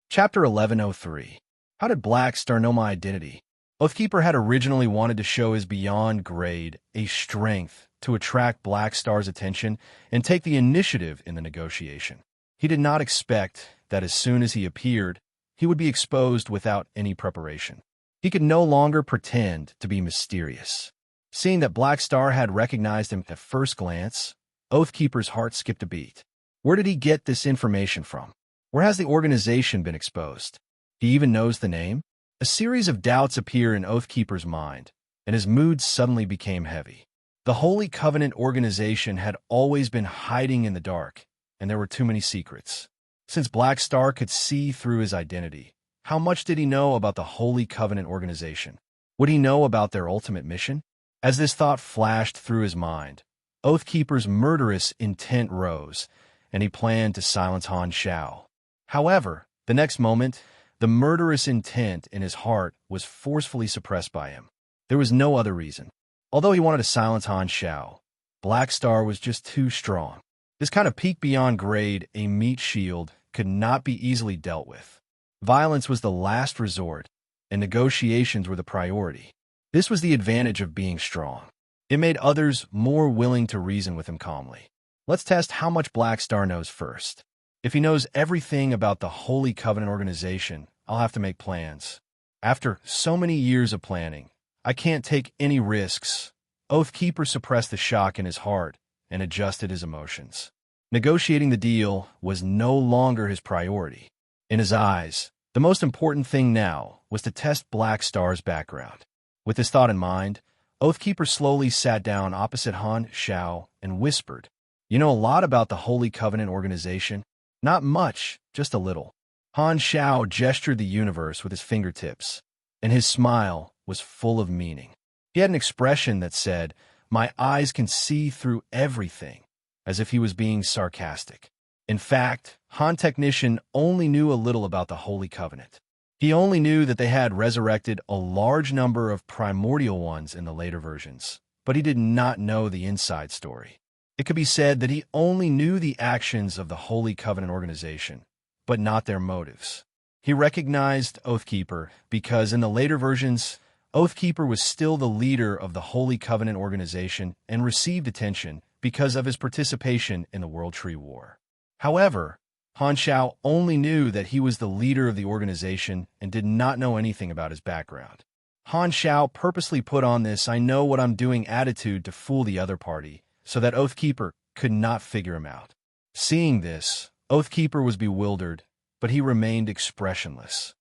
Speaker 1: Chapter 1103. How did Black Star know my identity? Oathkeeper had originally wanted to show his beyond Grade A strength to attract Black Star's attention and take the initiative in the negotiation. He did not expect that as soon as he appeared, he would be exposed without any preparation. He could no longer pretend to be mysterious. Seeing that Black Star had recognized him at first glance, Oathkeeper's heart skipped a beat. Where did he get this information from? Where has the organization been exposed? He even knows the name? A series of doubts appear in Oathkeeper's mind, and his mood suddenly became heavy. The Holy Covenant organization had always been hiding in the dark, and there were too many secrets. Since Black Star could see through his identity, how much did he know about the Holy Covenant organization? Would he know about their ultimate mission? As this thought flashed through his mind, Oathkeeper's murderous intent rose, and he planned to silence Han Shao. However, the next moment, the murderous intent in his heart was forcefully suppressed by him. There was no other reason. Although he wanted to silence Han Shao, Black Star was just too strong. This kind of peak beyond grade, a meat shield, could not be easily dealt with. Violence was the last resort, and negotiations were the priority. This was the advantage of being strong. It made others more willing to reason with him calmly. Let's test how much Black Star knows first. If he knows everything about the Holy Covenant organization, I'll have to make plans. After so many years of planning, I can't take any risks. Oathkeeper suppressed the shock in his heart and adjusted his emotions. Negotiating the deal was no longer his priority. In his eyes, the most important thing now was to test Black Star's background. With this thought in mind, Oathkeeper slowly sat down opposite Han Shao and whispered, "You know a lot about the Holy Covenant organization?" "Not much, just a little." Han Shao gestured the universe with his fingertips, and his smile was full of meaning. He had an expression that said, "My eyes can see through everything," as if he was being sarcastic. In fact, Han Technician only knew a little about the Holy Covenant. He only knew that they had resurrected a large number of primordial ones in the later versions, but he did not know the inside story. It could be said that he only knew the actions of the Holy Covenant organization, but not their motives. He recognized Oathkeeper because in the later versions, Oathkeeper was still the leader of the Holy Covenant organization and received attention because of his participation in the World Tree War. However, Han Shao only knew that he was the leader of the organization and did not know anything about his background. Han Shao purposely put on this "I know what I'm doing" attitude to fool the other party, so that Oathkeeper could not figure him out. Seeing this, Oathkeeper was bewildered, but he remained expressionless.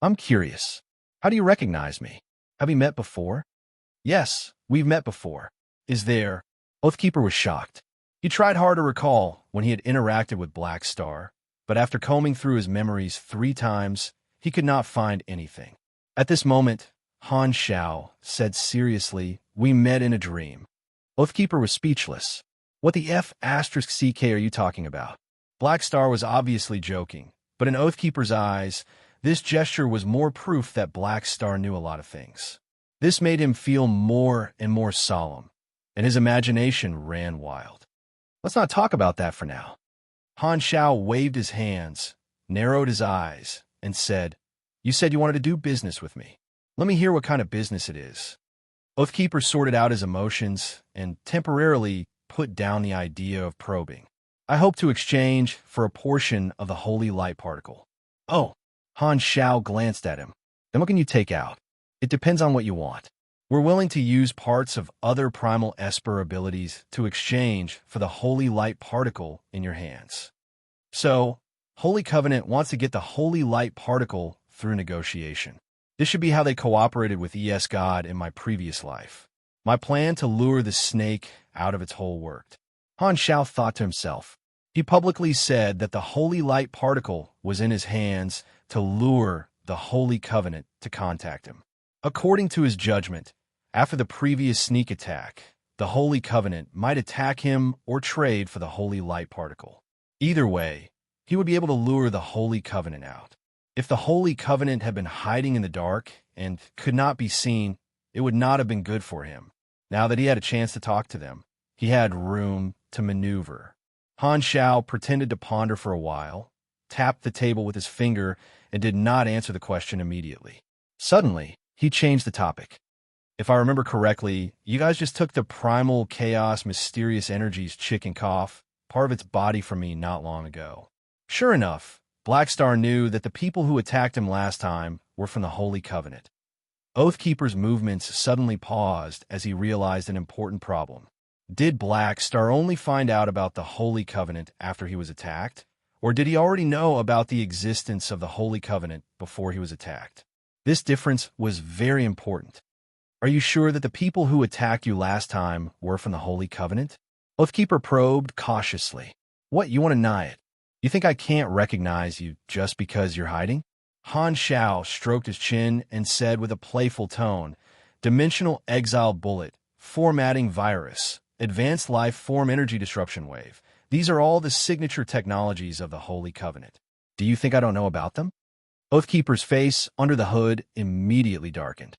Speaker 1: "I'm curious. How do you recognize me? Have we met before?" "Yes, we've met before." "Is there?" Oathkeeper was shocked. He tried hard to recall when he had interacted with Black Star, but after combing through his memories 3 times, he could not find anything. At this moment, Han Shao said seriously, "We met in a dream." Oathkeeper was speechless. "What the F***ck are you talking about?" Black Star was obviously joking, but in Oathkeeper's eyes, this gesture was more proof that Black Star knew a lot of things. This made him feel more and more solemn, and his imagination ran wild. "Let's not talk about that for now." Han Shao waved his hands, narrowed his eyes, and said, "You said you wanted to do business with me. Let me hear what kind of business it is." Oathkeeper sorted out his emotions and temporarily put down the idea of probing. "I hope to exchange for a portion of the holy light particle." "Oh." Han Shao glanced at him. "Then what can you take out?" "It depends on what you want. We're willing to use parts of other primal Esper abilities to exchange for the holy light particle in your hands." So, Holy Covenant wants to get the holy light particle through negotiation. This should be how they cooperated with ES God in my previous life. My plan to lure the snake out of its hole worked. Han Shao thought to himself. He publicly said that the holy light particle was in his hands to lure the Holy Covenant to contact him. According to his judgment, after the previous sneak attack, the Holy Covenant might attack him or trade for the Holy Light Particle. Either way, he would be able to lure the Holy Covenant out. If the Holy Covenant had been hiding in the dark and could not be seen, it would not have been good for him. Now that he had a chance to talk to them, he had room to maneuver. Han Shao pretended to ponder for a while, tapped the table with his finger, and did not answer the question immediately. Suddenly, he changed the topic. "If I remember correctly, you guys just took the primal chaos mysterious energies chicken cough, part of its body from me not long ago." Sure enough, Black Star knew that the people who attacked him last time were from the Holy Covenant. Oathkeeper's movements suddenly paused as he realized an important problem. Did Black Star only find out about the Holy Covenant after he was attacked? Or did he already know about the existence of the Holy Covenant before he was attacked? This difference was very important. "Are you sure that the people who attacked you last time were from the Holy Covenant?" Oathkeeper probed cautiously. "What, you want to deny it? You think I can't recognize you just because you're hiding?" Han Shao stroked his chin and said with a playful tone, "Dimensional exile bullet, formatting virus, advanced life form energy disruption wave, These are all the signature technologies of the Holy Covenant. Do you think I don't know about them? Oathkeeper's face, under the hood, immediately darkened.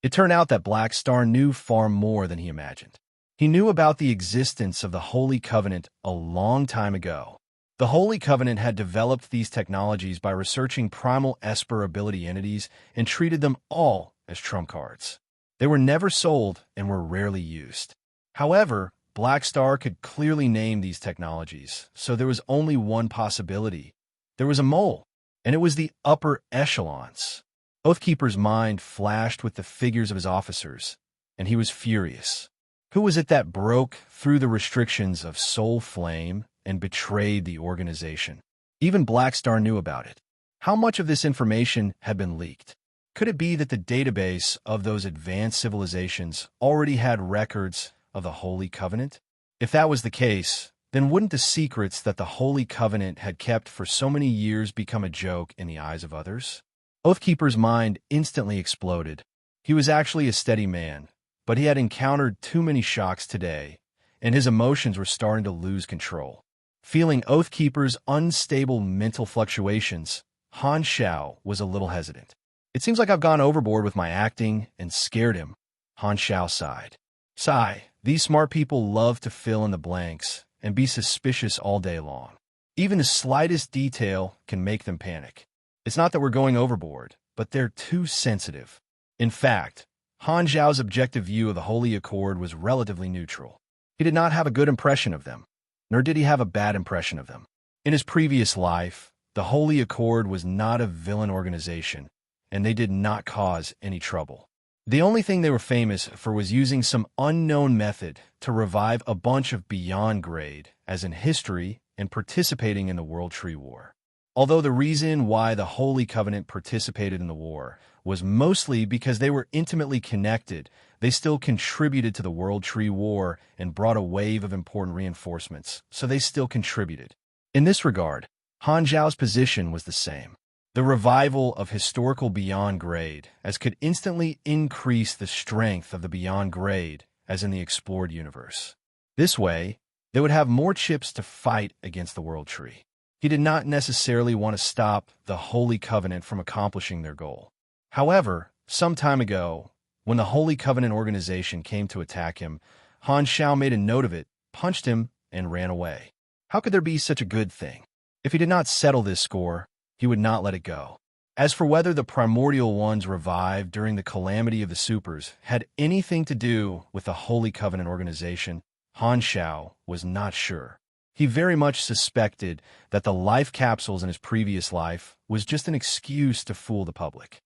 Speaker 1: It turned out that Black Star knew far more than he imagined. He knew about the existence of the Holy Covenant a long time ago. The Holy Covenant had developed these technologies by researching primal Esper ability entities and treated them all as trump cards. They were never sold and were rarely used. However, Black Star could clearly name these technologies, so there was only one possibility. There was a mole, and it was the upper echelons. Oathkeeper's mind flashed with the figures of his officers, and he was furious. Who was it that broke through the restrictions of Soul Flame and betrayed the organization? Even Black Star knew about it. How much of this information had been leaked? Could it be that the database of those advanced civilizations already had records of the Holy Covenant? If that was the case, then wouldn't the secrets that the Holy Covenant had kept for so many years become a joke in the eyes of others? Oathkeeper's mind instantly exploded. He was actually a steady man, but he had encountered too many shocks today, and his emotions were starting to lose control. Feeling Oathkeeper's unstable mental fluctuations, Han Xiao was a little hesitant. It seems like I've gone overboard with my acting and scared him. Han Xiao sighed. Sigh, these smart people love to fill in the blanks and be suspicious all day long. Even the slightest detail can make them panic. It's not that we're going overboard, but they're too sensitive. In fact, Han Zhao's objective view of the Holy Accord was relatively neutral. He did not have a good impression of them, nor did he have a bad impression of them. In his previous life, the Holy Accord was not a villain organization, and they did not cause any trouble. The only thing they were famous for was using some unknown method to revive a bunch of beyond grade, as in history, and participating in the World Tree War. Although the reason why the Holy Covenant participated in the war was mostly because they were intimately connected, they still contributed to the World Tree War and brought a wave of important reinforcements, so they still contributed. In this regard, Han Zhao's position was the same. The revival of historical beyond grade, as could instantly increase the strength of the beyond grade, as in the explored universe. This way, they would have more chips to fight against the World Tree. He did not necessarily want to stop the Holy Covenant from accomplishing their goal. However, some time ago, when the Holy Covenant organization came to attack him, Han Xiao made a note of it, punched him, and ran away. How could there be such a good thing? If he did not settle this score, he would not let it go. As for whether the primordial ones revived during the calamity of the supers had anything to do with the Holy Covenant organization, Han Xiao was not sure. He very much suspected that the life capsules in his previous life was just an excuse to fool the public.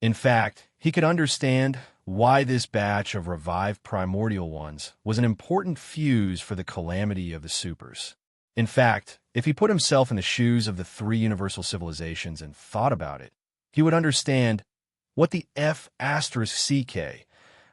Speaker 1: In fact, he could understand why this batch of revived primordial ones was an important fuse for the calamity of the supers. In fact, if he put himself in the shoes of the three universal civilizations and thought about it, he would understand what the F***CK.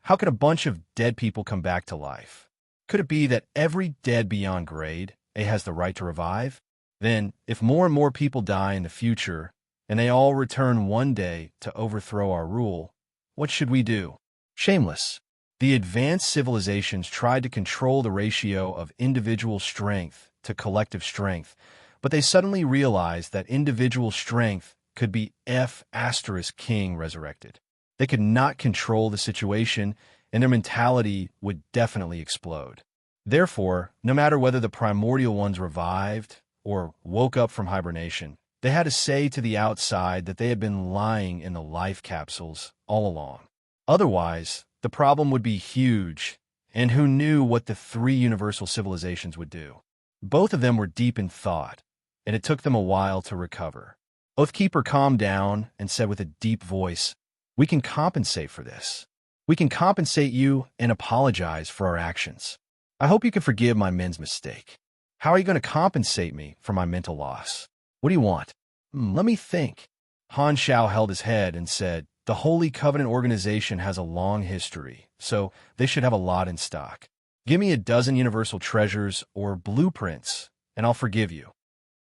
Speaker 1: How could a bunch of dead people come back to life? Could it be that every dead beyond grade A has the right to revive? Then, if more and more people die in the future, and they all return one day to overthrow our rule, what should we do? Shameless. The advanced civilizations tried to control the ratio of individual strength to collective strength, but they suddenly realized that individual strength could be F***king resurrected. They could not control the situation, and their mentality would definitely explode. Therefore, no matter whether the primordial ones revived or woke up from hibernation, they had to say to the outside that they had been lying in the life capsules all along. Otherwise, the problem would be huge, and who knew what the three universal civilizations would do? Both of them were deep in thought, and it took them a while to recover. Oathkeeper calmed down and said with a deep voice, "We can compensate for this. We can compensate you and apologize for our actions. I hope you can forgive my men's mistake. How are you going to compensate me for my mental loss? What do you want? Let me think." Han Xiao held his head and said, "The Holy Covenant organization has a long history, so they should have a lot in stock. Give me a dozen universal treasures or blueprints, and I'll forgive you.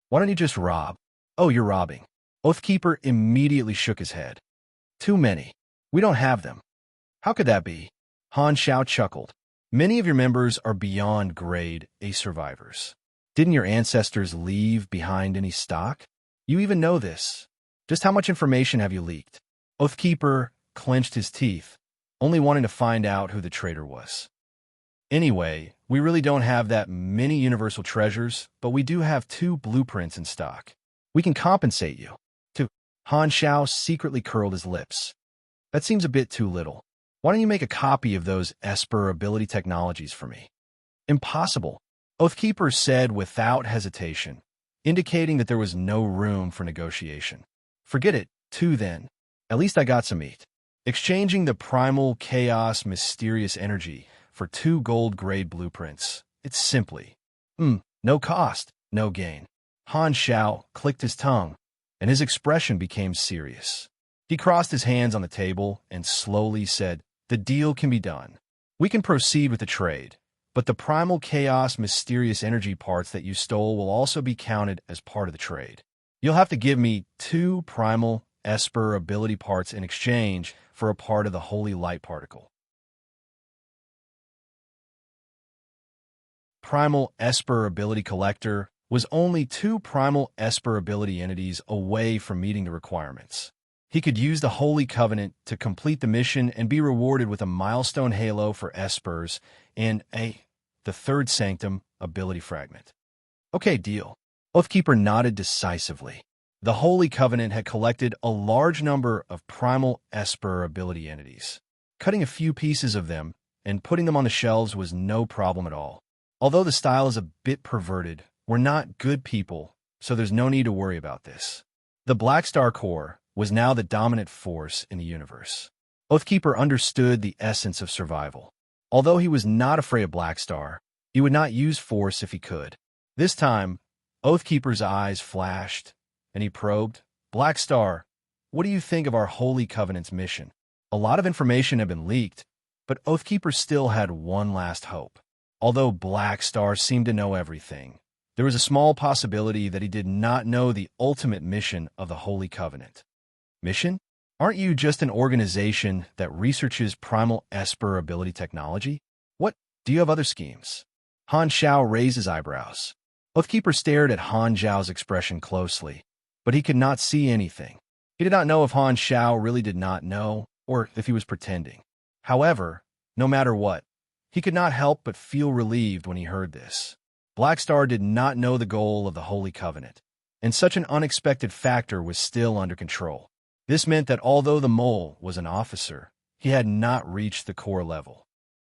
Speaker 1: Why don't you just rob?" "Oh, you're robbing." Oathkeeper immediately shook his head. "Too many. We don't have them. How could that be? Han Xiao chuckled. Many of your members are beyond grade A survivors. Didn't your ancestors leave behind any stock? You even know this. Just how much information have you leaked? Oathkeeper clenched his teeth, only wanting to find out who the traitor was. Anyway, we really don't have that many universal treasures, but we do have 2 blueprints in stock. We can compensate you. Han Xiao secretly curled his lips. That seems a bit too little. Why don't you make a copy of those Esper ability technologies for me? Impossible, Oathkeeper said without hesitation, indicating that there was no room for negotiation. Forget it, too, then. At least I got some meat. Exchanging the primal chaos mysterious energy for 2 gold-grade blueprints. It's simply, no cost, no gain. Han Xiao clicked his tongue, and his expression became serious. He crossed his hands on the table and slowly said, "The deal can be done. We can proceed with the trade, but the primal chaos mysterious energy parts that you stole will also be counted as part of the trade. You'll have to give me 2 primal Esper ability parts in exchange for a part of the holy light particle." Primal Esper ability collector was only 2 primal Esper ability entities away from meeting the requirements. He could use the Holy Covenant to complete the mission and be rewarded with a milestone halo for Espers and the 3rd Sanctum ability fragment. Okay, deal. Oathkeeper nodded decisively. The Holy Covenant had collected a large number of primal Esper ability entities. Cutting a few pieces of them and putting them on the shelves was no problem at all. Although the style is a bit perverted, we're not good people, so there's no need to worry about this. The Black Star Core was now the dominant force in the universe. Oathkeeper understood the essence of survival. Although he was not afraid of Black Star, he would not use force if he could. This time, Oathkeeper's eyes flashed, and he probed, "Black Star, what do you think of our Holy Covenant's mission?" A lot of information had been leaked, but Oathkeeper still had one last hope. Although Black Star seemed to know everything, there was a small possibility that he did not know the ultimate mission of the Holy Covenant. Mission? Aren't you just an organization that researches primal Esper ability technology? What? Do you have other schemes? Han Xiao raised his eyebrows. Oathkeeper stared at Han Xiao's expression closely, but he could not see anything. He did not know if Han Xiao really did not know, or if he was pretending. However, no matter what, he could not help but feel relieved when he heard this. Black Star did not know the goal of the Holy Covenant, and such an unexpected factor was still under control. This meant that although the mole was an officer, he had not reached the core level.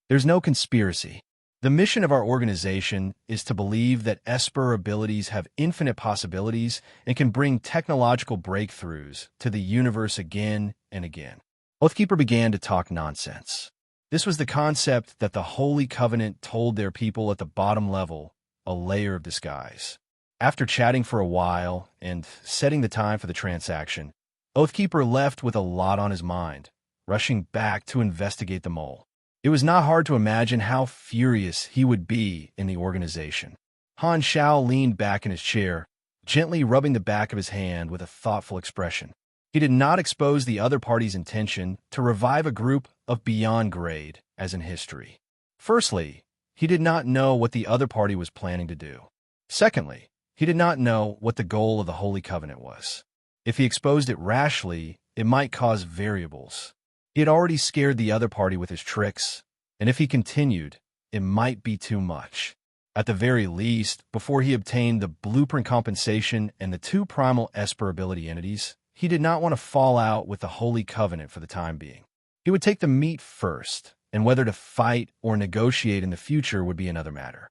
Speaker 1: There's no conspiracy. The mission of our organization is to believe that Esper abilities have infinite possibilities and can bring technological breakthroughs to the universe again and again. Oathkeeper began to talk nonsense. This was the concept that the Holy Covenant told their people at the bottom level, a layer of disguise. After chatting for a while and setting the time for the transaction, Oathkeeper left with a lot on his mind, rushing back to investigate the mole. It was not hard to imagine how furious he would be in the organization. Han Xiao leaned back in his chair, gently rubbing the back of his hand with a thoughtful expression. He did not expose the other party's intention to revive a group of beyond grade, as in history. Firstly, he did not know what the other party was planning to do. Secondly, he did not know what the goal of the Holy Covenant was. If he exposed it rashly, it might cause variables. He had already scared the other party with his tricks, and if he continued, it might be too much. At the very least, before he obtained the blueprint compensation and the 2 primal Esper ability entities, he did not want to fall out with the Holy Covenant for the time being. He would take the meat first, and whether to fight or negotiate in the future would be another matter.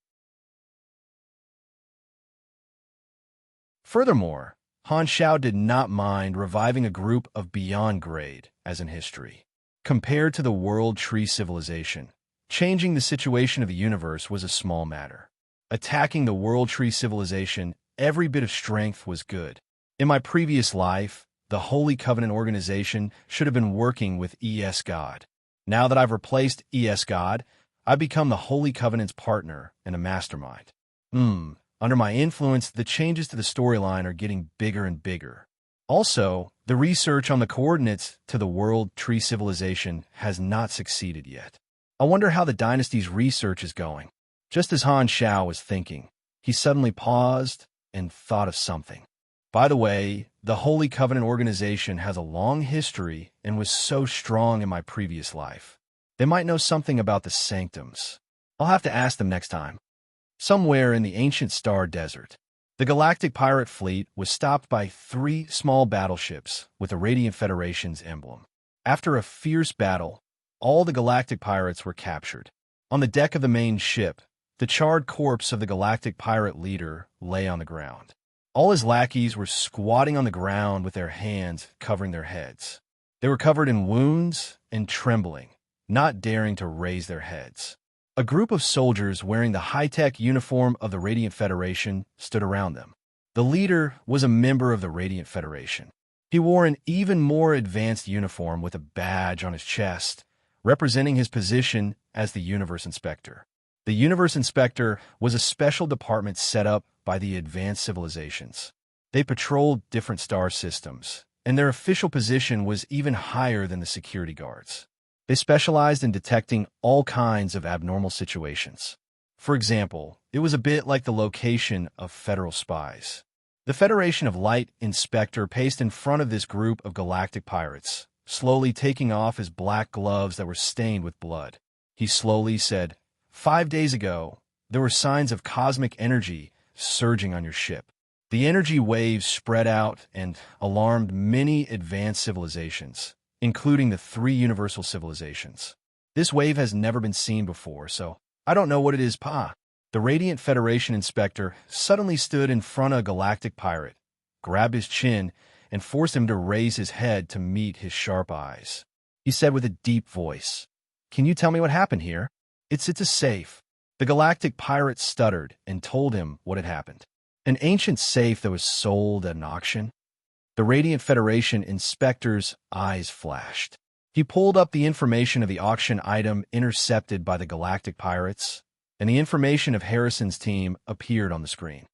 Speaker 1: Furthermore, Han Xiao did not mind reviving a group of beyond grade, as in history. Compared to the World Tree Civilization, changing the situation of the universe was a small matter. Attacking the World Tree Civilization, every bit of strength was good. In my previous life, the Holy Covenant organization should have been working with ES God. Now that I've replaced ES God, I've become the Holy Covenant's partner and a mastermind. Under my influence, the changes to the storyline are getting bigger and bigger. Also, the research on the coordinates to the World Tree Civilization has not succeeded yet. I wonder how the dynasty's research is going. Just as Han Shao was thinking, he suddenly paused and thought of something. By the way, the Holy Covenant organization has a long history and was so strong in my previous life. They might know something about the sanctums. I'll have to ask them next time. Somewhere in the ancient Star Desert, the Galactic Pirate Fleet was stopped by 3 small battleships with the Radiant Federation's emblem. After a fierce battle, all the Galactic Pirates were captured. On the deck of the main ship, the charred corpse of the Galactic Pirate leader lay on the ground. All his lackeys were squatting on the ground with their hands covering their heads. They were covered in wounds and trembling, not daring to raise their heads. A group of soldiers wearing the high-tech uniform of the Radiant Federation stood around them. The leader was a member of the Radiant Federation. He wore an even more advanced uniform with a badge on his chest, representing his position as the Universe Inspector. The Universe Inspector was a special department set up by the advanced civilizations. They patrolled different star systems, and their official position was even higher than the security guards. They specialized in detecting all kinds of abnormal situations. For example, it was a bit like the location of federal spies. The Federation of Light Inspector paced in front of this group of galactic pirates, slowly taking off his black gloves that were stained with blood. He slowly said, 5 days ago, there were signs of cosmic energy surging on your ship. The energy waves spread out and alarmed many advanced civilizations, including the 3 universal civilizations. This wave has never been seen before, so I don't know what it is, Pa. The Radiant Federation Inspector suddenly stood in front of a galactic pirate, grabbed his chin, and forced him to raise his head to meet his sharp eyes. He said with a deep voice, "Can you tell me what happened here?" It's a safe." The galactic pirate stuttered and told him what had happened. An ancient safe that was sold at an auction. The Radiant Federation Inspector's eyes flashed. He pulled up the information of the auction item intercepted by the Galactic Pirates, and the information of Harrison's team appeared on the screen.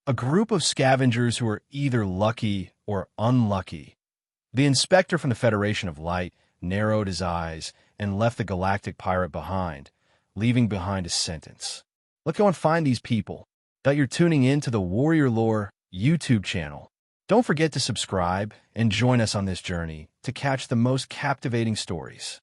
Speaker 1: A group of scavengers who were either lucky or unlucky. The inspector from the Federation of Light narrowed his eyes and left the Galactic Pirate behind, leaving behind a sentence. Let's go and find these people. That you're tuning in to the Warrior Lore YouTube channel. Don't forget to subscribe and join us on this journey to catch the most captivating stories.